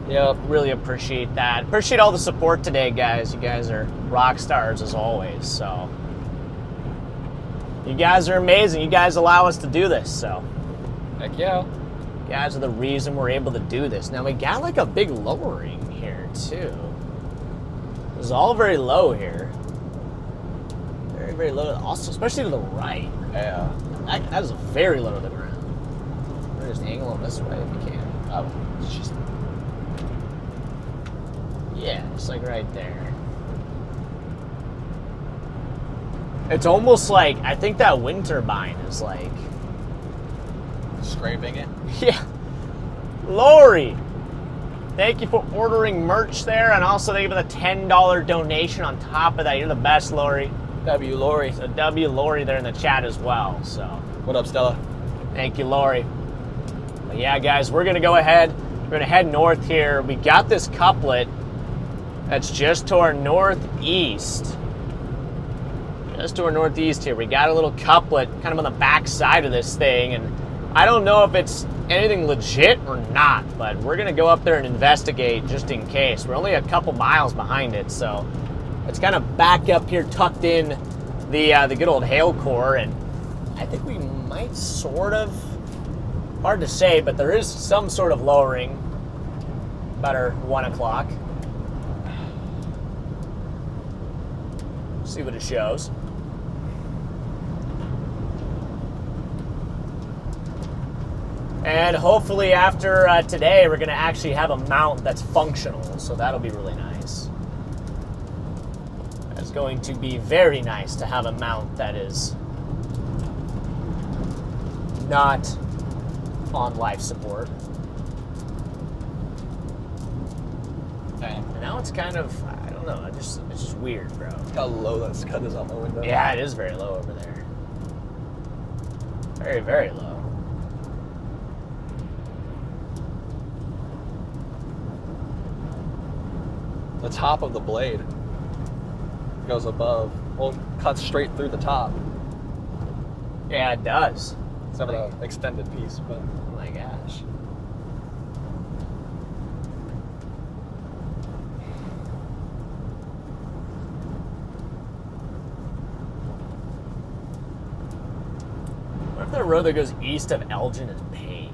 Yep. Really appreciate that. Appreciate all the support today, guys. You guys are rock stars as always, so. You guys are amazing. You guys allow us to do this, so. Heck yeah. You guys are the reason we're able to do this. Now, we got like a big lowering here, too. It's all very low here. Very, very low. Also, especially to the right. Yeah. That is very low to the ground. We'll just angle them this way if we can. Oh, it's just... Yeah, just like right there. It's almost like, I think that wind turbine is like... Scraping it. Yeah. Lori, thank you for ordering merch there, and also thank you for the $10 donation on top of that. You're the best, Lori. W. Lori. So W. Lori there in the chat as well, so... What up, Stella? Thank you, Lori. But yeah, guys, we're going to go ahead. We're going to head north here. We got this couplet that's just to our northeast. Just to our northeast here. We got a little couplet kind of on the back side of this thing, and I don't know if it's anything legit or not, but we're going to go up there and investigate just in case. We're only a couple miles behind it, so it's kind of back up here, tucked in the good old hail core, and I think we might sort of, hard to say, but there is some sort of lowering about our 1 o'clock. See what it shows. And hopefully after today, we're going to actually have a mount that's functional, so that'll be really nice. It's going to be very nice to have a mount that is not on life support. And now it's kind of, I don't know, it's just weird, bro. How low that scud is on the window. Yeah, it is very low over there. Very, very low. The top of the blade goes above. Well, cuts straight through the top. Yeah, it does. It's not an extended piece, but Oh my gosh. What if the road that goes east of Elgin is paved?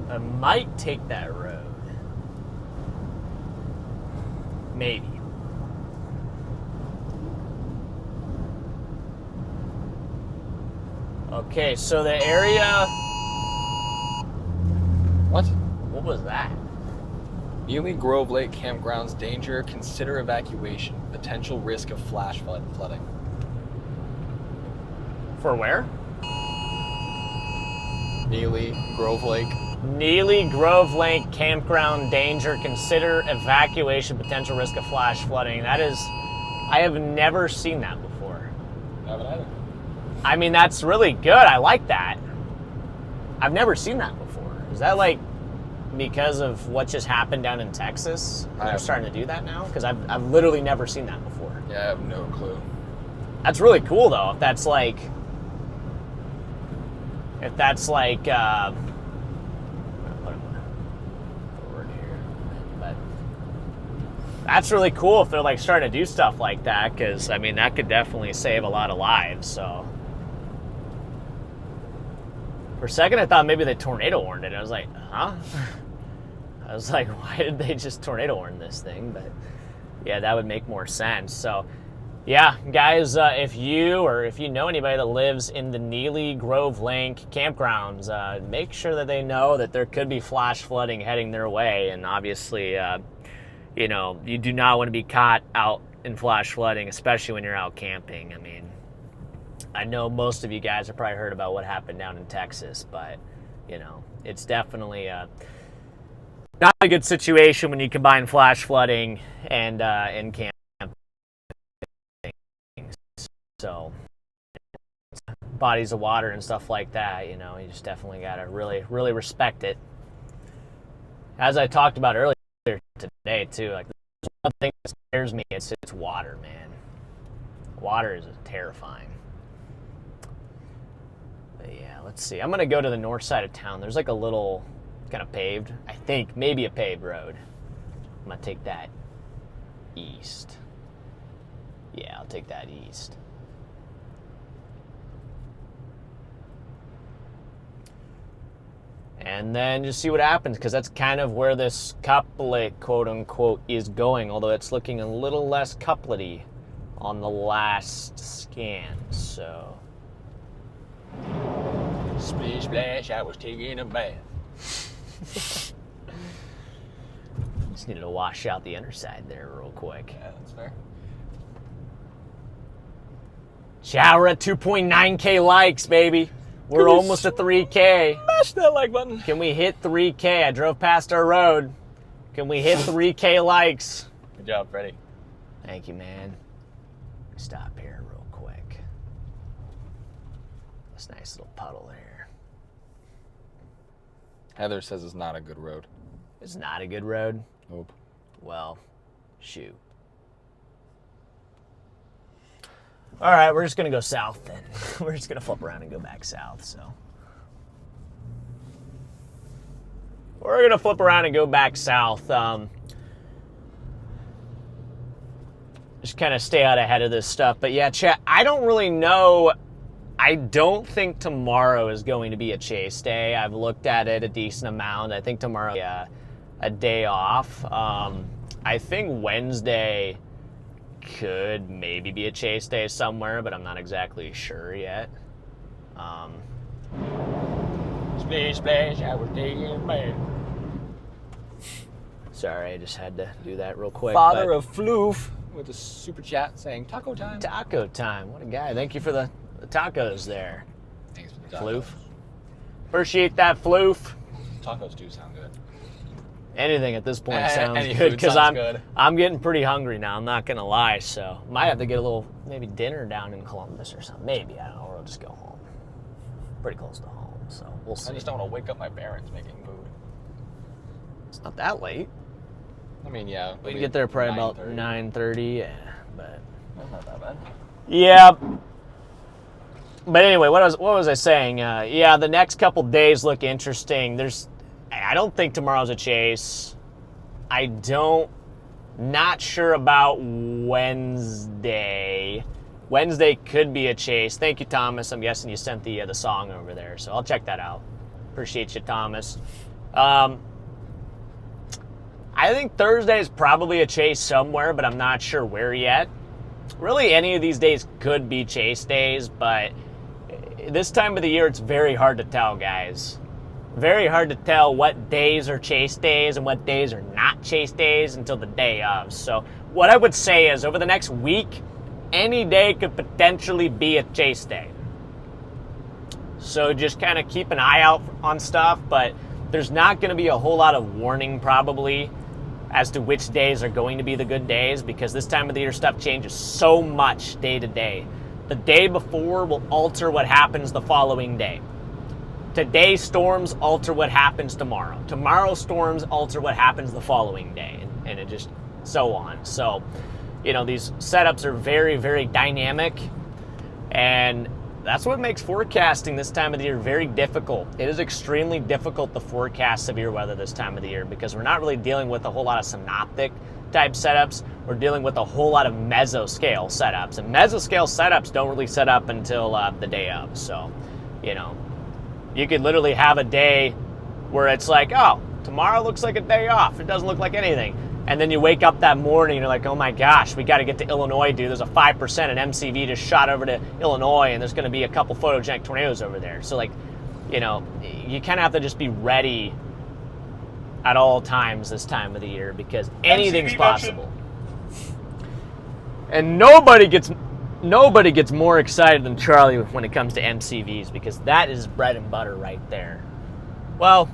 I might take that road. Maybe. Okay, so the area... What was that? Ely Grove Lake Campgrounds danger. Consider evacuation. Potential risk of flash flooding. For where? Ely Grove Lake. Neely Grove Lake Campground danger. Consider evacuation. Potential risk of flash flooding. That is... I have never seen that before. I haven't either. I mean, that's really good. I like that. I've never seen that before. Is that like because of what just happened down in Texas? They're starting to do that now? Because I've literally never seen that before. Yeah, I have no clue. That's really cool, though. If that's like, forward here, but that's really cool if they're like starting to do stuff like that. Because I mean, that could definitely save a lot of lives. So. For a second, I thought maybe they tornado warned it. I was like, huh? I was like, why did they just tornado warn this thing? But yeah, that would make more sense. So yeah, guys, if you know anybody that lives in the Neely Grove Lake campgrounds, make sure that they know that there could be flash flooding heading their way. And obviously, you do not want to be caught out in flash flooding, especially when you're out camping. I mean, I know most of you guys have probably heard about what happened down in Texas, but, you know, it's definitely not a good situation when you combine flash flooding and camping. So, bodies of water and stuff like that, you know, you just definitely got to really, really respect it. As I talked about earlier today, too, like, there's one thing that scares me, it's water, man. Water is terrifying. But yeah, let's see. I'm going to go to the north side of town. There's like a little kind of paved, I think, maybe a paved road. I'm going to take that east. Yeah, I'll take that east. And then just see what happens, because that's kind of where this couplet, quote-unquote, is going, although it's looking a little less couplet-y on the last scan, so. Splish splash, I was taking a bath. Just needed to wash out the underside there real quick. Yeah, that's fair. Ciao, we're at 2.9K likes, baby. We're almost at 3K. Smash that like button. Can we hit 3K? I drove past our road. Can we hit 3K likes? Good job, Freddy. Thank you, man. Stop here real quick. This nice little puddle there. Heather says it's not a good road. It's not a good road? Nope. Well, shoot. All right, we're just going to go south then. We're just going to flip around and go back south, so. We're going to flip around and go back south. Just kind of stay out ahead of this stuff. But yeah, chat, I don't really know. I don't think tomorrow is going to be a chase day. I've looked at it a decent amount. I think tomorrow is a day off. I think Wednesday could maybe be a chase day somewhere, but I'm not exactly sure yet. Splash, splash, I was taking a bath. Sorry, I just had to do that real quick. Father of Floof with a super chat saying taco time. Taco time. What a guy. Thank you for the tacos there. Thanks for the tacos. Floof. Appreciate that, Floof. Tacos do sound good. Anything at this point Any sounds food good because sounds good. I'm getting pretty hungry now. I'm not gonna lie, so might have to get a little maybe dinner down in Columbus or something. Maybe, I don't know. Or I'll just go home. Pretty close to home, so we'll see. I just don't want to wake up my parents making food. It's not that late. I mean, yeah. We can get there probably about 9:30. Yeah, but That's not that bad. yeah. But anyway, what was I saying? Yeah, the next couple days look interesting. I don't think tomorrow's a chase. Not sure about Wednesday. Wednesday could be a chase. Thank you, Thomas. I'm guessing you sent the song over there, so I'll check that out. Appreciate you, Thomas. I think Thursday is probably a chase somewhere, but I'm not sure where yet. Really, any of these days could be chase days, but this time of the year, it's very hard to tell, guys. Very hard to tell what days are chase days and what days are not chase days until the day of. So what I would say is over the next week, any day could potentially be a chase day. So just kind of keep an eye out on stuff, but there's not going to be a whole lot of warning probably as to which days are going to be the good days, because this time of the year stuff changes so much day to day. The day before will alter what happens the following day. Today's storms alter what happens tomorrow. Tomorrow's storms alter what happens the following day, and it just so on. So, you know, these setups are very, very dynamic, and that's what makes forecasting this time of the year very difficult. It is extremely difficult to forecast severe weather this time of the year because we're not really dealing with a whole lot of synoptic type setups. We're dealing with a whole lot of mesoscale setups, and mesoscale setups don't really set up until the day of. So, you know, you could literally have a day where it's like, oh, tomorrow looks like a day off. It doesn't look like anything. And then you wake up that morning and you're like, oh my gosh, we got to get to Illinois, dude. There's a 5% at MCV just shot over to Illinois, and there's going to be a couple photogenic tornadoes over there. So, like, you know, you kind of have to just be ready at all times this time of the year because anything's possible. And nobody gets nobody gets more excited than Charlie when it comes to MCVs, because that is bread and butter right there. Well,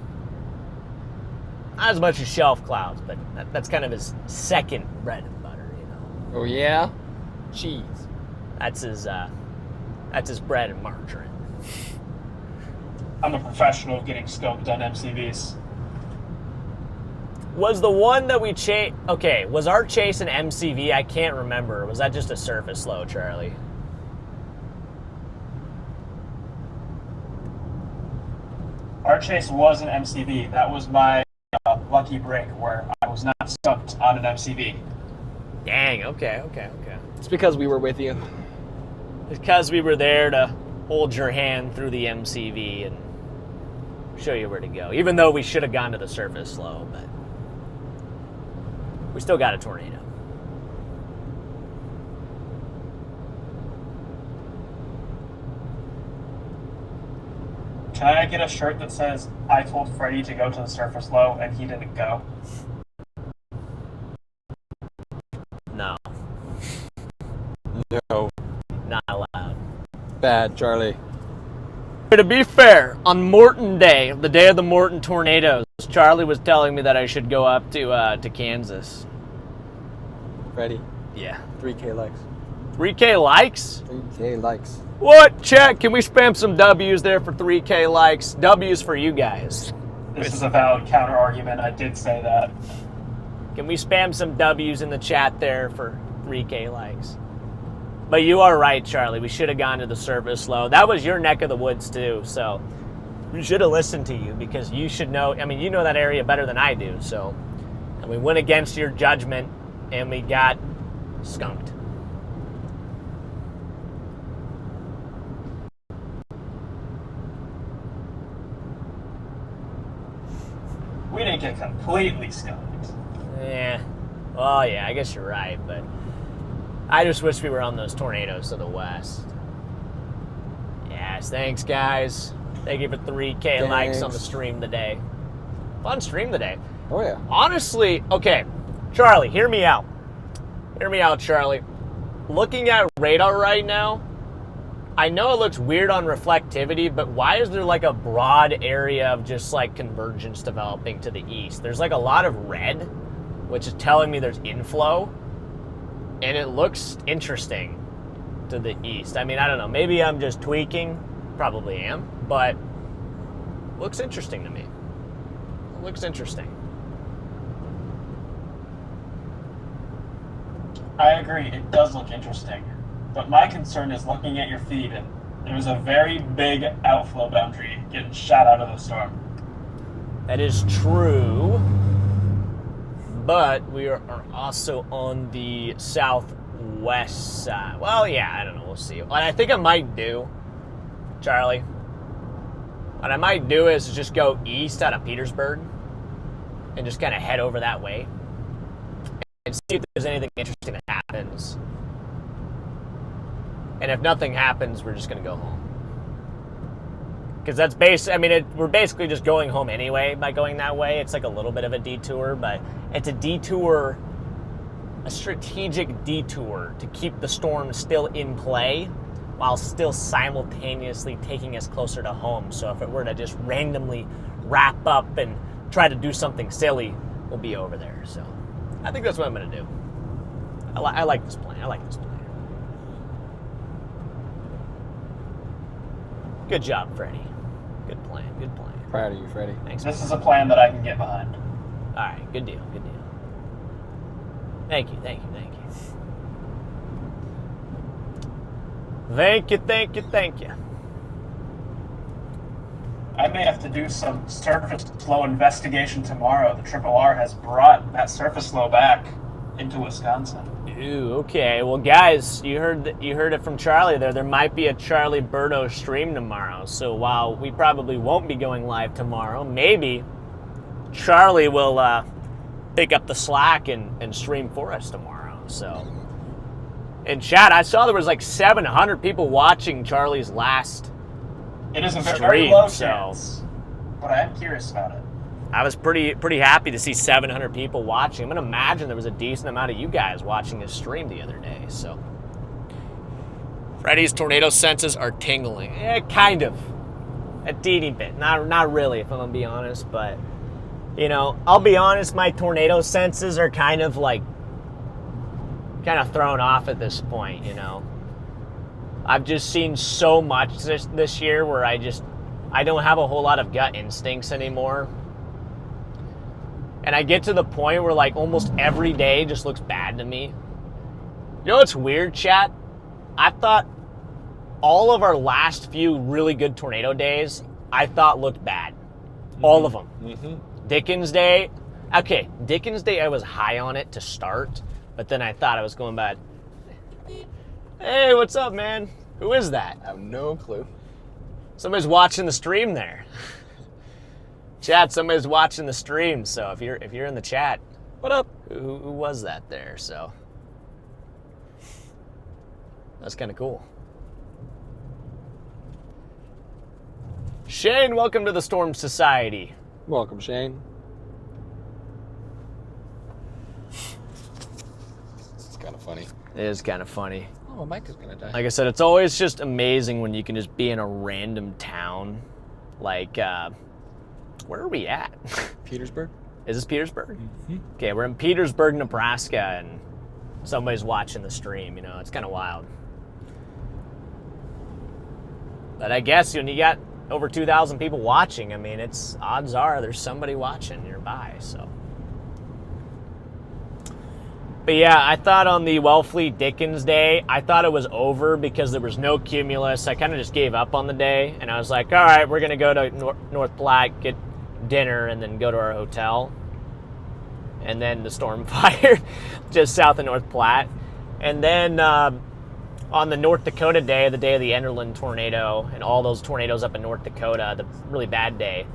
not as much as shelf clouds, but that's kind of his second bread and butter, you know. Oh yeah? Cheese. That's his bread and margarine. I'm a professional of getting scoped on MCVs. Was the one that we chased... Okay, was our chase an MCV? I can't remember. Was that just a surface low, Charlie? Our chase was an MCV. That was my lucky break where I was not stumped on an MCV. Dang, okay. It's because we were with you. Because we were there to hold your hand through the MCV and show you where to go. Even though we should have gone to the surface slow, but we still got a tornado. Can I get a shirt that says, I told Freddy to go to the surface low and he didn't go? No, No. not allowed. Bad, Charlie. To be fair, on Morton Day, the day of the Morton tornadoes, Charlie was telling me that I should go up to Kansas. Ready? Yeah. 3K likes. 3K likes? 3K likes. What? Chat, can we spam some W's there for 3K likes? W's for you guys. This is a valid counter argument. I did say that. Can we spam some W's in the chat there for 3K likes? But you are right, Charlie. We should have gone to the surface low. That was your neck of the woods, too. So we should have listened to you, because you should know. I mean, you know that area better than I do. So, and we went against your judgment, and we got skunked. We didn't get completely skunked. Yeah. Well, yeah, I guess you're right, but I just wish we were on those tornadoes to the west. Yes, thanks, guys. Thank you for 3K likes on the stream today. Fun stream today. Oh yeah. Honestly, okay, Charlie, hear me out. Hear me out, Charlie. Looking at radar right now, I know it looks weird on reflectivity, but why is there like a broad area of just like convergence developing to the east? There's like a lot of red, which is telling me there's inflow, and it looks interesting to the east. I mean, I don't know, maybe I'm just tweaking, probably am, but looks interesting to me. It looks interesting. I agree, it does look interesting. But my concern is looking at your feed, and there's a very big outflow boundary getting shot out of the storm. That is true, but we are also on the southwest side. Well, yeah, I don't know, we'll see. What I think I might do, Charlie, what I might do is just go east out of Petersburg and just kind of head over that way and see if there's anything interesting that happens. And if nothing happens, we're just going to go home. Because that's we're basically just going home anyway by going that way. It's like a little bit of a detour, but it's a detour, a strategic detour to keep the storm still in play while still simultaneously taking us closer to home. So if it were to just randomly wrap up and try to do something silly, we'll be over there. So I think that's what I'm going to do. I like this plan. I like this plan. Good job, Freddy. Good plan. Good plan. Proud of you, Freddy. Thanks. This is a plan that I can get behind. All right. Good deal. Good deal. Thank you. Thank you. Thank you. Thank you. Thank you. Thank you. I may have to do some surface flow investigation tomorrow. The Triple R has brought that surface flow back into Wisconsin. Ooh, okay. Well, guys, you heard it from Charlie there. There might be a Charlie Birdo stream tomorrow. So while we probably won't be going live tomorrow, maybe Charlie will pick up the slack and stream for us tomorrow. So, in chat, I saw there was like 700 people watching Charlie's last It is a stream, very low so chance, but I am curious about it. I was pretty happy to see 700 people watching. I'm going to imagine there was a decent amount of you guys watching his stream the other day. So Freddy's tornado senses are tingling. Kind of. A teeny bit. Not really, if I'm going to be honest. But, you know, I'll be honest, my tornado senses are kind of thrown off at this point, you know. I've just seen so much this year where I don't have a whole lot of gut instincts anymore. And I get to the point where, like, almost every day just looks bad to me. You know what's weird, chat? I thought all of our last few really good tornado days, I thought looked bad. All of them. Mm-hmm. Dickens Day. Okay, Dickens Day, I was high on it to start, but then I thought I was going bad. Hey, what's up, man? Who is that? I have no clue. Somebody's watching the stream there. Chat, somebody's watching the stream, so if you're in the chat, what up? Who was that there? So that's kind of cool. Shane, welcome to the Storm Society. Welcome, Shane. It's kind of funny. It is kind of funny. Oh, Mike is gonna die. Like I said, it's always just amazing when you can just be in a random town. Like, where are we at? Petersburg. Is this Petersburg? Mm-hmm. Okay, we're in Petersburg, Nebraska, and somebody's watching the stream. You know, it's kind of wild. But I guess when you got over 2,000 people watching, I mean, it's odds are there's somebody watching nearby. So. But yeah, I thought on the Wellfleet Dickens Day, I thought it was over because there was no cumulus. I kind of just gave up on the day, and I was like, all right, we're going to go to North Platte, get dinner, and then go to our hotel. And then the storm fired just south of North Platte. And then on the North Dakota Day, the day of the Enderlin tornado, and all those tornadoes up in North Dakota, the really bad day,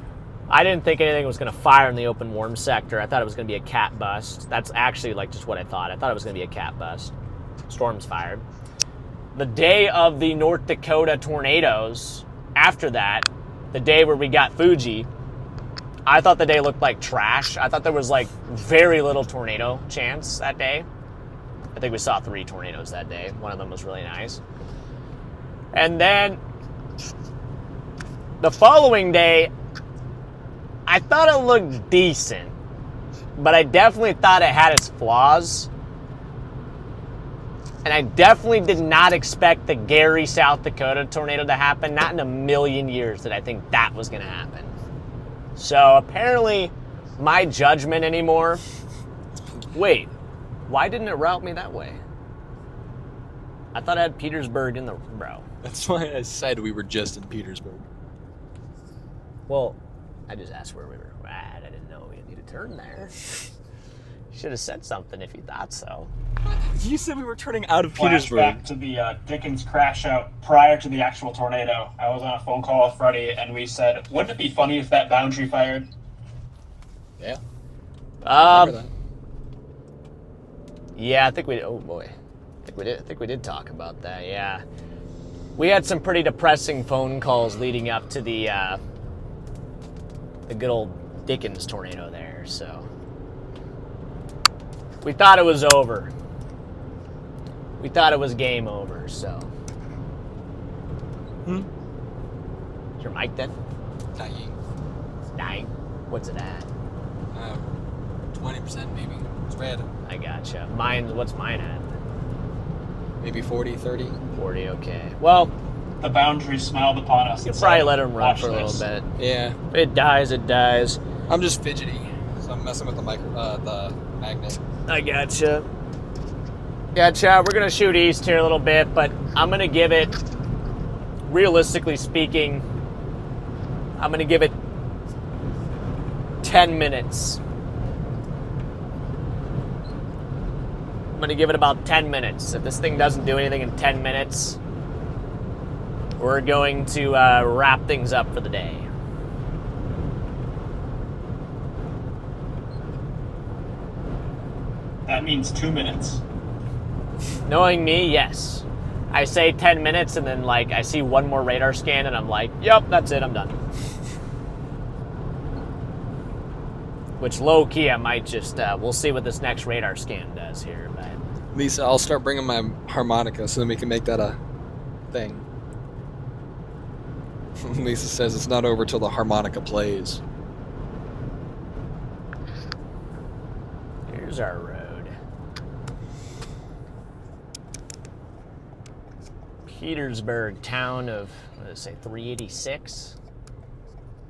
I didn't think anything was going to fire in the open warm sector. I thought it was going to be a cat bust. That's actually like just what I thought. I thought it was going to be a cat bust. Storms fired. The day of the North Dakota tornadoes, after that, the day where we got Fuji, I thought the day looked like trash. I thought there was like very little tornado chance that day. I think we saw 3 tornadoes that day. One of them was really nice. And then the following day, I thought it looked decent, but I definitely thought it had its flaws. And I definitely did not expect the Gary, South Dakota tornado to happen. Not in a million years did I think that was going to happen. So apparently my judgment anymore. Wait, why didn't it route me that way? I thought I had Petersburg in the bro. That's why I said we were just in Petersburg. Well, I just asked where we were at. I didn't know we needed to turn there. You should have said something if you thought so. You said we were turning out of Flashback Petersburg. to the Dickens crash out prior to the actual tornado. I was on a phone call with Freddy, and we said, wouldn't it be funny if that boundary fired? Yeah. Yeah, I think we did. Oh boy, I think we did talk about that. Yeah, we had some pretty depressing phone calls leading up to the good old Dickens tornado there. So we thought it was over. We thought it was game over. So, is your mic dead? Dying. What's it at? 20% maybe. It's red. I gotcha. What's mine at? Maybe 40, 30. 40, okay. Well, The boundary smiled upon us. you and can probably said, let him run "Watch for a little this." bit. Yeah. If it dies, it dies. I'm just fidgety. So I'm messing with the magnet. I gotcha. Yeah, Chad, we're going to shoot east here a little bit, but I'm going to give it, realistically speaking, I'm going to give it 10 minutes. I'm going to give it about 10 minutes. If this thing doesn't do anything in 10 minutes, we're going to wrap things up for the day. That means 2 minutes. Knowing me, yes. I say 10 minutes and then like I see one more radar scan and I'm like, yep, that's it, I'm done. Which low key I might just, we'll see what this next radar scan does here. But Lisa, I'll start bringing my harmonica so then we can make that a thing. Lisa says it's not over till the harmonica plays. Here's our road. Petersburg, town of, what did it say, 386?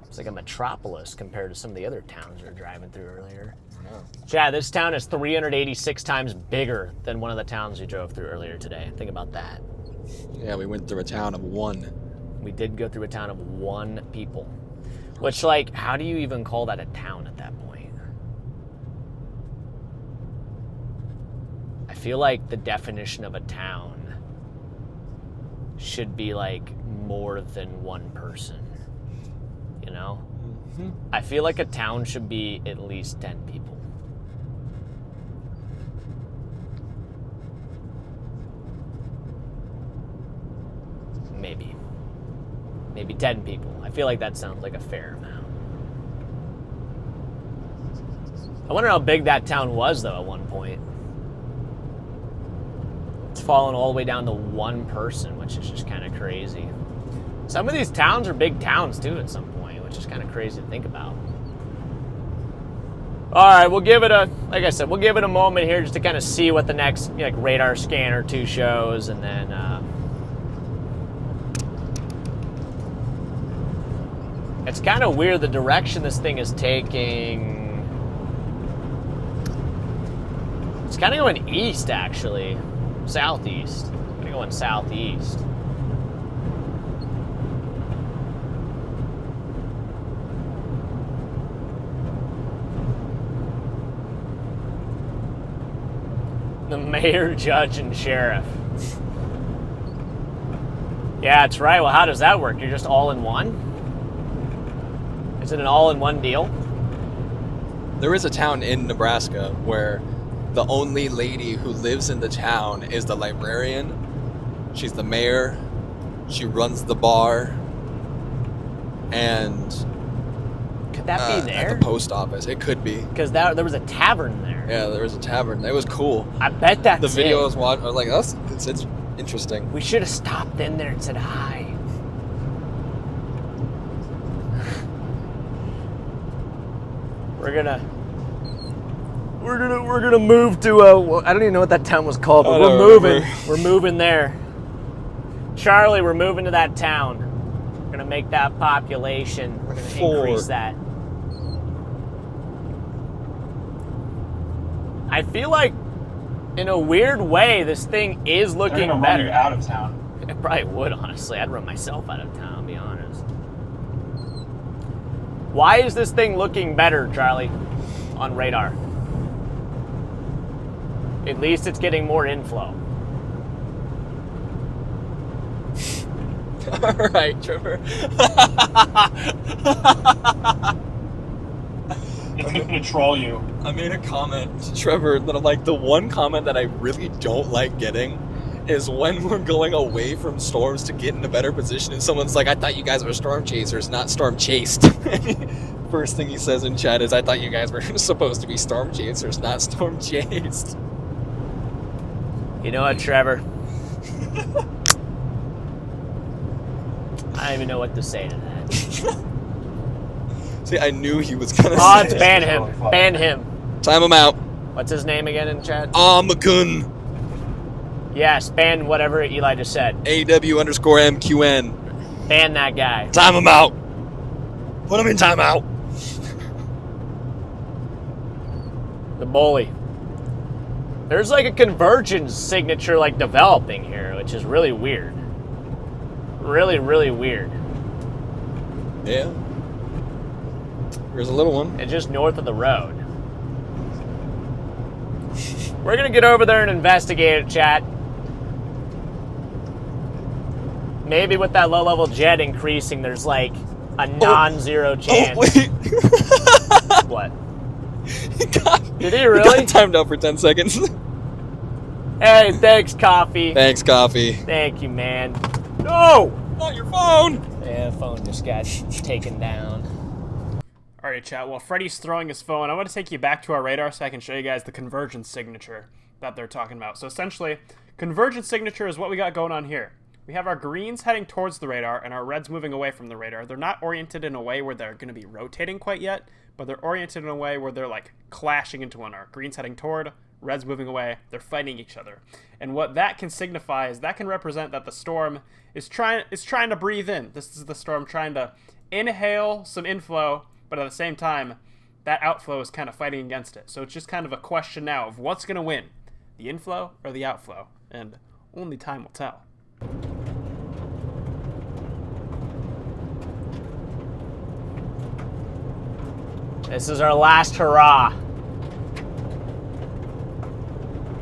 It's like a metropolis compared to some of the other towns we were driving through earlier. Yeah. Chad, this town is 386 times bigger than one of the towns we drove through earlier today. Think about that. Yeah, we went through a town of 1. We did go through a town of 1 people. Which, like, how do you even call that a town at that point? I feel like the definition of a town should be, like, more than 1 person. You know? Mm-hmm. I feel like a town should be at least 10 people. Maybe. Maybe 10 people. I feel like that sounds like a fair amount. I wonder how big that town was, though, at one point. It's fallen all the way down to 1 person, which is just kind of crazy. Some of these towns are big towns, too, at some point, which is kind of crazy to think about. All right, we'll give it a, like I said, we'll give it a moment here just to kind of see what the next, like, radar scan or 2 shows, and then, it's kind of weird the direction this thing is taking. It's kind of going east, actually. Southeast. Kind of going southeast. The mayor, judge, and sheriff. Yeah, that's right. Well, how does that work? You're just all in one? Is it an all-in-one deal? There is a town in Nebraska where the only lady who lives in the town is the librarian. She's the mayor. She runs the bar. And could that be there? At the post office. It could be. Because there was a tavern there. Yeah, there was a tavern. It was cool. I bet that's the video I was watching. I was like, it's interesting. We should have stopped in there and said hi. We're gonna move to I don't even know what that town was called, but we're moving. We're moving there. Charlie, we're moving to that town. We're gonna make that population. We're gonna increase that. I feel like, in a weird way, this thing is looking They're gonna better. run you out of town. It probably would, honestly. I'd run myself out of town, I'll be honest. Why is this thing looking better, Charlie, on radar? At least it's getting more inflow. All right, Trevor. It's gonna troll you. I made a comment to Trevor that I'm like, the one comment that I really don't like getting is when we're going away from storms to get in a better position and someone's like, I thought you guys were storm chasers, not storm chased. First thing he says in chat is, I thought you guys were supposed to be storm chasers, not storm chased. You know what, Trevor? I don't even know what to say to that. See, I knew he was gonna Odds, say ban him. Ban him. Time him out. What's his name again in chat? Amakun. Yes, ban whatever Eli just said. AW_MQN. Ban that guy. Time him out. Put him in timeout. The bully. There's like a convergence signature like developing here, which is really weird. Really, really weird. Yeah. Here's a little one. It's just north of the road. We're gonna get over there and investigate it, chat. Maybe with that low-level jet increasing, there's like a non-zero chance. Oh, wait. What? Did he really? He got timed out for 10 seconds. Hey, thanks, Coffee. Thanks, Coffee. Thank you, man. No! Not your phone! Yeah, phone just got taken down. All right, chat. While Freddy's throwing his phone, I want to take you back to our radar so I can show you guys the convergence signature that they're talking about. So essentially, convergence signature is what we got going on here. we have our greens heading towards the radar and our reds moving away from the radar. They're not oriented in a way where they're going to be rotating quite yet, but they're oriented in a way where they're like clashing into one another. Greens heading toward, reds moving away, they're fighting each other. And what that can signify is that can represent that the storm is trying to breathe in. This is the storm trying to inhale some inflow, but at the same time, that outflow is kind of fighting against it. So it's just kind of a question now of what's going to win, the inflow or the outflow, and only time will tell. This is our last hurrah.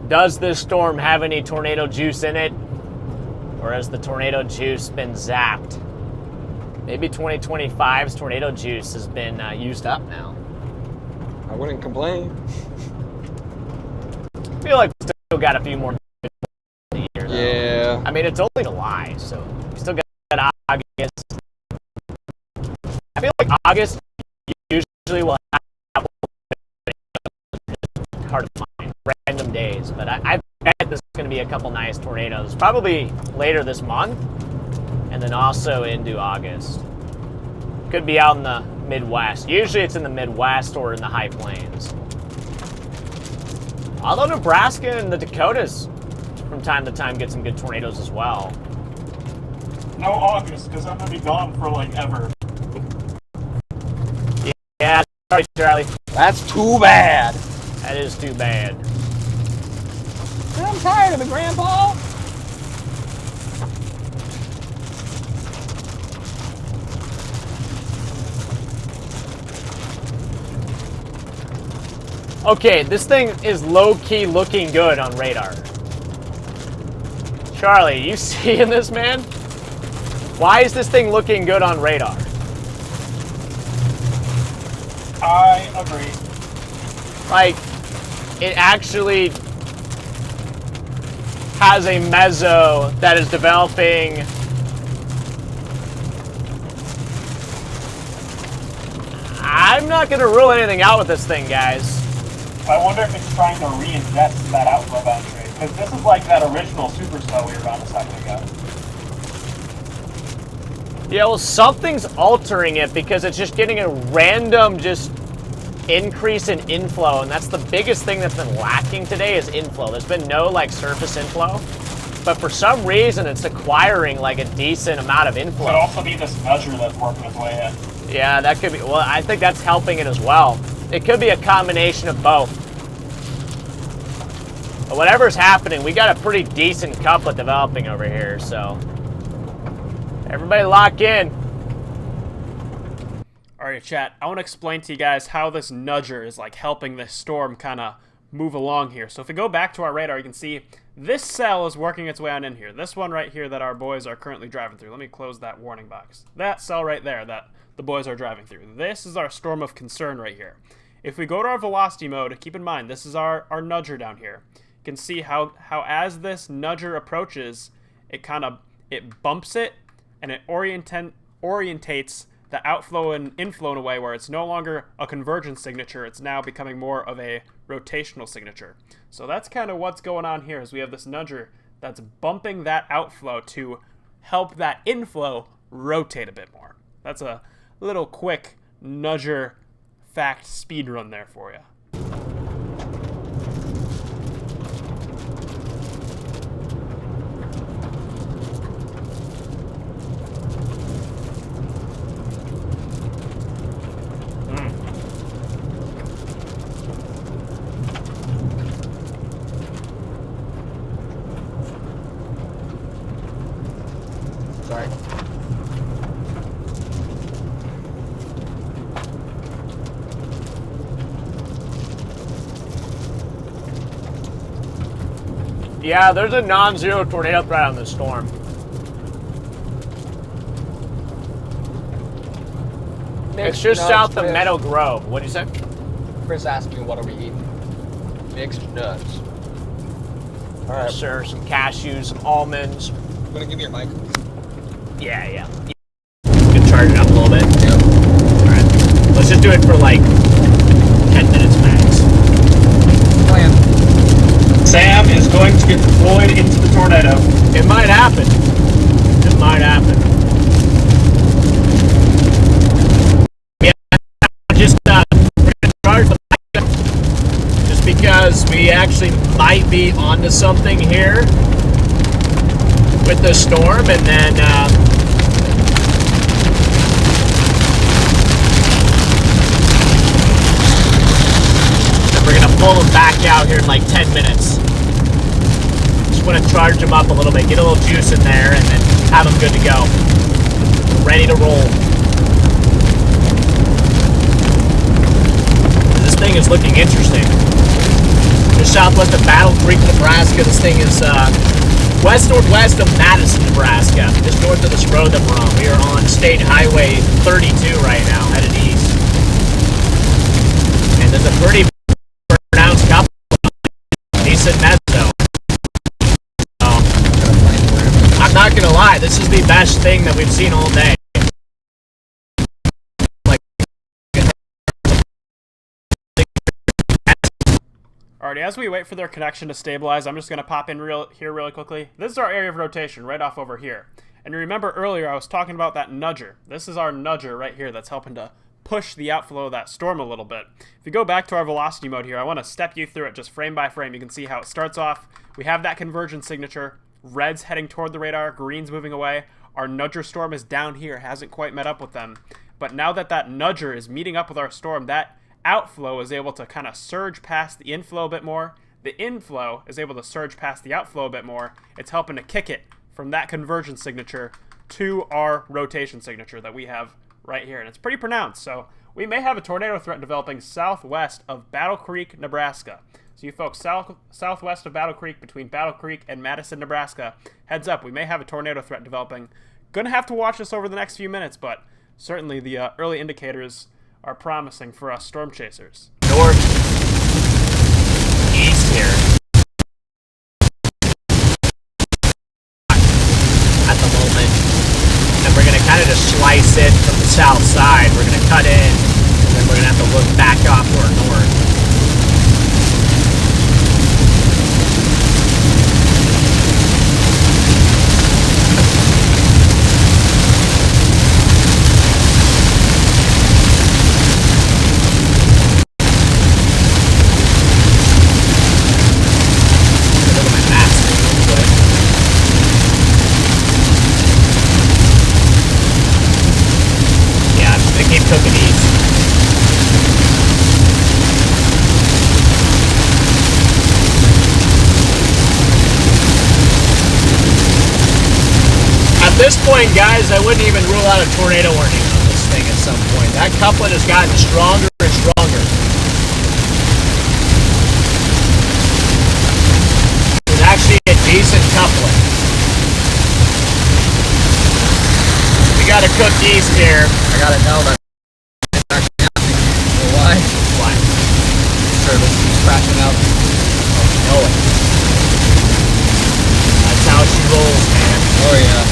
Does this storm have any tornado juice in it? Or has the tornado juice been zapped? Maybe 2025's tornado juice has been used up now. I wouldn't complain. I feel like we still got a few more in the year, though. Yeah. I mean, it's only July, so we still got August. I feel like August usually will have hard to find random days, but I bet there's going to be a couple nice tornadoes, probably later this month, and then also into August. Could be out in the Midwest. Usually it's in the Midwest or in the high plains. Although Nebraska and the Dakotas from time to time get some good tornadoes as well. No August, because I'm going to be gone for like ever. Yeah, sorry, Charlie. That's too bad. That is too bad. I'm tired of it, Grandpa. Okay, this thing is low-key looking good on radar. Charlie, you seeing this, man? Why is this thing looking good on radar? I agree. Like, it actually has a mezzo that is developing. I'm not going to rule anything out with this thing, guys. I wonder if it's trying to reinvest that outflow boundary. Because this is like that original supercell we were on a second ago. Yeah, well, something's altering it because it's just getting a random just increase in inflow, and that's the biggest thing that's been lacking today is inflow. There's been no like surface inflow, but for some reason it's acquiring like a decent amount of inflow. Could also be this measure that's working its way in. Yeah, that could be. Well, I think that's helping it as well. It could be a combination of both. But whatever's happening, we got a pretty decent couplet developing over here, so everybody lock in. Alright, chat, I want to explain to you guys how this nudger is like helping this storm kind of move along here. So if we go back to our radar, you can see this cell is working its way on in here. This one right here that our boys are currently driving through. Let me close that warning box. That cell right there that the boys are driving through. This is our storm of concern right here. If we go to our velocity mode, keep in mind, this is our nudger down here. You can see how as this nudger approaches, it bumps it and it orientates the outflow and inflow in a way where it's no longer a convergence signature, it's now becoming more of a rotational signature. So that's kind of what's going on here is we have this nudger that's bumping that outflow to help that inflow rotate a bit more. That's a little quick nudger fact speed run there for you. Sorry. Yeah, there's a non-zero tornado threat on this storm. It's just south of Meadow Grove. What do you say? Chris asked me, what are we eating? Mixed nuts. All right. Sir, some cashews, some almonds. I'm gonna give you your mic. Yeah. You can charge it up a little bit. Yep. Alright. Let's just do it for like 10 minutes max. Plan. Sam is going to get deployed into the tornado. It might happen. might happen. Yeah, just charge the backup just because we actually might be onto something here with the storm, and then we're gonna pull them back out here in like 10 minutes. Just want to charge them up a little bit, get a little juice in there, and then have them good to go. Ready to roll. This thing is looking interesting. Just southwest of Battle Creek, Nebraska. This thing is west-northwest of Madison, Nebraska. Just north of this road that we're on. We are on State Highway 32 right now, headed east. And there's a pretty pronounced couple. Decent mezzo. I'm not gonna lie, this is the best thing that we've seen all day. Alrighty, as we wait for their connection to stabilize, I'm just going to pop in here really quickly. This is our area of rotation right off over here. And you remember earlier I was talking about that nudger. This is our nudger right here that's helping to push the outflow of that storm a little bit. If you go back to our velocity mode here, I want to step you through it just frame by frame. You can see how it starts off. We have that convergence signature. Red's heading toward the radar, green's moving away. Our nudger storm is down here, hasn't quite met up with them. But now that that nudger is meeting up with our storm, that outflow is able to kind of surge past the inflow a bit more. The inflow is able to surge past the outflow a bit more. It's helping to kick it from that convergence signature to our rotation signature that we have right here. And it's pretty pronounced. So we may have a tornado threat developing southwest of Battle Creek, Nebraska. So you folks southwest of Battle Creek, between Battle Creek and Madison, Nebraska, heads up, we may have a tornado threat developing. Gonna have to watch this over the next few minutes, but certainly the early indicators are promising for us storm chasers. North, east here. At the moment. And we're going to kind of just slice in from the south side. We're going to cut in, and then we're going to have to look back off to our north. At this point, guys, I wouldn't even rule out a tornado warning on this thing at some point. That couplet has gotten stronger and stronger. It's actually a decent couplet. We got to cook east here. I gotta know that it's actually happening. You know why? Why? Service keeps crashing out. Oh, know it. That's how she rolls, man. Oh yeah.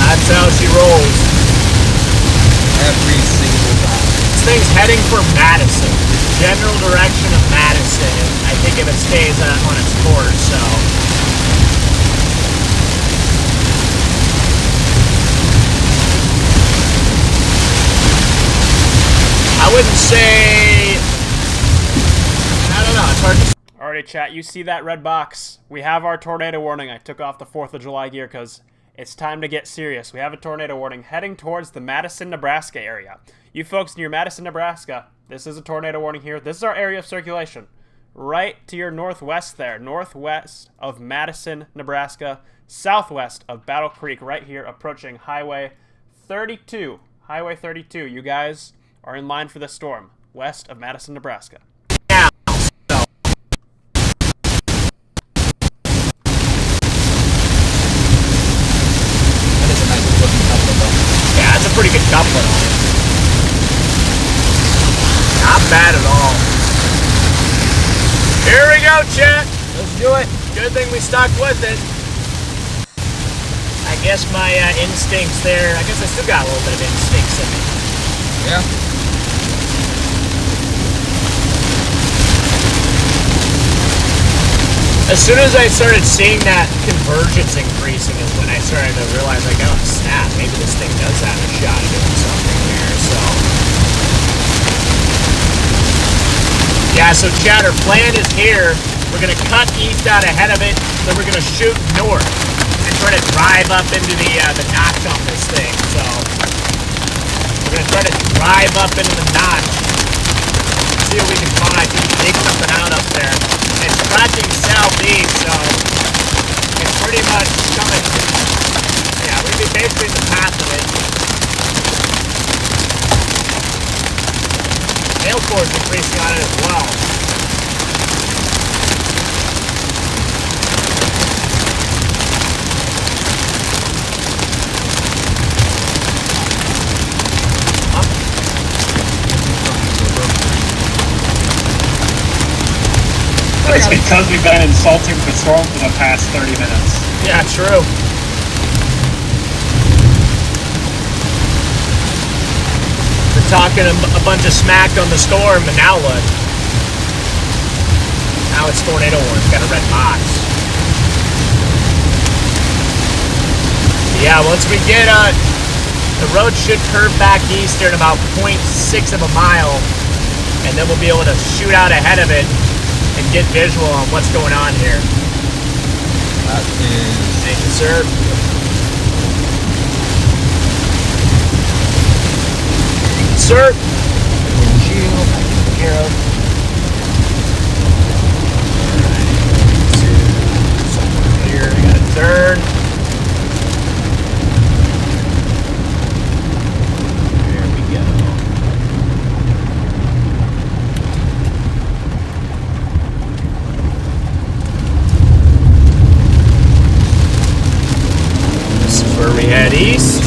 That's how she rolls. Every single time. This thing's heading for Madison. The general direction of Madison, I think, if it stays on its course, so. I wouldn't say, I don't know, it's hard to. Alrighty, chat, you see that red box. We have our tornado warning. I took off the 4th of July gear because it's time to get serious. We have a tornado warning heading towards the Madison, Nebraska area. You folks near Madison, Nebraska, this is a tornado warning here. This is our area of circulation. Right to your northwest there. Northwest of Madison, Nebraska. Southwest of Battle Creek, right here, approaching Highway 32. Highway 32. You guys are in line for this storm. West of Madison, Nebraska. Pretty good couplet on it. Not bad at all. Here we go, chat. Let's do it. Good thing we stuck with it. I guess my instincts there, I guess I still got a little bit of instincts in me. Yeah. As soon as I started seeing that convergence increasing is when I started to realize, like, oh snap, maybe this thing does have a shot at doing something here, so. Yeah, so chat, our plan is here. We're gonna cut east out ahead of it, then we're gonna shoot north and try to drive up into the notch on this thing, so. We're gonna try to drive up into the notch, see what we can find, see if we can dig something out up there. It's tracking southeast, so it's pretty much coming. Yeah, we'd be basically in the path of it. Hail core is increasing on it as well. It's because we've been insulting the storm for the past 30 minutes. Yeah, true. We're talking a bunch of smack on the storm, and now what? Now it's tornado warning. It's got a red box. Yeah, once we get the road should curve back east here in about 0.6 of a mile, and then we'll be able to shoot out ahead of it and get visual on what's going on here. That is... Thank you, sir. Sir. Windshield, taken care of. Alright, somewhere here, I gotta turn. There we go. This is where we head east.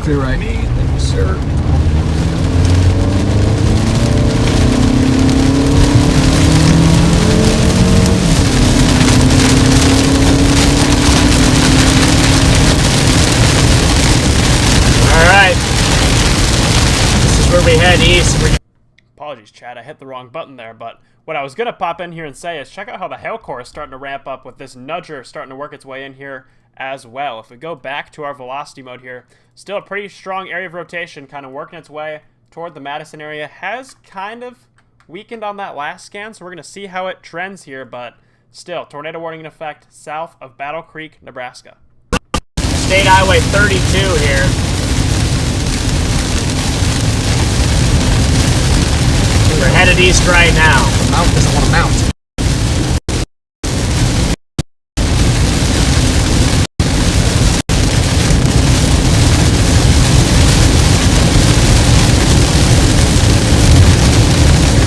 Clear right. Thank you, sir. Alright. This is where we head east. Apologies, Chad. I hit the wrong button there, but what I was going to pop in here and say is check out how the hail core is starting to ramp up with this nudger starting to work its way in here as well. If we go back to our velocity mode here, still a pretty strong area of rotation kind of working its way toward the Madison area. Has kind of weakened on that last scan, so we're going to see how it trends here, but still, tornado warning in effect south of Battle Creek, Nebraska. State Highway 32 here. We're headed east right now. The mount doesn't want to mount.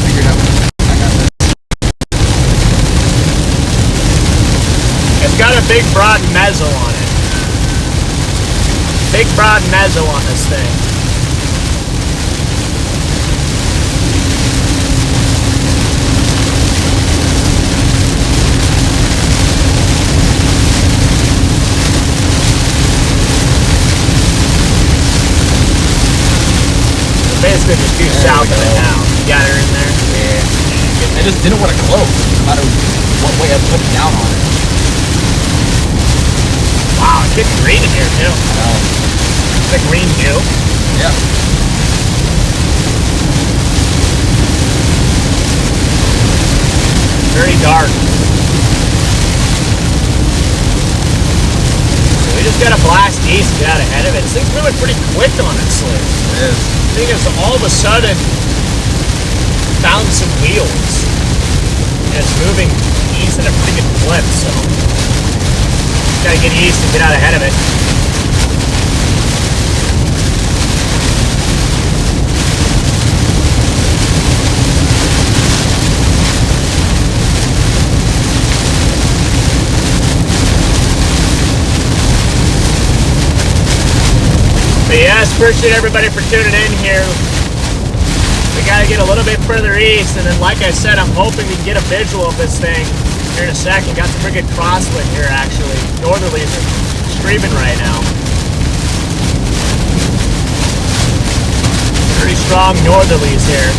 Figured out. I got this. It's got a big broad mezzo on it. Big broad mezzo on this thing. Basically just due south of it now. You got her in there? Yeah. I just didn't want to close, no matter what way I put it down on it. Wow, it's getting green in here too. It's a green hue. Yeah. Very dark. So we just gotta blast east and get out ahead of it. This thing's moving pretty quick, honestly. It is. I think it's all of a sudden found some wheels. And it's moving east at a pretty good clip, so gotta get east and get out ahead of it. But yes, appreciate everybody for tuning in here. We gotta get a little bit further east, and then like I said, I'm hoping we can get a visual of this thing here in a second. Got some pretty good crosswind here, actually. Northerlies are streaming right now. Pretty strong northerlies here.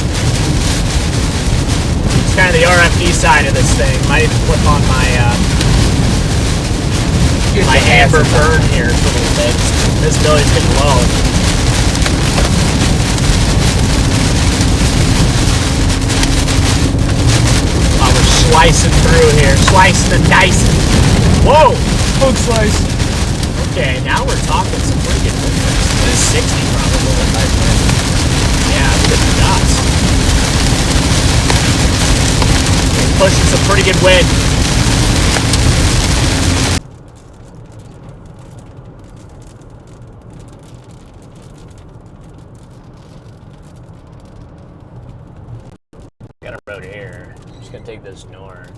It's kind of the RFD side of this thing. Might even flip on my my amber burn here for a little bit. Visibility's getting low. Oh, we're slicing through here, slicing and dicing. Whoa! Hook slice. Okay, now we're talking some pretty good movements. This is 60 probably. Yeah, good shots. Pushing some pretty good wind. Got a road here. I'm just gonna take this north.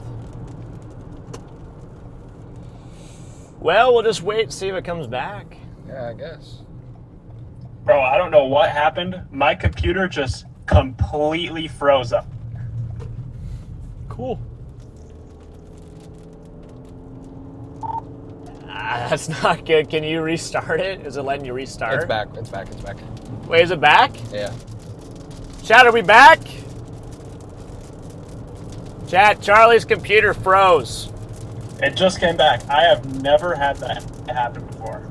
Well, we'll just wait and see if it comes back. Yeah, I guess. Bro, I don't know what happened. My computer just completely froze up. Cool. That's not good. Can you restart it? Is it letting you restart? It's back. It's back. It's back. Wait, is it back? Yeah. Chat, are we back? Chat, Charlie's computer froze. It just came back. I have never had that happen before.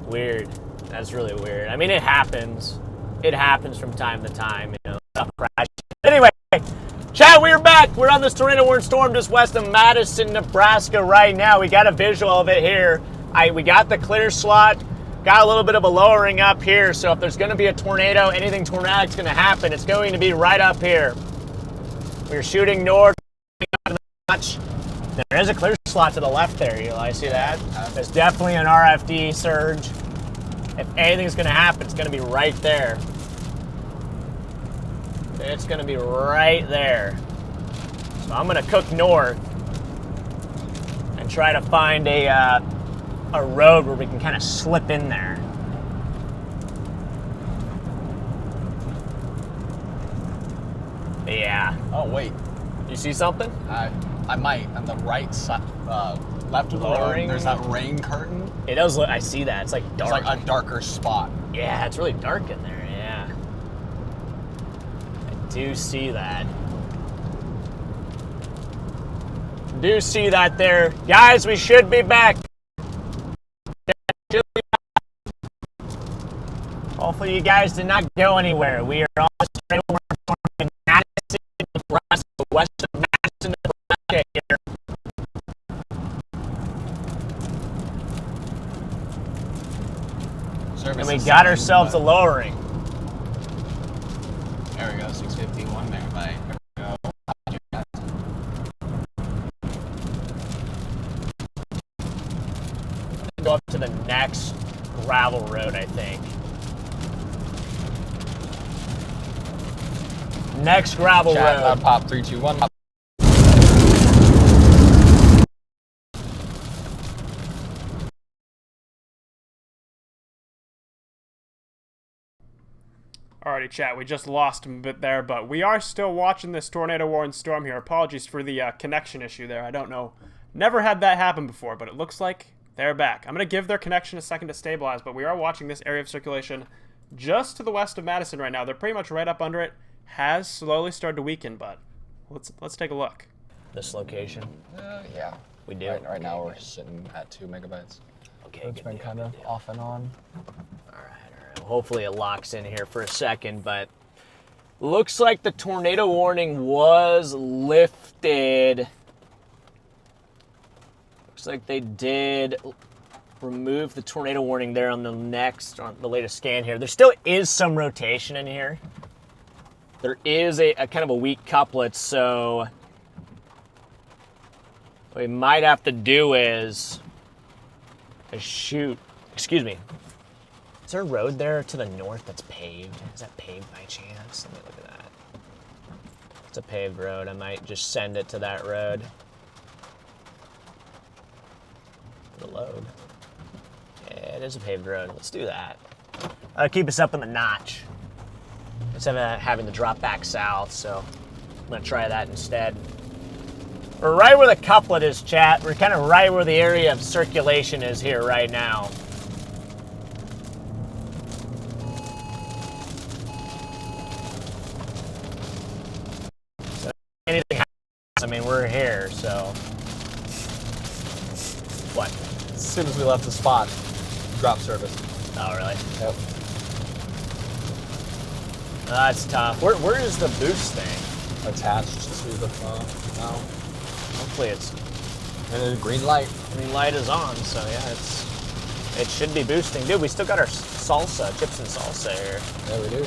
Weird. That's really weird. I mean, it happens. It happens from time to time, you know, stuff crashes. Anyway, chat, we're back. We're on this tornado warning storm just west of Madison, Nebraska right now. We got a visual of it here. We got the clear slot. Got a little bit of a lowering up here, so if there's going to be a tornado, anything tornadic going to happen, it's going to be right up here. We're shooting north. There is a clear slot to the left there, Eli. See that? There's definitely an RFD surge. If anything's going to happen, it's going to be right there. It's going to be right there. So I'm going to cook north and try to find a road where we can kind of slip in there. Yeah. Oh wait, You see something? I might on the right side, left of the Lowering. road. There's that rain curtain. It does look, I see that. It's like It's dark. like a darker spot. Yeah, it's really dark in there, yeah. I do see that. Do see that there. Guys, we should be back. Hopefully you guys did not go anywhere. We are on the straight in Madison, Nebraska, west of Madison, Nebraska here. And we got ourselves a lowering. There we go, 651 there. Bye. Go up to the next gravel road, I think. Next gravel road. Pop 3, 2, 1. Alrighty, chat, we just lost a bit there, but we are still watching this tornado warning storm here. Apologies for the connection issue there. I don't know. Never had that happen before, but it looks like they're back. I'm going to give their connection a second to stabilize, but we are watching this area of circulation just to the west of Madison right now. They're pretty much right up under it. Has slowly started to weaken, but let's take a look. This location? Yeah. We do? Right now we're sitting at 2 megabytes. Okay, It's been kind of off and on. All right. Hopefully it locks in here for a second, but looks like the tornado warning was lifted. Looks like they did remove the tornado warning there on the latest scan here. There still is some rotation in here. There is a kind of a weak couplet, so what we might have to do is shoot. Excuse me. Is there a road there to the north that's paved? Is that paved by chance? Let me look at that. It's a paved road. I might just send it to that road. Reload. Yeah, it is a paved road. Let's do that. Keep us up in the notch. instead of having to drop back south. So I'm gonna try that instead. We're right where the couplet is, chat. We're kind of right where the area of circulation is here right now. So anything happens, I mean, we're here, so. What? As soon as we left the spot, drop service. Oh, really? Yep. That's tough. Where is the boost thing? Attached to the phone now. Hopefully it's... And then green light. Green light is on, so yeah, it should be boosting. Dude, we still got our salsa, chips and salsa here. Yeah, we do.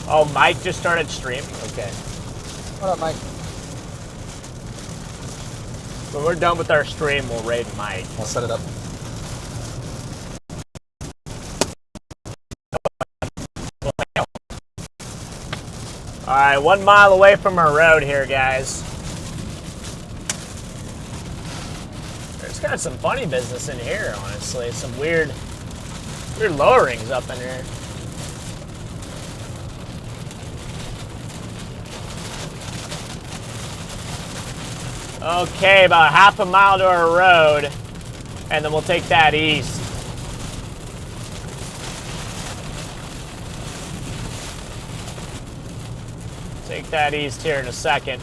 Oh, Mike just started streaming? Okay. What up, Mike? When we're done with our stream, we'll raid Mike. I'll set it up. All right, 1 mile away from our road here, guys. There's kind of some funny business in here, honestly. Some weird lowerings up in here. Okay, about half a mile to our road, and then we'll take that east. Take that east here in a second.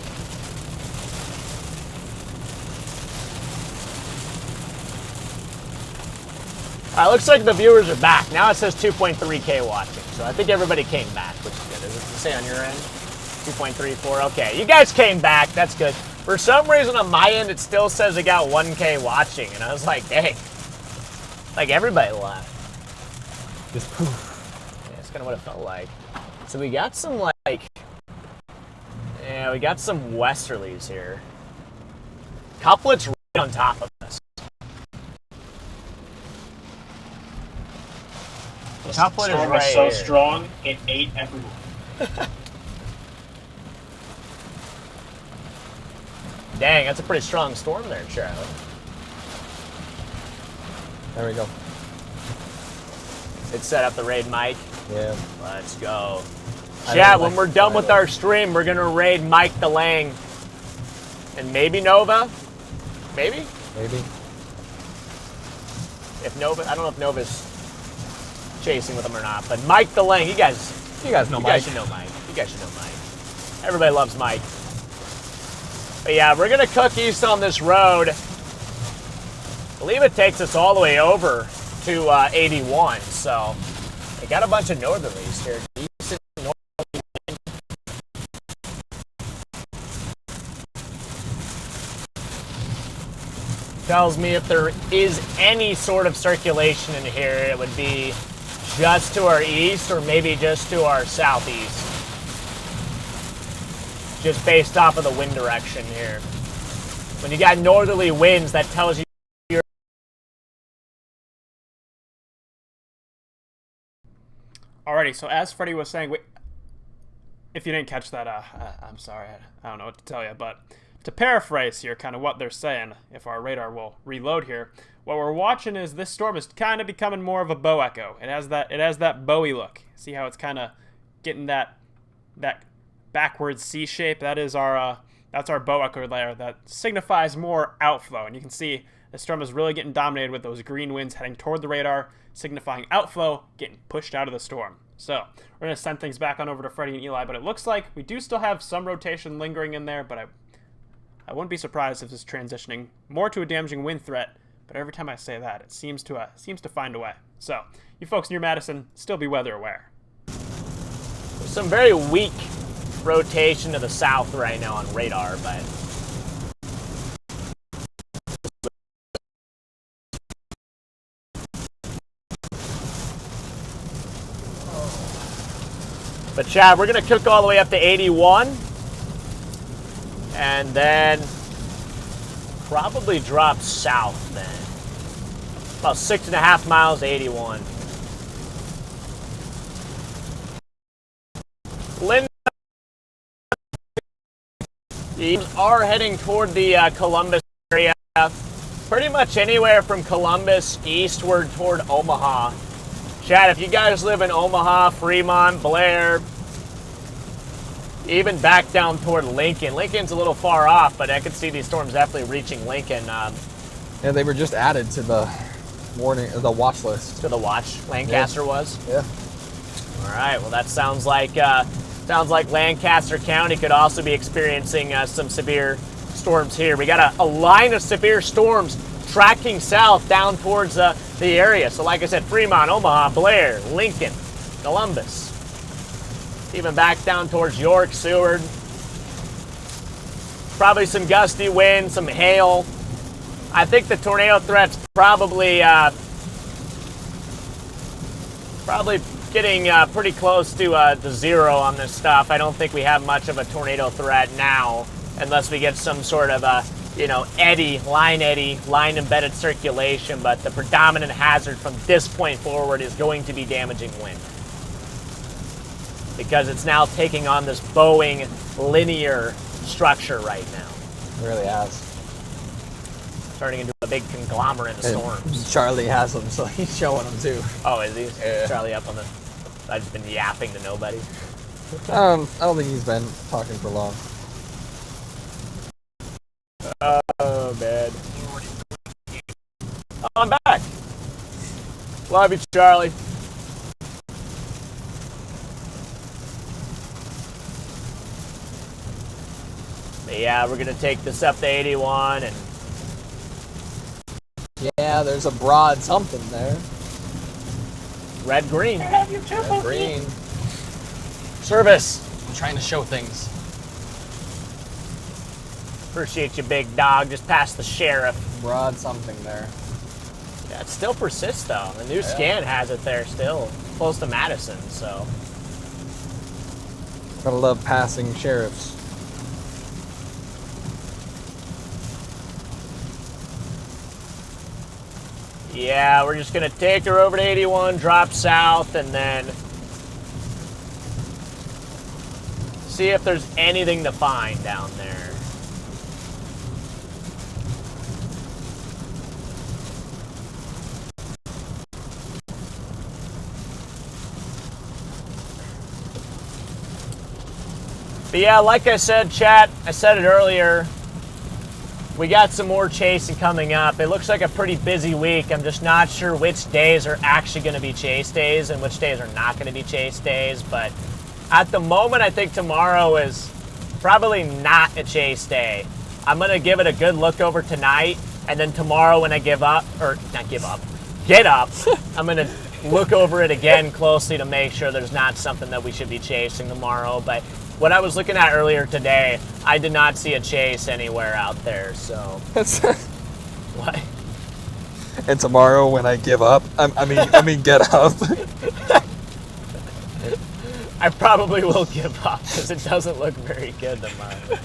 All right, looks like the viewers are back. Now it says 2.3K watching, so I think everybody came back, which is good. Does it say on your end? 2.34, okay. You guys came back, that's good. For some reason on my end, it still says it got 1K watching, and I was like, dang. Like everybody left. Just poof. Yeah, that's kind of what it felt like. So we got some like, yeah, we got some westerlies here. Couplet's right on top of us. The Couplet is storm right was so here. strong, it ate everyone. Dang, that's a pretty strong storm there, Charlie. There we go. It's set up the raid Mike. Yeah. Let's go. I Chat, don't when like we're done with Friday. our stream, we're gonna raid Mike the Lang. And maybe Nova? Maybe? Maybe. If Nova, I don't know if Nova's chasing with him or not, but Mike the Lang, you guys know You guys Mike. should know Mike. You guys should know Mike. Everybody loves Mike. But yeah, we're gonna cook east on this road. I believe it takes us all the way over to 81, so we got a bunch of northerlies here. Decent northerly wind. Tells me if there is any sort of circulation in here, it would be just to our east or maybe just to our southeast. Just based off of the wind direction here. When you got northerly winds, that tells you you're... Alrighty, so as Freddy was saying, if you didn't catch that, I'm sorry, I don't know what to tell you, but to paraphrase here, kind of what they're saying, if our radar will reload here, what we're watching is this storm is kind of becoming more of a bow echo. It has that Bowie look. See how it's kind of getting that backwards C shape? That is that's our bow echo layer that signifies more outflow, and you can see the storm is really getting dominated with those green winds heading toward the radar, signifying outflow, getting pushed out of the storm. So we're going to send things back on over to Freddy and Eli, but it looks like we do still have some rotation lingering in there, but I wouldn't be surprised if this is transitioning more to a damaging wind threat, but every time I say that, it seems to find a way. So you folks near Madison, still be weather aware. Some very weak rotation to the south right now on radar, but... But Chad, we're gonna cook all the way up to 81, and then probably drop south then. About 6.5 miles to 81. Linda, you are heading toward the Columbus area. Pretty much anywhere from Columbus eastward toward Omaha Chad, if you guys live in Omaha, Fremont, Blair, even back down toward Lincoln. Lincoln's a little far off, but I could see these storms definitely reaching Lincoln. Yeah, they were just added to the watch list. To the watch, Lancaster was. Yeah. All right. Well, that sounds like Lancaster County could also be experiencing some severe storms here. We got a line of severe storms tracking south down towards the area. So, like I said, Fremont, Omaha, Blair, Lincoln, Columbus. Even back down towards York, Seward. Probably some gusty wind, some hail. I think the tornado threat's probably getting pretty close to zero on this stuff. I don't think we have much of a tornado threat now, unless we get some sort of a, line embedded circulation. But the predominant hazard from this point forward is going to be damaging wind, because it's now taking on this bowing linear structure right now. It really has. Turning into a big conglomerate of storms. Charlie has them, so he's showing them too. Oh, is he? Yeah. Charlie up on the... I've just been yapping to nobody. I don't think he's been talking for long. Oh, man. Oh, I'm back. Love you, Charlie. But yeah, we're going to take this up to 81 and... Yeah, there's a broad something there. Red-green. Green. Service. I'm trying to show things. Appreciate you, big dog. Just past the sheriff. Broad something there. Yeah, it still persists, though. The new scan has it there still. Close to Madison, so... Gotta love passing sheriffs. Yeah, we're just going to take her over to 81, drop south, and then see if there's anything to find down there. But yeah, like I said, chat, I said it earlier, we got some more chasing coming up. It looks like a pretty busy week. I'm just not sure which days are actually going to be chase days and which days are not going to be chase days. But at the moment, I think tomorrow is probably not a chase day. I'm going to give it a good look over tonight. And then tomorrow when I get up, I'm going to look over it again closely to make sure there's not something that we should be chasing tomorrow. But what I was looking at earlier today, I did not see a chase anywhere out there, so... What? And tomorrow when I give up, I mean get up. I probably will give up, because it doesn't look very good tomorrow.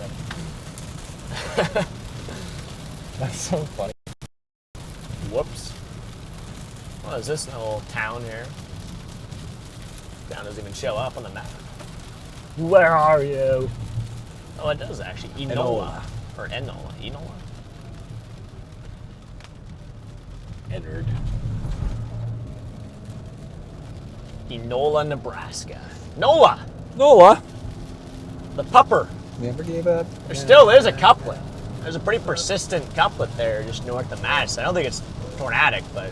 That's so funny. Whoops. What is this little town here? Town doesn't even show up on the map. Where are you? Oh, it does actually. Enola. Or Enola. Enola? Entered. Enola, Nebraska. NOLA! Nola. The pupper. Never gave up. There still is a couplet. There's a pretty persistent couplet there just north of Madison. I don't think it's tornadic, but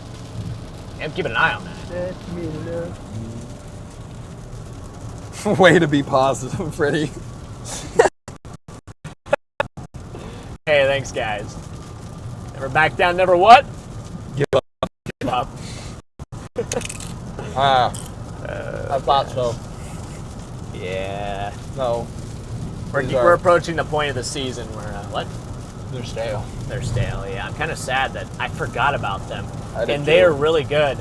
I'm keeping an eye on that. Way to be positive, Freddy. Hey, thanks, guys. Never back down, never what? Give up. Give up. I thought so. Yeah. No. We're approaching the point of the season where, what? They're stale. They're stale, yeah. I'm kind of sad that I forgot about them. I did And they too. are really good.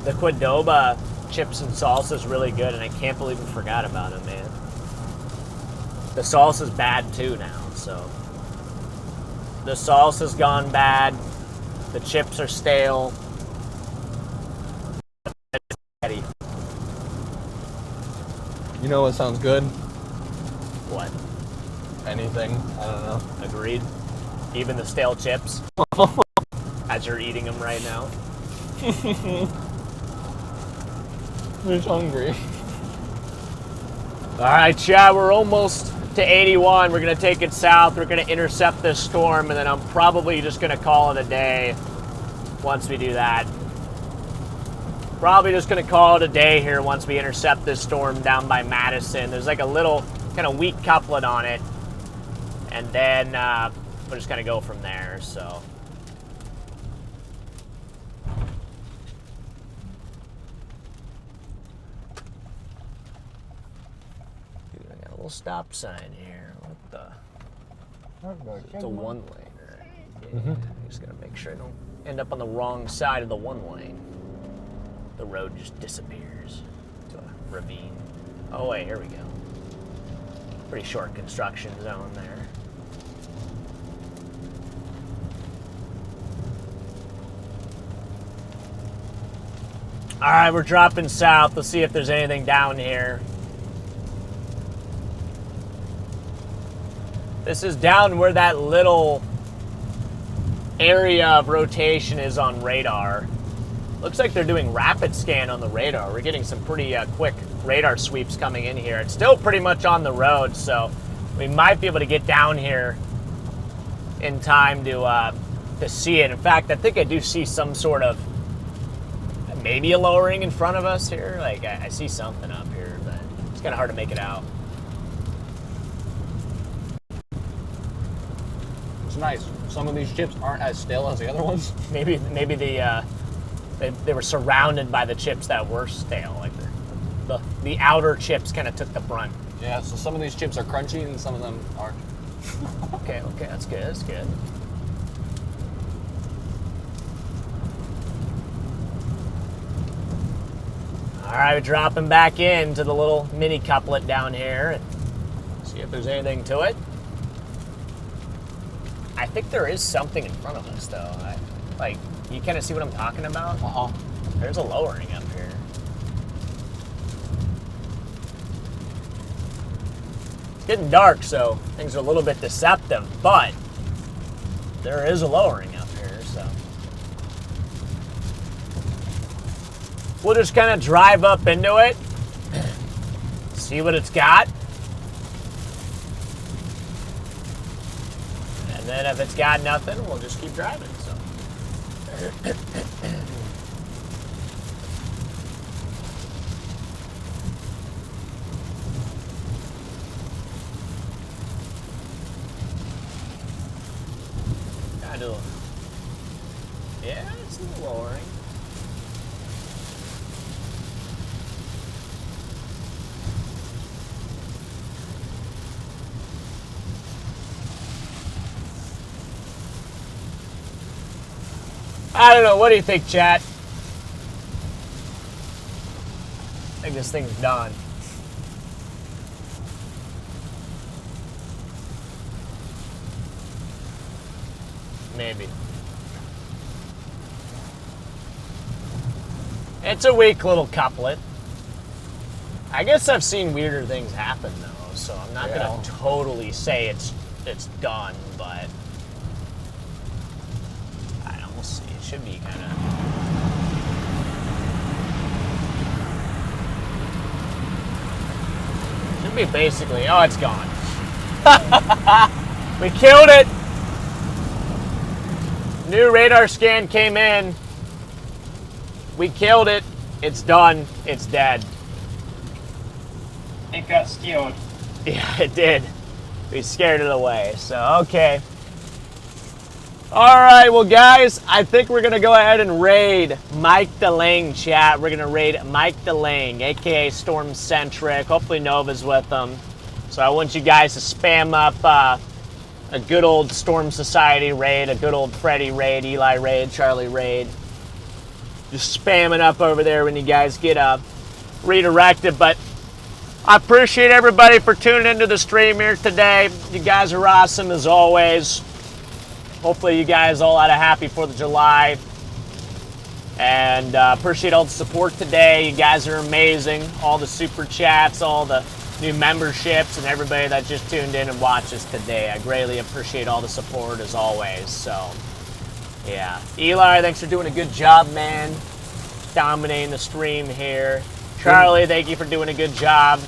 The Qdoba chips and salsa is really good, and I can't believe we forgot about them, man. The salsa's bad too now, so. The salsa's gone bad. The chips are stale. You know what sounds good? What? Anything. I don't know. Agreed. Even the stale chips. As you're eating them right now. Just hungry. All right, chat, we're almost to 81. We're going to take it south. We're going to intercept this storm, and then I'm probably just going to call it a day once we do that. Probably just going to call it a day here once we intercept this storm down by Madison. There's like a little kind of weak couplet on it, and then we're just going to go from there, so... Stop sign here. What the? It's a one lane, right? Yeah. Just gotta make sure I don't end up on the wrong side of the one lane. The road just disappears to a ravine. Oh wait, here we go. Pretty short construction zone there. All right, we're dropping south. Let's see if there's anything down here. This is down where that little area of rotation is on radar. Looks like they're doing rapid scan on the radar. We're getting some pretty quick radar sweeps coming in here. It's still pretty much on the road, so we might be able to get down here in time to see it. In fact, I think I do see some sort of, maybe a lowering in front of us here. Like, I see something up here, but it's kind of hard to make it out. Nice. Some of these chips aren't as stale as the other ones. Maybe they were surrounded by the chips that were stale. Like the outer chips kind of took the brunt. Yeah. So some of these chips are crunchy and some of them aren't. Okay, that's good. That's good. All right, we're dropping back into the little mini couplet down here and see if there's anything to it. I think there is something in front of us, though. Like, you kind of see what I'm talking about? Uh-huh. There's a lowering up here. It's getting dark, so things are a little bit deceptive, but there is a lowering up here, so. We'll just kind of drive up into it, see what it's got. And then if it's got nothing, we'll just keep driving, so. Kind of. Yeah, it's a little lowering. I don't know. What do you think, chat? I think this thing's done. Maybe. It's a weak little couplet. I guess I've seen weirder things happen, though, so I'm not going to totally say it's done, but... should be kind of... Should be basically... Oh, it's gone. We killed it! New radar scan came in. We killed it. It's done. It's dead. It got skewed. Yeah, it did. We scared it away, so okay. All right, well, guys, I think we're going to go ahead and raid Mike DeLang, chat. We're going to raid Mike DeLang, a.k.a. Storm Centric. Hopefully Nova's with them. So I want you guys to spam up a good old Storm Society raid, a good old Freddy raid, Eli raid, Charlie raid. Just spam it up over there when you guys get redirected. But I appreciate everybody for tuning into the stream here today. You guys are awesome as always. Hopefully you guys all had a happy 4th of July. And appreciate all the support today. You guys are amazing. All the super chats, all the new memberships, and everybody that just tuned in and watched us today. I greatly appreciate all the support as always. So, yeah. Eli, thanks for doing a good job, man. Dominating the stream here. Charlie, thank you for doing a good job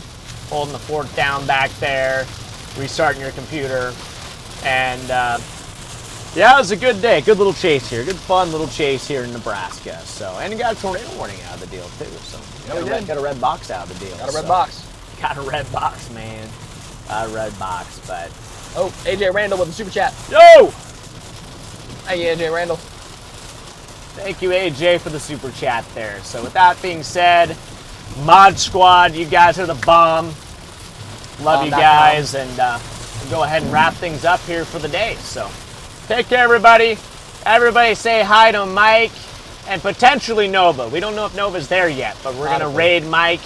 holding the fort down back there, restarting your computer. And yeah, it was a good day. Good little chase here. Good fun little chase here in Nebraska. So, and you got a tornado warning out of the deal too. So got a red box out of the deal. Got a red box. Got a red box, man. Got a red box, but Oh, AJ Randall with a super chat. yo! Hey, AJ Randall. Thank you, AJ, for the super chat there. So with that being said, Mod Squad, you guys are the bomb. Love you guys, and we'll go ahead and wrap things up here for the day. So take care, everybody. Everybody say hi to Mike and potentially Nova. We don't know if Nova's there yet, but we're going to raid Mike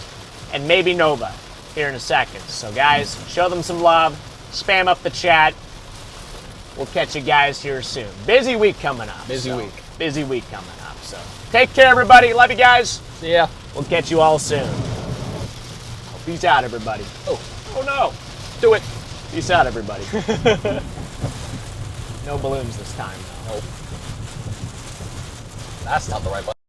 and maybe Nova here in a second. So guys, show them some love. Spam up the chat. We'll catch you guys here soon. Busy week coming up. Busy week. Busy week coming up. So take care, everybody. Love you guys. See ya. We'll catch you all soon. Peace out, everybody. Oh no. Do it. Peace out, everybody. No balloons this time, though. Nope. That's not the right button.